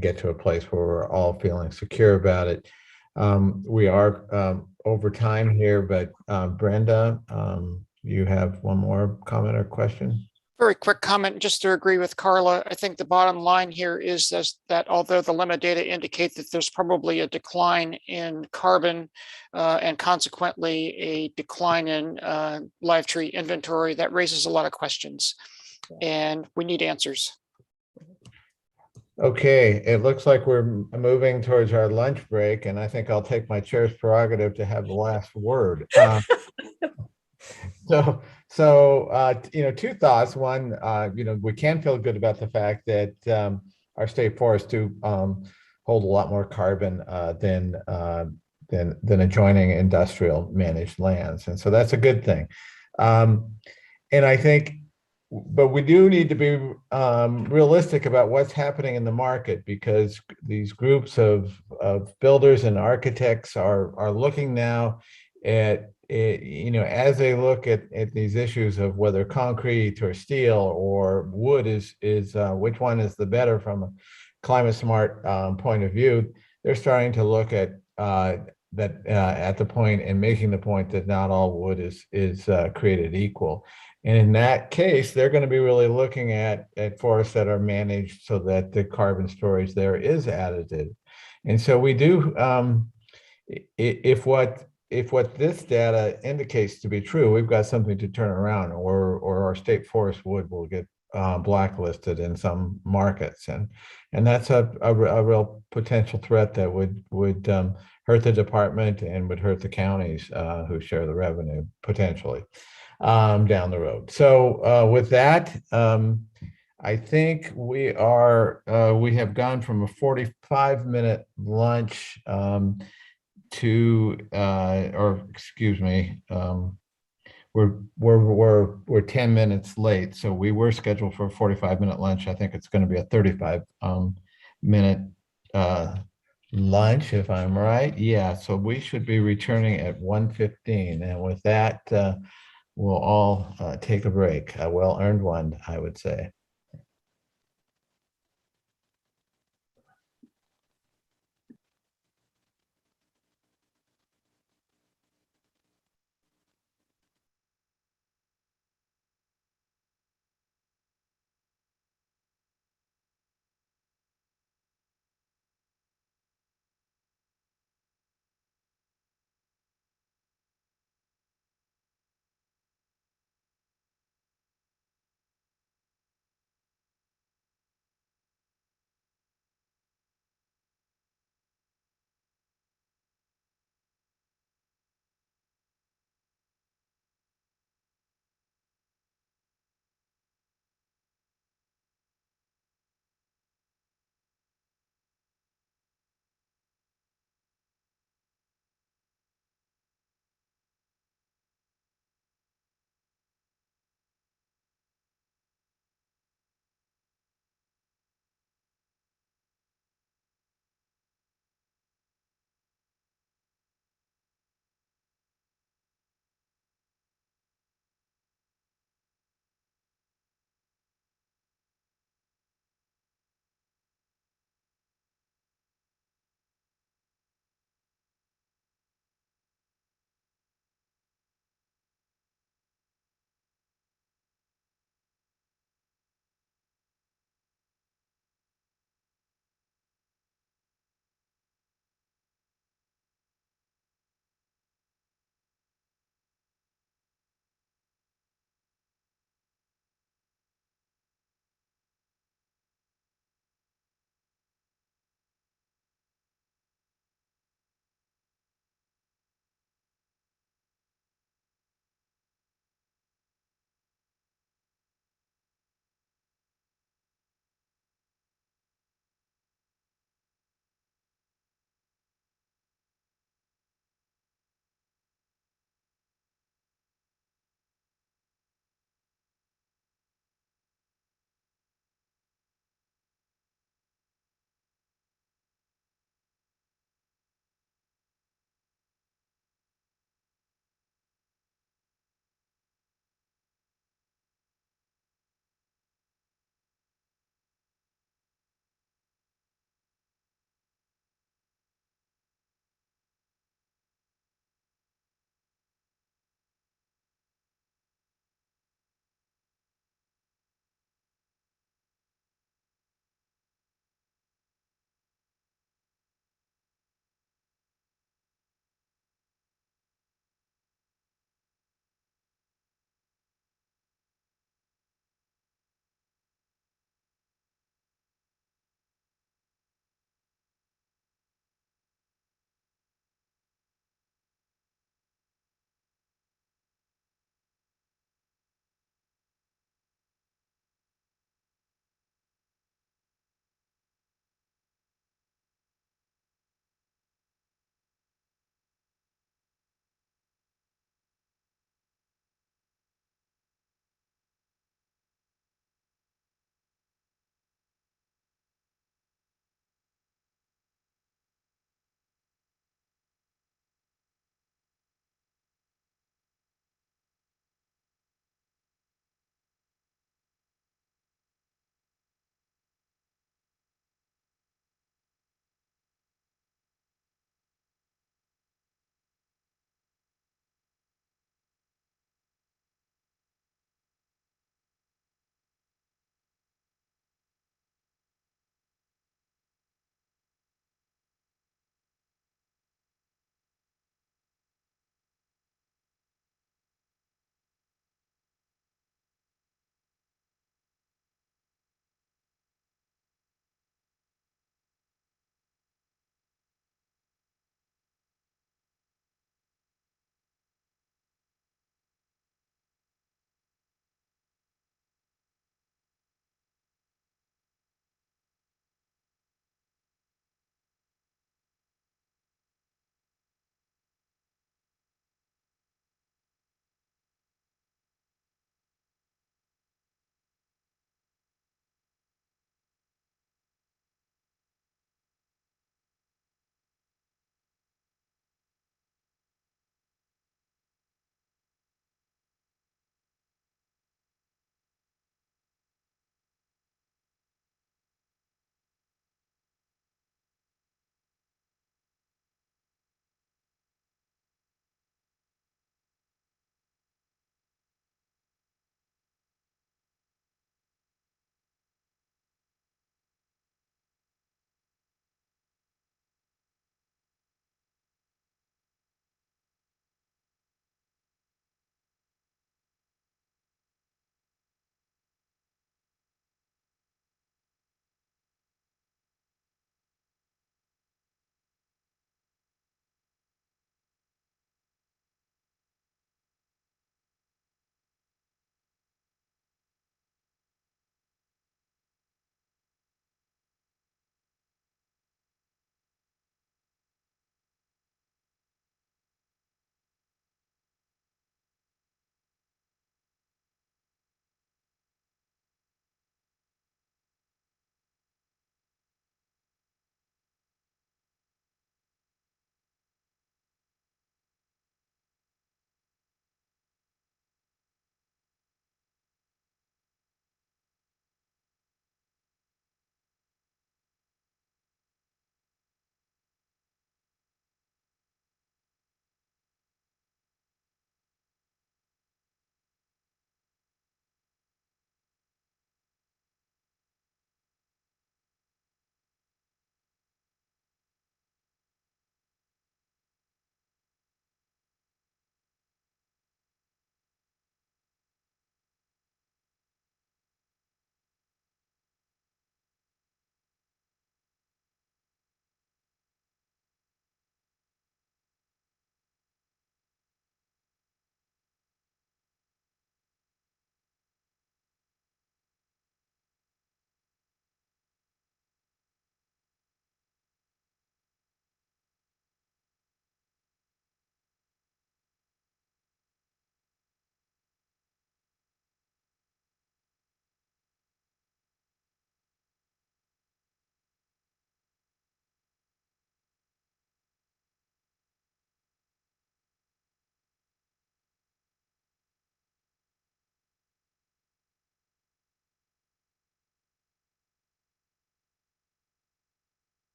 get to a place where we're all feeling secure about it. We are over time here, but Brenda, you have one more comment or question? Very quick comment, just to agree with Carla. I think the bottom line here is that although the limit data indicate that there's probably a decline in carbon and consequently a decline in live tree inventory, that raises a lot of questions and we need answers. Okay, it looks like we're moving towards our lunch break, and I think I'll take my chair's prerogative to have the last word. Two thoughts. One, we can feel good about the fact that our state forests do hold a lot more carbon than adjoining industrial managed lands, and so that's a good thing. And I think, but we do need to be realistic about what's happening in the market, because these groups of builders and architects are looking now at as they look at these issues of whether concrete or steel or wood is which one is the better from a climate smart point of view. They're starting to look at at the point and making the point that not all wood is created equal. And in that case, they're going to be really looking at forests that are managed so that the carbon storage there is additive. And so we do, if what this data indicates to be true, we've got something to turn around, or our state forest wood will get blacklisted in some markets, and that's a real potential threat that would hurt the department and would hurt the counties who share the revenue potentially down the road. So with that, I think we have gone from a 45-minute lunch to we're 10 minutes late, so we were scheduled for a 45-minute lunch. I think it's going to be a 35-minute lunch, if I'm right. Yeah, so we should be returning at 1:15, and with that, we'll all take a break, a well-earned one, I would say.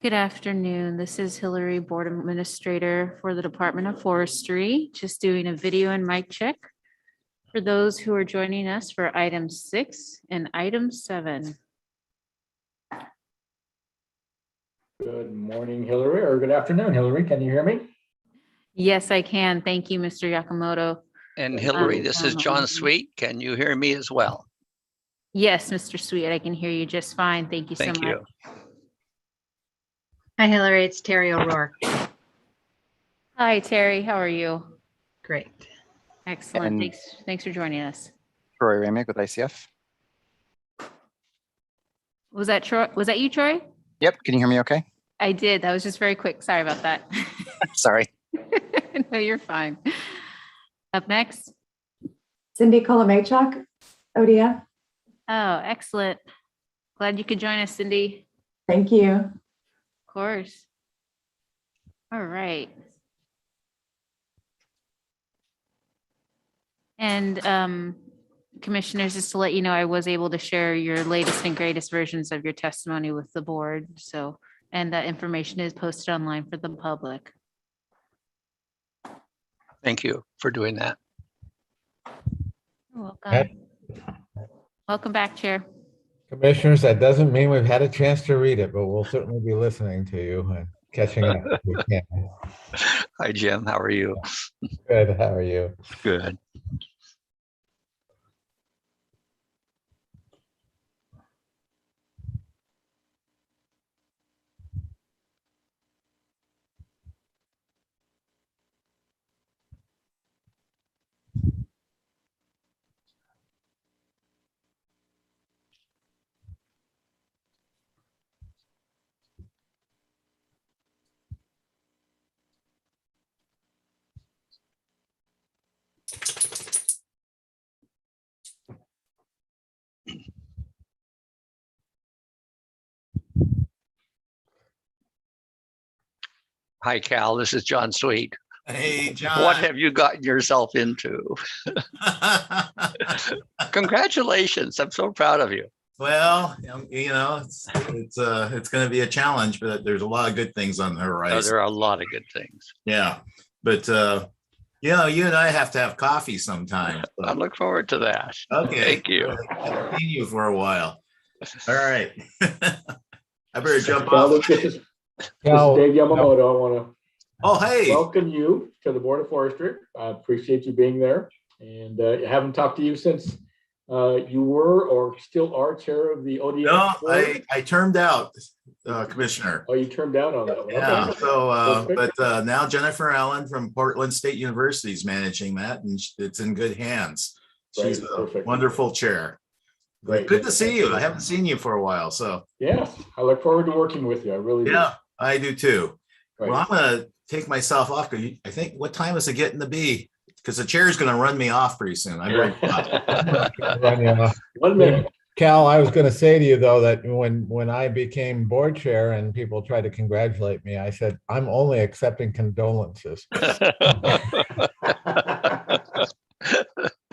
Good afternoon. This is Hillary, Board Administrator for the Department of Forestry, just doing a video and mic check for those who are joining us for item 6 and item 7. Good morning, Hillary, or good afternoon, Hillary. Can you hear me? Yes, I can. Thank you, Mr. Yakamoto. And Hillary, this is John Sweet. Can you hear me as well? Yes, Mr. Sweet, I can hear you just fine. Thank you so much. Thank you. Hi, Hillary. It's Terry O'Rourke. Hi, Terry. How are you? Great. Excellent. And- Thanks for joining us. Troy Ramick with ICF. Was that Troy? Was that you, Troy? Yep. Can you hear me okay? I did. That was just very quick. Sorry about that. Sorry. No, you're fine. Up next. Cindy Kolomaychuk, ODF. Oh, excellent. Glad you could join us, Cindy. Thank you. Of course. All right. And commissioners, just to let you know, I was able to share your latest and greatest versions of your testimony with the board. So, and that information is posted online for the public. Thank you for doing that. You're welcome. Welcome back, Chair. Commissioners, that doesn't mean we've had a chance to read it, but we'll certainly be listening to you and catching up if we can. Hi, Jim. How are you? Good. How are you? Good. Hi, Cal. This is John Sweet. Hey, John. What have you gotten yourself into? Congratulations. I'm so proud of you. Well, you know, it's going to be a challenge, but there's a lot of good things on the horizon. There are a lot of good things. Yeah, but you know, you and I have to have coffee sometime. So. I look forward to that. Okay. Thank you. I've seen you for a while. All right. I better jump off. This is Dave Yamamoto. I want to welcome you to the Board of Forestry. I appreciate you being there, and I haven't talked to you since you were or still are chair of the ODF. No, board. I termed out, Commissioner. Oh, you turned down on that one. Yeah. Okay. So, Perfect. but now Jennifer Allen from Portland State University is managing that, and it's in good hands. She's Right, a perfect. wonderful chair. Great. Good to see you. I haven't seen you for a while, so. Yes, I look forward to working with you. I really do. Yeah, I do too. Right. Well, I'm gonna take myself off because I think, what time is it getting to be? Because the chair is gonna run me off pretty soon. I'm very Run you off. 1 minute. Cal, I was going to say to you, though, that when I became board chair and people tried to congratulate me, I said, I'm only accepting condolences.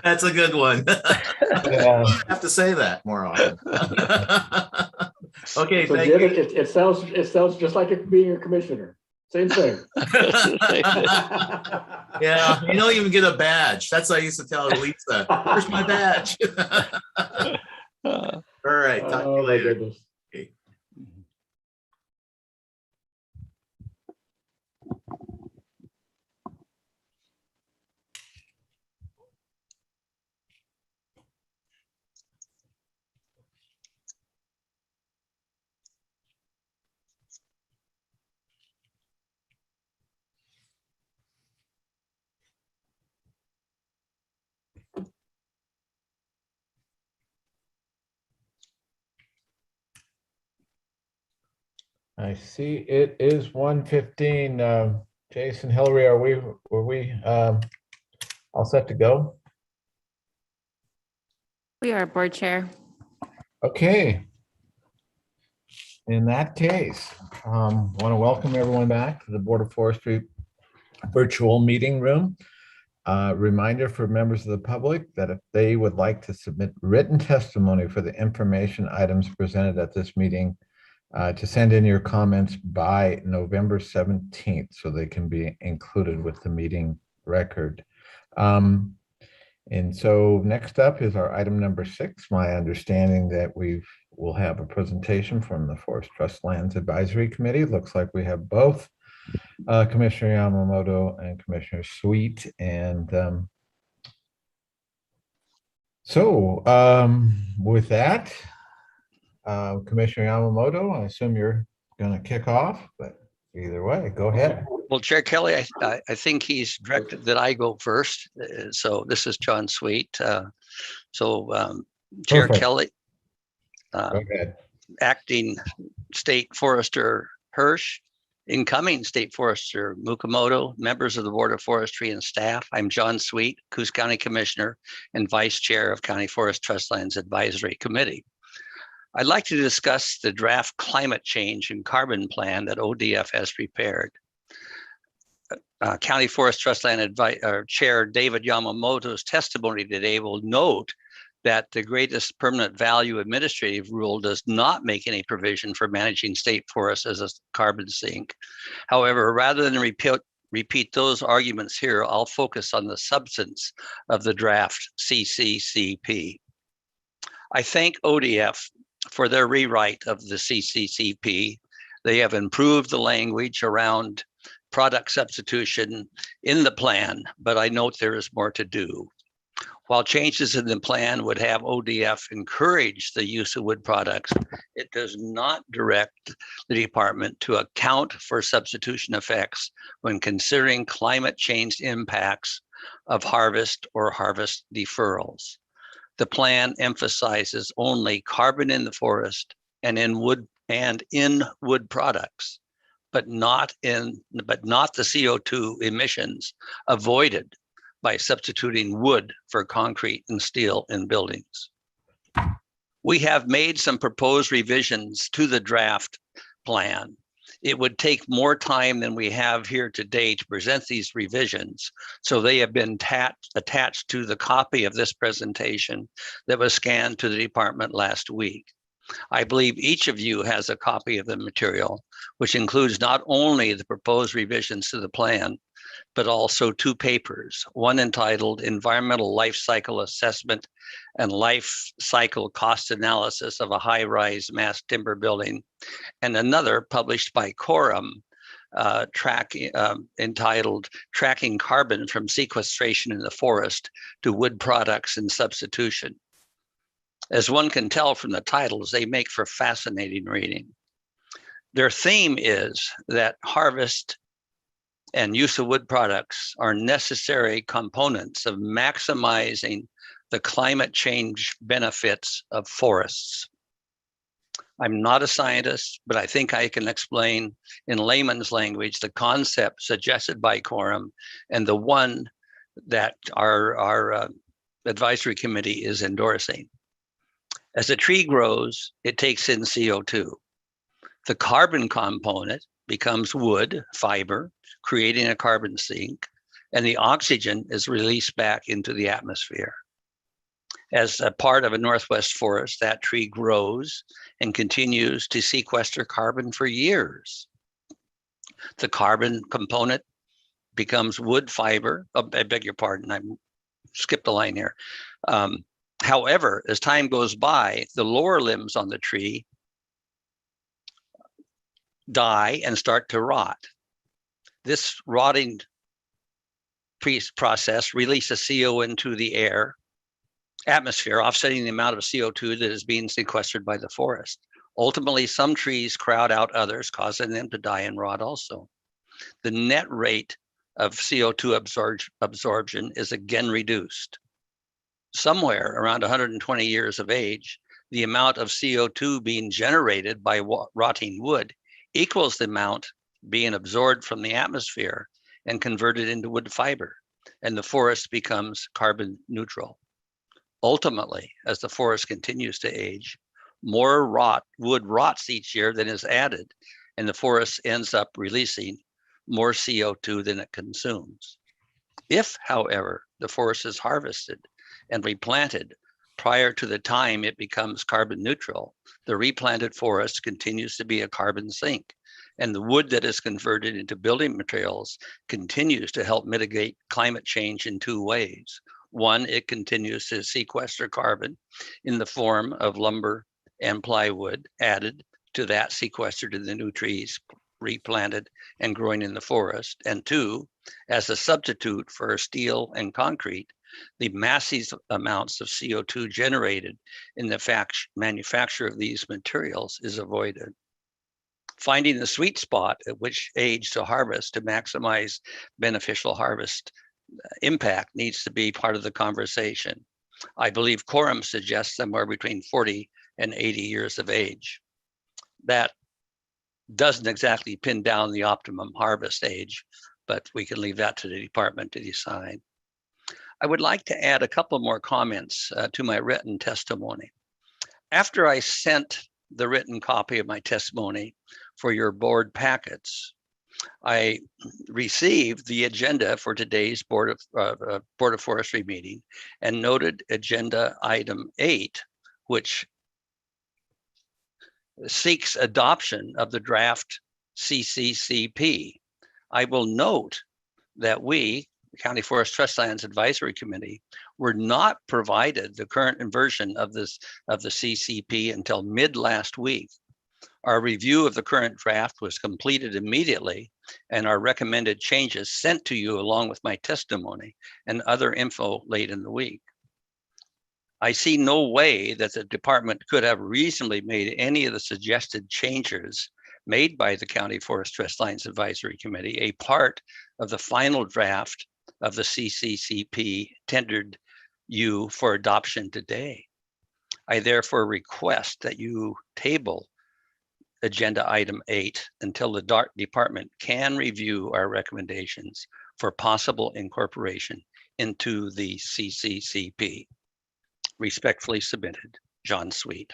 That's a good one. Yeah. I have to say that more often. Okay, So thank Jim, you. it sounds just like it being a commissioner. Same thing. Yeah, you don't even get a badge. That's what I used to tell Lisa. Where's my badge? All right, talk to you Oh, my later. goodness. Okay. I see it is 1:15. Jason, Hillary, were we all set to go? We are board chair. Okay. In that case, want to welcome everyone back to the Board of Forestry virtual meeting room. Reminder for members of the public that if they would like to submit written testimony for the information items presented at this meeting, to send in your comments by November 17th so they can be included with the meeting record. And so next up is our item number 6. My understanding that we'll have a presentation from the Forest Trust Lands Advisory Committee. Looks like we have both Commissioner Yamamoto and Commissioner Sweet. And with that, Commissioner Yamamoto, I assume you're going to kick off, but either way, go ahead. Well, Chair Kelly, I think he's directed that I go first. So this is John Sweet. Chair Perfect. Kelly, Go ahead. Acting State Forester Hirsch, incoming State Forester Mukamoto, members of the Board of Forestry and staff. I'm John Sweet, Coos County Commissioner and Vice Chair of County Forest Trust Lands Advisory Committee. I'd like to discuss the draft climate change and carbon plan that ODF has prepared. County Forest Trust Land Chair David Yamamoto's testimony today will note that the greatest permanent value administrative rule does not make any provision for managing state forests as a carbon sink. However, rather than repeat those arguments here, I'll focus on the substance of the draft CCCP. I thank ODF for their rewrite of the CCCP. They have improved the language around product substitution in the plan, but I note there is more to do. While changes in the plan would have ODF encourage the use of wood products, it does not direct the department to account for substitution effects when considering climate change impacts of harvest or harvest deferrals. The plan emphasizes only carbon in the forest and in wood products, but not the CO2 emissions avoided by substituting wood for concrete and steel in buildings. We have made some proposed revisions to the draft plan. It would take more time than we have here today to present these revisions, so they have been attached to the copy of this presentation that was scanned to the department last week. I believe each of you has a copy of the material, which includes not only the proposed revisions to the plan, but also 2 papers, one entitled Environmental Life Cycle Assessment and Life Cycle Cost Analysis of a High-Rise Mass Timber Building, and another published by Quorum entitled Tracking Carbon from Sequestration in the Forest to Wood Products and Substitution. As one can tell from the titles, they make for fascinating reading. Their theme is that harvest and use of wood products are necessary components of maximizing the climate change benefits of forests. I'm not a scientist, but I think I can explain in layman's language the concept suggested by Quorum and the one that our advisory committee is endorsing. As a tree grows, it takes in CO2. The carbon component becomes wood fiber, creating a carbon sink, and the oxygen is released back into the atmosphere. As a part of a Northwest forest, that tree grows and continues to sequester carbon for years. The carbon component becomes wood fiber. Oh, I beg your pardon, I skipped a line here. However, as time goes by, the lower limbs on the tree die and start to rot. This rotting process releases CO into the atmosphere, offsetting the amount of CO2 that is being sequestered by the forest. Ultimately, some trees crowd out others, causing them to die and rot also. The net rate of CO2 absorption is again reduced. Somewhere around 120 years of age, the amount of CO2 being generated by rotting wood equals the amount being absorbed from the atmosphere and converted into wood fiber, and the forest becomes carbon neutral. Ultimately, as the forest continues to age, more wood rots each year than is added, and the forest ends up releasing more CO2 than it consumes. If, however, the forest is harvested and replanted prior to the time it becomes carbon neutral, the replanted forest continues to be a carbon sink. And the wood that is converted into building materials continues to help mitigate climate change in two ways. One, it continues to sequester carbon in the form of lumber and plywood added to that sequestered in the new trees replanted and growing in the forest. And two, as a substitute for steel and concrete, the massive amounts of CO2 generated in the manufacture of these materials is avoided. Finding the sweet spot at which age to harvest to maximize beneficial harvest impact needs to be part of the conversation. I believe quorum suggests somewhere between 40 and 80 years of age. That doesn't exactly pin down the optimum harvest age, but we can leave that to the department to decide. I would like to add a couple more comments to my written testimony. After I sent the written copy of my testimony for your board packets, I received the agenda for today's Board of Forestry meeting and noted agenda item 8, which seeks adoption of the draft CCCP. I will note that we, County Forest Trust Lands Advisory Committee, were not provided the current version of the CCP until mid last week. Our review of the current draft was completed immediately, and our recommended changes sent to you along with my testimony and other info late in the week. I see no way that the department could have reasonably made any of the suggested changes made by the County Forest Trust Lands Advisory Committee a part of the final draft of the CCCP tendered you for adoption today. I therefore request that you table agenda item 8 until the department can review our recommendations for possible incorporation into the CCCP. Respectfully submitted, John Sweet.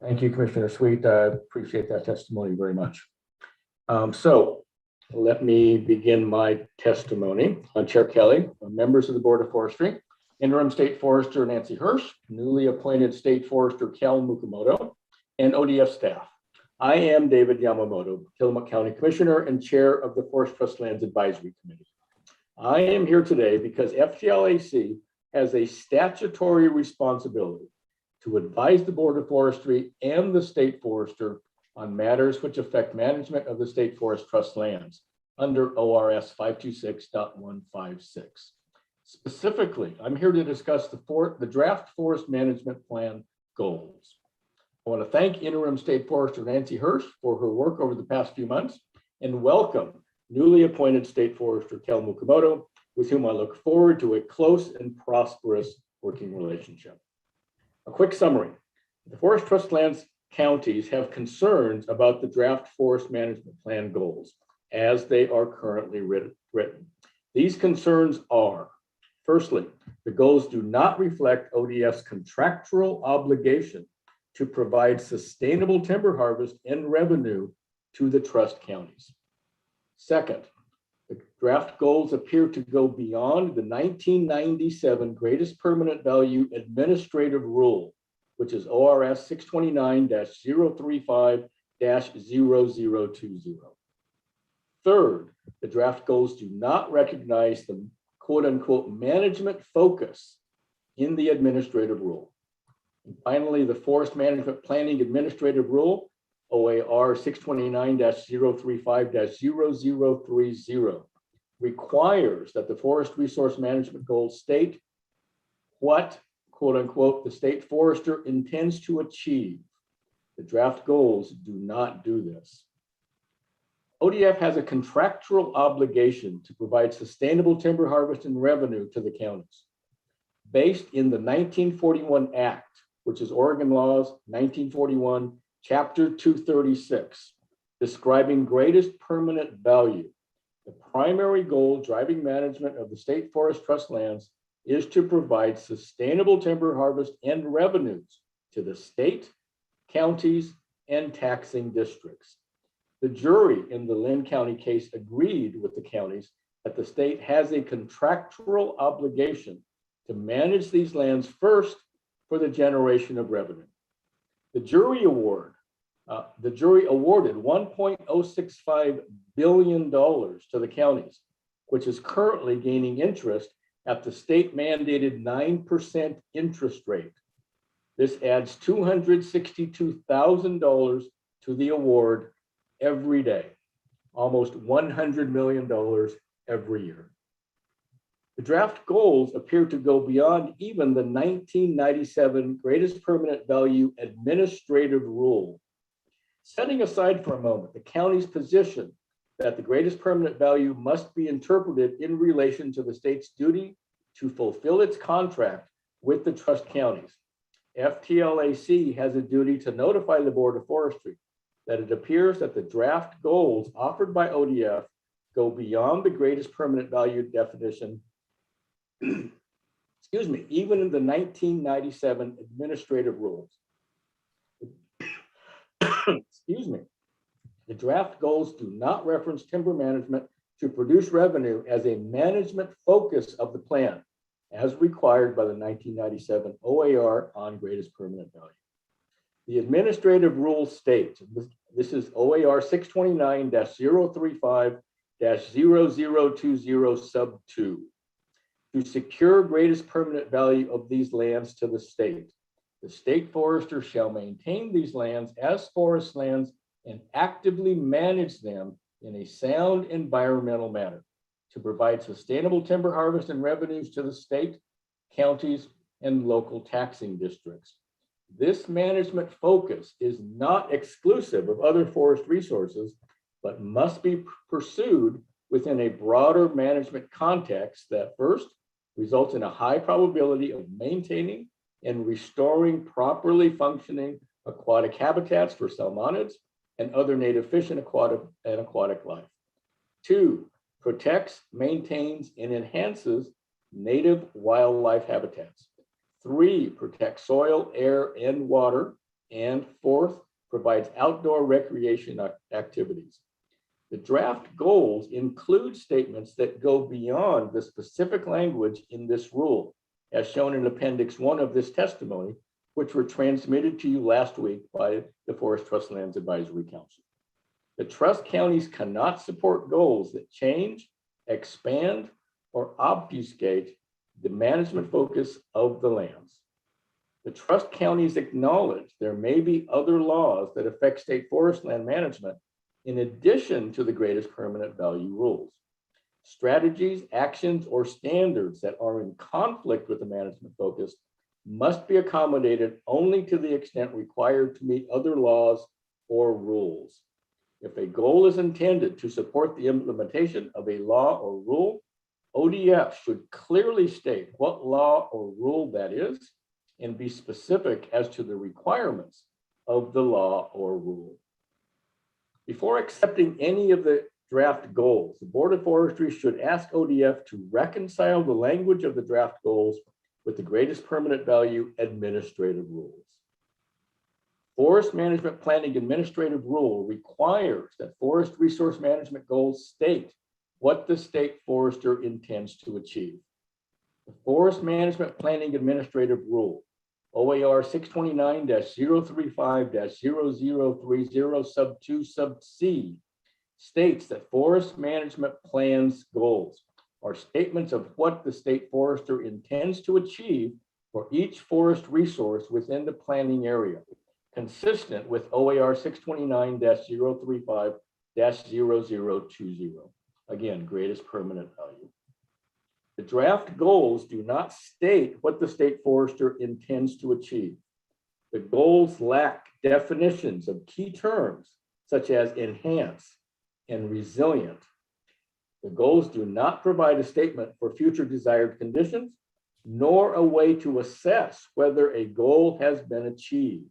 Thank you, Commissioner Sweet. I appreciate that testimony very much. So let me begin my testimony. Chair Kelly, members of the Board of Forestry, Interim State Forester Nancy Hirsch, newly appointed State Forester Cal Mukamoto, and ODF staff. I am David Yamamoto, Tillamook County Commissioner and Chair of the Forest Trust Lands Advisory Committee. I am here today because FTLAC has a statutory responsibility to advise the Board of Forestry and the State Forester on matters which affect management of the State Forest Trust lands under ORS 526.156. Specifically, I'm here to discuss the draft forest management plan goals. I want to thank Interim State Forester Nancy Hirsch for her work over the past few months and welcome newly appointed State Forester Kel Mukamoto, with whom I look forward to a close and prosperous working relationship. A quick summary. The Forest Trust Lands counties have concerns about the draft forest management plan goals as they are currently written. These concerns are, firstly, the goals do not reflect ODF's contractual obligation to provide sustainable timber harvest and revenue to the trust counties. Second, the draft goals appear to go beyond the 1997 greatest permanent value administrative rule, which is ORS 629-035-0020. Third, the draft goals do not recognize the quote unquote management focus in the administrative rule. And finally, the Forest Management Planning Administrative Rule, OAR 629-035-0030, requires that the forest resource management goals state what, quote unquote, the state forester intends to achieve. The draft goals do not do this. ODF has a contractual obligation to provide sustainable timber harvest and revenue to the counties. Based in the 1941 Act, which is Oregon Laws 1941, Chapter 236, describing greatest permanent value. The primary goal driving management of the State Forest Trust lands is to provide sustainable timber harvest and revenues to the state, counties, and taxing districts. The jury in the Lynn County case agreed with the counties that the state has a contractual obligation to manage these lands first for the generation of revenue. The jury awarded $1.065 billion to the counties, which is currently gaining interest at the state mandated 9% interest rate. This adds $262,000 to the award every day, almost $100 million every year. The draft goals appear to go beyond even the 1997 greatest permanent value administrative rule. Setting aside for a moment the county's position that the greatest permanent value must be interpreted in relation to the state's duty to fulfill its contract with the trust counties, FTLAC has a duty to notify the Board of Forestry that it appears that the draft goals offered by ODF go beyond the greatest permanent value definition, excuse me, even in the 1997 administrative rules. Excuse me. The draft goals do not reference timber management to produce revenue as a management focus of the plan, as required by the 1997 OAR on greatest permanent value. The administrative rules state, this is OAR 629-035-0020 sub 2, to secure greatest permanent value of these lands to the state forester shall maintain these lands as forest lands and actively manage them in a sound environmental manner to provide sustainable timber harvest and revenues to the state, counties, and local taxing districts. This management focus is not exclusive of other forest resources, but must be pursued within a broader management context that first results in a high probability of maintaining and restoring properly functioning aquatic habitats for salmonids and other native fish and aquatic life. Two, protects, maintains, and enhances native wildlife habitats. Three, protects soil, air, and water. And fourth, provides outdoor recreation activities. The draft goals include statements that go beyond the specific language in this rule, as shown in Appendix 1 of this testimony, which were transmitted to you last week by the Forest Trust Lands Advisory Council. The trust counties cannot support goals that change, expand, or obfuscate the management focus of the lands. The trust counties acknowledge there may be other laws that affect state forest land management in addition to the greatest permanent value rules. Strategies, actions, or standards that are in conflict with the management focus must be accommodated only to the extent required to meet other laws or rules. If a goal is intended to support the implementation of a law or rule, ODF should clearly state what law or rule that is and be specific as to the requirements of the law or rule. Before accepting any of the draft goals, the Board of Forestry should ask ODF to reconcile the language of the draft goals with the greatest permanent value administrative rules. Forest Management Planning Administrative Rule requires that forest resource management goals state what the state forester intends to achieve. The Forest Management Planning Administrative Rule, OAR 629-035-0030 sub 2 sub C, states that forest management plans goals are statements of what the state forester intends to achieve for each forest resource within the planning area, consistent with OAR 629-035-0020. Again, greatest permanent value. The draft goals do not state what the state forester intends to achieve. The goals lack definitions of key terms such as enhance and resilient. The goals do not provide a statement for future desired conditions, nor a way to assess whether a goal has been achieved.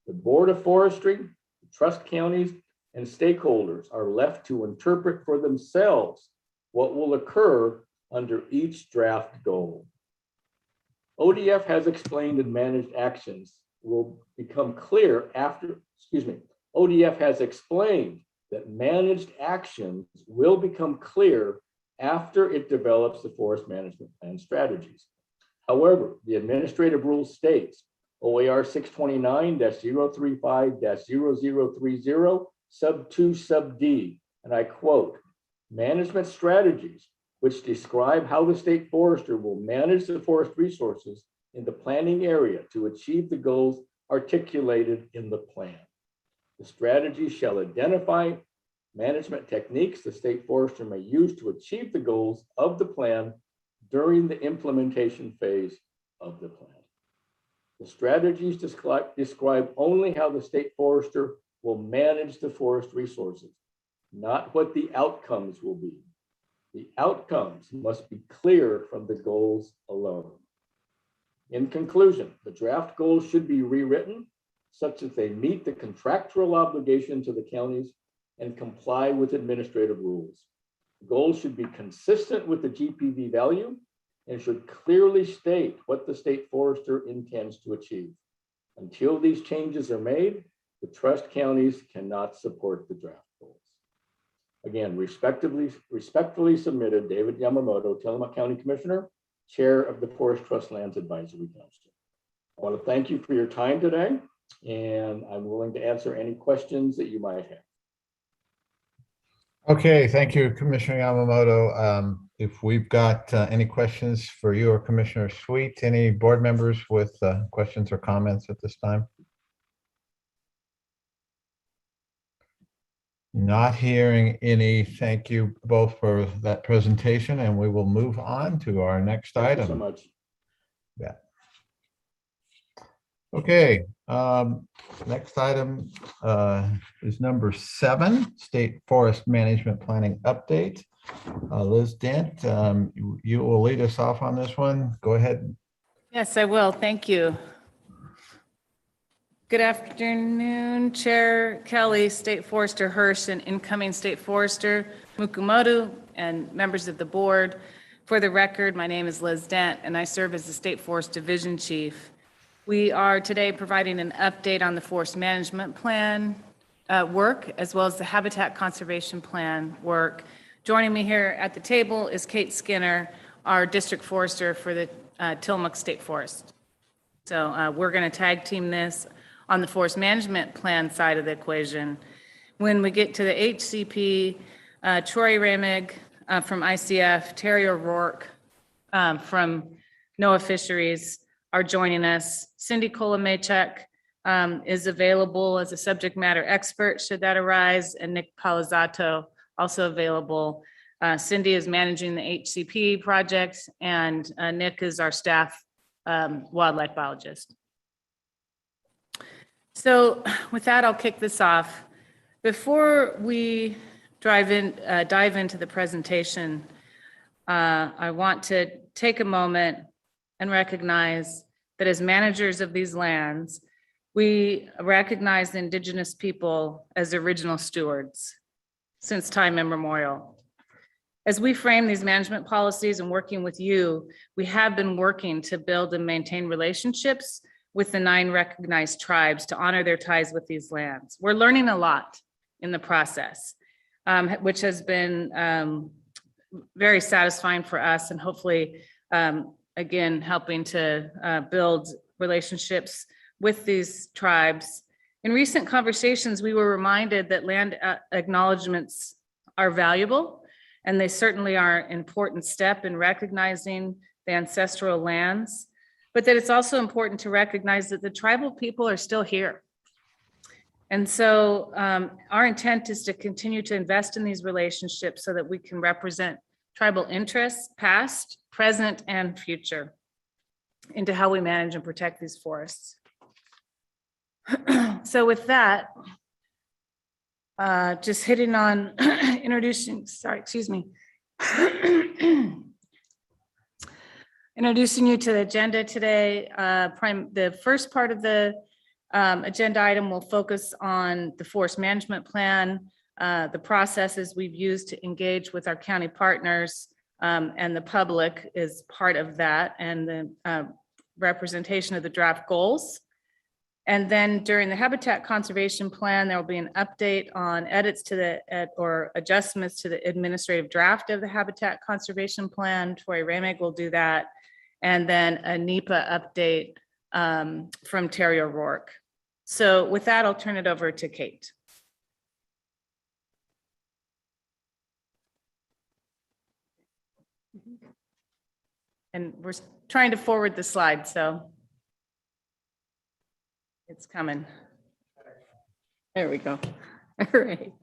The Board of Forestry, the trust counties, and stakeholders are left to interpret for themselves what will occur under each draft goal. ODF has explained and managed actions will become clear after, ODF has explained that managed actions will become clear after it develops the forest management plan strategies. However, the administrative rule states OAR 629-035-0030 sub 2 sub D, and I quote, management strategies which describe how the state forester will manage the forest resources in the planning area to achieve the goals articulated in the plan. The strategy shall identify management techniques the state forester may use to achieve the goals of the plan during the implementation phase of the plan. The strategies describe only how the state forester will manage the forest resources, not what the outcomes will be. The outcomes must be clear from the goals alone. In conclusion, the draft goals should be rewritten such that they meet the contractual obligation to the counties and comply with administrative rules. The goals should be consistent with the GPV value and should clearly state what the state forester intends to achieve. Until these changes are made, the trust counties cannot support the draft goals. Again, respectfully submitted, David Yamamoto, Tillamook County Commissioner, Chair of the Forest Trust Lands Advisory Council. I want to thank you for your time today, and I'm willing to answer any questions that you might have. Okay, thank you, Commissioner Yamamoto. If we've got any questions for you or Commissioner Sweet, any board members with questions or comments at this time? Not hearing any. Thank you both for that presentation, and we will move on to our next item. Thank you so much. Yeah. Okay, next item is number 7, State Forest Management Planning Update. Liz Dent, you will lead us off on this one. Go ahead. Yes, I will. Thank you. Good afternoon, Chair Kelly, State Forester Hirsch, and incoming State Forester Mukumoto, and members of the board. For the record, my name is Liz Dent, and I serve as the State Forest Division Chief. We are today providing an update on the Forest Management Plan work, as well as the Habitat Conservation Plan work. Joining me here at the table is Kate Skinner, our District Forester for the Tillamook State Forest. So we're going to tag team this on the Forest Management Plan side of the equation. When we get to the HCP, Troy Ramig from ICF, Terry O'Rourke from NOAA Fisheries are joining us. Cindy Kolomaychuk is available as a subject matter expert should that arise, and Nick Palizzato also available. Cindy is managing the HCP project, and Nick is our staff wildlife biologist. So with that, I'll kick this off. Before we dive into the presentation, I want to take a moment and recognize that as managers of these lands, we recognize the Indigenous people as original stewards since time immemorial. As we frame these management policies and working with you, we have been working to build and maintain relationships with the 9 recognized tribes to honor their ties with these lands. We're learning a lot in the process, which has been very satisfying for us, and hopefully, again, helping to build relationships with these tribes. In recent conversations, we were reminded that land acknowledgements are valuable, and they certainly are an important step in recognizing the ancestral lands, but that it's also important to recognize that the tribal people are still here. And so our intent is to continue to invest in these relationships so that we can represent tribal interests, past, present, and future, into how we manage and protect these forests. So with that, just hitting on introducing you to the agenda today. The first part of the agenda item will focus on the forest management plan, the processes we've used to engage with our county partners, and the public is part of that, and the representation of the draft goals. And then during the habitat conservation plan, there will be an update on edits to or adjustments to the administrative draft of the habitat conservation plan. Tori Ramick will do that. And then a NEPA update from Terry O'Rourke. So with that, I'll turn it over to Kate. And we're trying to forward the slide, so it's coming. There we go. All right.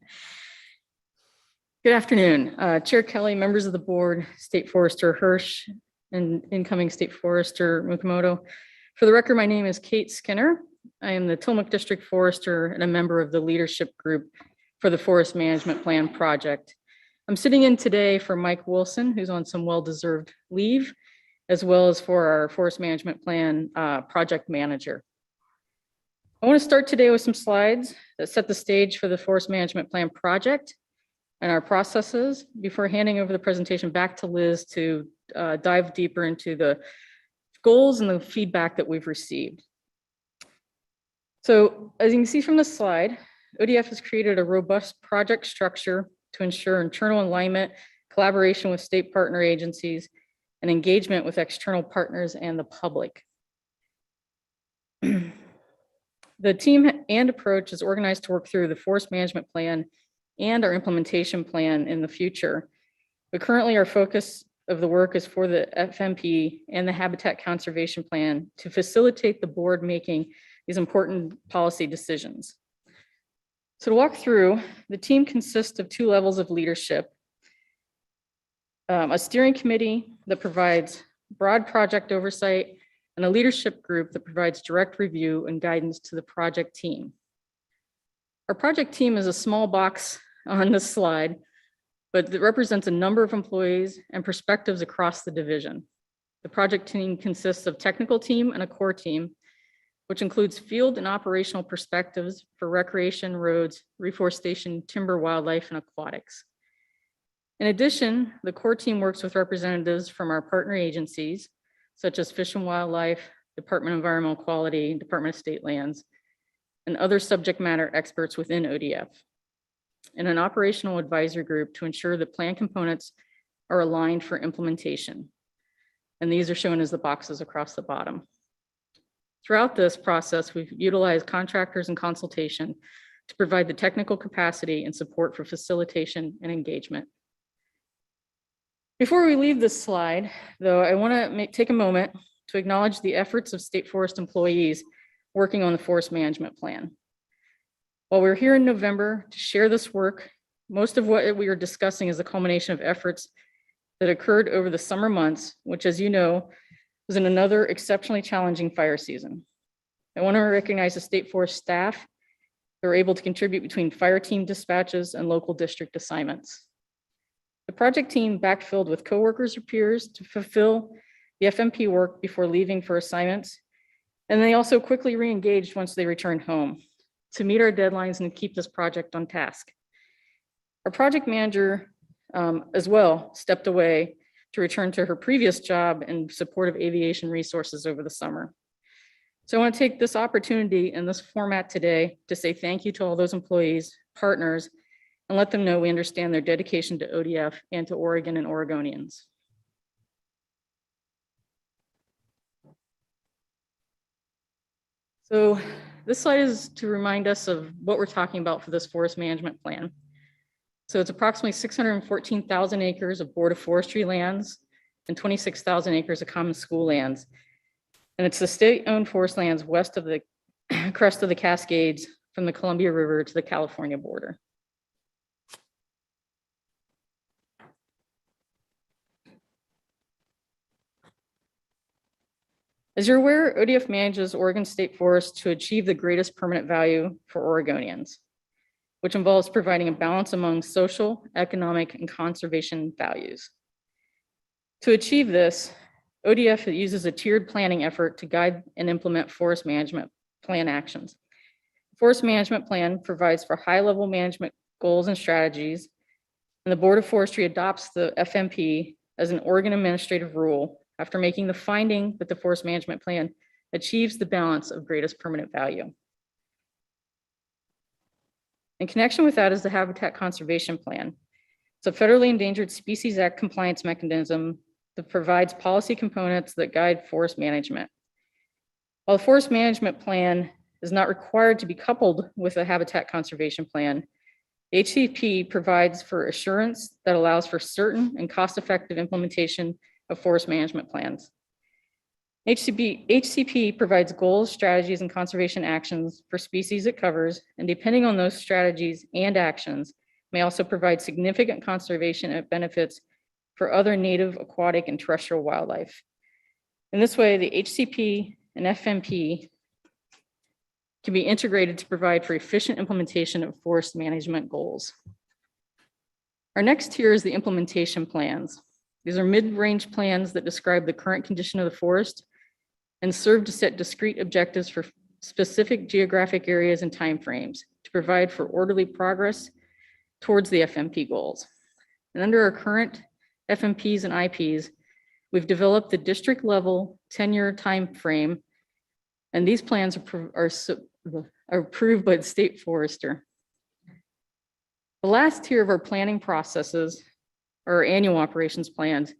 Good afternoon, Chair Kelly, members of the board, State Forester Hirsch, and incoming State Forester Mukomoto. For the record, my name is Kate Skinner. I am the Tillamook District Forester and a member of the leadership group for the Forest Management Plan project. I'm sitting in today for Mike Wilson, who's on some well-deserved leave, as well as for our Forest Management Plan project manager. I want to start today with some slides that set the stage for the Forest Management Plan project and our processes before handing over the presentation back to Liz to dive deeper into the goals and the feedback that we've received. So as you can see from the slide, ODF has created a robust project structure to ensure internal alignment, collaboration with state partner agencies, and engagement with external partners and the public. The team and approach is organized to work through the Forest Management Plan and our implementation plan in the future. But currently our focus of the work is for the FMP and the Habitat Conservation Plan to facilitate the board making these important policy decisions. So to walk through, the team consists of 2 levels of leadership. A steering committee that provides broad project oversight, and a leadership group that provides direct review and guidance to the project team. Our project team is a small box on this slide, but it represents a number of employees and perspectives across the division. The project team consists of technical team and a core team, which includes field and operational perspectives for recreation, roads, reforestation, timber, wildlife, and aquatics. In addition, the core team works with representatives from our partner agencies, such as Fish and Wildlife, Department of Environmental Quality, Department of State Lands, and other subject matter experts within ODF, and an operational advisory group to ensure that plan components are aligned for implementation. And these are shown as the boxes across the bottom. Throughout this process, we've utilized contractors and consultation to provide the technical capacity and support for facilitation and engagement. Before we leave this slide, though, I want to take a moment to acknowledge the efforts of State Forest employees working on the Forest Management Plan. While we're here in November to share this work, most of what we are discussing is a culmination of efforts that occurred over the summer months, which, as you know, was in another exceptionally challenging fire season. I want to recognize the State Forest staff that were able to contribute between fire team dispatches and local district assignments. The project team backfilled with coworkers or peers to fulfill the FMP work before leaving for assignments. And they also quickly re-engaged once they returned home to meet our deadlines and keep this project on task. Our project manager as well stepped away to return to her previous job in support of aviation resources over the summer. So I want to take this opportunity in this format today to say thank you to all those employees, partners, and let them know we understand their dedication to ODF and to Oregon and Oregonians. So this slide is to remind us of what we're talking about for this forest management plan. So it's approximately 614,000 acres of Board of Forestry lands and 26,000 acres of common school lands. And it's the state-owned forest lands west of the crest of the Cascades from the Columbia River to the California border. As you're aware, ODF manages Oregon State Forest to achieve the greatest permanent value for Oregonians, which involves providing a balance among social, economic, and conservation values. To achieve this, ODF uses a tiered planning effort to guide and implement forest management plan actions. Forest management plan provides for high-level management goals and strategies, and the Board of Forestry adopts the FMP as an Oregon administrative rule after making the finding that the forest management plan achieves the balance of greatest permanent value. In connection with that is the Habitat Conservation Plan. It's a federally Endangered Species Act compliance mechanism that provides policy components that guide forest management. While the Forest Management Plan is not required to be coupled with a Habitat Conservation Plan, the HCP provides for assurance that allows for certain and cost-effective implementation of forest management plans. HCP provides goals, strategies, and conservation actions for species it covers, and depending on those strategies and actions, may also provide significant conservation benefits for other native, aquatic, and terrestrial wildlife. In this way, the HCP and FMP can be integrated to provide for efficient implementation of forest management goals. Our next tier is the implementation plans. These are mid-range plans that describe the current condition of the forest and serve to set discrete objectives for specific geographic areas and timeframes to provide for orderly progress towards the FMP goals. And under our current FMPs and IPs, we've developed the district level 10-year time frame, and these plans are approved by the state forester. The last tier of our planning processes are our annual operations plans.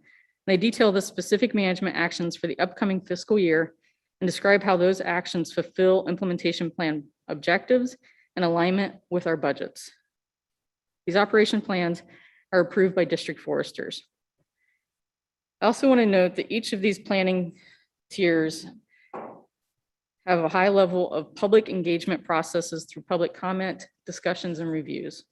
They detail the specific management actions for the upcoming fiscal year and describe how those actions fulfill implementation plan objectives and alignment with our budgets. These operation plans are approved by district foresters. I also want to note that each of these planning tiers have a high level of public engagement processes through public comment, discussions, and reviews.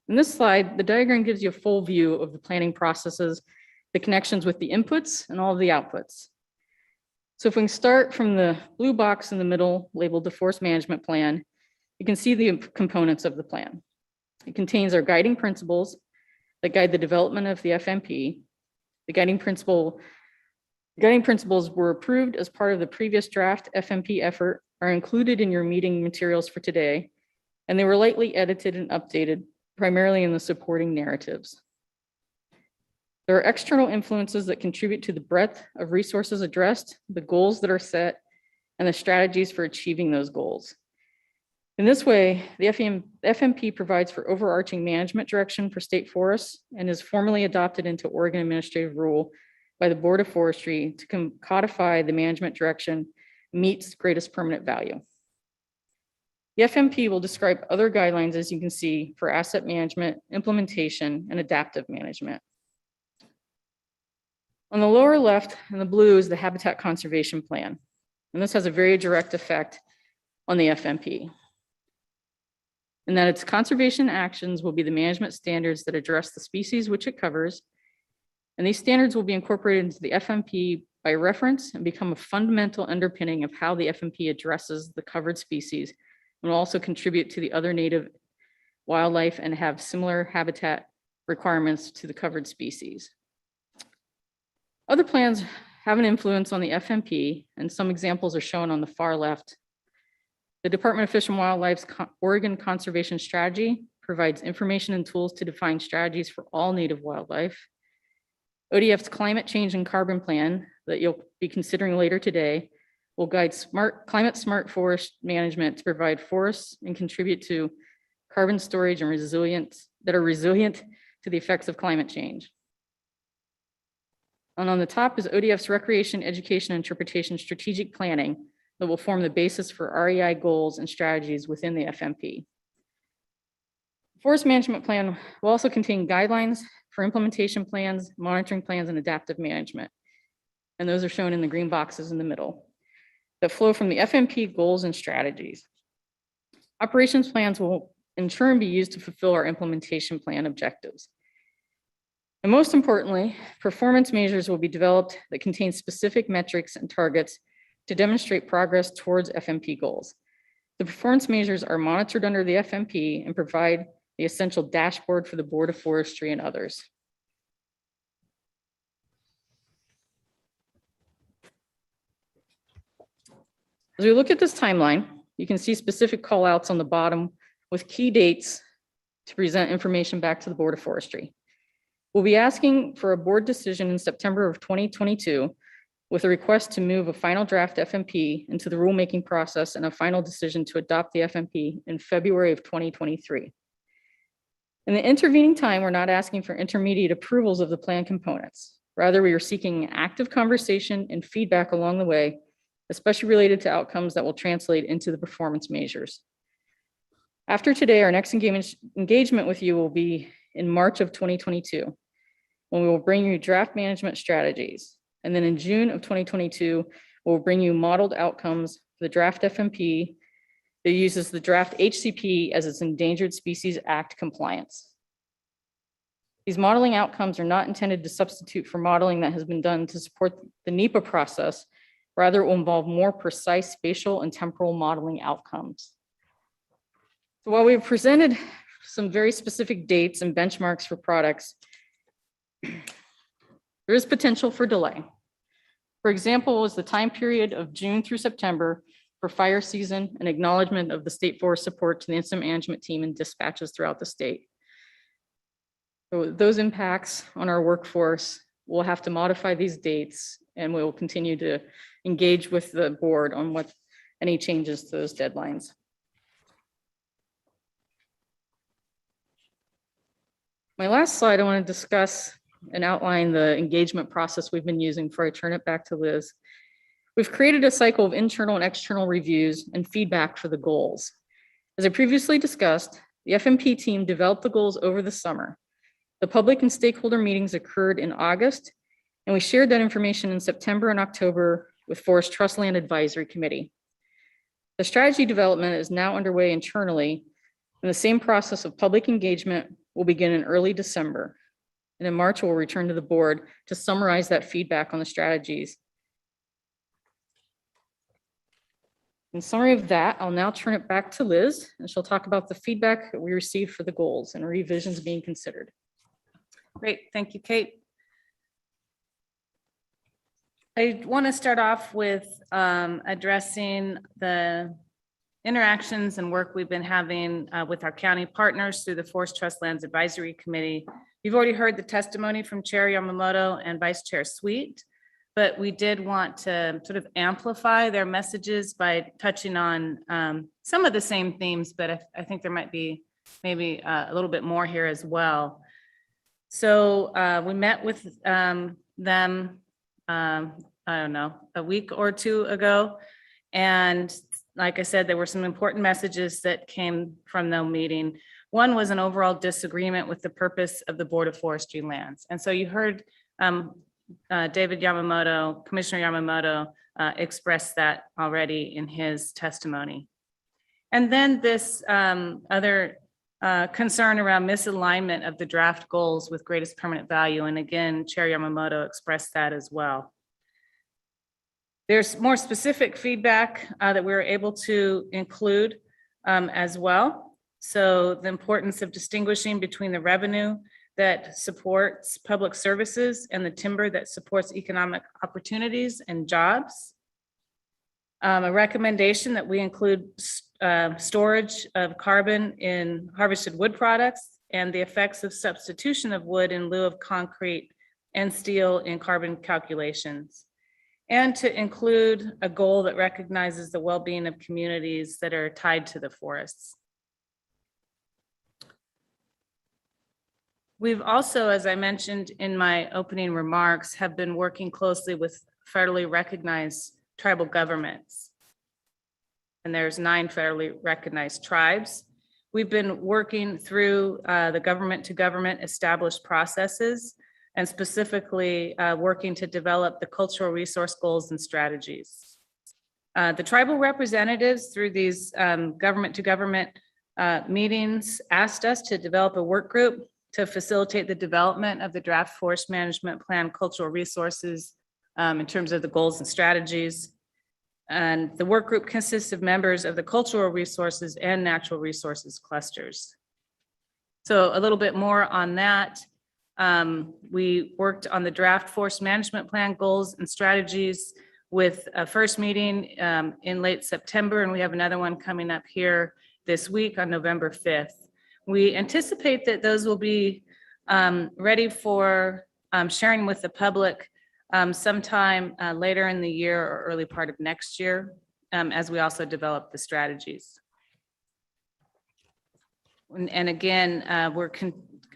In this slide, the diagram gives you a full view of the planning processes, the connections with the inputs and all of the outputs. So if we can start from the blue box in the middle labeled the Forest Management Plan, you can see the components of the plan. It contains our guiding principles that guide the development of the FMP. The guiding principles were approved as part of the previous draft FMP effort, are included in your meeting materials for today, and they were lightly edited and updated primarily in the supporting narratives. There are external influences that contribute to the breadth of resources addressed, the goals that are set, and the strategies for achieving those goals. In this way, the FMP provides for overarching management direction for state forests and is formally adopted into Oregon Administrative Rule by the Board of Forestry to codify the management direction meets greatest permanent value. The FMP will describe other guidelines, as you can see, for asset management, implementation, and adaptive management. On the lower left in the blue is the Habitat Conservation Plan, and this has a very direct effect on the FMP. And that its conservation actions will be the management standards that address the species which it covers, and these standards will be incorporated into the FMP by reference and become a fundamental underpinning of how the FMP addresses the covered species, and will also contribute to the other native wildlife and have similar habitat requirements to the covered species. Other plans have an influence on the FMP, and some examples are shown on the far left. The Department of Fish and Wildlife's Oregon Conservation Strategy provides information and tools to define strategies for all native wildlife. ODF's Climate Change and Carbon Plan that you'll be considering later today will guide climate smart forest management to provide forests and contribute to carbon storage and resilience that are resilient to the effects of climate change. And on the top is ODF's Recreation, Education, and Interpretation Strategic Planning that will form the basis for REI goals and strategies within the FMP. Forest Management Plan will also contain guidelines for implementation plans, monitoring plans, and adaptive management. And those are shown in the green boxes in the middle that flow from the FMP goals and strategies. Operations plans will in turn be used to fulfill our implementation plan objectives. And most importantly, performance measures will be developed that contain specific metrics and targets to demonstrate progress towards FMP goals. The performance measures are monitored under the FMP and provide the essential dashboard for the Board of Forestry and others. As we look at this timeline, you can see specific callouts on the bottom with key dates to present information back to the Board of Forestry. We'll be asking for a board decision in September of 2022 with a request to move a final draft FMP into the rulemaking process and a final decision to adopt the FMP in February of 2023. In the intervening time, we're not asking for intermediate approvals of the plan components. Rather, we are seeking active conversation and feedback along the way, especially related to outcomes that will translate into the performance measures. After today, our next engagement with you will be in March of 2022, when we will bring you draft management strategies. And then in June of 2022, we'll bring you modeled outcomes for the draft FMP that uses the draft HCP as its Endangered Species Act compliance. These modeling outcomes are not intended to substitute for modeling that has been done to support the NEPA process. Rather, it will involve more precise spatial and temporal modeling outcomes. So while we've presented some very specific dates and benchmarks for products, there is potential for delay. For example, was the time period of June through September for fire season and acknowledgement of the state forest support to the incident management team and dispatches throughout the state. So those impacts on our workforce, we'll have to modify these dates, and we will continue to engage with the board on what any changes to those deadlines. My last slide, I want to discuss and outline the engagement process we've been using before I turn it back to Liz. We've created a cycle of internal and external reviews and feedback for the goals. As I previously discussed, the FMP team developed the goals over the summer. The public and stakeholder meetings occurred in August, and we shared that information in September and October with Forest Trust Land Advisory Committee. The strategy development is now underway internally, and the same process of public engagement will begin in early December. And in March, we'll return to the board to summarize that feedback on the strategies. In summary of that, I'll now turn it back to Liz, and she'll talk about the feedback that we received for the goals and revisions being considered. Great, thank you, Kate. I want to start off with addressing the interactions and work we've been having with our county partners through the Forest Trust Lands Advisory Committee. You've already heard the testimony from Chair Yamamoto and Vice Chair Sweet, but we did want to sort of amplify their messages by touching on some of the same themes, but I think there might be maybe a little bit more here as well. So we met with them, I don't know, a week or two ago. And like I said, there were some important messages that came from the meeting. One was an overall disagreement with the purpose of the Board of Forestry Lands. And so you heard David Yamamoto, Commissioner Yamamoto, express that already in his testimony. And then this other concern around misalignment of the draft goals with greatest permanent value. And again, Chair Yamamoto expressed that as well. There's more specific feedback that we were able to include as well. So the importance of distinguishing between the revenue that supports public services and the timber that supports economic opportunities and jobs. A recommendation that we include storage of carbon in harvested wood products and the effects of substitution of wood in lieu of concrete and steel in carbon calculations. And to include a goal that recognizes the well-being of communities that are tied to the forests. We've also, as I mentioned in my opening remarks, have been working closely with federally recognized tribal governments. And there's 9 federally recognized tribes. We've been working through the government to government established processes and specifically working to develop the cultural resource goals and strategies. The tribal representatives through these government to government meetings asked us to develop a work group to facilitate the development of the draft forest management plan cultural resources in terms of the goals and strategies. And the work group consists of members of the cultural resources and natural resources clusters. So a little bit more on that. We worked on the draft forest management plan goals and strategies with a first meeting in late September, and we have another one coming up here this week on November 5th. We anticipate that those will be ready for sharing with the public sometime later in the year or early part of next year, as we also develop the strategies. And again,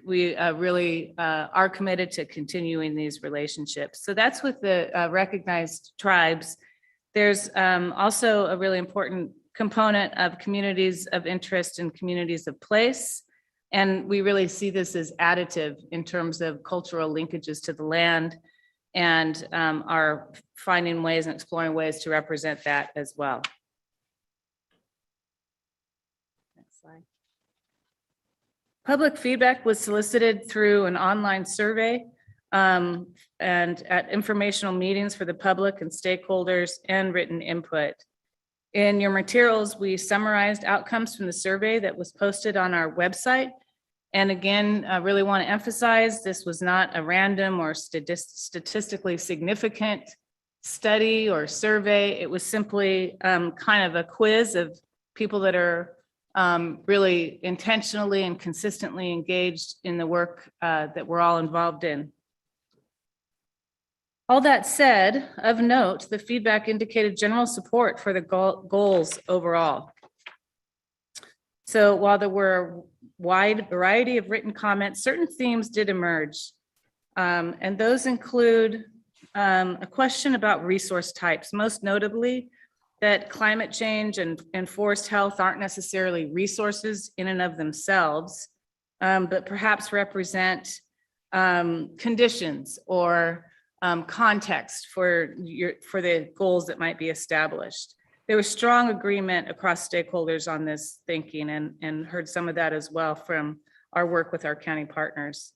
we really are committed to continuing these relationships. So that's with the recognized tribes. There's also a really important component of communities of interest and communities of place. And we really see this as additive in terms of cultural linkages to the land, and are finding ways and exploring ways to represent that as well. Next slide. Public feedback was solicited through an online survey and at informational meetings for the public and stakeholders, and written input. In your materials, we summarized outcomes from the survey that was posted on our website. And again, I really want to emphasize this was not a random or statistically significant study or survey. It was simply kind of a quiz of people that are really intentionally and consistently engaged in the work that we're all involved in. All that said, of note, the feedback indicated general support for the goals overall. So while there were a wide variety of written comments, certain themes did emerge. And those include a question about resource types, most notably that climate change and forest health aren't necessarily resources in and of themselves, but perhaps represent conditions or context for the goals that might be established. There was strong agreement across stakeholders on this thinking, and heard some of that as well from our work with our county partners.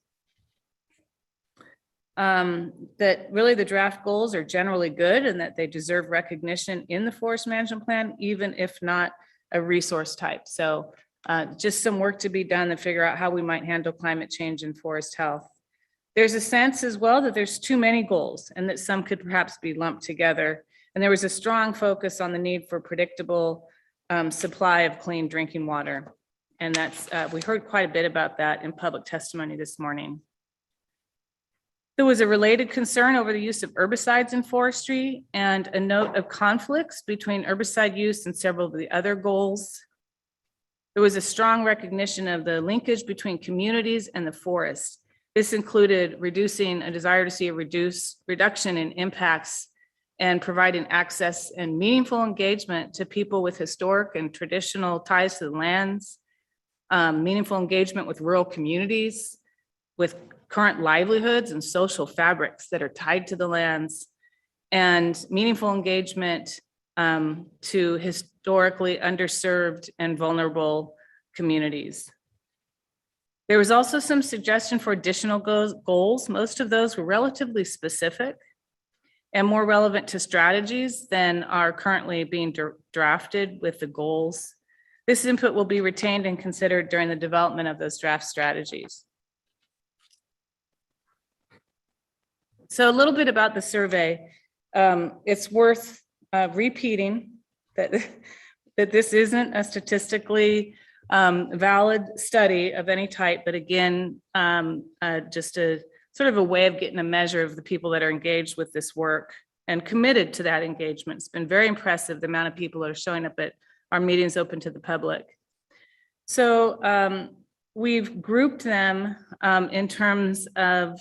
That really the draft goals are generally good and that they deserve recognition in the forest management plan, even if not a resource type. So just some work to be done to figure out how we might handle climate change and forest health. There's a sense as well that there's too many goals and that some could perhaps be lumped together. And there was a strong focus on the need for predictable supply of clean drinking water. And that's, we heard quite a bit about that in public testimony this morning. There was a related concern over the use of herbicides in forestry and a note of conflicts between herbicide use and several of the other goals. There was a strong recognition of the linkage between communities and the forest. This included reducing a desire to see a reduction in impacts and providing access and meaningful engagement to people with historic and traditional ties to the lands, meaningful engagement with rural communities, with current livelihoods and social fabrics that are tied to the lands, and meaningful engagement to historically underserved and vulnerable communities. There was also some suggestion for additional goals. Most of those were relatively specific and more relevant to strategies than are currently being drafted with the goals. This input will be retained and considered during the development of those draft strategies. So a little bit about the survey. It's worth repeating that this isn't a statistically valid study of any type, but again, just a sort of a way of getting a measure of the people that are engaged with this work and committed to that engagement. It's been very impressive, the amount of people that are showing up at our meetings open to the public. So we've grouped them in terms of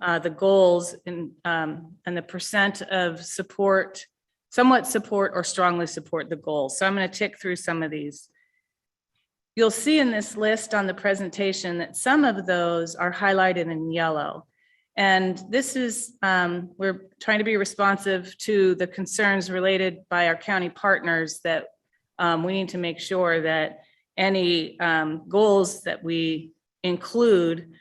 the goals and the percent of support, somewhat support or strongly support the goals. So I'm going to tick through some of these. You'll see in this list on the presentation that some of those are highlighted in yellow. And this is, we're trying to be responsive to the concerns related by our county partners that we need to make sure that any goals that we include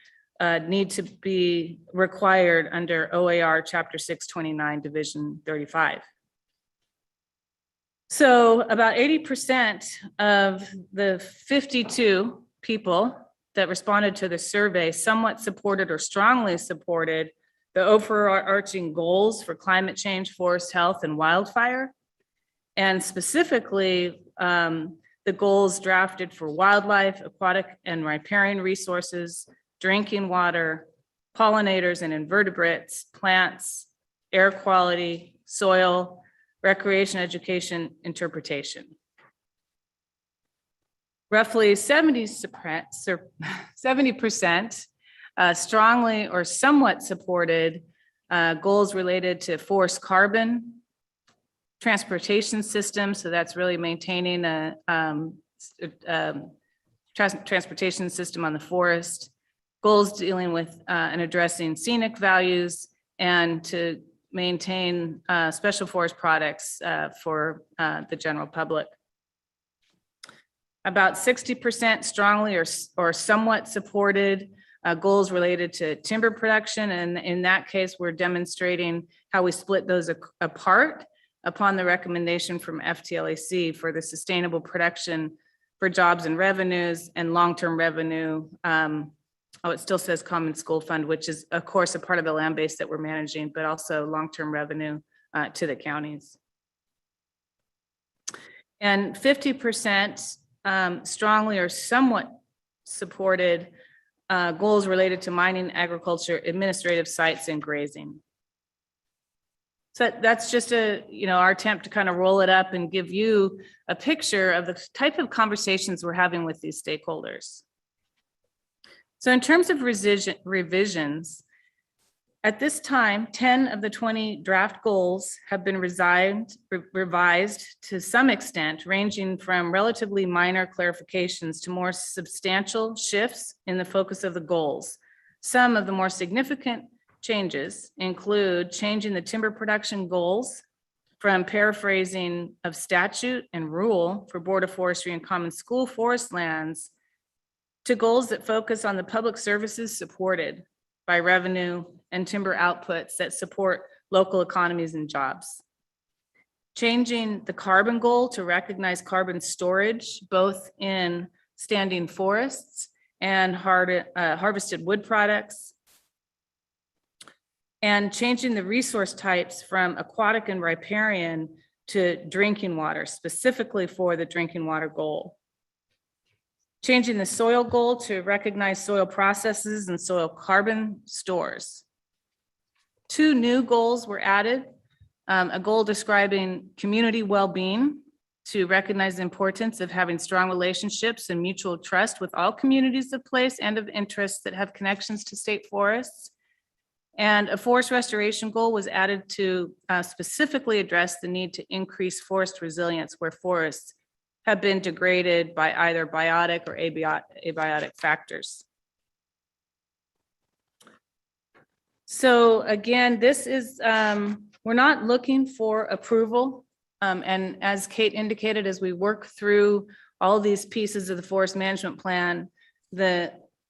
need to be required under OAR Chapter 629, Division 35. So about 80% of the 52 people that responded to the survey somewhat supported or strongly supported the overarching goals for climate change, forest health, and wildfire. And specifically, the goals drafted for wildlife, aquatic and riparian resources, drinking water, pollinators and invertebrates, plants, air quality, soil, recreation, education, interpretation. Roughly 70% strongly or somewhat supported goals related to forest carbon, transportation system, so that's really maintaining a transportation system on the forest, goals dealing with and addressing scenic values, and to maintain special forest products for the general public. About 60% strongly or somewhat supported goals related to timber production, and in that case, we're demonstrating how we split those apart upon the recommendation from FTLAC for the sustainable production for jobs and revenues and long-term revenue. It still says Common School Fund, which is of course a part of the land base that we're managing, but also long-term revenue to the counties. And 50% strongly or somewhat supported goals related to mining, agriculture, administrative sites, and grazing. So that's just our attempt to kind of roll it up and give you a picture of the type of conversations we're having with these stakeholders. So in terms of revisions, at this time, 10 of the 20 draft goals have been revised to some extent, ranging from relatively minor clarifications to more substantial shifts in the focus of the goals. Some of the more significant changes include changing the timber production goals from paraphrasing of statute and rule for Board of Forestry and Common School forest lands to goals that focus on the public services supported by revenue and timber outputs that support local economies and jobs. Changing the carbon goal to recognize carbon storage, both in standing forests and harvested wood products. And changing the resource types from aquatic and riparian to drinking water, specifically for the drinking water goal. Changing the soil goal to recognize soil processes and soil carbon stores. 2 new goals were added. A goal describing community well-being to recognize the importance of having strong relationships and mutual trust with all communities of place and of interest that have connections to state forests. And a forest restoration goal was added to specifically address the need to increase forest resilience where forests have been degraded by either biotic or abiotic factors. So again, this is, we're not looking for approval. And as Kate indicated, as we work through all these pieces of the forest management plan,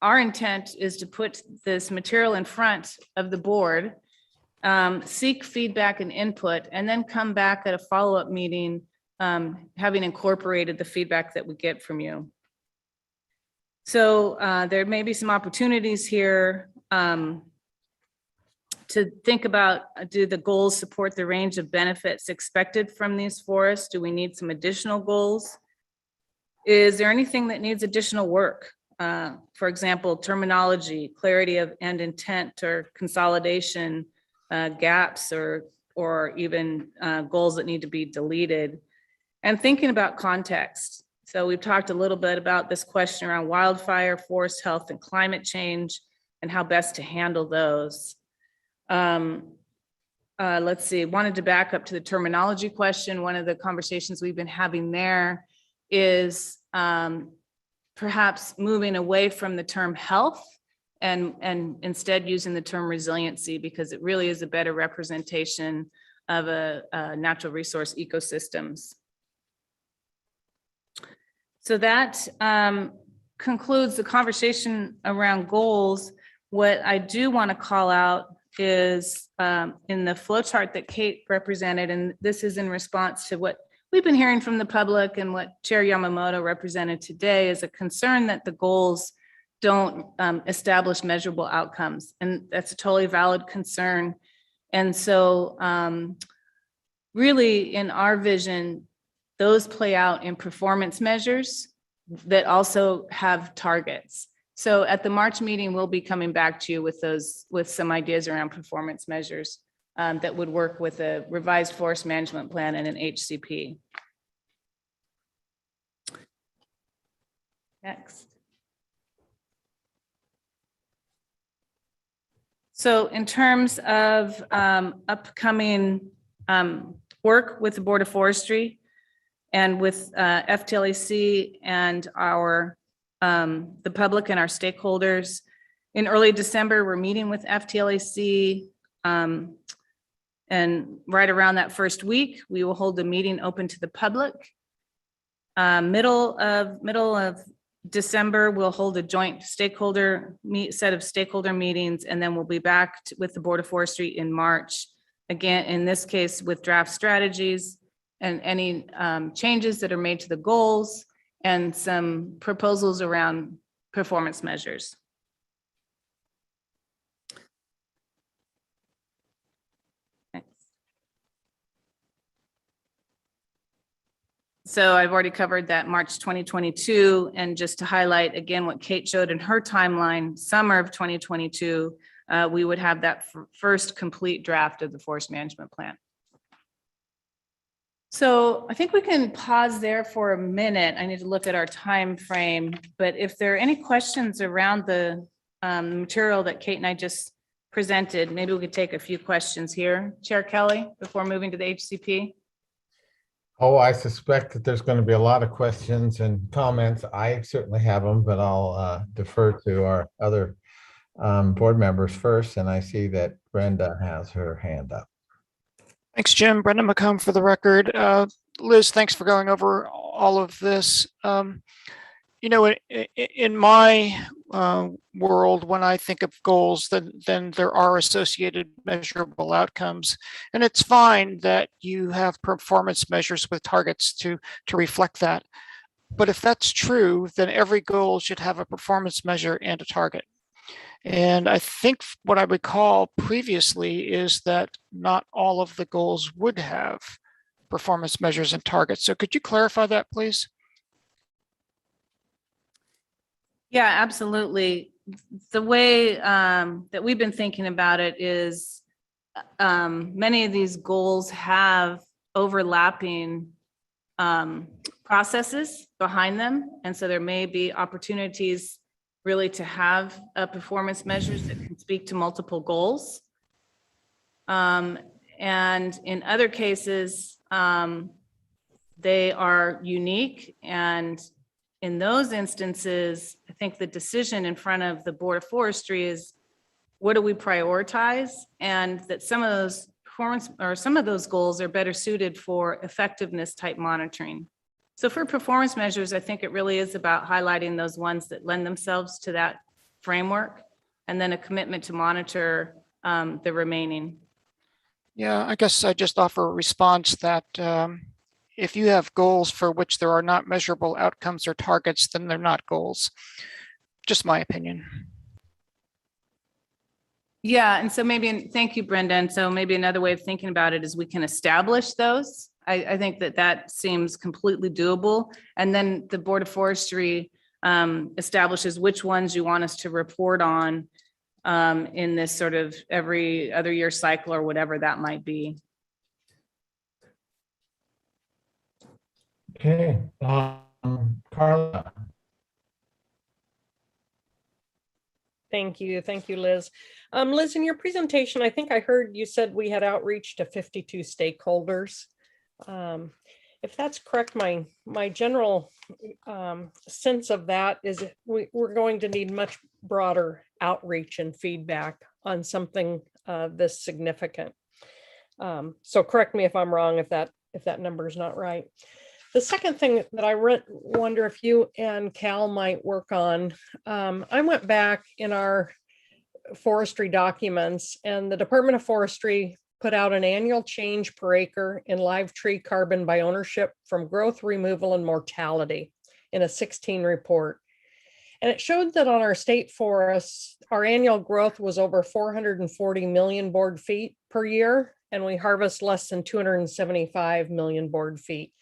our intent is to put this material in front of the board, seek feedback and input, and then come back at a follow-up meeting having incorporated the feedback that we get from you. So there may be some opportunities here to think about, do the goals support the range of benefits expected from these forests? Do we need some additional goals? Is there anything that needs additional work? For example, terminology, clarity of and intent, or consolidation gaps, or even goals that need to be deleted. And thinking about context. So we've talked a little bit about this question around wildfire, forest health, and climate change, and how best to handle those. Let's see, wanted to back up to the terminology question. One of the conversations we've been having there is perhaps moving away from the term health and instead using the term resiliency, because it really is a better representation of a natural resource ecosystems. So that concludes the conversation around goals. What I do want to call out is in the flow chart that Kate represented, and this is in response to what we've been hearing from the public and what Chair Yamamoto represented today, is a concern that the goals don't establish measurable outcomes. And that's a totally valid concern. And so really in our vision, those play out in performance measures that also have targets. So at the March meeting, we'll be coming back to you with some ideas around performance measures that would work with a revised forest management plan and an HCP. Next. So in terms of upcoming work with the Board of Forestry and with FTLEC and the public and our stakeholders, in early December, we're meeting with FTLEC, and right around that first week, we will hold a meeting open to the public. Middle of December, we'll hold a joint set of stakeholder meetings, and then we'll be back with the Board of Forestry in March. Again, in this case, with draft strategies and any changes that are made to the goals and some proposals around performance measures. So I've already covered that March 2022, and just to highlight again what Kate showed in her timeline, summer of 2022, we would have that first complete draft of the forest management plan. So I think we can pause there for a minute. I need to look at our time frame, but if there are any questions around the material that Kate and I just presented, maybe we could take a few questions here. Chair Kelly, before moving to the HCP. Oh, I suspect that there's going to be a lot of questions and comments. I certainly have them, but I'll defer to our other board members first. And I see that Brenda has her hand up. Thanks, Jim. Brenda McComb for the record. Liz, thanks for going over all of this. You know, in my world, when I think of goals, then there are associated measurable outcomes. And it's fine that you have performance measures with targets to reflect that. But if that's true, then every goal should have a performance measure and a target. And I think what I recall previously is that not all of the goals would have performance measures and targets. So could you clarify that, please? Yeah, absolutely. The way that we've been thinking about it is many of these goals have overlapping processes behind them. And so there may be opportunities really to have performance measures that can speak to multiple goals. And in other cases, they are unique, and in those instances, I think the decision in front of the Board of Forestry is, what do we prioritize? And that some of those performance or some of those goals are better suited for effectiveness type monitoring. So for performance measures, I think it really is about highlighting those ones that lend themselves to that framework, and then a commitment to monitor the remaining. Yeah, I guess I just offer a response that if you have goals for which there are not measurable outcomes or targets, then they're not goals. Just my opinion. Yeah, and so maybe, thank you, Brenda. And so maybe another way of thinking about it is we can establish those. I think that seems completely doable. And then the Board of Forestry establishes which ones you want us to report on in this sort of every other year cycle or whatever that might be. Okay, Carla. Thank you, Liz. Liz, in your presentation, I think I heard you said we had outreach to 52 stakeholders. If that's correct, my general sense of that is we're going to need much broader outreach and feedback on something this significant. So correct me if I'm wrong, if that number is not right. The second thing that I wonder if you and Cal might work on, I went back in our forestry documents, and the Department of Forestry put out an annual change per acre in live tree carbon by ownership from growth, removal, and mortality in a 16 report. And it showed that on our state forests, our annual growth was over 440 million board feet per year, and we harvest less than 275 million board feet.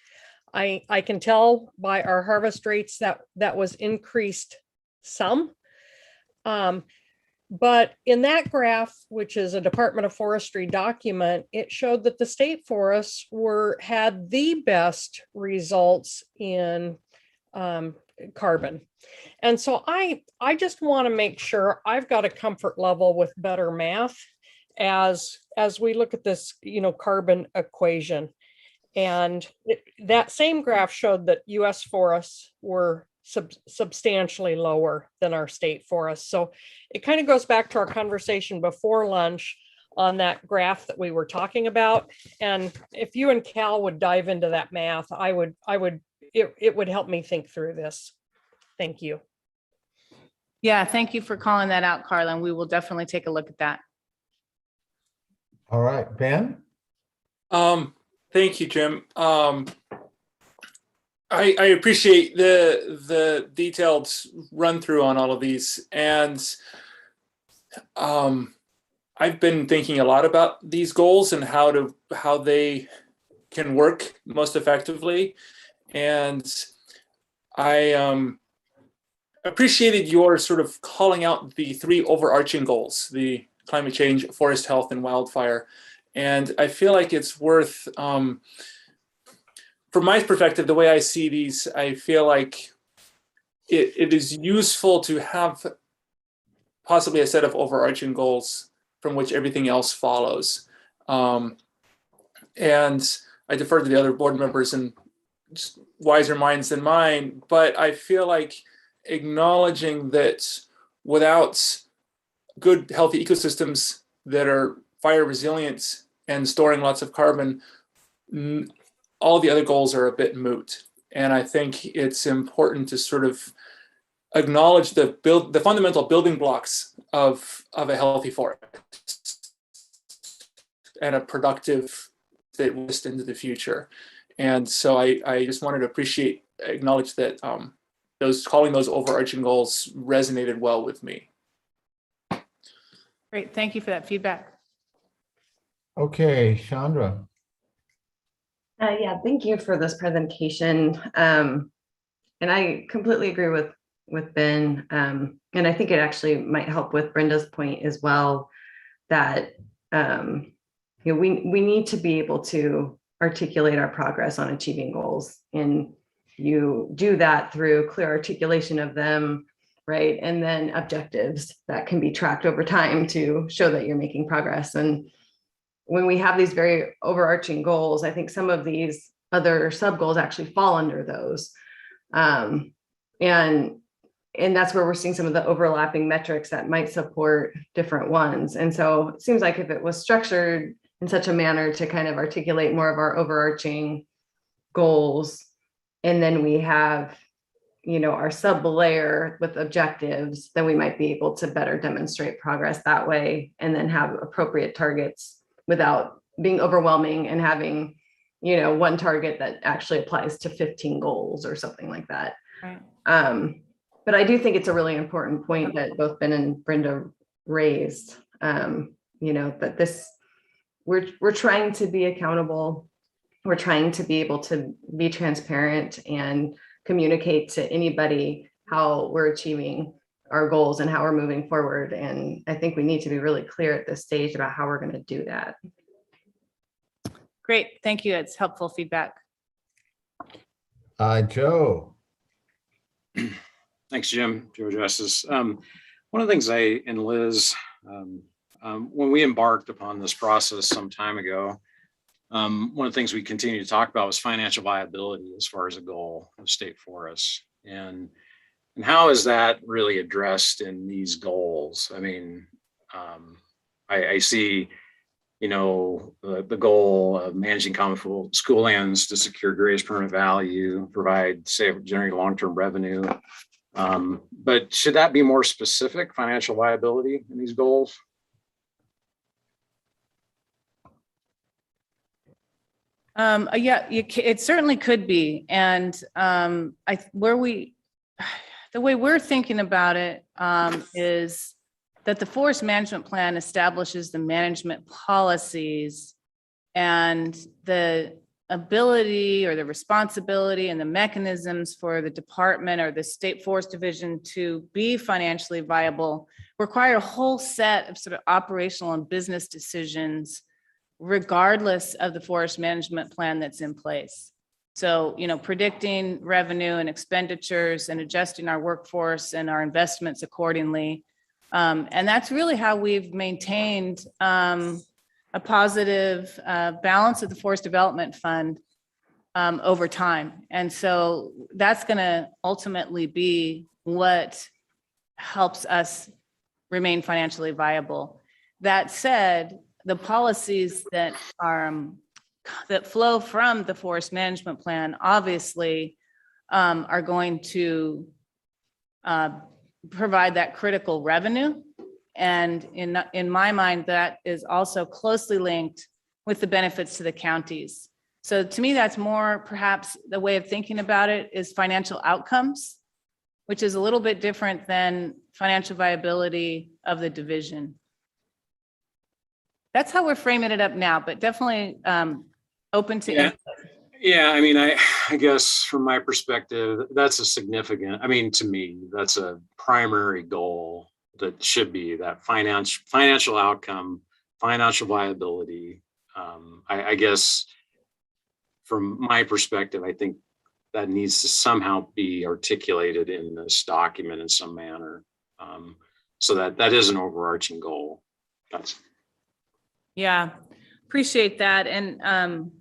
I can tell by our harvest rates that was increased some. But in that graph, which is a Department of Forestry document, it showed that the state forests had the best results in carbon. And so I just want to make sure I've got a comfort level with better math as we look at this, carbon equation. And that same graph showed that US forests were substantially lower than our state forests. So it kind of goes back to our conversation before lunch on that graph that we were talking about. And if you and Cal would dive into that math, it would help me think through this. Thank you. Yeah, thank you for calling that out, Carlin. We will definitely take a look at that. All right, Ben? Thank you, Jim. I appreciate the detailed run through on all of these. And I've been thinking a lot about these goals and how they can work most effectively. And I appreciated your sort of calling out the three overarching goals: the climate change, forest health, and wildfire. And I feel like it's worth, from my perspective, the way I see these, I feel like it is useful to have possibly a set of overarching goals from which everything else follows. And I defer to the other board members and just wiser minds than mine, but I feel like acknowledging that without good, healthy ecosystems that are fire resilient and storing lots of carbon, all the other goals are a bit moot. And I think it's important to sort of acknowledge the fundamental building blocks of a healthy forest and a productive that list into the future. And so I just wanted to acknowledge that calling those overarching goals resonated well with me. Great, thank you for that feedback. Okay, Chandra. Yeah, thank you for this presentation. And I completely agree with Ben. And I think it actually might help with Brenda's point as well, that we need to be able to articulate our progress on achieving goals. And you do that through clear articulation of them, right? And then objectives that can be tracked over time to show that you're making progress. And when we have these very overarching goals, I think some of these other sub goals actually fall under those. And that's where we're seeing some of the overlapping metrics that might support different ones. And so it seems like if it was structured in such a manner to kind of articulate more of our overarching goals, and then we have, our sub layer with objectives, then we might be able to better demonstrate progress that way, and then have appropriate targets without being overwhelming and having, one target that actually applies to 15 goals or something like that. Right. But I do think it's a really important point that both Ben and Brenda raised, that we're trying to be accountable. We're trying to be able to be transparent and communicate to anybody how we're achieving our goals and how we're moving forward. And I think we need to be really clear at this stage about how we're going to do that. Great, thank you. It's helpful feedback. Joe. Thanks, Jim. Joe Justice. One of the things and Liz, when we embarked upon this process some time ago, one of the things we continue to talk about was financial viability as far as a goal of state forests. And how is that really addressed in these goals? I mean, I see, the goal of managing common school lands to secure greatest permanent value, generate long-term revenue. But should that be more specific, financial viability in these goals? Yeah, it certainly could be. And the way we're thinking about it is that the forest management plan establishes the management policies, and the ability or the responsibility and the mechanisms for the department or the State Forest Division to be financially viable require a whole set of sort of operational and business decisions, regardless of the forest management plan that's in place. So, predicting revenue and expenditures and adjusting our workforce and our investments accordingly. And that's really how we've maintained a positive balance of the Forest Development Fund over time. And so that's going to ultimately be what helps us remain financially viable. That said, the policies that flow from the forest management plan obviously are going to provide that critical revenue. And in my mind, that is also closely linked with the benefits to the counties. So to me, that's more perhaps the way of thinking about it is financial outcomes, which is a little bit different than financial viability of the division. That's how we're framing it up now, but definitely open to input. Yeah, I mean, I guess from my perspective, that's a significant, to me, that's a primary goal that should be that financial outcome, financial viability. I guess from my perspective, I think that needs to somehow be articulated in this document in some manner. So that is an overarching goal. Yeah, appreciate that. And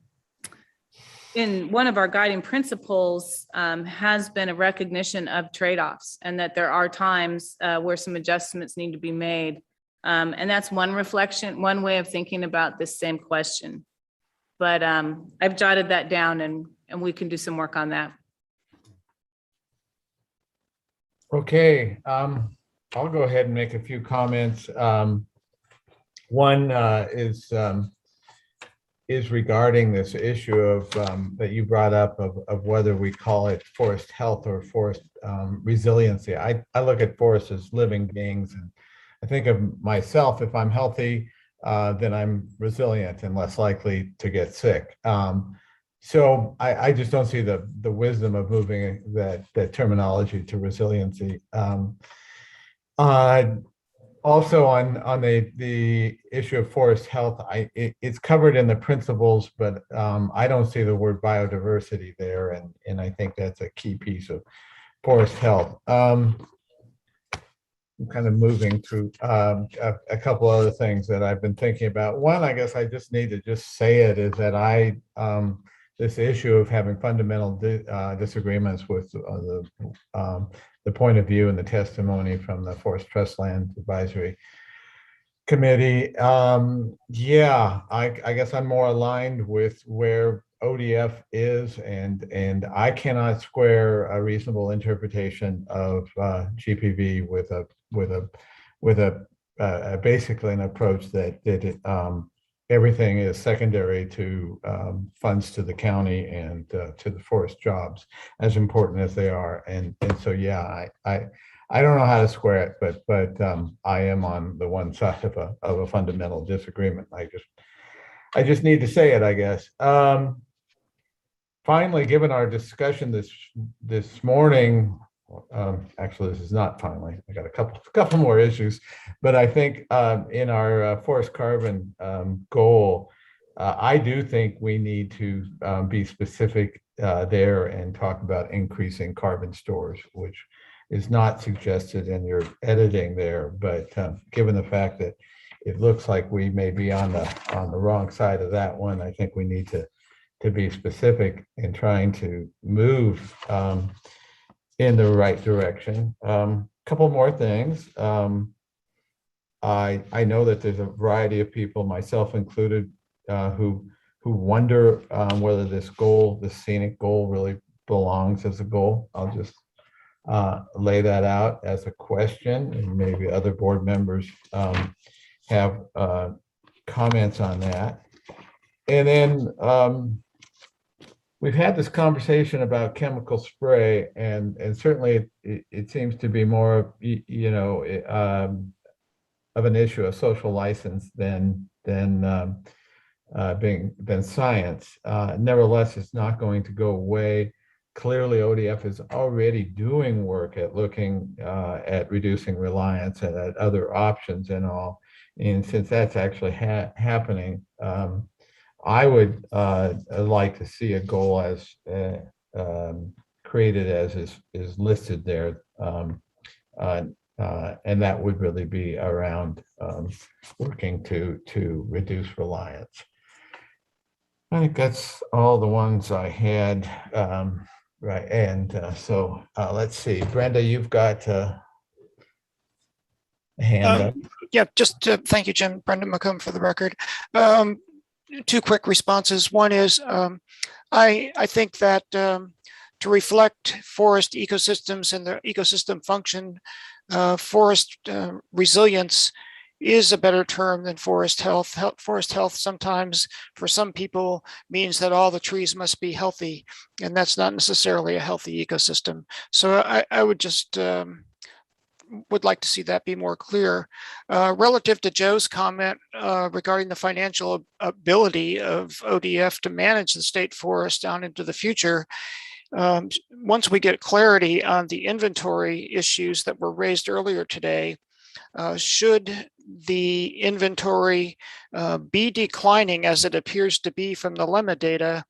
in one of our guiding principles has been a recognition of trade-offs and that there are times where some adjustments need to be made. And that's one reflection, one way of thinking about this same question. But I've jotted that down and we can do some work on that. Okay, I'll go ahead and make a few comments. One is regarding this issue of that you brought up of whether we call it forest health or forest resiliency. I look at forests as living beings, and I think of myself, if I'm healthy, then I'm resilient and less likely to get sick. So I just don't see the wisdom of moving that terminology to resiliency. Also on the issue of forest health, it's covered in the principles, but I don't see the word biodiversity there, and I think that's a key piece of forest health. I'm kind of moving through a couple other things that I've been thinking about. One, I guess I just need to just say it, is that this issue of having fundamental disagreements with the point of view and the testimony from the Forest Trust Land Advisory Committee. Yeah, I guess I'm more aligned with where ODF is, and I cannot square a reasonable interpretation of GPV with a basically an approach that everything is secondary to funds to the county and to the forest jobs, as important as they are. And so, yeah, I don't know how to square it, but I am on the one side of a fundamental disagreement. I just need to say it, I guess. Finally, given our discussion this morning, actually, this is not finally. I got a couple more issues, but I think in our forest carbon goal, I do think we need to be specific there and talk about increasing carbon stores, which is not suggested in your editing there. But given the fact that it looks like we may be on the wrong side of that one, I think we need to be specific in trying to move in the right direction. Couple more things. I know that there's a variety of people, myself included, who wonder whether this scenic goal, really belongs as a goal. I'll just lay that out as a question, and maybe other board members have comments on that. And then we've had this conversation about chemical spray, and certainly it seems to be more, of an issue of social license than than science. Nevertheless, it's not going to go away. Clearly, ODF is already doing work at looking at reducing reliance and at other options and all. And since that's actually happening, I would like to see a goal as created as is listed there. And that would really be around working to reduce reliance. I think that's all the ones I had. Right. And so let's see, Brenda, you've got a hand up. Yeah, just thank you, Jim. Brenda McComb for the record. Two quick responses. One is I think that to reflect forest ecosystems and their ecosystem function, forest resilience is a better term than forest health. Forest health sometimes for some people means that all the trees must be healthy, and that's not necessarily a healthy ecosystem. So I would just would like to see that be more clear. Relative to Joe's comment regarding the financial ability of ODF to manage the state forest down into the future, once we get clarity on the inventory issues that were raised earlier today, should the inventory be declining as it appears to be from the LEMA data,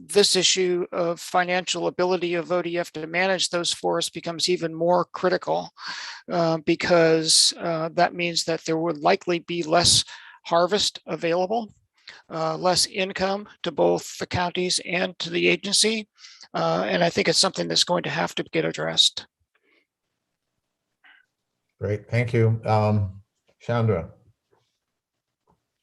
this issue of financial ability of ODF to manage those forests becomes even more critical because that means that there would likely be less harvest available, less income to both the counties and to the agency. And I think it's something that's going to have to get addressed. Great, thank you. Chandra.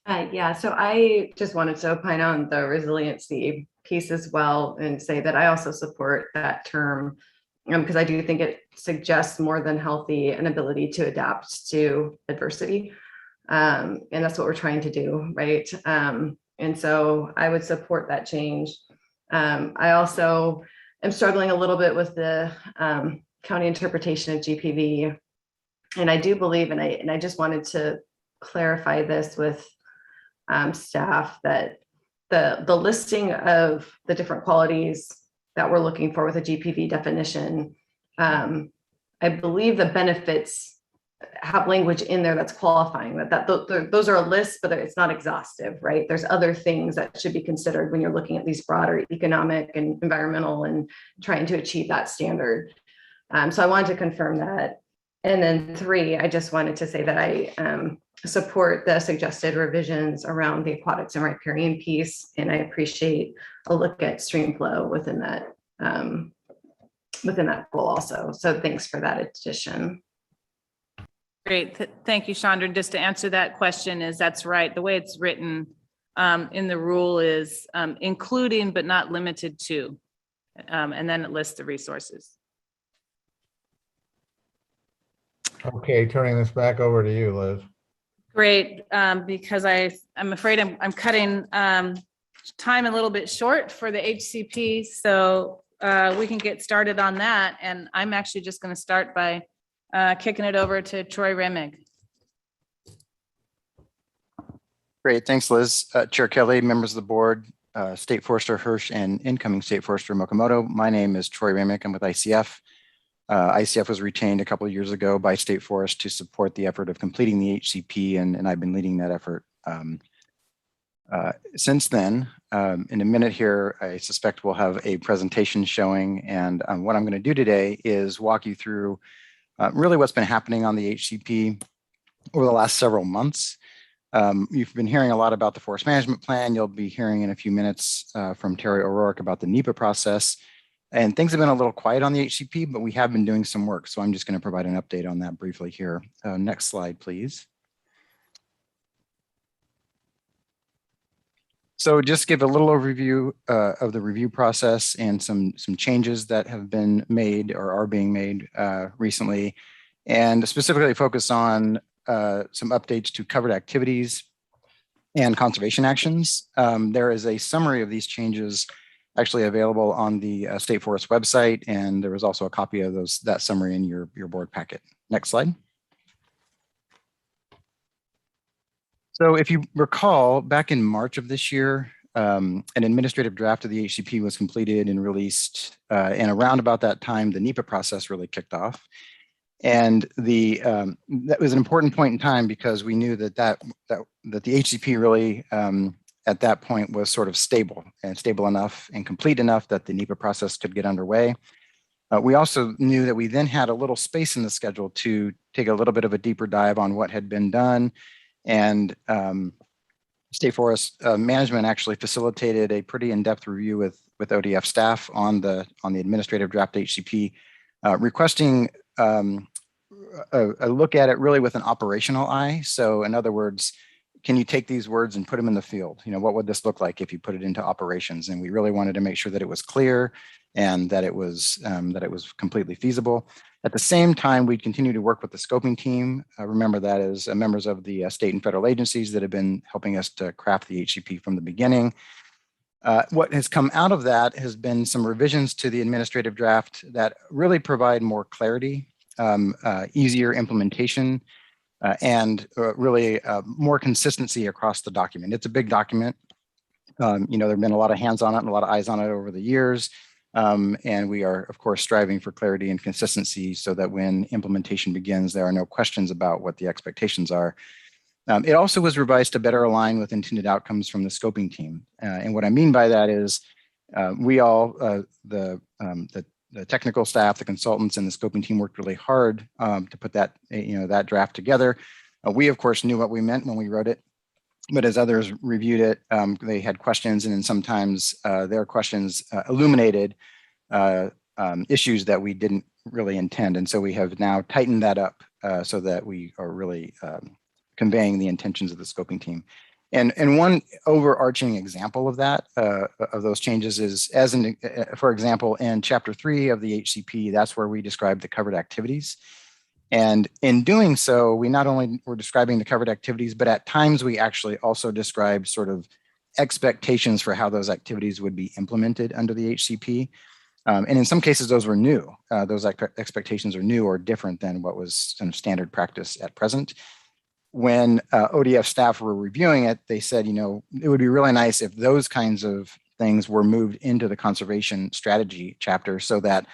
Yeah, so I just wanted to opine on the resiliency piece as well and say that I also support that term because I do think it suggests more than healthy an ability to adapt to adversity. And that's what we're trying to do, right? And so I would support that change. I also am struggling a little bit with the county interpretation of GPV. And I do believe, and I just wanted to clarify this with staff, that the listing of the different qualities that we're looking for with a GPV definition, I believe the benefits have language in there that's qualifying that those are a list, but it's not exhaustive, right? There's other things that should be considered when you're looking at these broader economic and environmental and trying to achieve that standard. So I wanted to confirm that. And then 3, I just wanted to say that I support the suggested revisions around the aquatics and riparian piece, and I appreciate a look at stream flow within that goal also. So thanks for that addition. Great. Thank you, Chandra. Just to answer that question that's right. The way it's written in the rule is including but not limited to, and then it lists the resources. Okay, turning this back over to you, Liz. Great, because I'm afraid I'm cutting time a little bit short for the HCP, so we can get started on that. And I'm actually just going to start by kicking it over to Troy Remig. Great, thanks, Liz. Chair Kelly, members of the board, State Forester Hirsch, and incoming State Forester Mokomoto. My name is Troy Remig. I'm with ICF. ICF was retained a couple of years ago by State Forest to support the effort of completing the HCP, and I've been leading that effort since then. In a minute here, I suspect we'll have a presentation showing, and what I'm going to do today is walk you through really what's been happening on the HCP over the last several months. You've been hearing a lot about the forest management plan. You'll be hearing in a few minutes from Terry O'Rourke about the NEPA process. And things have been a little quiet on the HCP, but we have been doing some work. So I'm just going to provide an update on that briefly here. Next slide, please. So just give a little overview of the review process and some changes that have been made or are being made recently, and specifically focus on some updates to covered activities and conservation actions. There is a summary of these changes actually available on the State Forest website, and there was also a copy of that summary in your board packet. Next slide. So if you recall, back in March of this year, an administrative draft of the HCP was completed and released, and around about that time, the NEPA process really kicked off. And that was an important point in time because we knew that the HCP really at that point was sort of stable enough and complete enough that the NEPA process could get underway. We also knew that we then had a little space in the schedule to take a little bit of a deeper dive on what had been done. And State Forest Management actually facilitated a pretty in-depth review with ODF staff on the administrative draft HCP, requesting a look at it really with an operational eye. So in other words, can you take these words and put them in the field? You know, what would this look like if you put it into operations? And we really wanted to make sure that it was clear and that it was completely feasible. At the same time, we continue to work with the scoping team. Remember that as members of the state and federal agencies that have been helping us to craft the HCP from the beginning. What has come out of that has been some revisions to the administrative draft that really provide more clarity, easier implementation, and really more consistency across the document. It's a big document. You know, there have been a lot of hands on it and a lot of eyes on it over the years. And we are, of course, striving for clarity and consistency so that when implementation begins, there are no questions about what the expectations are. It also was revised to better align with intended outcomes from the scoping team. And what I mean by that is we all, the technical staff, the consultants, and the scoping team worked really hard to put that, that draft together. We, of course, knew what we meant when we wrote it. But as others reviewed it, they had questions, and then sometimes their questions illuminated issues that we didn't really intend. And so we have now tightened that up so that we are really conveying the intentions of the scoping team. And one overarching example of that, of those changes is, for example, in Chapter 3 of the HCP, that's where we describe the covered activities. And in doing so, we not only were describing the covered activities, but at times we actually also described sort of expectations for how those activities would be implemented under the HCP. And in some cases, those were new. Those expectations are new or different than what was kind of standard practice at present. When ODF staff were reviewing it, they said, it would be really nice if those kinds of things were moved into the conservation strategy chapter so that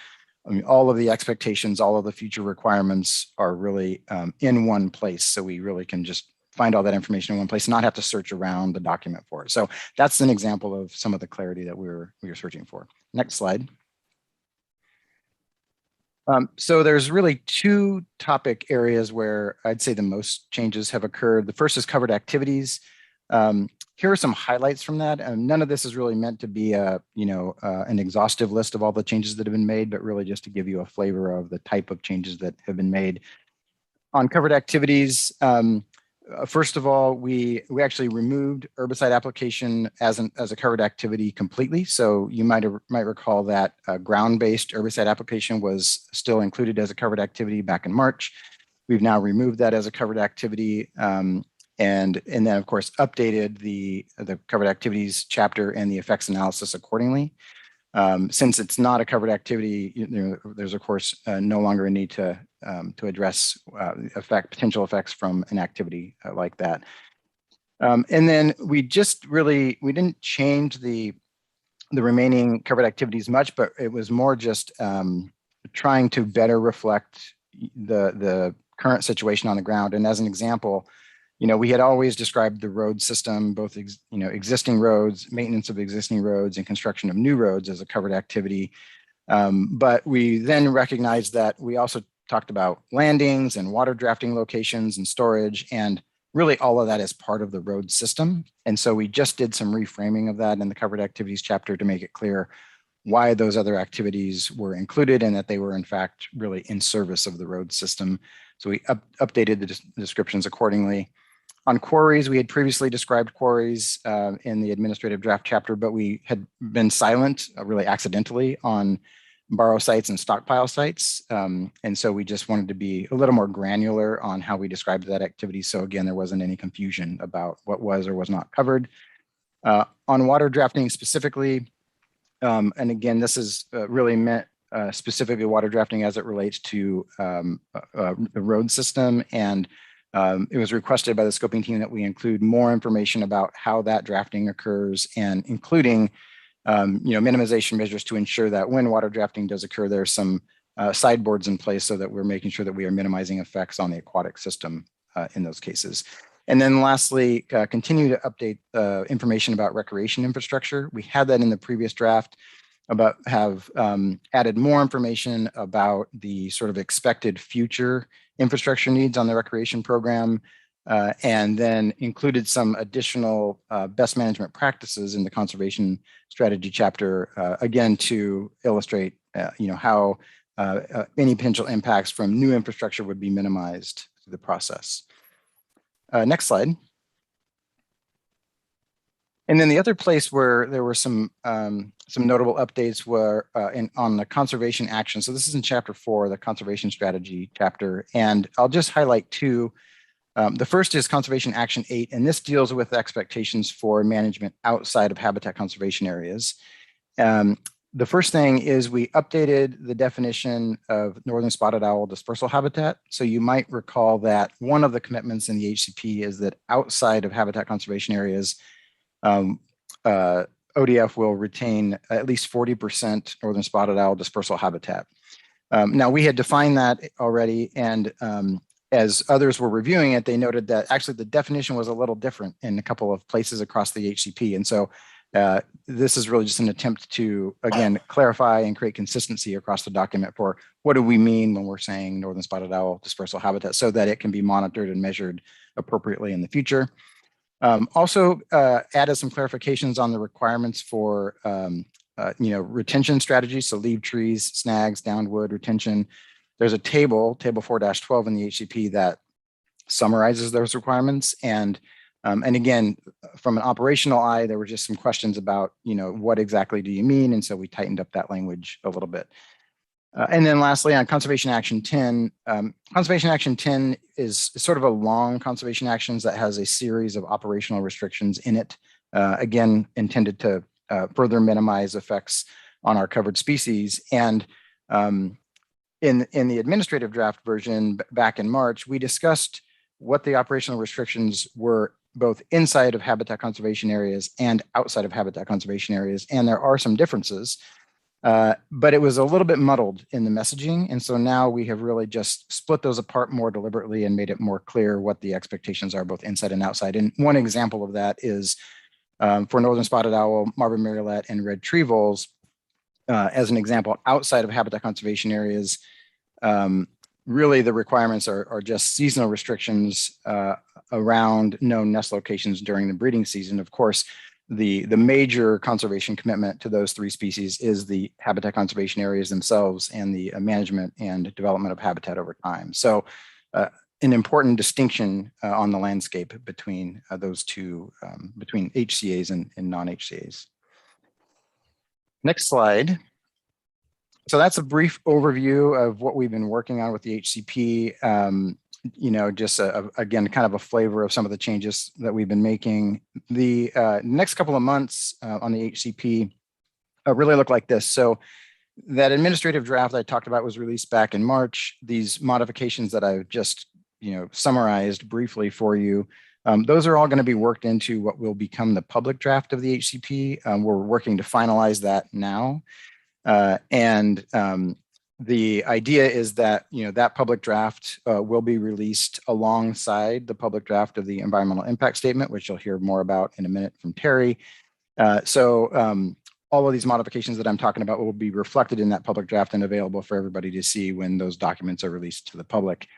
all of the expectations, all of the future requirements are really in one place. So we really can just find all that information in one place and not have to search around the document for it. So that's an example of some of the clarity that we were searching for. Next slide. So there's really two topic areas where I'd say the most changes have occurred. The first is covered activities. Here are some highlights from that. None of this is really meant to be an exhaustive list of all the changes that have been made, but really just to give you a flavor of the type of changes that have been made. On covered activities, first of all, we actually removed herbicide application as a covered activity completely. So you might recall that ground-based herbicide application was still included as a covered activity back in March. We've now removed that as a covered activity. And then, of course, updated the covered activities chapter and the effects analysis accordingly. Since it's not a covered activity, there's, of course, no longer a need to address potential effects from an activity like that. And then we didn't change the remaining covered activities much, but it was more just trying to better reflect the current situation on the ground. And as an example, we had always described the road system, both existing roads, maintenance of existing roads, and construction of new roads as a covered activity. But we then recognized that we also talked about landings and water drafting locations and storage, and really all of that is part of the road system. And so we just did some reframing of that in the covered activities chapter to make it clear why those other activities were included and that they were in fact really in service of the road system. So we updated the descriptions accordingly. On quarries, we had previously described quarries in the administrative draft chapter, but we had been silent, really accidentally, on borrow sites and stockpile sites. And so we just wanted to be a little more granular on how we described that activity. So again, there wasn't any confusion about what was or was not covered. On water drafting specifically, and again, this is really meant specifically water drafting as it relates to the road system and It was requested by the scoping team that we include more information about how that drafting occurs and including minimization measures to ensure that when water drafting does occur, there's some sideboards in place so that we're making sure that we are minimizing effects on the aquatic system in those cases. And then lastly, continue to update information about recreation infrastructure. We had that in the previous draft, but have added more information about the sort of expected future infrastructure needs on the recreation program, and then included some additional best management practices in the conservation strategy chapter, again, to illustrate how any potential impacts from new infrastructure would be minimized through the process. Next slide. And then the other place where there were some notable updates were on the conservation action. So this is in chapter 4, the conservation strategy chapter. And I'll just highlight two. The first is conservation action 8, and this deals with expectations for management outside of habitat conservation areas. The first thing is we updated the definition of northern spotted owl dispersal habitat. So you might recall that one of the commitments in the HCP is that outside of habitat conservation areas, ODF will retain at least 40% northern spotted owl dispersal habitat. Now we had defined that already, and as others were reviewing it, they noted that actually the definition was a little different in a couple of places across the HCP. And so this is really just an attempt to, again, clarify and create consistency across the document for what do we mean when we're saying northern spotted owl dispersal habitat, so that it can be monitored and measured appropriately in the future. Also added some clarifications on the requirements for retention strategies, so leave trees, snags, downwood retention. There's a table 4-12 in the HCP that summarizes those requirements. And again, from an operational eye, there were just some questions about, what exactly do you mean? And so we tightened up that language a little bit. And then lastly, on Conservation Action 10, Conservation Action 10 is sort of a long conservation actions that has a series of operational restrictions in it, again, intended to further minimize effects on our covered species. And in the administrative draft version back in March, we discussed what the operational restrictions were both inside of habitat conservation areas and outside of habitat conservation areas. And there are some differences, but it was a little bit muddled in the messaging. And so now we have really just split those apart more deliberately and made it more clear what the expectations are both inside and outside. And one example of that is for northern spotted owl, Marbled murrelet, and red tree voles, as an example, outside of habitat conservation areas, really the requirements are just seasonal restrictions around known nest locations during the breeding season. Of course, the major conservation commitment to those three species is the habitat conservation areas themselves and the management and development of habitat over time. So an important distinction on the landscape between those two, between HCAs and non-HCAs. Next slide. So that's a brief overview of what we've been working on with the HCP. Just again, kind of a flavor of some of the changes that we've been making. The next couple of months on the HCP really look like this. So that administrative draft I talked about was released back in March. These modifications that I've just summarized briefly for you, those are all going to be worked into what will become the public draft of the HCP. We're working to finalize that now. The idea is that, that public draft will be released alongside the public draft of the environmental impact statement, which you'll hear more about in a minute from Terry. All of these modifications that I'm talking about will be reflected in that public draft and available for everybody to see when those documents are released to the public.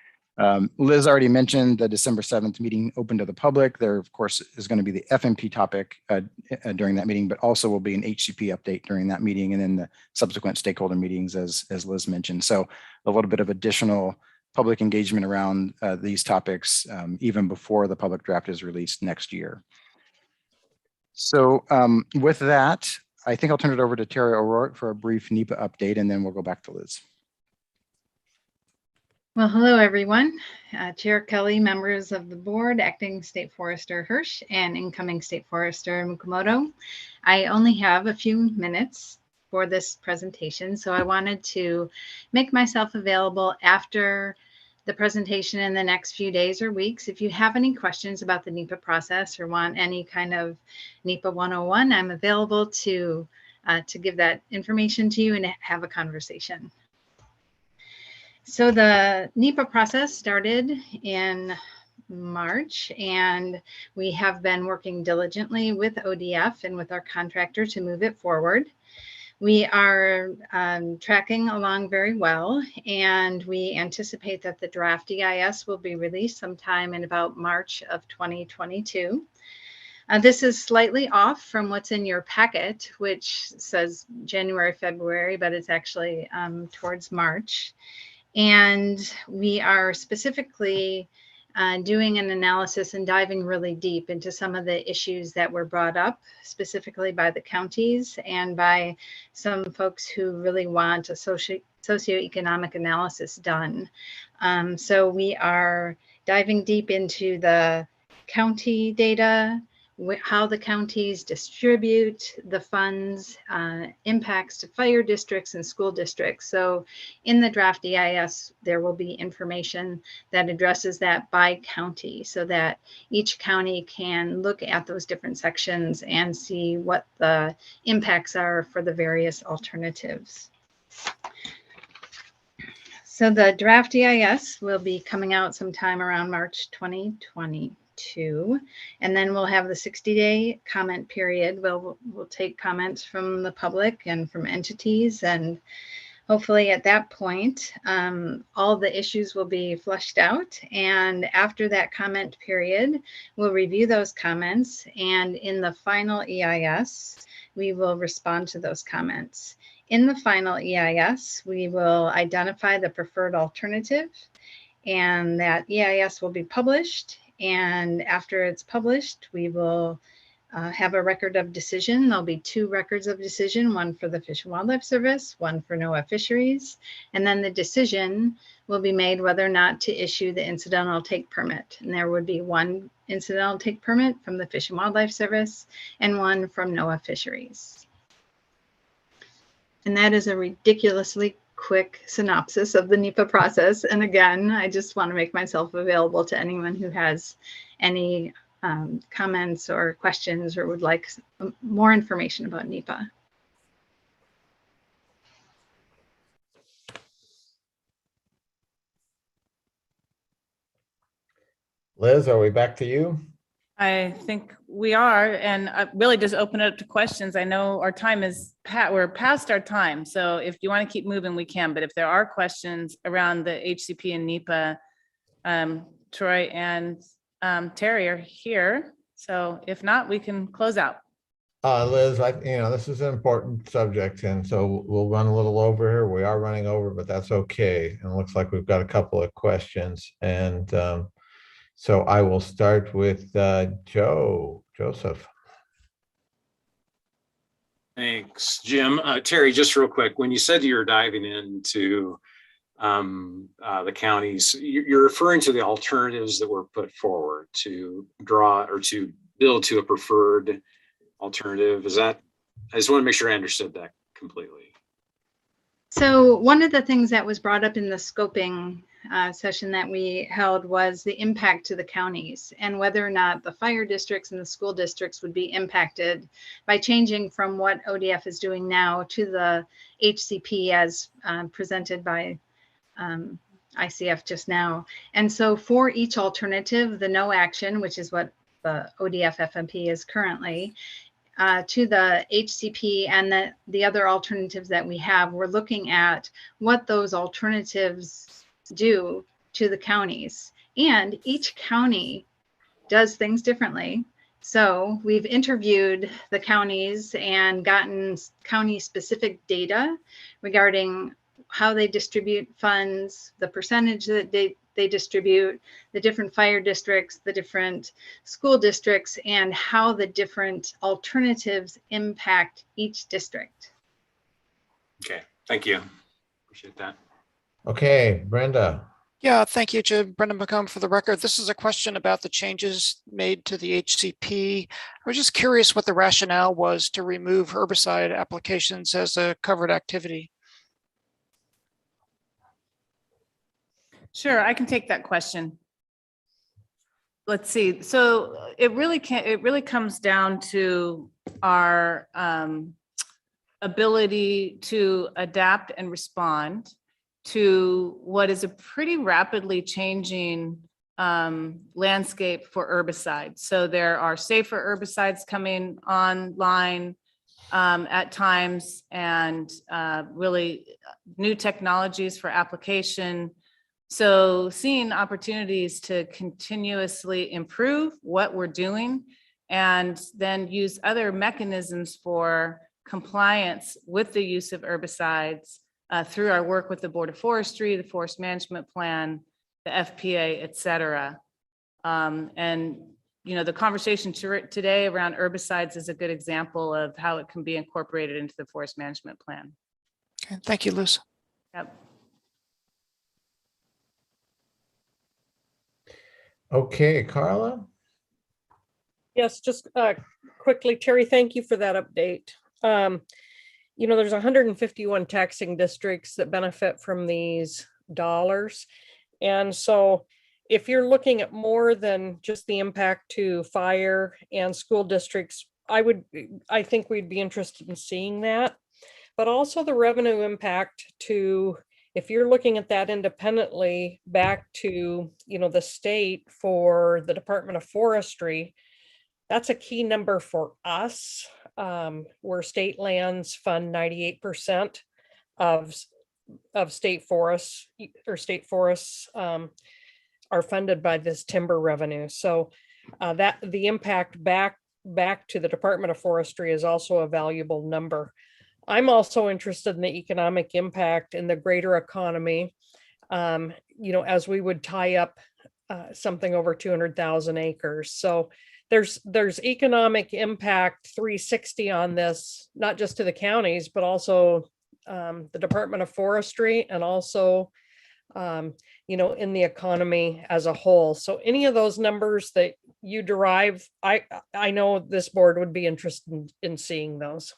Liz already mentioned the December 7th meeting open to the public. There, of course, is going to be the FMP topic during that meeting, but also will be an HCP update during that meeting and then the subsequent stakeholder meetings, as Liz mentioned. So a little bit of additional public engagement around these topics even before the public draft is released next year. So with that, I think I'll turn it over to Terry O'Rourke for a brief NEPA update, and then we'll go back to Liz. Well, hello, everyone. Chair Kelly, members of the board, Acting State Forester Hirsch, and incoming State Forester Mukomoto. I only have a few minutes for this presentation, so I wanted to make myself available after the presentation in the next few days or weeks. If you have any questions about the NEPA process or want any kind of NEPA 101, I'm available to give that information to you and have a conversation. So the NEPA process started in March, and we have been working diligently with ODF and with our contractor to move it forward. We are tracking along very well, and we anticipate that the draft EIS will be released sometime in about March of 2022. This is slightly off from what's in your packet, which says January, February, but it's actually towards March. And we are specifically doing an analysis and diving really deep into some of the issues that were brought up specifically by the counties and by some folks who really want a socioeconomic analysis done. So we are diving deep into the county data, how the counties distribute the funds, impacts to fire districts and school districts. So in the draft EIS, there will be information that addresses that by county so that each county can look at those different sections and see what the impacts are for the various alternatives. So the draft EIS will be coming out sometime around March 2022. And then we'll have the 60-day comment period. We'll take comments from the public and from entities, and hopefully at that point, all the issues will be flushed out. And after that comment period, we'll review those comments. And in the final EIS, we will respond to those comments. In the final EIS, we will identify the preferred alternative, and that EIS will be published. And after it's published, we will have a record of decision. There'll be 2 records of decision, one for the Fish and Wildlife Service, one for NOAA Fisheries. And then the decision will be made whether or not to issue the incidental take permit. And there would be 1 incidental take permit from the Fish and Wildlife Service and 1 from NOAA Fisheries. And that is a ridiculously quick synopsis of the NEPA process. And again, I just want to make myself available to anyone who has any comments or questions or would like more information about NEPA. Liz, are we back to you? I think we are, and I really just open it up to questions. I know our time is we're past our time, so if you want to keep moving, we can. But if there are questions around the HCP and NEPA, Troy and Terry are here. So if not, we can close out. Liz, this is an important subject, and so we'll run a little over here. We are running over, but that's okay. And it looks like we've got a couple of questions, and so I will start with Joseph. Thanks, Jim. Terry, just real quick, when you said you're diving into the counties, you're referring to the alternatives that were put forward to draw or to build to a preferred alternative. Is that, I just want to make sure I understood that completely. So one of the things that was brought up in the scoping session that we held was the impact to the counties and whether or not the fire districts and the school districts would be impacted by changing from what ODF is doing now to the HCP as presented by ICF just now. And so for each alternative, the no action, which is what the ODF FMP is currently, to the HCP and the other alternatives that we have, we're looking at what those alternatives do to the counties. And each county does things differently. So we've interviewed the counties and gotten county specific data regarding how they distribute funds, the percentage that they distribute, the different fire districts, the different school districts, and how the different alternatives impact each district. Okay, thank you. Appreciate that. Okay, Brenda. Yeah, thank you, Jim. Brenda McComb for the record. This is a question about the changes made to the HCP. I was just curious what the rationale was to remove herbicide applications as a covered activity. Sure, I can take that question. Let's see. So it really comes down to our ability to adapt and respond to what is a pretty rapidly changing landscape for herbicides. So there are safer herbicides coming online at times, and really new technologies for application. So seeing opportunities to continuously improve what we're doing and then use other mechanisms for compliance with the use of herbicides through our work with the Board of Forestry, the Forest Management Plan, the FPA, et cetera. And you know, the conversation today around herbicides is a good example of how it can be incorporated into the Forest Management Plan. Okay, thank you, Liz. Yep. Okay, Carla? Yes, just quickly, Terry, thank you for that update. You know, there's 151 taxing districts that benefit from these dollars. And so if you're looking at more than just the impact to fire and school districts, I think we'd be interested in seeing that, but also the revenue impact to, if you're looking at that independently back to, you know, the state for the Department of Forestry, that's a key number for us, where state lands fund 98% of state forests, or state forests are funded by this timber revenue. So that the impact back to the Department of Forestry is also a valuable number. I'm also interested in the economic impact in the greater economy, you know, as we would tie up something over 200,000 acres. So there's economic impact 360 on this, not just to the counties, but also the Department of Forestry, and also, you know, in the economy as a whole. So any of those numbers that you derive, I know this board would be interested in seeing those.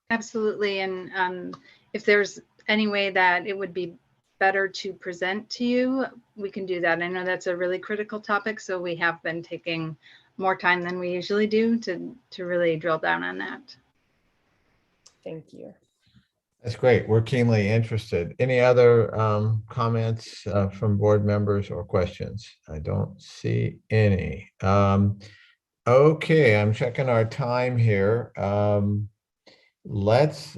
Absolutely. And if there's any way that it would be better to present to you, we can do that. I know that's a really critical topic, so we have been taking more time than we usually do to really drill down on that. Thank you. That's great. We're keenly interested. Any other comments from board members or questions? I don't see any. Okay, I'm checking our time here. Let's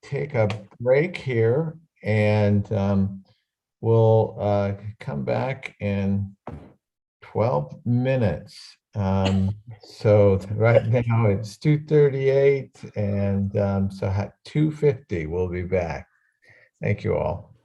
take a break here, and we'll come back in 12 minutes. So right now it's 2:38, and so at 2:50 we'll be back. Thank you all.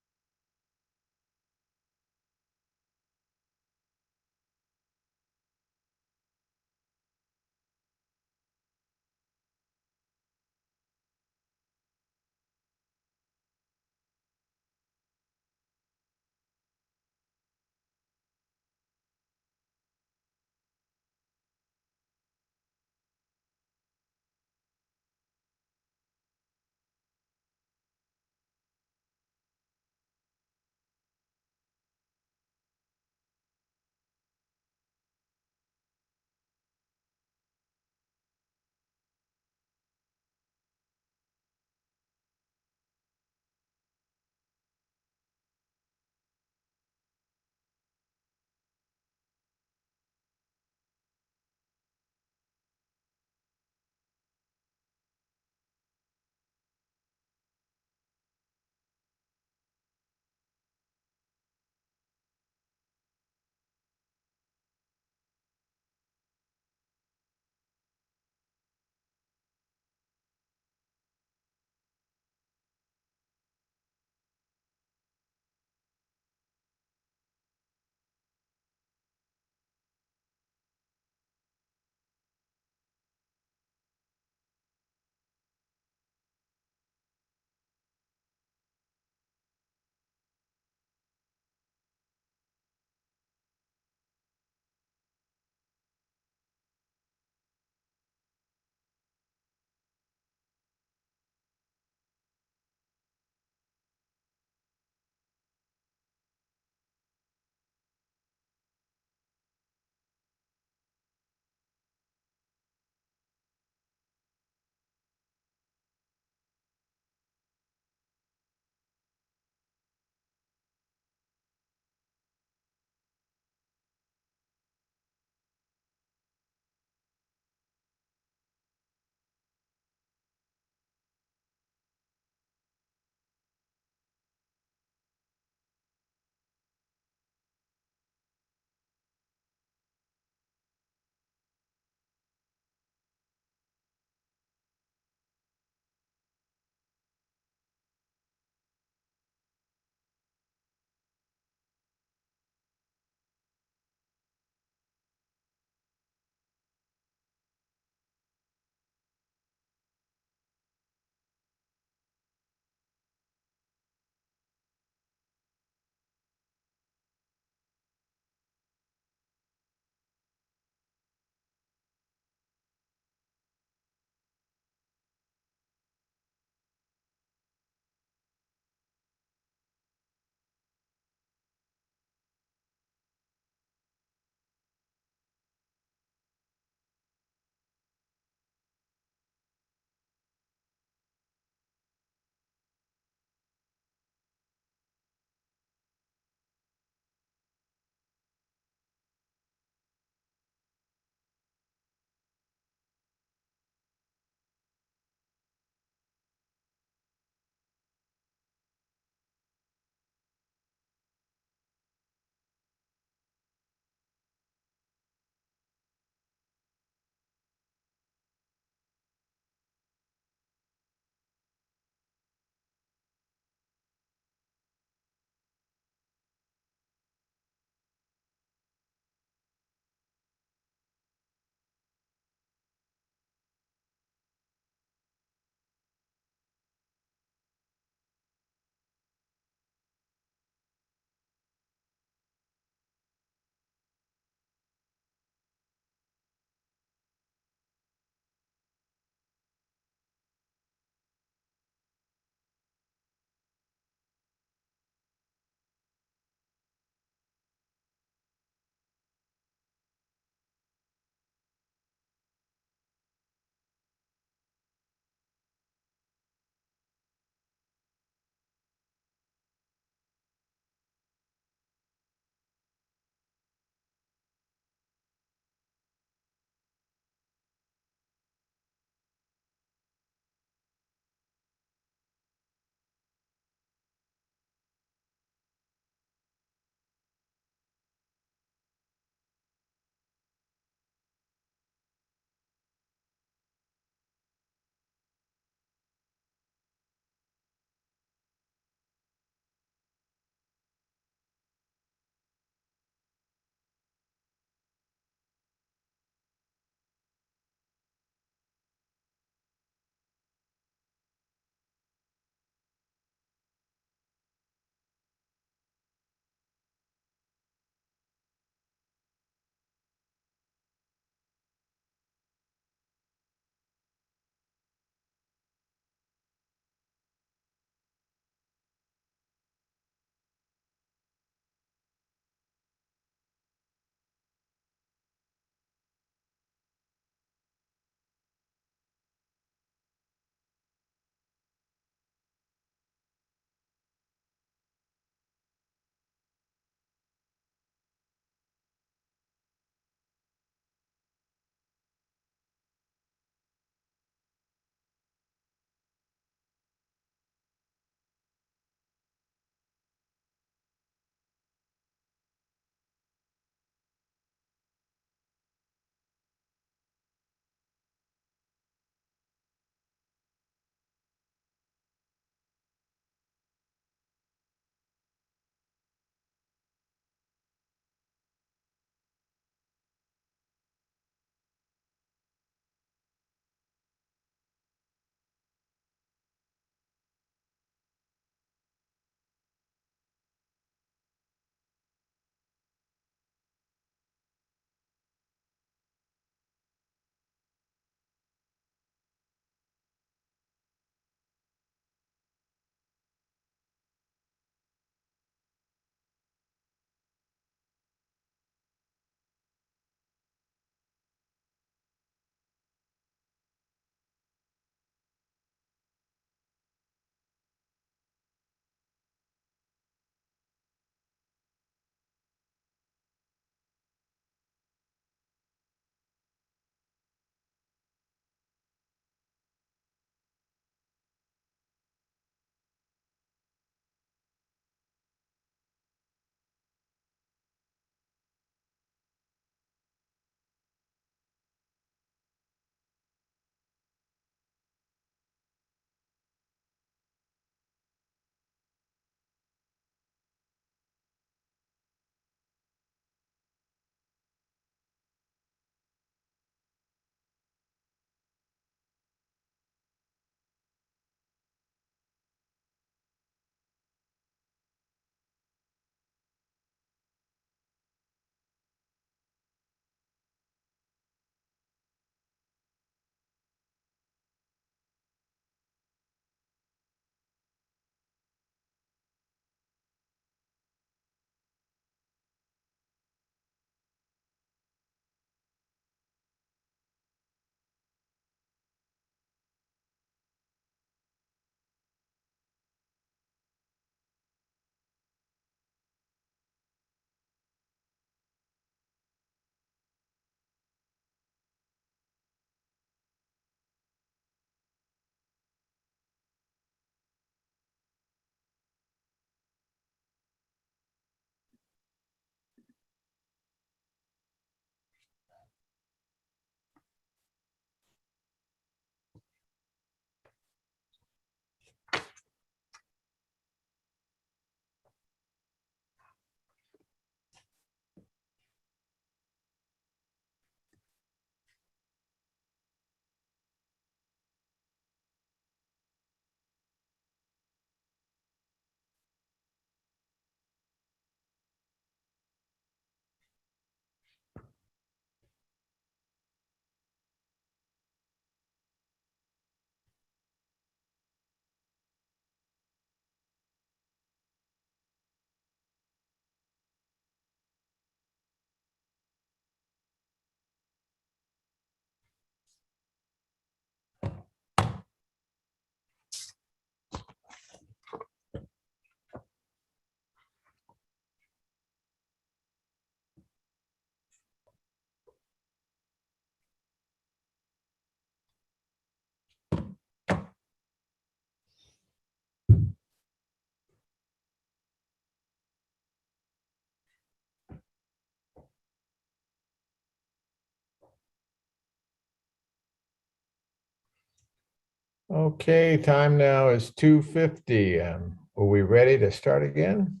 Okay, time now is 2:50. Are we ready to start again?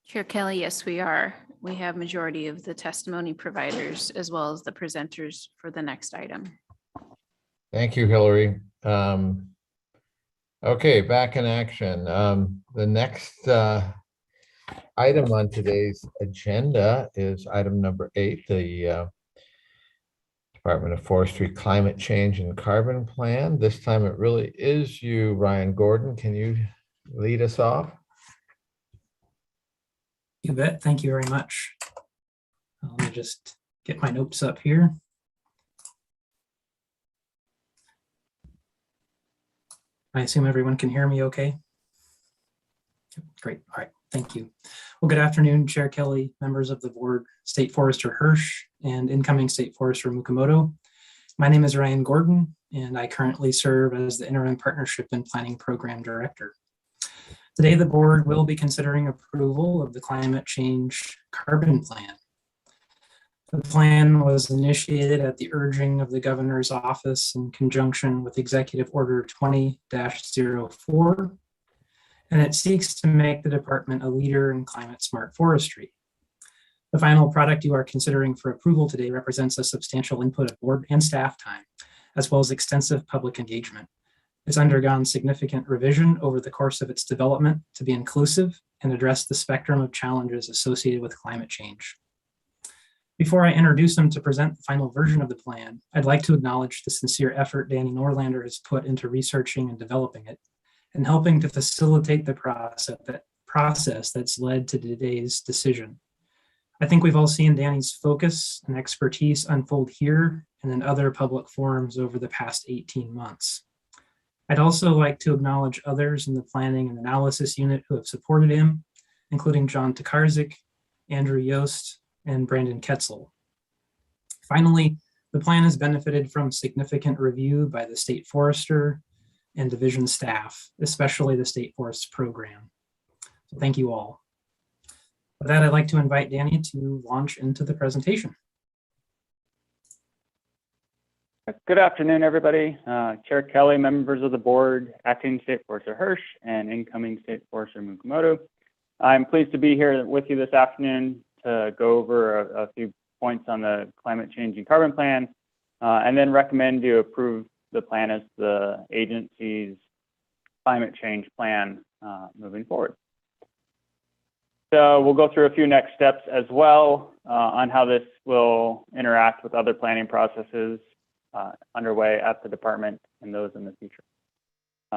Chair Kelly, yes, we are. We have majority of the testimony providers as well as the presenters for the next item. Thank you, Hillary. Okay, back in action. The next item on today's agenda is item number 8, the Department of Forestry Climate Change and Carbon Plan. This time it really is you, Ryan Gordon. Can you lead us off? You bet. Thank you very much. Let me just get my notes up here. I assume everyone can hear me okay? Great. All right. Thank you. Well, good afternoon, Chair Kelly, members of the board, State Forester Hirsch, and incoming State Forester Mukomoto. My name is Ryan Gordon, and I currently serve as the Interim Partnership and Planning Program Director. Today, the board will be considering approval of the Climate Change Carbon Plan. The plan was initiated at the urging of the Governor's Office in conjunction with Executive Order 20-04, and it seeks to make the department a leader in climate smart forestry. The final product you are considering for approval today represents a substantial input of board and staff time, as well as extensive public engagement. It's undergone significant revision over the course of its development to be inclusive and address the spectrum of challenges associated with climate change. Before I introduce him to present the final version of the plan, I'd like to acknowledge the sincere effort Danny Norlander has put into researching and developing it, and helping to facilitate the process that's led to today's decision. I think we've all seen Danny's focus and expertise unfold here and in other public forums over the past 18 months. I'd also like to acknowledge others in the planning and analysis unit who have supported him, including John Tokarczyk, Andrew Yost, and Brandon Ketzel. Finally, the plan has benefited from significant review by the State Forester and division staff, especially the State Forest Program. So thank you all. With that, I'd like to invite Danny to launch into the presentation. Good afternoon, everybody. Chair Kelly, members of the board, Acting State Forester Hirsch, and incoming State Forester Mukomoto. I'm pleased to be here with you this afternoon to go over a few points on the Climate Change and Carbon Plan, and then recommend you approve the plan as the agency's climate change plan moving forward. So we'll go through a few next steps as well on how this will interact with other planning processes underway at the department and those in the future.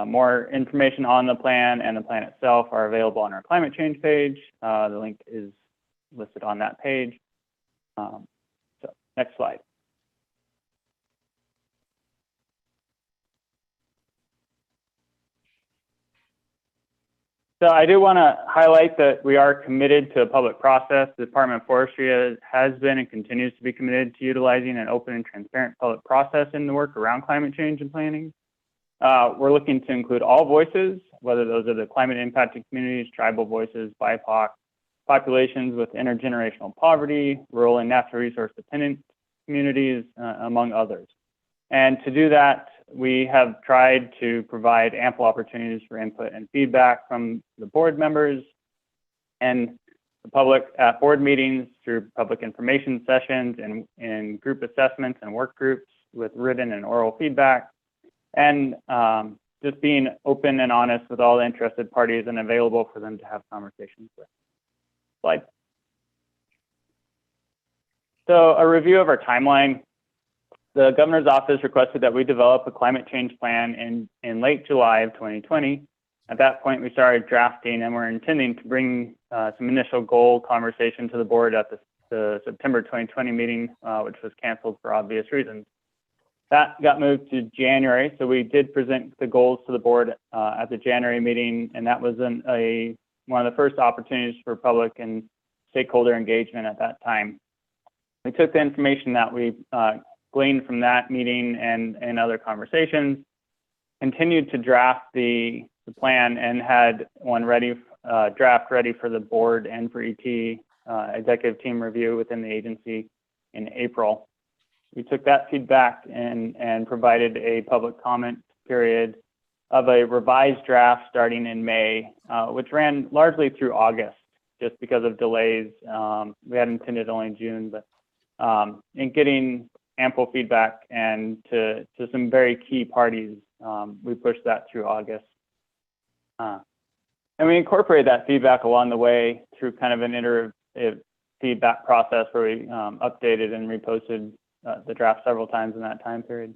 More information on the plan and the plan itself are available on our climate change page. The link is listed on that page. So next slide. So I do want to highlight that we are committed to a public process. The Department of Forestry has been and continues to be committed to utilizing an open and transparent public process in the work around climate change and planning. We're looking to include all voices, whether those are the climate impacted communities, tribal voices, BIPOC, populations with intergenerational poverty, rural and natural resource dependent communities, among others. And to do that, we have tried to provide ample opportunities for input and feedback from the board members and the public at board meetings through public information sessions and group assessments and work groups with written and oral feedback, and just being open and honest with all the interested parties and available for them to have conversations with. Slide. So a review of our timeline. The governor's office requested that we develop a climate change plan in late July of 2020. At that point, we started drafting and we're intending to bring some initial goal conversation to the board at the September 2020 meeting, which was canceled for obvious reasons. That got moved to January, so we did present the goals to the board at the January meeting, and that was one of the first opportunities for public and stakeholder engagement at that time. We took the information that we gleaned from that meeting and other conversations, continued to draft the plan, and had one draft ready for the board and for ET executive team review within the agency in April. we took that feedback and provided a public comment period of a revised draft starting in May, which ran largely through August, just because of delays. We had intended only June, but in getting ample feedback and to some very key parties, we pushed that through August. And we incorporated that feedback along the way through kind of an iterative feedback process where we updated and reposted the draft several times in that time period.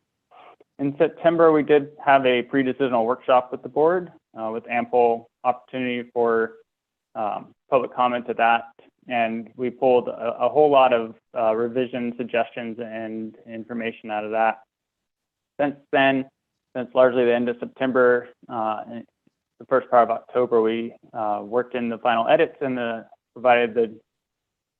In September, we did have a pre-decisional workshop with the board with ample opportunity for public comment to that. And we pulled a whole lot of revision suggestions and information out of that. Since then, since largely the end of September, the first part of October, we worked in the final edits and provided the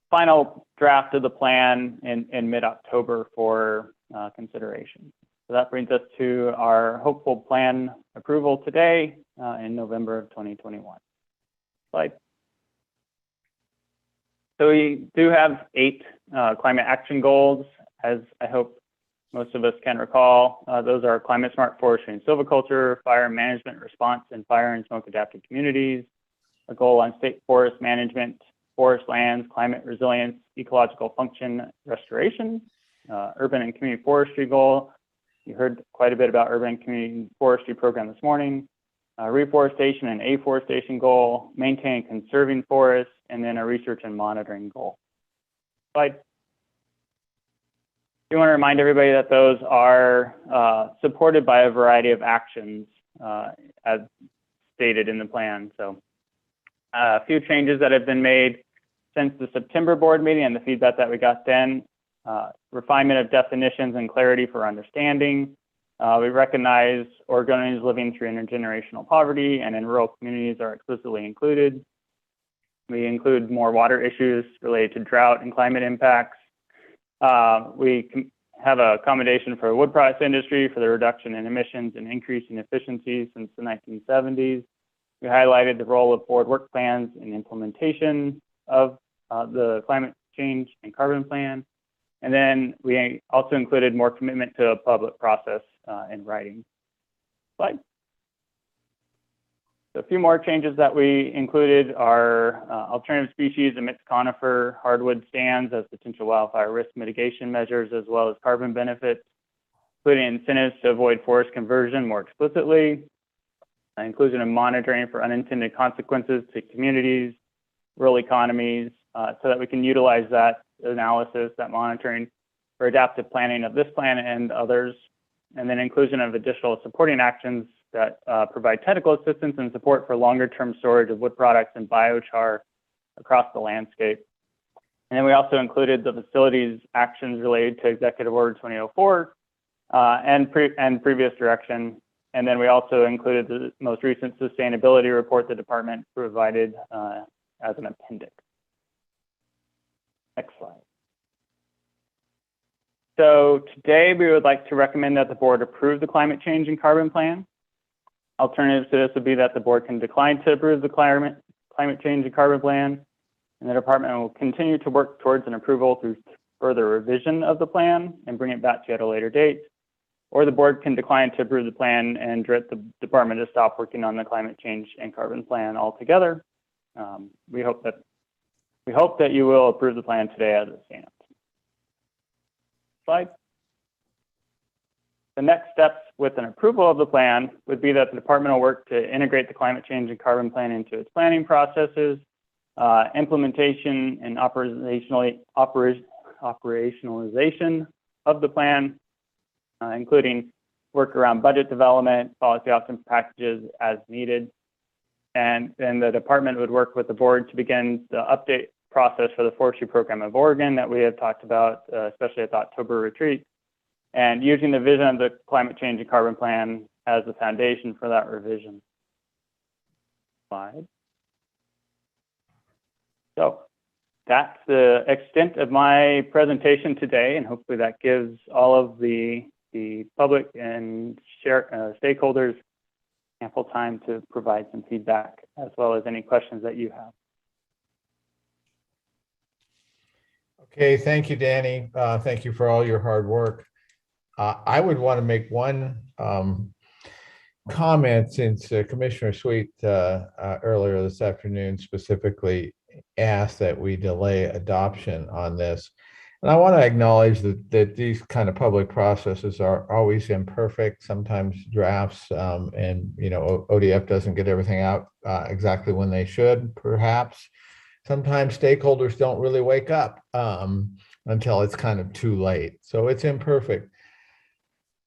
final draft of the plan in mid-October for consideration. So that brings us to our hopeful plan approval today in November of 2021. Slide. So we do have 8 climate action goals, as I hope most of us can recall. Those are climate smart forestry and silviculture, fire management response and fire and smoke adapted communities, a goal on state forest management, forest lands, climate resilience, ecological function restoration, urban and community forestry goal. You heard quite a bit about urban and community forestry program this morning, reforestation and afforestation goal, maintaining conserving forests, and then a research and monitoring goal. Slide. I want to remind everybody that those are supported by a variety of actions as stated in the plan. So a few changes that have been made since the September board meeting and the feedback that we got then. Refinement of definitions and clarity for understanding. We recognize Oregonians living through intergenerational poverty and in rural communities are explicitly included. We include more water issues related to drought and climate impacts. We have a accommodation for the wood products industry for the reduction in emissions and increase in efficiency since the 1970s. We highlighted the role of board work plans in implementation of the climate change and carbon plan. And then we also included more commitment to a public process in writing. Slide. So a few more changes that we included are alternative species amidst conifer hardwood stands as potential wildfire risk mitigation measures, as well as carbon benefits, including incentives to avoid forest conversion more explicitly, inclusion of monitoring for unintended consequences to communities, rural economies, so that we can utilize that analysis, that monitoring for adaptive planning of this plan and others, and then inclusion of additional supporting actions that provide technical assistance and support for longer-term storage of wood products and biochar across the landscape. And then we also included the facilities actions related to Executive Order 2004 and previous direction. And then we also included the most recent sustainability report the department provided as an appendix. Next slide. So today we would like to recommend that the board approve the climate change and carbon plan. Alternatives to this would be that the board can decline to approve the climate change and carbon plan, and the department will continue to work towards an approval through further revision of the plan and bring it back to you at a later date. Or the board can decline to approve the plan and direct the department to stop working on the climate change and carbon plan altogether. We hope that you will approve the plan today as it stands. Slide. The next steps with an approval of the plan would be that the department will work to integrate the climate change and carbon plan into its planning processes, implementation and operationalization of the plan, including work around budget development, policy option packages as needed. And then the department would work with the board to begin the update process for the Forestry Program of Oregon that we have talked about, especially at the October retreat, and using the vision of the climate change and carbon plan as the foundation for that revision. Slide. So that's the extent of my presentation today, and hopefully that gives all of the public and stakeholders ample time to provide some feedback as well as any questions that you have. Okay, thank you, Danny. Thank you for all your hard work. I would want to make one comment since Commissioner Sweet earlier this afternoon specifically asked that we delay adoption on this. And I want to acknowledge that these kind of public processes are always imperfect, sometimes drafts, and ODF doesn't get everything out exactly when they should, perhaps. Sometimes stakeholders don't really wake up until it's kind of too late. So it's imperfect.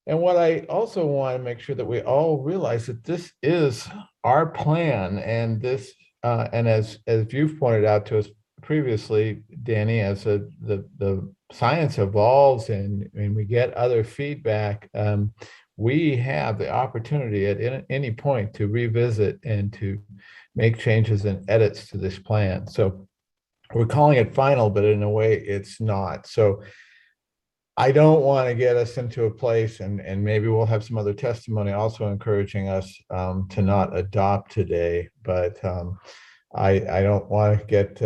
And what I also want to make sure that we all realize that this is our plan, and this, and as you've pointed out to us previously, Danny, as the science evolves and we get other feedback, we have the opportunity at any point to revisit and to make changes and edits to this plan. So we're calling it final, but in a way it's not. So I don't want to get us into a place, and maybe we'll have some other testimony also encouraging us to not adopt today, but I don't want to get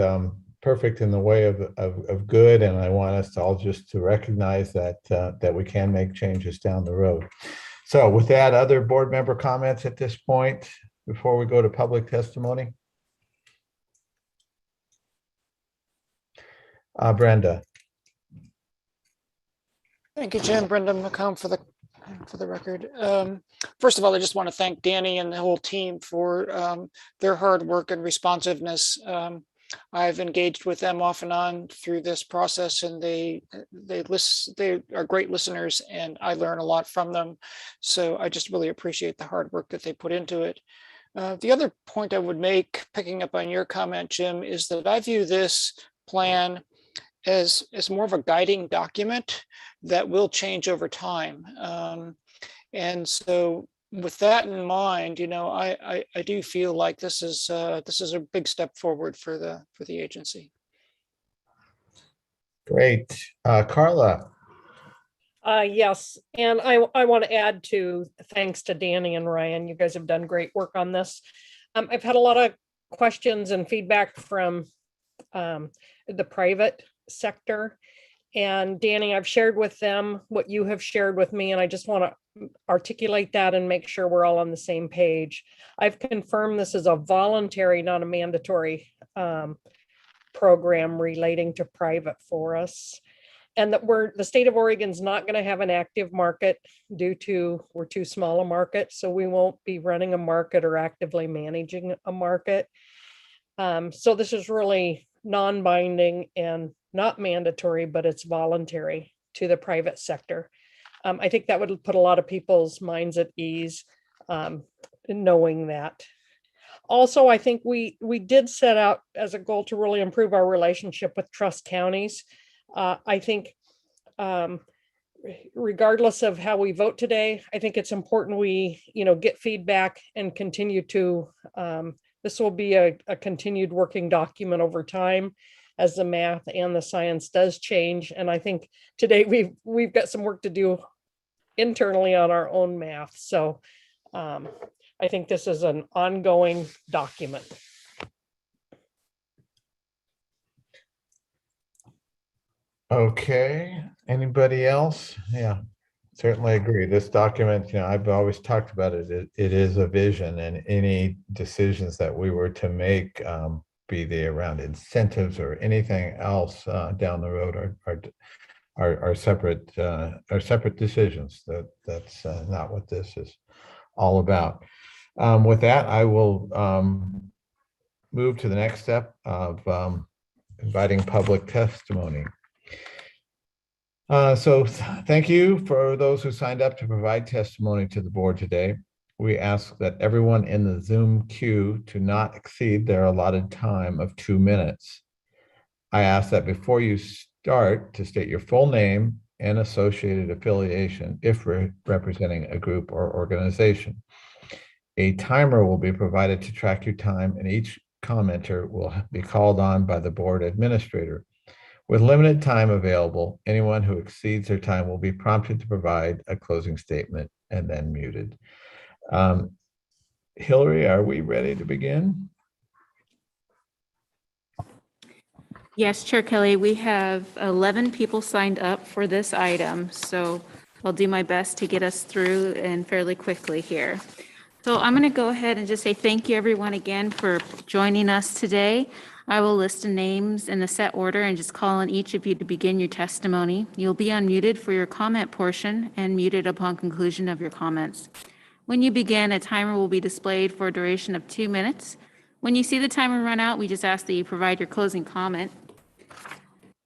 perfect in the way of good, and I want us to all just to recognize that that we can make changes down the road. So with that, other board member comments at this point before we go to public testimony? Brenda. Thank you, Jim. Brenda McComb for the record. First of all, I just want to thank Danny and the whole team for their hard work and responsiveness. I've engaged with them off and on through this process, and they are great listeners, and I learn a lot from them. So I just really appreciate the hard work that they put into it. The other point I would make, picking up on your comment, Jim, is that I view this plan as more of a guiding document that will change over time. And so with that in mind, I do feel like this is a big step forward for the agency. Great. Carla. Yes, and I want to add to thanks to Danny and Ryan. You guys have done great work on this. I've had a lot of questions and feedback from the private sector. And Danny, I've shared with them what you have shared with me, and I just want to articulate that and make sure we're all on the same page. I've confirmed this is a voluntary, not a mandatory program relating to private forests, and that the state of Oregon's not going to have an active market due to we're too small a market, so we won't be running a market or actively managing a market. So this is really non-binding and not mandatory, but it's voluntary to the private sector. I think that would put a lot of people's minds at ease, knowing that. Also, I think we did set out as a goal to really improve our relationship with trust counties. I think regardless of how we vote today, I think it's important we get feedback and continue to, this will be a continued working document over time as the math and the science does change. And I think today we've got some work to do internally on our own math. So I think this is an ongoing document. Okay, anybody else? Yeah, certainly agree. This document, I've always talked about it. It is a vision, and any decisions that we were to make, be they around incentives or anything else down the road, are separate decisions. That's not what this is all about. With that, I will move to the next step of inviting public testimony. So thank you for those who signed up to provide testimony to the board today. We ask that everyone in the Zoom queue to not exceed their allotted time of 2 minutes. I ask that before you start to state your full name and associated affiliation if representing a group or organization. A timer will be provided to track your time, and each commenter will be called on by the board administrator. With limited time available, anyone who exceeds their time will be prompted to provide a closing statement and then muted. Hillary, are we ready to begin? Yes, Chair Kelly, we have 11 people signed up for this item, so I'll do my best to get us through and fairly quickly here. So I'm going to go ahead and just say thank you everyone again for joining us today. I will list the names in a set order and just call on each of you to begin your testimony. You'll be unmuted for your comment portion and muted upon conclusion of your comments. When you begin, a timer will be displayed for a duration of 2 minutes. When you see the timer run out, we just ask that you provide your closing comment.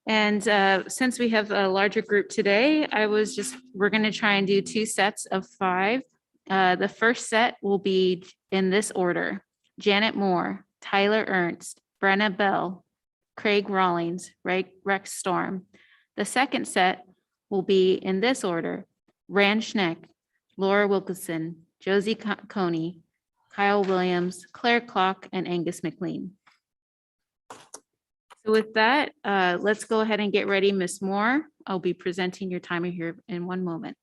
And since we have a larger group today, we're going to try and do 2 sets of 5. The first set will be in this order: Janet Moore, Tyler Ernst, Brenna Bell, Craig Rawlings, Rex Storm. The second set will be in this order: Rand Schneck, Laura Wilkinson, Josie Coney, Kyle Williams, Claire Clock, and Angus McLean. So with that, let's go ahead and get ready. Ms. Moore, I'll be presenting your timer here in 1 moment.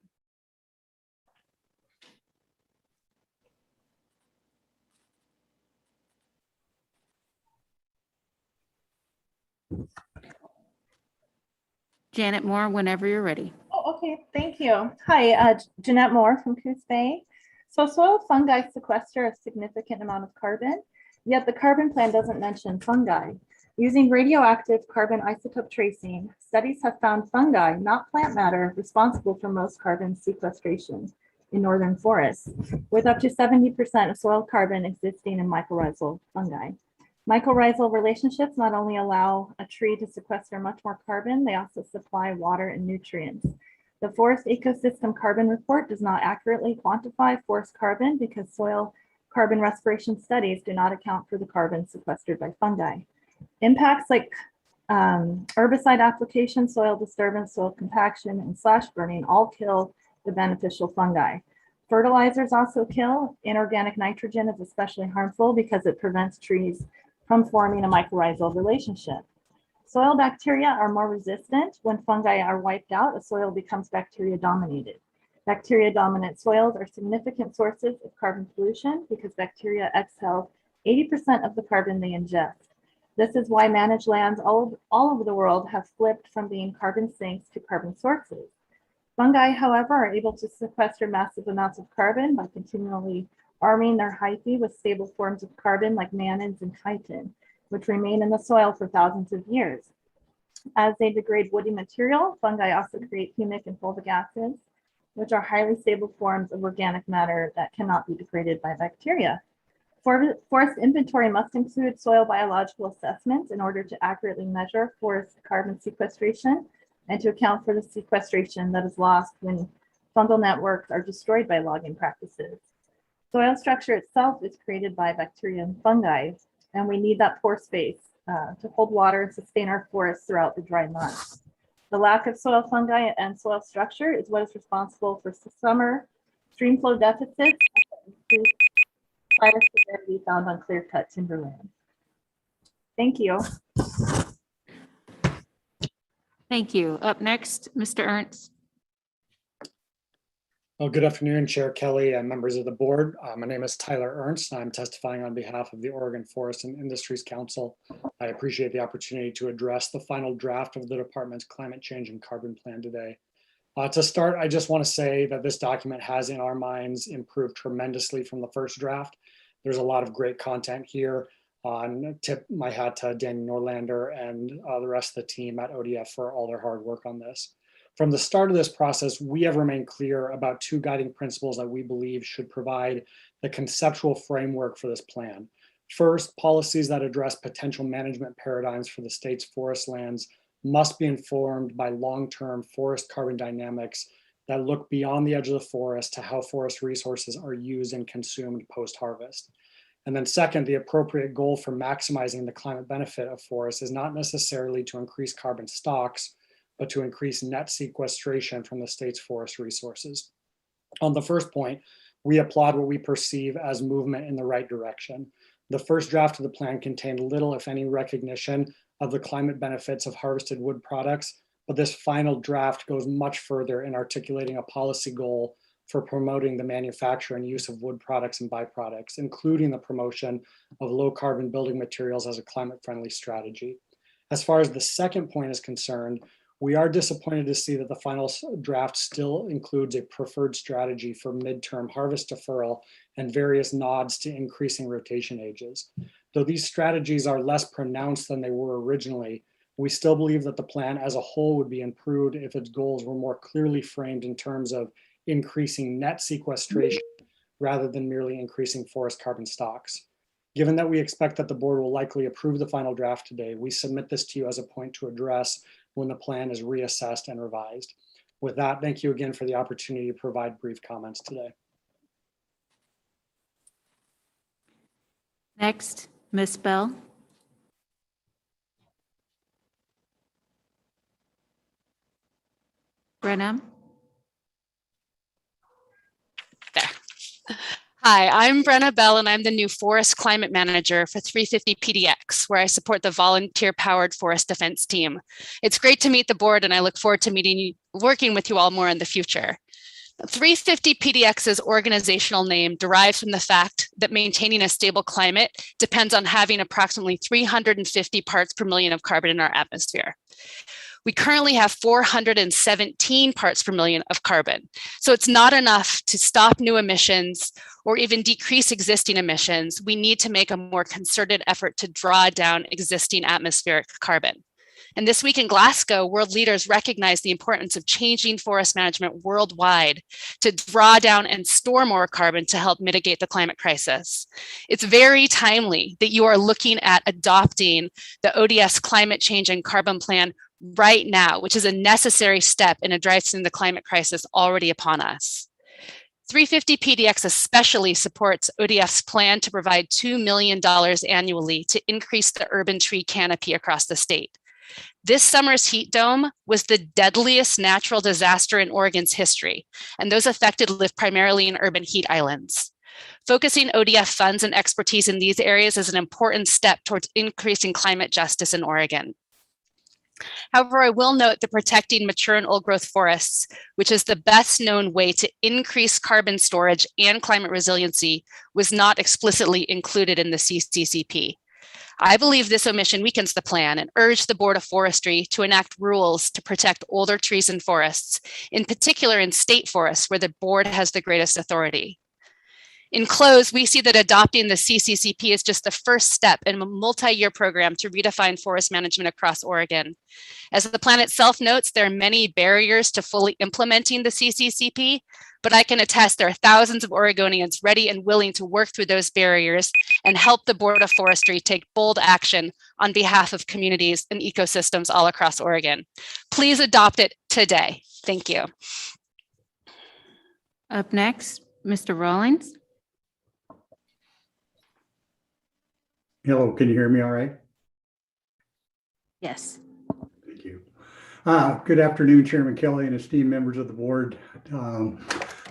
Janet Moore, whenever you're ready. Oh, okay, thank you. Hi, Jeanette Moore from Coos Bay. So soil fungi sequester a significant amount of carbon, yet the carbon plan doesn't mention fungi. Using radioactive carbon isotope tracing, studies have found fungi, not plant matter, responsible for most carbon sequestration in northern forests, with up to 70% of soil carbon existing in mycorrhizal fungi. Mycorrhizal relationships not only allow a tree to sequester much more carbon, they also supply water and nutrients. The Forest Ecosystem Carbon Report does not accurately quantify forest carbon because soil carbon respiration studies do not account for the carbon sequestered by fungi. Impacts like herbicide application, soil disturbance, soil compaction, and slash burning all kill the beneficial fungi. Fertilizers also kill. Inorganic nitrogen is especially harmful because it prevents trees from forming a mycorrhizal relationship. Soil bacteria are more resistant. When fungi are wiped out, a soil becomes bacteria dominated. Bacteria dominant soils are significant sources of carbon pollution because bacteria exhale 80% of the carbon they ingest. This is why managed lands all over the world have flipped from being carbon sinks to carbon sources. Fungi, however, are able to sequester massive amounts of carbon by continually arming their hyphae with stable forms of carbon like mannins and chitin, which remain in the soil for thousands of years. As they degrade woody material, fungi also create humic and fulvic acids, which are highly stable forms of organic matter that cannot be degraded by bacteria. Forest inventory must include soil biological assessments in order to accurately measure forest carbon sequestration and to account for the sequestration that is lost when fungal networks are destroyed by logging practices. Soil structure itself is created by bacteria and fungi, and we need that pore space to hold water and sustain our forests throughout the dry months. The lack of soil fungi and soil structure is what is responsible for summer stream flow deficits and increased fire severity found on clear-cut timberland. Thank you. Thank you. Up next, Mr. Ernst. Well, good afternoon, Chair Kelly and members of the board. My name is Tyler Ernst. I'm testifying on behalf of the Oregon Forest and Industries Council. I appreciate the opportunity to address the final draft of the department's climate change and carbon plan today. To start, I just want to say that this document has, in our minds, improved tremendously from the first draft. There's a lot of great content here. Tip my hat to Dan Norlander and the rest of the team at ODF for all their hard work on this. From the start of this process, we have remained clear about 2 guiding principles that we believe should provide the conceptual framework for this plan. First, policies that address potential management paradigms for the state's forest lands must be informed by long-term forest carbon dynamics that look beyond the edge of the forest to how forest resources are used and consumed post-harvest. And then second, the appropriate goal for maximizing the climate benefit of forests is not necessarily to increase carbon stocks, but to increase net sequestration from the state's forest resources. On the first point, we applaud what we perceive as movement in the right direction. The first draft of the plan contained little, if any, recognition of the climate benefits of harvested wood products, but this final draft goes much further in articulating a policy goal for promoting the manufacture and use of wood products and byproducts, including the promotion of low carbon building materials as a climate friendly strategy. As far as the second point is concerned, we are disappointed to see that the final draft still includes a preferred strategy for midterm harvest deferral and various nods to increasing rotation ages. Though these strategies are less pronounced than they were originally, we still believe that the plan as a whole would be improved if its goals were more clearly framed in terms of increasing net sequestration rather than merely increasing forest carbon stocks. Given that we expect that the board will likely approve the final draft today, we submit this to you as a point to address when the plan is reassessed and revised. With that, thank you again for the opportunity to provide brief comments today. Next, Ms. Bell. Brenham. Hi, I'm Brenna Bell, and I'm the new Forest Climate Manager for 350 PDX, where I support the volunteer-powered forest defense team. It's great to meet the board, and I look forward to working with you all more in the future. 350 PDX's organizational name derives from the fact that maintaining a stable climate depends on having approximately 350 parts per million of carbon in our atmosphere. We currently have 417 parts per million of carbon. So it's not enough to stop new emissions or even decrease existing emissions. We need to make a more concerted effort to draw down existing atmospheric carbon. And this week in Glasgow, world leaders recognized the importance of changing forest management worldwide to draw down and store more carbon to help mitigate the climate crisis. It's very timely that you are looking at adopting the ODS climate change and carbon plan right now, which is a necessary step in addressing the climate crisis already upon us. 350 PDX especially supports ODF's plan to provide $2 million annually to increase the urban tree canopy across the state. This summer's heat dome was the deadliest natural disaster in Oregon's history, and those affected live primarily in urban heat islands. Focusing ODF funds and expertise in these areas is an important step towards increasing climate justice in Oregon. However, I will note that protecting mature and old growth forests, which is the best known way to increase carbon storage and climate resiliency, was not explicitly included in the CCCP. I believe this omission weakens the plan and urge the Board of Forestry to enact rules to protect older trees and forests, in particular in state forests where the board has the greatest authority. In close, we see that adopting the CCCP is just the first step in a multi-year program to redefine forest management across Oregon. As the plan itself notes, there are many barriers to fully implementing the CCCP, but I can attest there are thousands of Oregonians ready and willing to work through those barriers and help the Board of Forestry take bold action on behalf of communities and ecosystems all across Oregon. Please adopt it today. Thank you. Up next, Mr. Rawlings. Hello, can you hear me all right? Yes. Thank you. Good afternoon, Chairman Kelly and esteemed members of the board.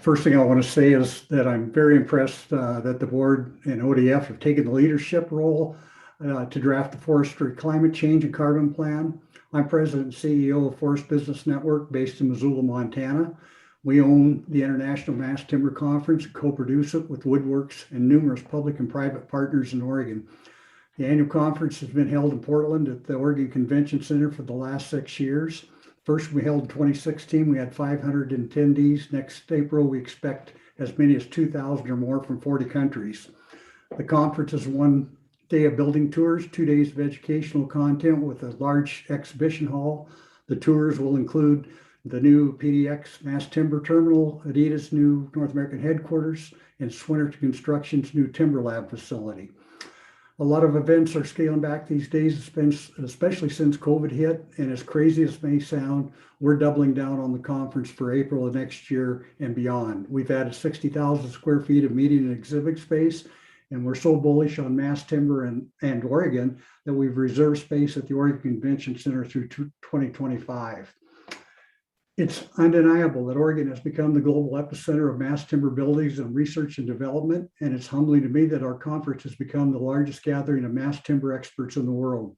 First thing I want to say is that I'm very impressed that the board and ODF have taken the leadership role to draft the Forestry Climate Change and Carbon Plan. I'm President and CEO of Forest Business Network based in Missoula, Montana. We own the International Mass Timber Conference and co-produce it with Woodworks and numerous public and private partners in Oregon. The annual conference has been held in Portland at the Oregon Convention Center for the last 6 years. First, we held in 2016, we had 500 attendees. Next April, we expect as many as 2,000 or more from 40 countries. The conference is 1 day of building tours, 2 days of educational content with a large exhibition hall. The tours will include the new PDX Mass Timber Terminal, Adidas' new North American headquarters, and Swinnerton Construction's new Timber Lab facility. A lot of events are scaling back these days, especially since COVID hit. And as crazy as it may sound, we're doubling down on the conference for April of next year and beyond. We've added 60,000 square feet of meeting and exhibit space, and we're so bullish on mass timber and Oregon that we've reserved space at the Oregon Convention Center through 2025. It's undeniable that Oregon has become the global epicenter of mass timber buildings and research and development, and it's humbling to me that our conference has become the largest gathering of mass timber experts in the world.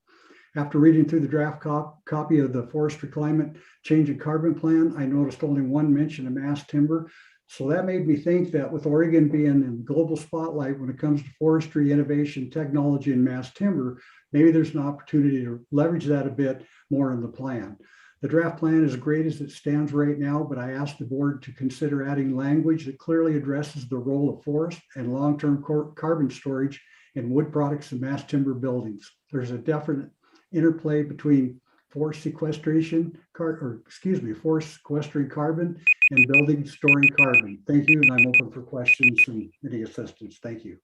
After reading through the draft copy of the Forestry Climate Change and Carbon Plan, I noticed only one mention of mass timber. So that made me think that with Oregon being in the global spotlight when it comes to forestry, innovation, technology, and mass timber, maybe there's an opportunity to leverage that a bit more in the plan. The draft plan is great as it stands right now, but I asked the board to consider adding language that clearly addresses the role of forest and long-term carbon storage in wood products and mass timber buildings. There's a definite interplay between forest sequestration, forest sequestering carbon and building storing carbon. Thank you, and I'm open for questions and any assistance. Thank you.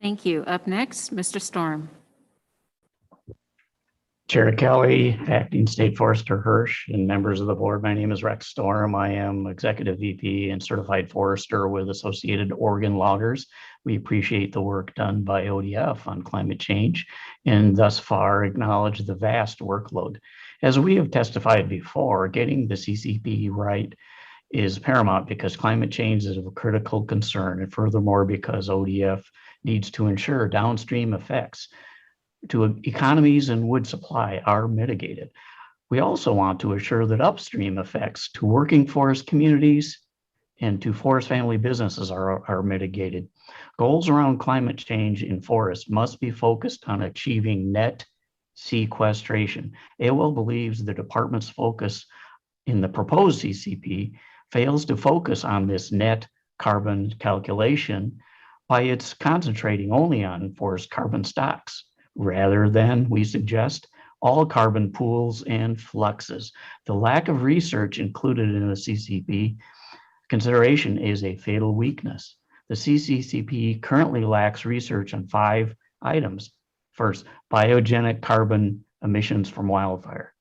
Thank you. Up next, Mr. Storm. Chair Kelly, Acting State Forester Hirsch, and members of the board. My name is Rex Storm. I am Executive VP and Certified Forester with Associated Oregon Loggers. We appreciate the work done by ODF on climate change and thus far acknowledge the vast workload. As we have testified before, getting the CCP right is paramount because climate change is of critical concern, and furthermore because ODF needs to ensure downstream effects to economies and wood supply are mitigated. We also want to assure that upstream effects to working forest communities and to forest family businesses are mitigated. Goals around climate change in forests must be focused on achieving net sequestration. AOL believes the department's focus in the proposed CCP fails to focus on this net carbon calculation by its concentrating only on forest carbon stocks, rather than, we suggest, all carbon pools and fluxes. The lack of research included in the CCP consideration is a fatal weakness. The CCCP currently lacks research on 5 items. First, biogenic carbon emissions from wildfire.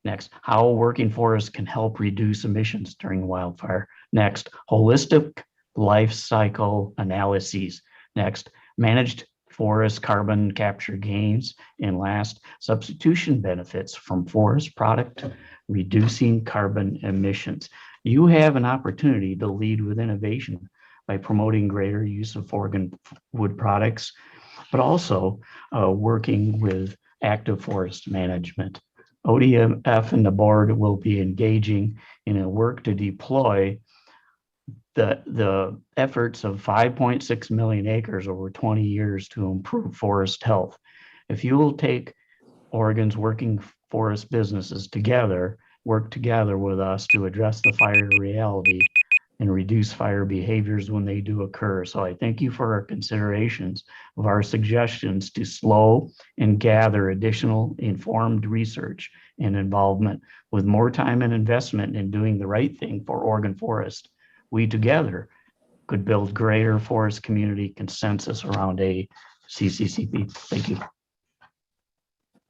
Next, how working forests can help reduce emissions during wildfire. Next, holistic life cycle analyses. Next, managed forest carbon capture gains. And last, substitution benefits from forest product, reducing carbon emissions. You have an opportunity to lead with innovation by promoting greater use of Oregon wood products, but also working with active forest management. ODF and the board will be engaging in a work to deploy the efforts of 5.6 million acres over 20 years to improve forest health. If you will take Oregon's working forest businesses together, work together with us to address the fire reality and reduce fire behaviors when they do occur. So I thank you for our considerations of our suggestions to slow and gather additional informed research and involvement with more time and investment in doing the right thing for Oregon forest. We together could build greater forest community consensus around a CCCP. Thank you.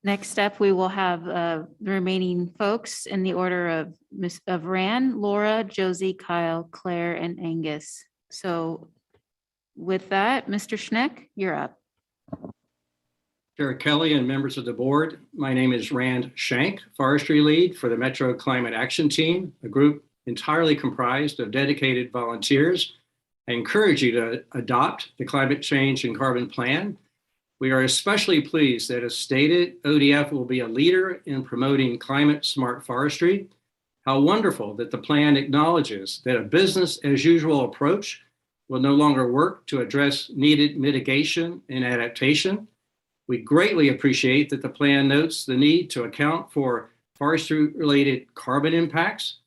Next up, we will have the remaining folks in the order of Ran, Laura, Josie, Kyle, Claire, and Angus. So with that, Mr. Schneck, you're up. Chair Kelly and members of the board, my name is Rand Shank, Forestry Lead for the Metro Climate Action Team, a group entirely comprised of dedicated volunteers. I encourage you to adopt the Climate Change and Carbon Plan. We are especially pleased that, as stated, ODF will be a leader in promoting climate smart forestry. How wonderful that the plan acknowledges that a business as usual approach will no longer work to address needed mitigation and adaptation. We greatly appreciate that the plan notes the need to account for forestry-related carbon impacts.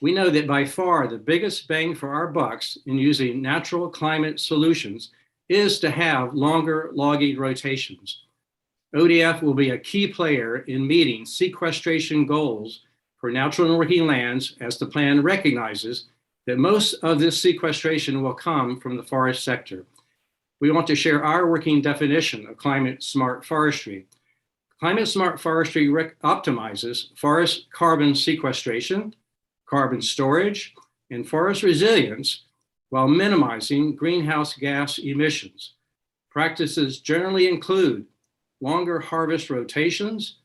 We know that by far the biggest bang for our bucks in using natural climate solutions is to have longer logging rotations. ODF will be a key player in meeting sequestration goals for natural working lands, as the plan recognizes that most of this sequestration will come from the forest sector. We want to share our working definition of climate smart forestry. Climate smart forestry optimizes forest carbon sequestration, carbon storage, and forest resilience while minimizing greenhouse gas emissions. Practices generally include longer harvest rotations,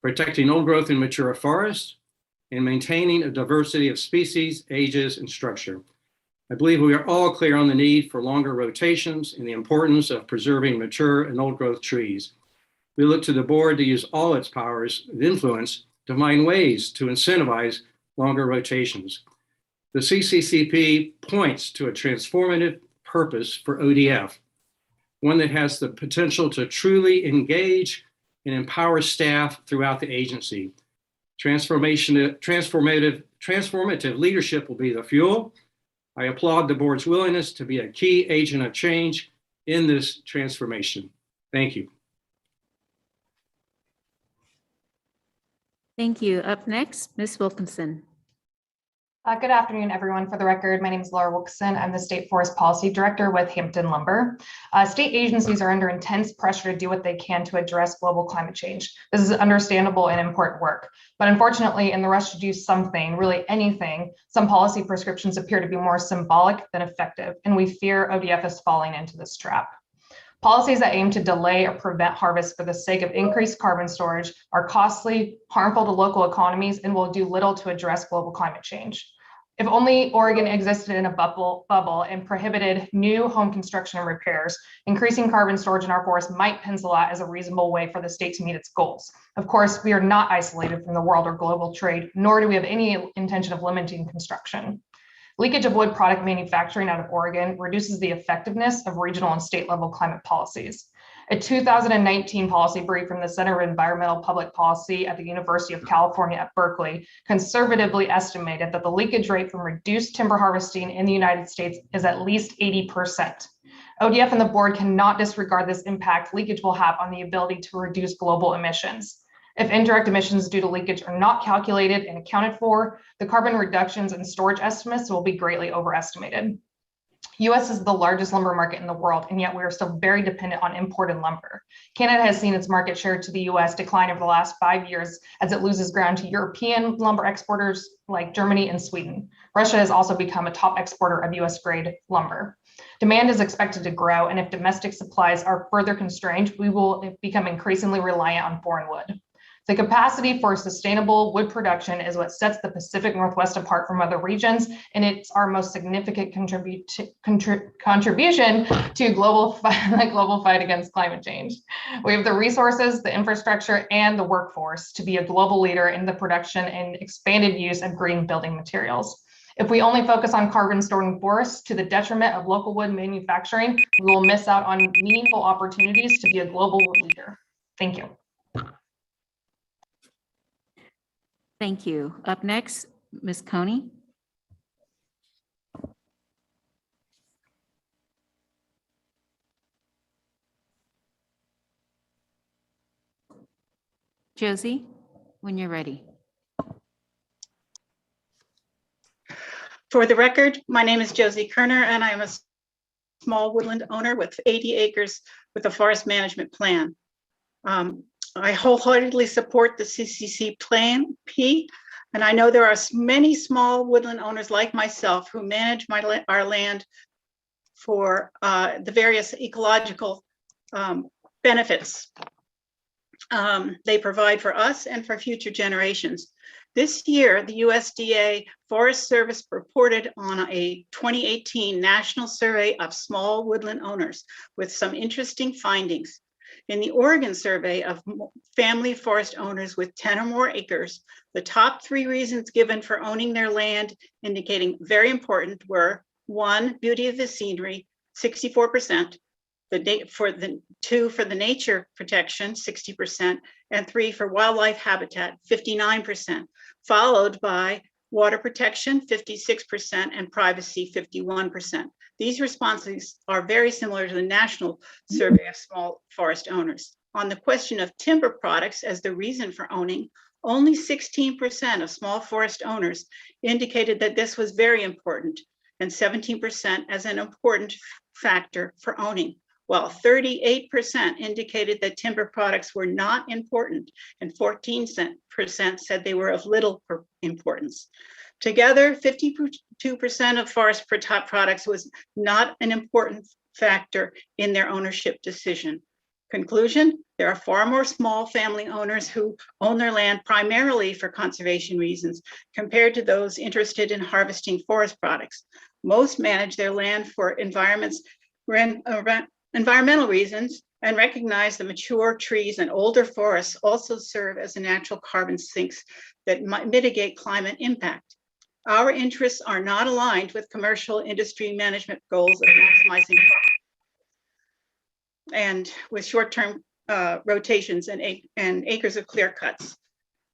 protecting old growth and mature forests, and maintaining a diversity of species, ages, and structure. I believe we are all clear on the need for longer rotations and the importance of preserving mature and old growth trees. We look to the board to use all its powers of influence to find ways to incentivize longer rotations. The CCCP points to a transformative purpose for ODF. one that has the potential to truly engage and empower staff throughout the agency. Transformative leadership will be the fuel. I applaud the board's willingness to be a key agent of change in this transformation. Thank you. Thank you. Up next, Ms. Wilkinson. Good afternoon, everyone. For the record, my name is Laura Wilkinson. I'm the State Forest Policy Director with Hampton Lumber. State agencies are under intense pressure to do what they can to address global climate change. This is understandable and important work. But unfortunately, in the rush to do something, really anything, some policy prescriptions appear to be more symbolic than effective, and we fear ODF is falling into this trap. Policies that aim to delay or prevent harvest for the sake of increased carbon storage are costly, harmful to local economies, and will do little to address global climate change. If only Oregon existed in a bubble and prohibited new home construction and repairs, increasing carbon storage in our forests might pencil out as a reasonable way for the state to meet its goals. Of course, we are not isolated from the world or global trade, nor do we have any intention of limiting construction. Leakage of wood product manufacturing out of Oregon reduces the effectiveness of regional and state level climate policies. A 2019 policy brief from the Center of Environmental Public Policy at the University of California at Berkeley conservatively estimated that the leakage rate from reduced timber harvesting in the United States is at least 80%. ODF and the board cannot disregard this impact leakage will have on the ability to reduce global emissions. If indirect emissions due to leakage are not calculated and accounted for, the carbon reductions and storage estimates will be greatly overestimated. US is the largest lumber market in the world, and yet we are still very dependent on imported lumber. Canada has seen its market share to the US decline over the last 5 years as it loses ground to European lumber exporters like Germany and Sweden. Russia has also become a top exporter of US grade lumber. Demand is expected to grow, and if domestic supplies are further constrained, we will become increasingly reliant on foreign wood. The capacity for sustainable wood production is what sets the Pacific Northwest apart from other regions, and it's our most significant contribution to global fight against climate change. We have the resources, the infrastructure, and the workforce to be a global leader in the production and expanded use of green building materials. If we only focus on carbon storing forests to the detriment of local wood manufacturing, we will miss out on meaningful opportunities to be a global leader. Thank you. Thank you. Up next, Ms. Coney. Josie, when you're ready. For the record, my name is Josie Kerner, and I am a small woodland owner with 80 acres with a forest management plan. I wholeheartedly support the CCC Plan P, and I know there are many small woodland owners like myself who manage our land for the various ecological benefits they provide for us and for future generations. This year, the USDA Forest Service reported on a 2018 national survey of small woodland owners with some interesting findings. In the Oregon survey of family forest owners with 10 or more acres, the top 3 reasons given for owning their land, indicating very important, were 1, beauty of the scenery, 64%, 2 for the nature protection, 60%, and 3 for wildlife habitat, 59%, followed by water protection, 56%, and privacy, 51%. These responses are very similar to the national survey of small forest owners. On the question of timber products as the reason for owning, only 16% of small forest owners indicated that this was very important, and 17% as an important factor for owning, while 38% indicated that timber products were not important, and 14% said they were of little importance. Together, 52% of forest products was not an important factor in their ownership decision. Conclusion, there are far more small family owners who own their land primarily for conservation reasons compared to those interested in harvesting forest products. Most manage their land for environmental reasons and recognize that mature trees and older forests also serve as a natural carbon sinks that mitigate climate impact. Our interests are not aligned with commercial industry management goals of maximizing profit. and with short-term rotations and acres of clear cuts.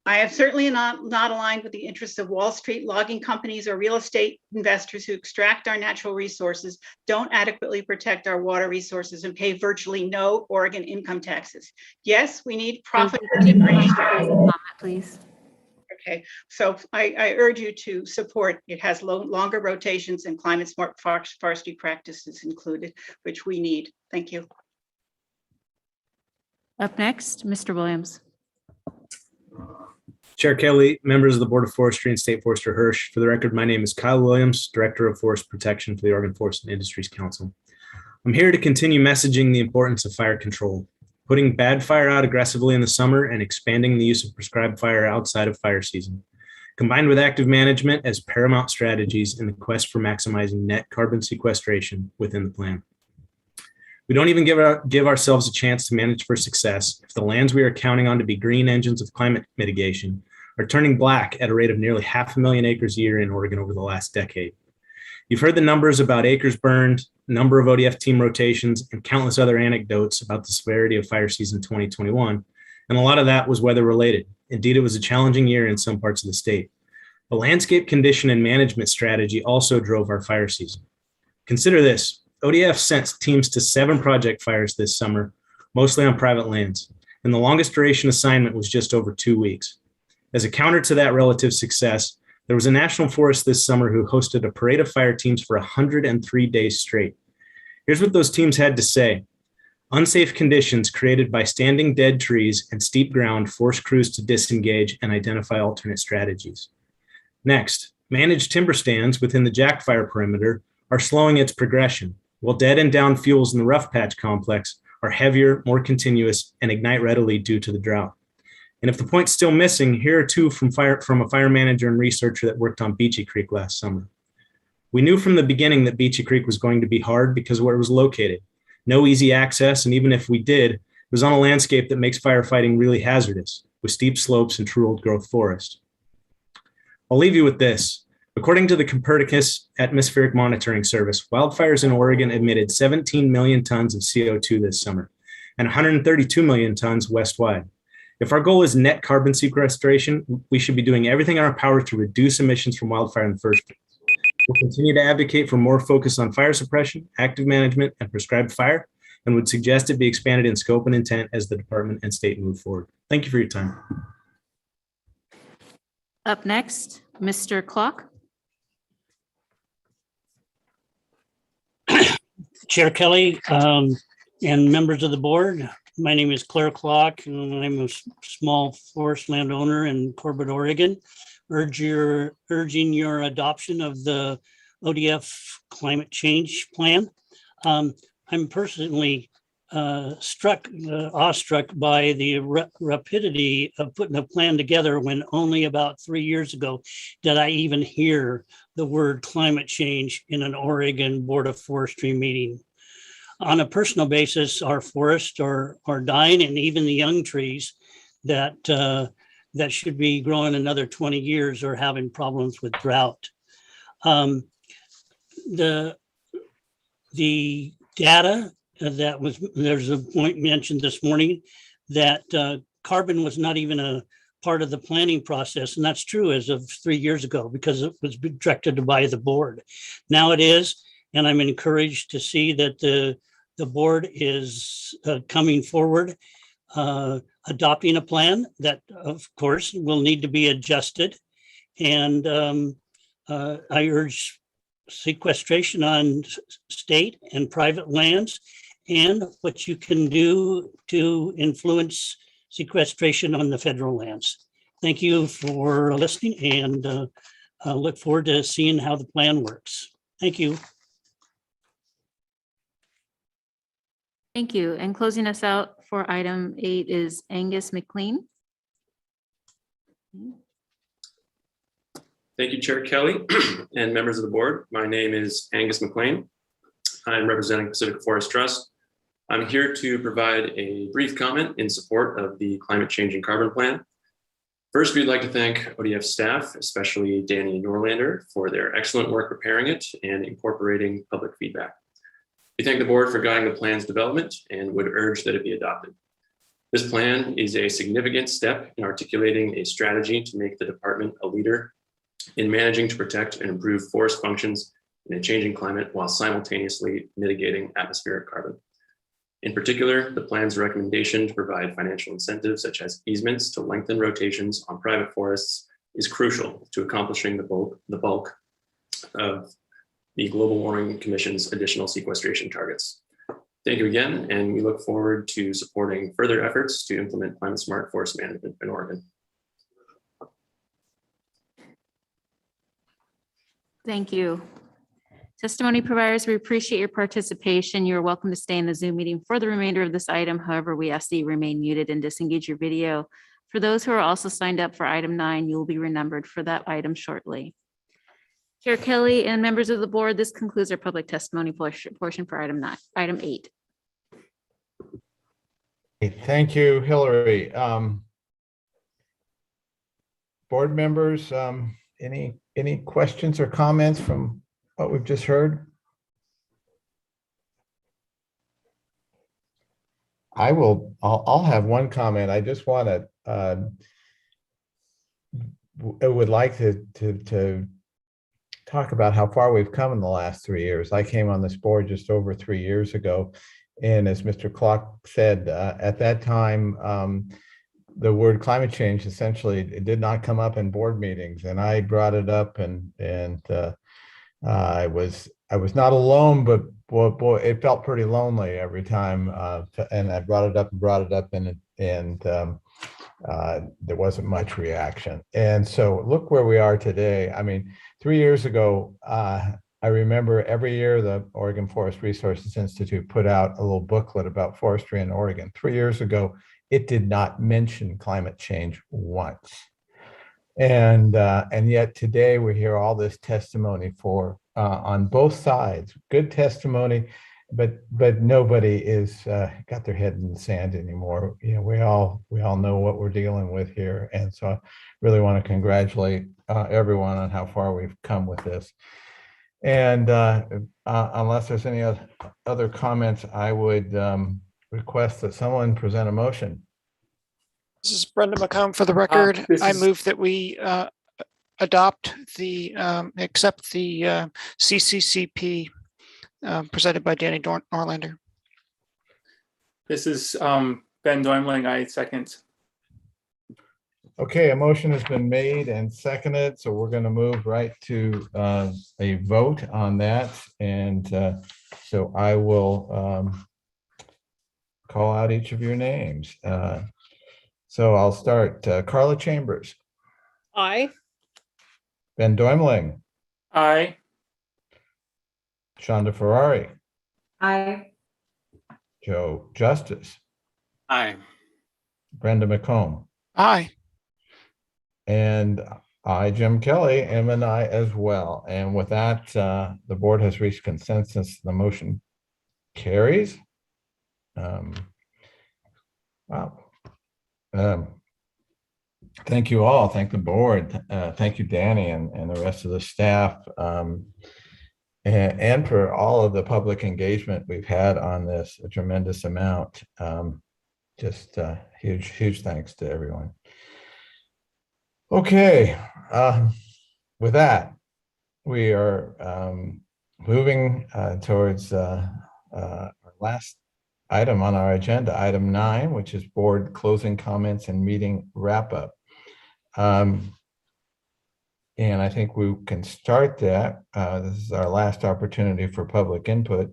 I am certainly not aligned with the interests of Wall Street logging companies or real estate investors who extract our natural resources, don't adequately protect our water resources, and pay virtually no Oregon income taxes. Yes, we need profit integration. Comment, please. Okay, so I urge you to support. It has longer rotations and climate smart forestry practices included, which we need. Thank you. Up next, Mr. Williams. Chair Kelly, members of the Board of Forestry and State Forester Hirsch. For the record, my name is Kyle Williams, Director of Forest Protection for the Oregon Forest and Industries Council. I'm here to continue messaging the importance of fire control, putting bad fire out aggressively in the summer and expanding the use of prescribed fire outside of fire season, combined with active management as paramount strategies in the quest for maximizing net carbon sequestration within the plan. We don't even give ourselves a chance to manage for success if the lands we are counting on to be green engines of climate mitigation are turning black at a rate of nearly 500,000 acres a year in Oregon over the last decade. You've heard the numbers about acres burned, number of ODF team rotations, and countless other anecdotes about the severity of fire season 2021, and a lot of that was weather related. Indeed, it was a challenging year in some parts of the state. The landscape condition and management strategy also drove our fire season. Consider this. ODF sent teams to 7 project fires this summer, mostly on private lands, and the longest duration assignment was just over 2 weeks. As a counter to that relative success, there was a national forest this summer who hosted a parade of fire teams for 103 days straight. Here's what those teams had to say. Unsafe conditions created by standing dead trees and steep ground forced crews to disengage and identify alternate strategies. Next, managed timber stands within the Jack Fire perimeter are slowing its progression, while dead and down fuels in the Rough Patch complex are heavier, more continuous, and ignite readily due to the drought. And if the point's still missing, here are 2 from a fire manager and researcher that worked on Beachy Creek last summer. We knew from the beginning that Beachy Creek was going to be hard because of where it was located. No easy access, and even if we did, it was on a landscape that makes firefighting really hazardous, with steep slopes and true old growth forest. I'll leave you with this. According to the Copernicus Atmospheric Monitoring Service, wildfires in Oregon emitted 17 million tons of CO2 this summer and 132 million tons westwide. If our goal is net carbon sequestration, we should be doing everything in our power to reduce emissions from wildfire in the first place. We'll continue to advocate for more focus on fire suppression, active management, and prescribed fire, and would suggest it be expanded in scope and intent as the department and state move forward. Thank you for your time. Up next, Mr. Clock. Chair Kelly and members of the board, my name is Claire Clock, and I'm a small forest landowner in Corbett, Oregon. Urging your adoption of the ODF climate change plan. I'm personally awestruck by the rapidity of putting a plan together when only about 3 years ago did I even hear the word climate change in an Oregon Board of Forestry meeting. On a personal basis, our forests are dying, and even the young trees that should be growing another 20 years are having problems with drought. The data there's a point mentioned this morning that carbon was not even a part of the planning process. And that's true as of 3 years ago, because it was directed by the board. Now it is, and I'm encouraged to see that the board is coming forward, adopting a plan that, of course, will need to be adjusted. And I urge sequestration on state and private lands, and what you can do to influence sequestration on the federal lands. Thank you for listening, and look forward to seeing how the plan works. Thank you. Thank you. And closing us out for item 8 is Angus McLean. Thank you, Chair Kelly and members of the board. My name is Angus McLean. I'm representing Pacific Forest Trust. I'm here to provide a brief comment in support of the Climate Change and Carbon Plan. First, we'd like to thank ODF staff, especially Danny Norlander, for their excellent work preparing it and incorporating public feedback. We thank the board for guiding the plan's development and would urge that it be adopted. This plan is a significant step in articulating a strategy to make the department a leader in managing to protect and improve forest functions in a changing climate while simultaneously mitigating atmospheric carbon. In particular, the plan's recommendation to provide financial incentives such as easements to lengthen rotations on private forests is crucial to accomplishing the bulk of the Global Warming Commission's additional sequestration targets. Thank you again, and we look forward to supporting further efforts to implement climate smart forest management in Oregon. Thank you. Testimony providers, we appreciate your participation. You're welcome to stay in the Zoom meeting for the remainder of this item. However, we ask that you remain muted and disengage your video. For those who are also signed up for item 9, you will be renumbered for that item shortly. Chair Kelly and members of the board, this concludes our public testimony portion for item 8. Thank you, Hillary. Board members, any questions or comments from what we've just heard? I'll have one comment. I just want to I would like to talk about how far we've come in the last 3 years. I came on this board just over 3 years ago. And as Mr. Clark said, at that time, the word climate change essentially it did not come up in board meetings. And I brought it up and I was not alone, but boy, it felt pretty lonely every time. And I brought it up and there wasn't much reaction. And so look where we are today. I mean, 3 years ago, I remember every year the Oregon Forest Resources Institute put out a little booklet about forestry in Oregon. 3 years ago, it did not mention climate change once. And yet today we hear all this testimony on both sides, good testimony, but nobody is got their head in the sand anymore. You know, we all know what we're dealing with here, and so I really want to congratulate everyone on how far we've come with this. And unless there's any other comments, I would request that someone present a motion. This is Brenda McComb for the record. I move that we accept the CCCP presented by Danny Norlander. This is Ben Doimling. I second. Okay, a motion has been made and seconded, so we're going to move right to a vote on that. And so I will call out each of your names. So I'll start. Carla Chambers. Aye. Ben Doimling. Aye. Shonda Ferrari. Aye. Joe Justice. Aye. Brenda McComb. Aye. And I, Jim Kelly, am an aye as well. And with that, the board has reached consensus. The motion carries. Wow. Thank you all. Thank the board. Thank you, Danny, and the rest of the staff. And for all of the public engagement we've had on this, a tremendous amount. Just huge thanks to everyone. Okay, with that, we are moving towards our last item on our agenda, item 9, which is board closing comments and meeting wrap-up. And I think we can start that. This is our last opportunity for public input.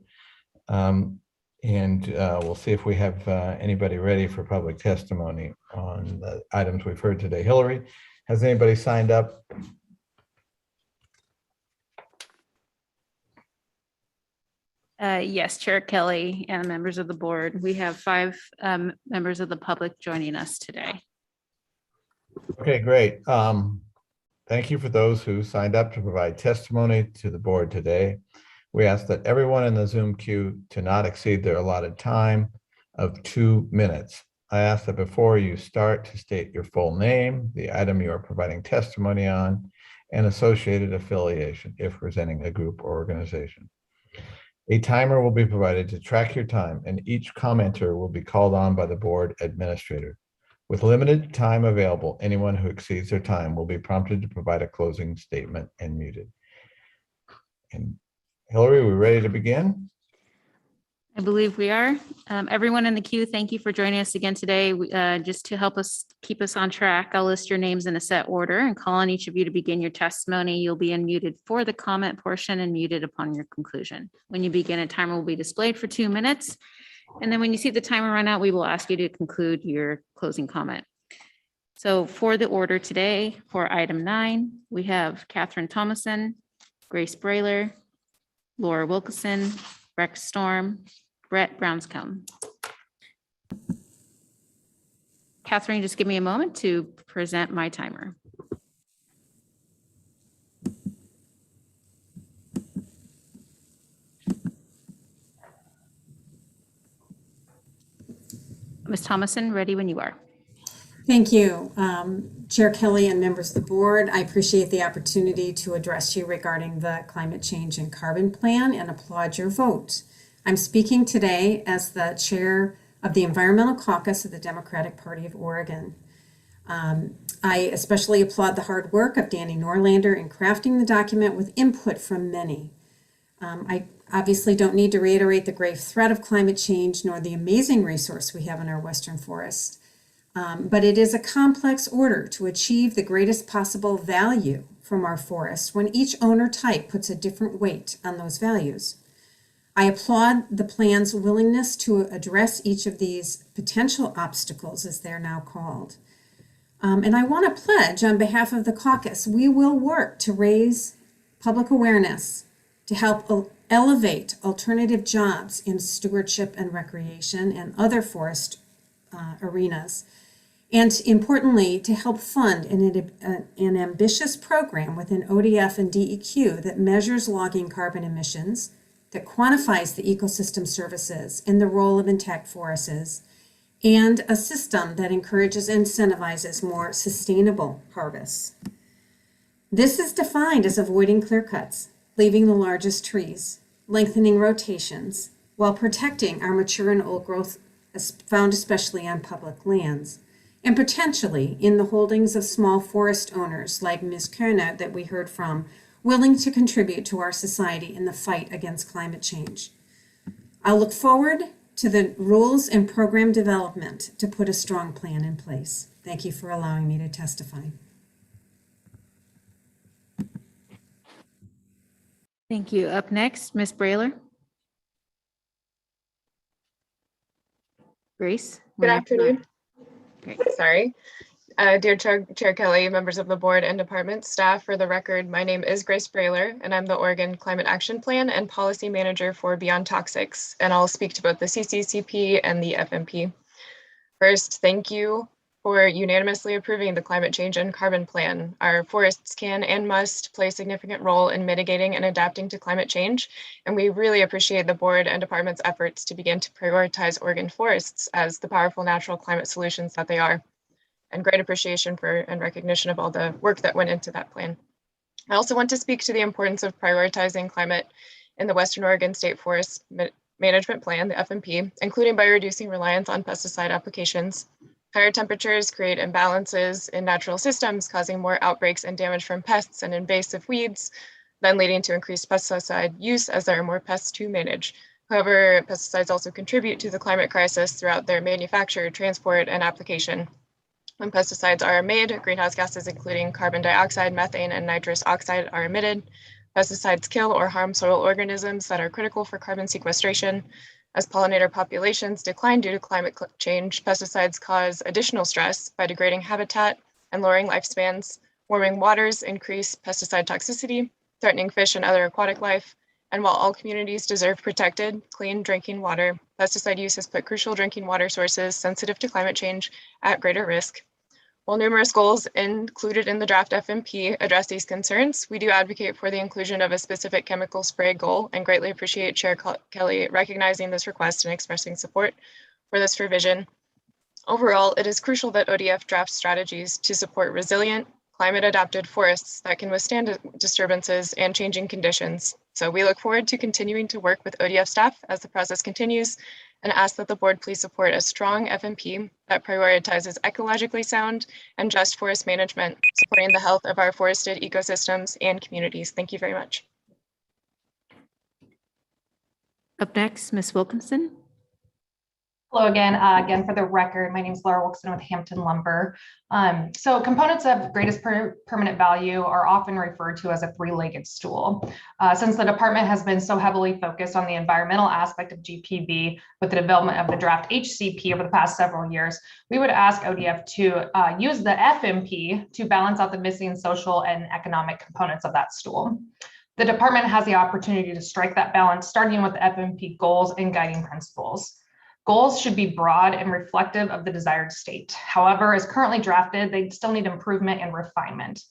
And we'll see if we have anybody ready for public testimony on the items we've heard today. Hillary, has anybody signed up? Yes, Chair Kelly and members of the board. We have 5 members of the public joining us today. Okay, great. Thank you for those who signed up to provide testimony to the board today. We ask that everyone in the Zoom queue to not exceed their allotted time of 2 minutes. I ask that before you start to state your full name, the item you are providing testimony on, and associated affiliation if presenting a group or organization. A timer will be provided to track your time, and each commenter will be called on by the board administrator. With limited time available, anyone who exceeds their time will be prompted to provide a closing statement and muted. And Hillary, we ready to begin? I believe we are. Everyone in the queue, thank you for joining us again today. Just to help us keep us on track, I'll list your names in a set order and call on each of you to begin your testimony. You'll be unmuted for the comment portion and muted upon your conclusion. When you begin, a timer will be displayed for 2 minutes. And then when you see the timer run out, we will ask you to conclude your closing comment. So for the order today, for item 9, we have Catherine Thomason, Grace Brailer, Laura Wilkeson, Rex Storm, Brett Brownscombe. Catherine, just give me a moment to present my timer. Ms. Thomason, ready when you are. Thank you, Chair Kelly and members of the board. I appreciate the opportunity to address you regarding the climate change and carbon plan and applaud your vote. I'm speaking today as the chair of the Environmental Caucus of the Democratic Party of Oregon. I especially applaud the hard work of Danny Norlander in crafting the document with input from many. I obviously don't need to reiterate the grave threat of climate change nor the amazing resource we have in our Western forests. But it is a complex order to achieve the greatest possible value from our forests when each owner type puts a different weight on those values. I applaud the plan's willingness to address each of these potential obstacles, as they're now called. And I want to pledge on behalf of the caucus, we will work to raise public awareness to help elevate alternative jobs in stewardship and recreation and other forest arenas. And importantly, to help fund an ambitious program within ODF and DEQ that measures logging carbon emissions, that quantifies the ecosystem services and the role of intact forests, and a system that encourages and incentivizes more sustainable harvests. This is defined as avoiding clear cuts, leaving the largest trees, lengthening rotations, while protecting our mature and old growth found especially on public lands, and potentially in the holdings of small forest owners like Ms. Kerner that we heard from, willing to contribute to our society in the fight against climate change. I'll look forward to the rules and program development to put a strong plan in place. Thank you for allowing me to testify. Thank you. Up next, Ms. Brailer. Grace. Good afternoon. Great. Sorry. Dear Chair Kelly, members of the board and department staff, for the record, my name is Grace Brailer, and I'm the Oregon Climate Action Plan and Policy Manager for Beyond Toxics, and I'll speak to both the CCCP and the FMP. First, thank you for unanimously approving the Climate Change and Carbon Plan. Our forests can and must play a significant role in mitigating and adapting to climate change, and we really appreciate the board and department's efforts to begin to prioritize Oregon forests as the powerful natural climate solutions that they are, and great appreciation for and recognition of all the work that went into that plan. I also want to speak to the importance of prioritizing climate in the Western Oregon State Forest Management Plan, the FMP, including by reducing reliance on pesticide applications. Higher temperatures create imbalances in natural systems, causing more outbreaks and damage from pests and invasive weeds, then leading to increased pesticide use as there are more pests to manage. However, pesticides also contribute to the climate crisis throughout their manufacture, transport, and application. When pesticides are made, greenhouse gases including carbon dioxide, methane, and nitrous oxide are emitted. Pesticides kill or harm soil organisms that are critical for carbon sequestration. As pollinator populations decline due to climate change, pesticides cause additional stress by degrading habitat and lowering lifespans. Warming waters increase pesticide toxicity, threatening fish and other aquatic life. And while all communities deserve protected, clean drinking water, pesticide use has put crucial drinking water sources sensitive to climate change at greater risk. While numerous goals included in the draft FMP address these concerns, we do advocate for the inclusion of a specific chemical spray goal and greatly appreciate Chair Kelly recognizing this request and expressing support for this revision. Overall, it is crucial that ODF draft strategies to support resilient, climate-adapted forests that can withstand disturbances and changing conditions. So we look forward to continuing to work with ODF staff as the process continues and ask that the board please support a strong FMP that prioritizes ecologically sound and just forest management, supporting the health of our forested ecosystems and communities. Thank you very much. Up next, Ms. Wilkinson. Hello again. Again, for the record, my name is Laura Wilson with Hampton Lumber. So components of greatest permanent value are often referred to as a three-legged stool. Since the department has been so heavily focused on the environmental aspect of GPV with the development of the draft HCP over the past several years, we would ask ODF to use the FMP to balance out the missing social and economic components of that stool. The department has the opportunity to strike that balance, starting with the FMP goals and guiding principles. Goals should be broad and reflective of the desired state. However, as currently drafted, they still need improvement and refinement.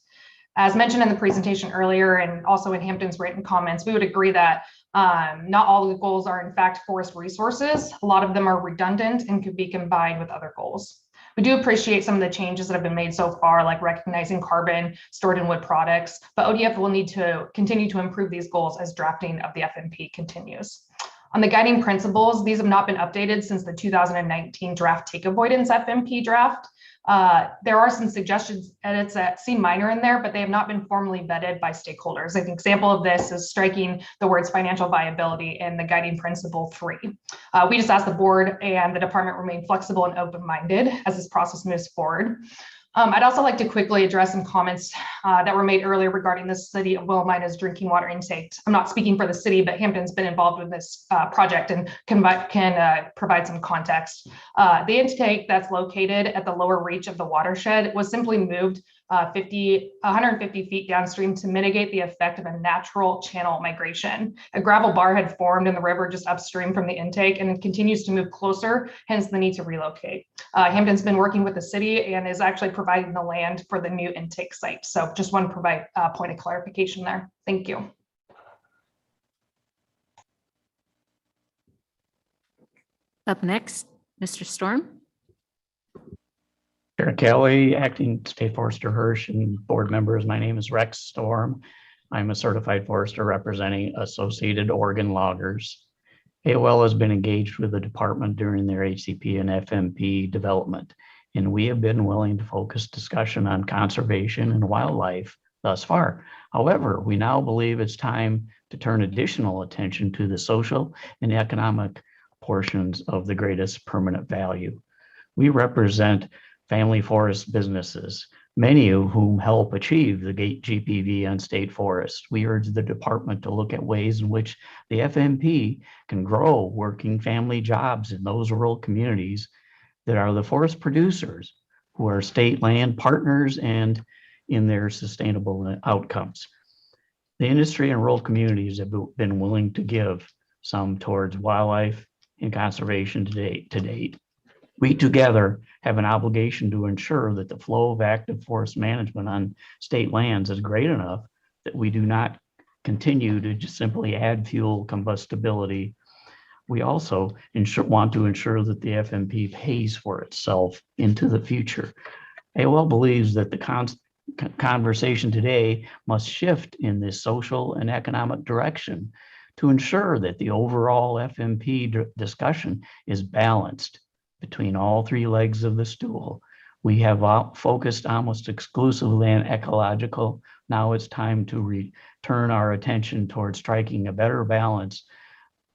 As mentioned in the presentation earlier and also in Hampton's written comments, we would agree that not all the goals are in fact forest resources. A lot of them are redundant and could be combined with other goals. We do appreciate some of the changes that have been made so far, like recognizing carbon stored in wood products, but ODF will need to continue to improve these goals as drafting of the FMP continues. On the guiding principles, these have not been updated since the 2019 draft take avoidance FMP draft. There are some suggestions edits that seem minor in there, but they have not been formally vetted by stakeholders. An example of this is striking the words financial viability in the guiding principle 3. We just ask the board and the department remain flexible and open-minded as this process moves forward. I'd also like to quickly address some comments that were made earlier regarding the city of Willamina's drinking water intake. I'm not speaking for the city, but Hampton's been involved with this project and can provide some context. The intake that's located at the lower reach of the watershed was simply moved 150 feet downstream to mitigate the effect of a natural channel migration. A gravel bar had formed in the river just upstream from the intake and it continues to move closer, hence the need to relocate. Hampton's been working with the city and is actually providing the land for the new intake site. So just want to provide a point of clarification there. Thank you. Up next, Mr. Storm. Chair Kelly, Acting State Forester Hirsch, and board members, my name is Rex Storm. I'm a certified forester representing Associated Oregon Loggers. AOL has been engaged with the department during their HCP and FMP development, and we have been willing to focus discussion on conservation and wildlife thus far. However, we now believe it's time to turn additional attention to the social and economic portions of the greatest permanent value. We represent family forest businesses, many of whom help achieve the GPV on state forests. We urge the department to look at ways in which the FMP can grow working family jobs in those rural communities that are the forest producers, who are state land partners and in their sustainable outcomes. The industry and rural communities have been willing to give some towards wildlife and conservation to date. We together have an obligation to ensure that the flow of active forest management on state lands is great enough that we do not continue to just simply add fuel combustibility. We also want to ensure that the FMP pays for itself into the future. AOL believes that the conversation today must shift in this social and economic direction to ensure that the overall FMP discussion is balanced between all three legs of the stool. We have focused almost exclusively on ecological. Now it's time to return our attention towards striking a better balance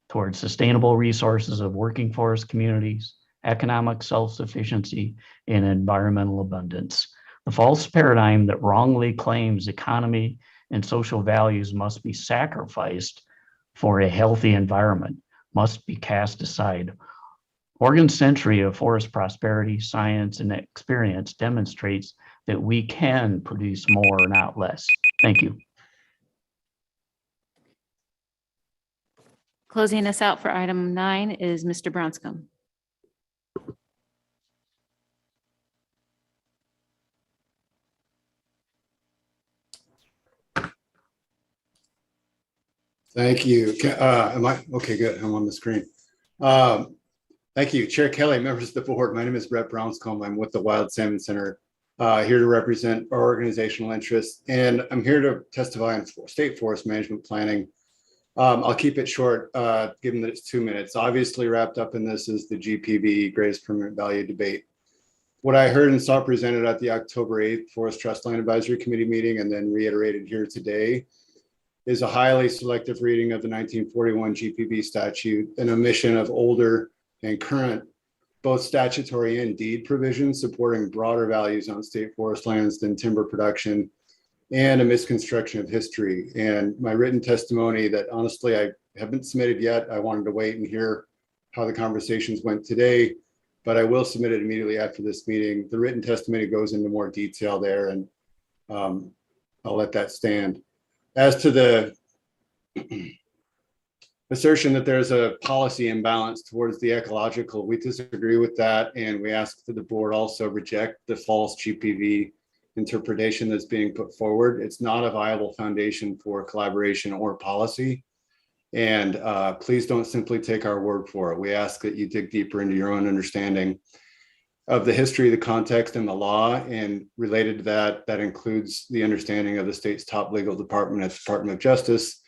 towards sustainable resources of working forest communities, economic self-sufficiency, and environmental abundance. The false paradigm that wrongly claims economy and social values must be sacrificed for a healthy environment must be cast aside. Oregon's century of forest prosperity, science, and experience demonstrates that we can produce more, not less. Thank you. Closing us out for item 9 is Mr. Bronscombe. Thank you. Am I okay? Good. I'm on the screen. Thank you, Chair Kelly, members of the board. My name is Brett Brownscombe. I'm with the Wild Salmon Center, here to represent our organizational interests, and I'm here to testify on state forest management planning I'll keep it short, given that it's 2 minutes. Obviously wrapped up in this is the GPV, greatest permanent value debate. What I heard and saw presented at the October 8th Forest Trust Land Advisory Committee meeting and then reiterated here today is a highly selective reading of the 1941 GPV statute, an omission of older and current both statutory and deed provisions supporting broader values on state forest lands than timber production, and a misconstruction of history. And my written testimony that honestly I haven't submitted yet, I wanted to wait and hear how the conversations went today, but I will submit it immediately after this meeting. The written testimony goes into more detail there, and I'll let that stand. As to the assertion that there's a policy imbalance towards the ecological, we disagree with that, and we ask that the board also reject the false GPV interpretation that's being put forward. It's not a viable foundation for collaboration or policy, and please don't simply take our word for it. We ask that you dig deeper into your own understanding of the history, the context, and the law, and related to that, that includes the understanding of the state's top legal department, the Department of Justice.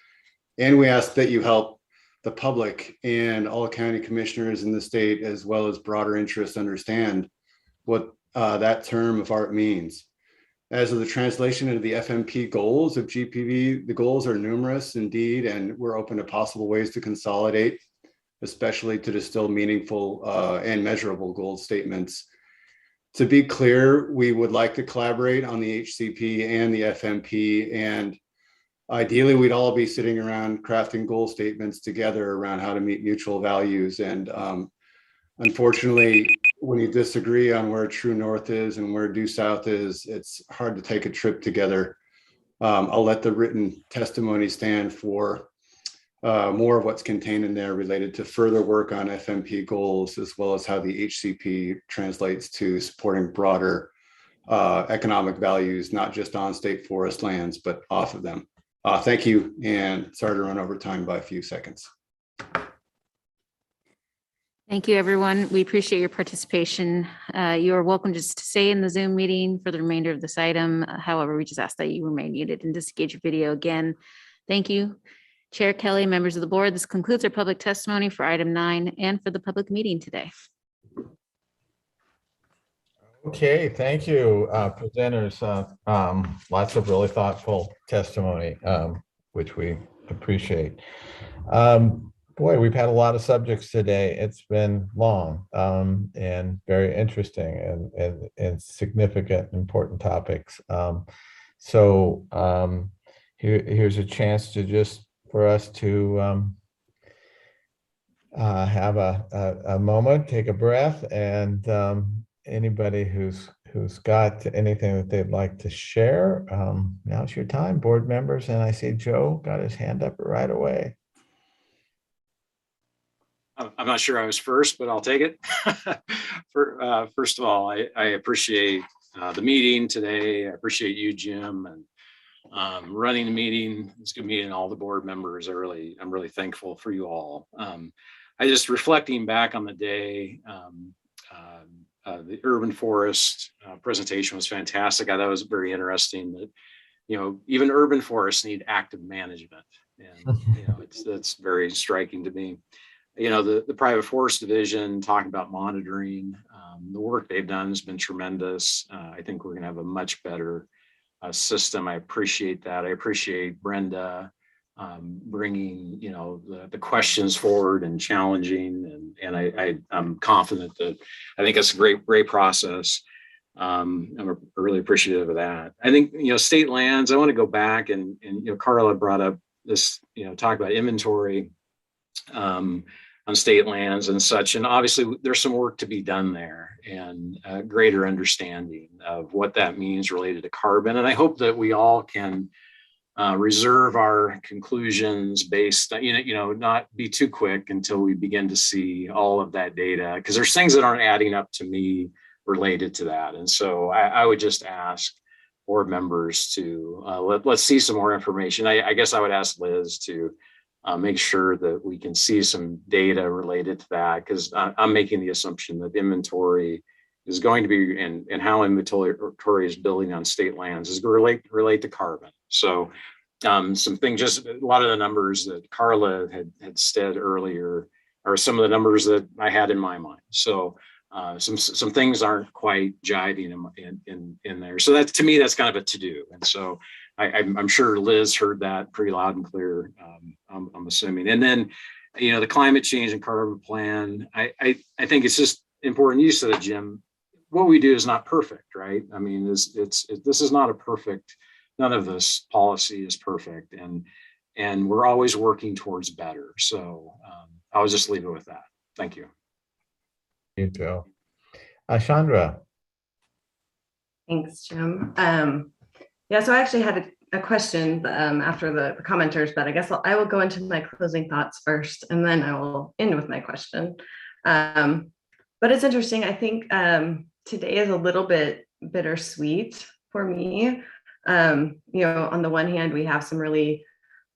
And we ask that you help the public and all county commissioners in the state, as well as broader interests, understand what that term of art means. As of the translation into the FMP goals of GPV, the goals are numerous indeed, and we're open to possible ways to consolidate, especially to distill meaningful and measurable goal statements. To be clear, we would like to collaborate on the HCP and the FMP, and ideally we'd all be sitting around crafting goal statements together around how to meet mutual values. And unfortunately, when you disagree on where true north is and where due south is, it's hard to take a trip together. I'll let the written testimony stand for more of what's contained in there related to further work on FMP goals, as well as how the HCP translates to supporting broader economic values, not just on state forest lands, but off of them. Thank you, and sorry to run over time by a few seconds. Thank you, everyone. We appreciate your participation. You are welcome just to stay in the Zoom meeting for the remainder of this item. However, we just ask that you remain muted and disengage your video again. Thank you. Chair Kelly, members of the board, this concludes our public testimony for item 9 and for the public meeting today. Okay, thank you, presenters. Lots of really thoughtful testimony, which we appreciate. Boy, we've had a lot of subjects today. It's been long and very interesting and significant, important topics. Here's a chance to just for us to have a moment, take a breath, and anybody who's got anything that they'd like to share, now's your time, board members. And I see Joe got his hand up right away. I'm not sure I was first, but I'll take it. First of all, I appreciate the meeting today. I appreciate you, Jim, and running the meeting. It's good meeting all the board members. I'm really thankful for you all. I just reflecting back on the day, the urban forest presentation was fantastic. I thought it was very interesting that, even urban forests need active management. And, that's very striking to me. The private forest division talking about monitoring, the work they've done has been tremendous. I think we're going to have a much better system. I appreciate that. I appreciate Brenda bringing, the questions forward and challenging. And I'm confident that I think it's a great process. I'm really appreciative of that. I think, state lands, I want to go back and Carla brought up this, talk about inventory on state lands and such. And obviously there's some work to be done there and a greater understanding of what that means related to carbon. And I hope that we all can reserve our conclusions based on, not be too quick until we begin to see all of that data, because there's things that aren't adding up to me related to that. And so I would just ask board members to let's see some more information. I guess I would ask Liz to make sure that we can see some data related to that, because I'm making the assumption that inventory is going to be, and how inventory is building on state lands is going to relate to carbon. So some things, just a lot of the numbers that Carla had said earlier are some of the numbers that I had in my mind. So some things aren't quite jiving in there. So that's, to me, that's kind of a to-do. And so I'm sure Liz heard that pretty loud and clear, I'm assuming. And then, the climate change and carbon plan, I think it's just important. You said it, Jim, what we do is not perfect, right? I mean, this is not a perfect, none of this policy is perfect. And we're always working towards better. So I'll just leave it with that. Thank you. You too. Chandra. Thanks, Jim. Yeah, so I actually had a question after the commenters, but I guess I will go into my closing thoughts first, and then I will end with my question. But it's interesting. I think today is a little bit bittersweet for me. On the one hand, we have some really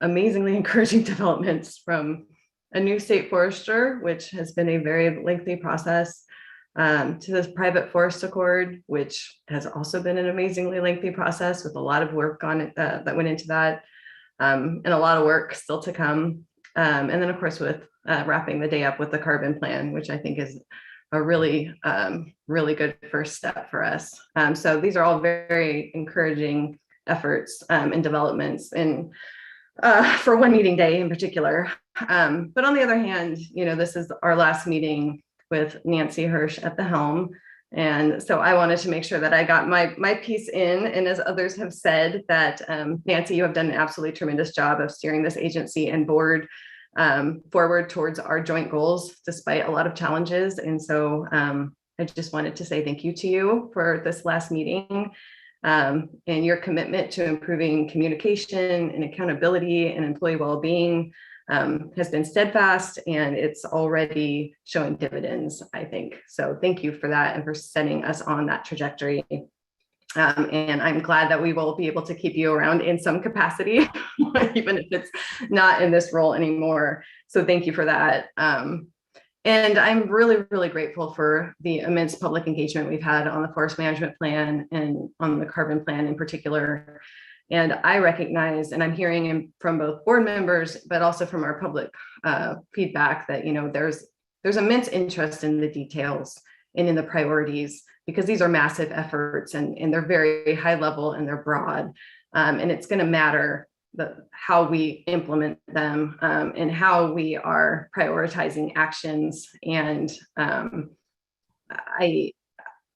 amazingly encouraging developments from a new state forester, which has been a very lengthy process, to this private forest accord, which has also been an amazingly lengthy process with a lot of work on it that went into that, and a lot of work still to come. And then, of course, with wrapping the day up with the carbon plan, which I think is a really, really good first step for us. So these are all very encouraging efforts and developments, and for one meeting day in particular. But on the other hand, this is our last meeting with Nancy Hirsch at the helm. And so I wanted to make sure that I got my piece in. And as others have said, that Nancy, you have done an absolutely tremendous job of steering this agency and board forward towards our joint goals, despite a lot of challenges. And so I just wanted to say thank you to you for this last meeting, and your commitment to improving communication and accountability and employee well-being has been steadfast, and it's already showing dividends, I think. So thank you for that and for setting us on that trajectory. And I'm glad that we will be able to keep you around in some capacity, even if it's not in this role anymore. So thank you for that. And I'm really, really grateful for the immense public engagement we've had on the forest management plan and on the carbon plan in particular. And I recognize, and I'm hearing from both board members, but also from our public feedback that, there's immense interest in the details and in the priorities, because these are massive efforts and they're very high level and they're broad. And it's going to matter how we implement them and how we are prioritizing actions. And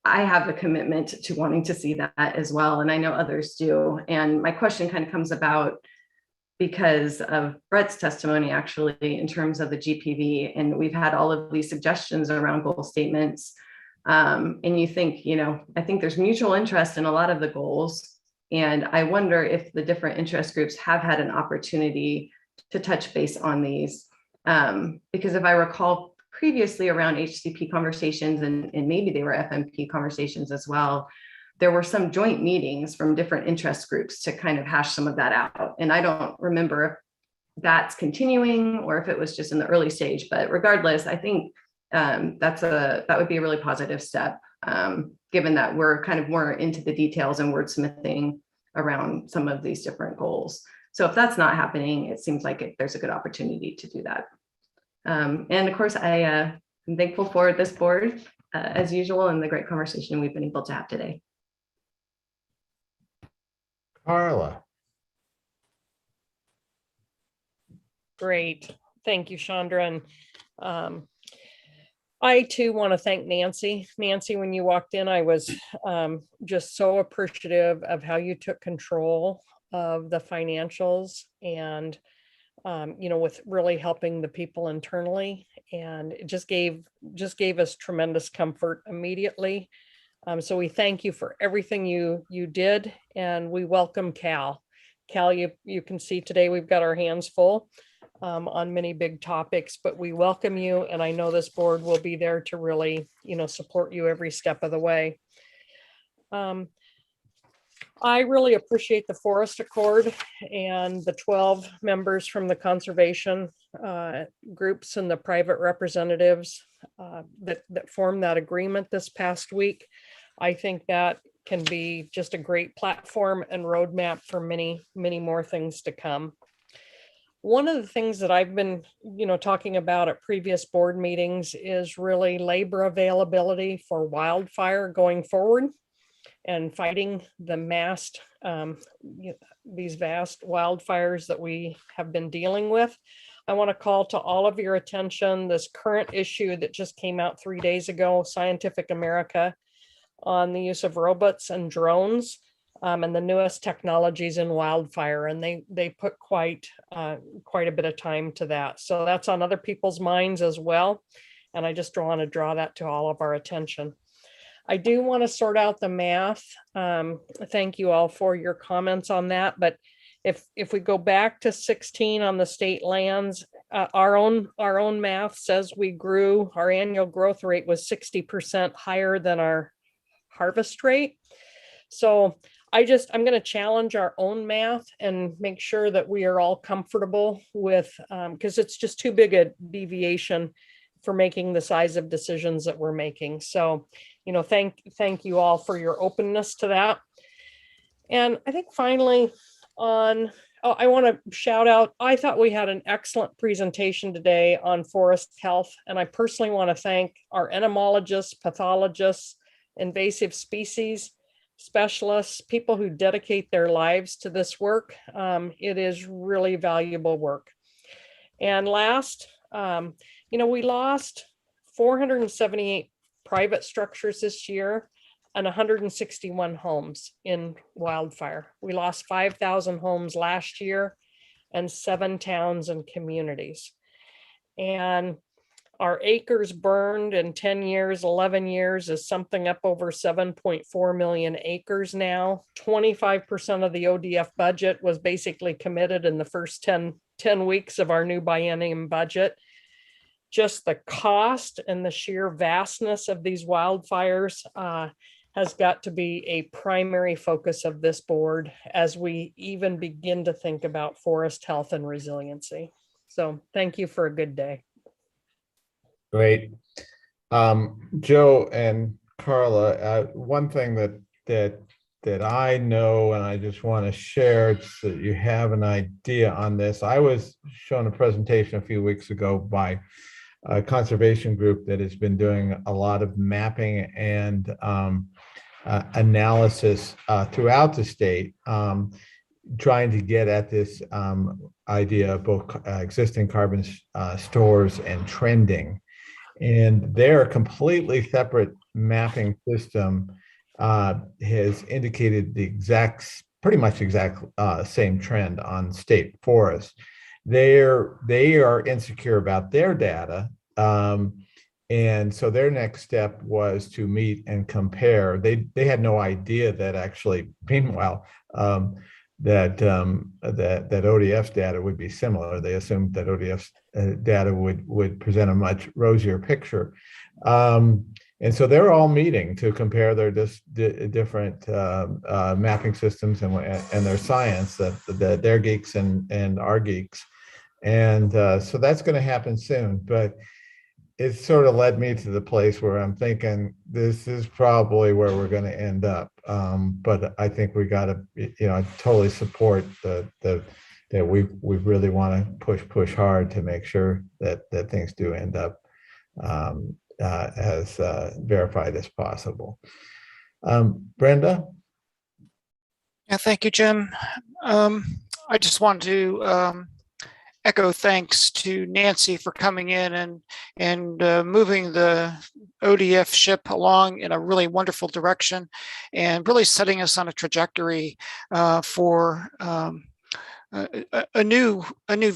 I have a commitment to wanting to see that as well. And I know others do. And my question kind of comes about because of Brett's testimony, actually, in terms of the GPV. And we've had all of these suggestions around goal statements. And you think, I think there's mutual interest in a lot of the goals. And I wonder if the different interest groups have had an opportunity to touch base on these. Because if I recall previously around HCP conversations, and maybe they were FMP conversations as well, there were some joint meetings from different interest groups to kind of hash some of that out. And I don't remember if that's continuing or if it was just in the early stage, but regardless, I think that would be a really positive step, given that we're kind of more into the details and wordsmithing around some of these different goals. So if that's not happening, it seems like there's a good opportunity to do that. And of course, I am thankful for this board as usual and the great conversation we've been able to have today. Carla. Great. Thank you, Chandra. And I too want to thank Nancy. Nancy, when you walked in, I was just so appreciative of how you took control of the financials and with really helping the people internally, and it just gave us tremendous comfort immediately. So we thank you for everything you did, and we welcome Cal. Cal, you can see today we've got our hands full on many big topics, but we welcome you, and I know this board will be there to really, support you every step of the way. I really appreciate the Forest Accord and the 12 members from the conservation groups and the private representatives that formed that agreement this past week. I think that can be just a great platform and roadmap for many, many more things to come. One of the things that I've been, talking about at previous board meetings is really labor availability for wildfire going forward and fighting the these vast wildfires that we have been dealing with. I want to call to all of your attention this current issue that just came out 3 days ago, Scientific America, on the use of robots and drones and the newest technologies in wildfire. And they put quite a bit of time to that. So that's on other people's minds as well. And I just want to draw that to all of our attention. I do want to sort out the math. Thank you all for your comments on that. But if we go back to 16 on the state lands, our own math says we grew, our annual growth rate was 60% higher than our harvest rate. So I'm going to challenge our own math and make sure that we are all comfortable with, because it's just too big a deviation for making the size of decisions that we're making. So, thank you all for your openness to that. And I think finally I want to shout out, I thought we had an excellent presentation today on forest health. And I personally want to thank our entomologists, pathologists, invasive species specialists, people who dedicate their lives to this work. It is really valuable work. And last, we lost 478 private structures this year and 161 homes in wildfire. We lost 5,000 homes last year and 7 towns and communities. And our acres burned in 10 years, 11 years is something up over 7.4 million acres now. 25% of the ODF budget was basically committed in the first 10 weeks of our new biennium budget. Just the cost and the sheer vastness of these wildfires has got to be a primary focus of this board as we even begin to think about forest health and resiliency. So thank you for a good day. Great. Joe and Carla, one thing that I know, and I just want to share so that you have an idea on this. I was shown a presentation a few weeks ago by a conservation group that has been doing a lot of mapping and analysis throughout the state, trying to get at this idea of both existing carbon stores and trending. And their completely separate mapping system has indicated the pretty much exact same trend on state forests. They are insecure about their data. And so their next step was to meet and compare. They had no idea that actually, meanwhile, that ODF's data would be similar. They assumed that ODF's data would present a much rosier picture. And so they're all meeting to compare their different mapping systems and their science, that their geeks and our geeks. And so that's going to happen soon. But it sort of led me to the place where I'm thinking this is probably where we're going to end up. But I think we got to, I totally support that we really want to push hard to make sure that things do end up as verified as possible. Brenda? Yeah, thank you, Jim. I just want to echo thanks to Nancy for coming in and moving the ODF ship along in a really wonderful direction and really setting us on a trajectory for a new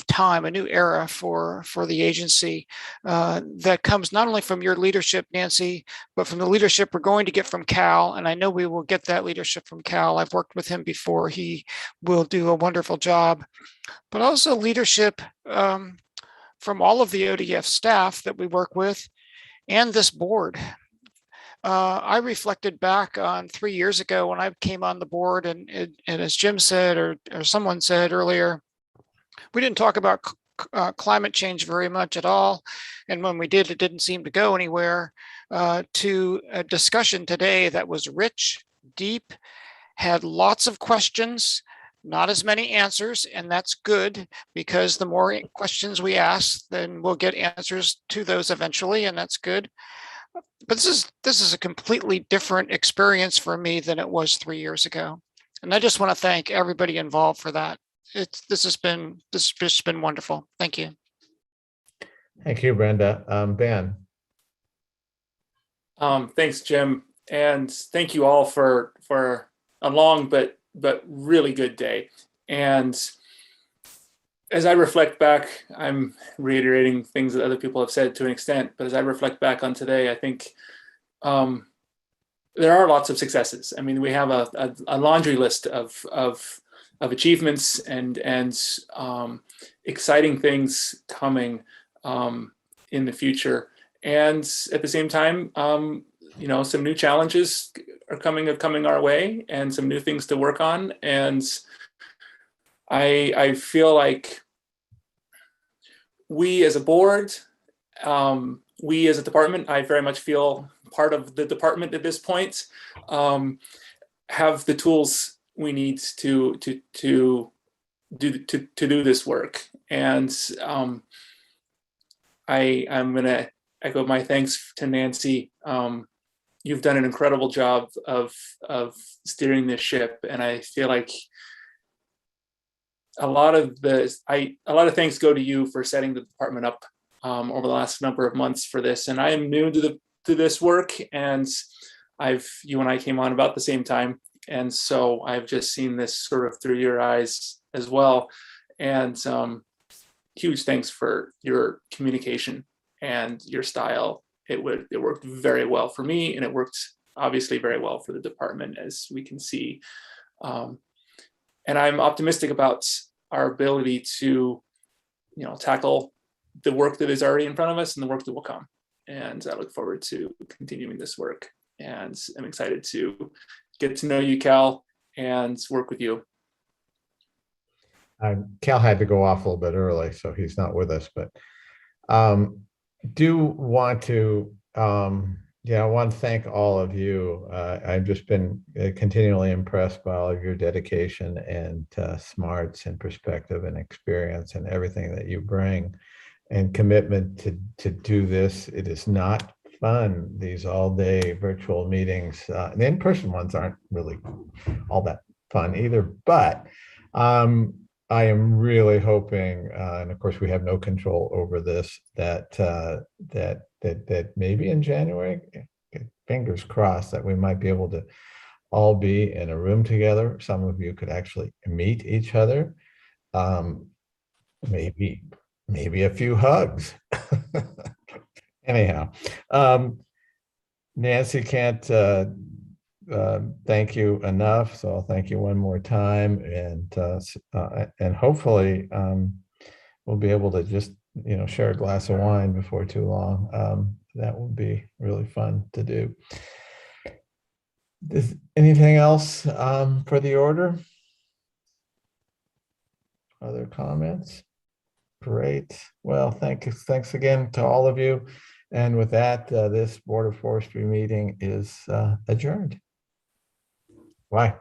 time, a new era for the agency that comes not only from your leadership, Nancy, but from the leadership we're going to get from Cal. And I know we will get that leadership from Cal. I've worked with him before. He will do a wonderful job, but also leadership from all of the ODF staff that we work with and this board. I reflected back on 3 years ago when I came on the board, and as Jim said, or someone said earlier, we didn't talk about climate change very much at all. And when we did, it didn't seem to go anywhere, to a discussion today that was rich, deep, had lots of questions, not as many answers, and that's good because the more questions we ask, then we'll get answers to those eventually, and that's good. But this is a completely different experience for me than it was 3 years ago. And I just want to thank everybody involved for that. This has just been wonderful. Thank you. Thank you, Brenda. Ben. Thanks, Jim, and thank you all for a long but really good day. And as I reflect back, I'm reiterating things that other people have said to an extent, but as I reflect back on today, I think there are lots of successes. I mean, we have a laundry list of achievements and exciting things coming in the future. And at the same time, you know, some new challenges are coming our way, and some new things to work on. And I feel like we as a board, we as a department, I very much feel part of the department at this point, have the tools we need to do this work. And I'm gonna echo my thanks to Nancy. You've done an incredible job of steering this ship, and I feel like a lot of thanks go to you for setting the department up over the last number of months for this. And I am new to this work, and you and I came on about the same time, and so I've just seen this sort of through your eyes as well. And huge thanks for your communication and your style. It worked very well for me, and it worked obviously very well for the department, as we can see. And I'm optimistic about our ability to, you know, tackle the work that is already in front of us and the work that will come. And I look forward to continuing this work. And I'm excited to get to know you, Cal, and work with you. Cal had to go off a little bit early, so he's not with us, but do want to, I want to thank all of you. I've just been continually impressed by all of your dedication and smarts and perspective and experience and everything that you bring and commitment to do this. It is not fun, these all-day virtual meetings. The in-person ones aren't really all that fun either, but I am really hoping, and of course we have no control over this, that maybe in January, fingers crossed, that we might be able to all be in a room together. Some of you could actually meet each other. Maybe a few hugs. Anyhow, Nancy can't thank you enough, so I'll thank you one more time, and hopefully we'll be able to just share a glass of wine before too long. That would be really fun to do. Is anything else for the order? Other comments? Great. Well, thanks again to all of you. And with that, this Board of Forestry meeting is adjourned. Bye.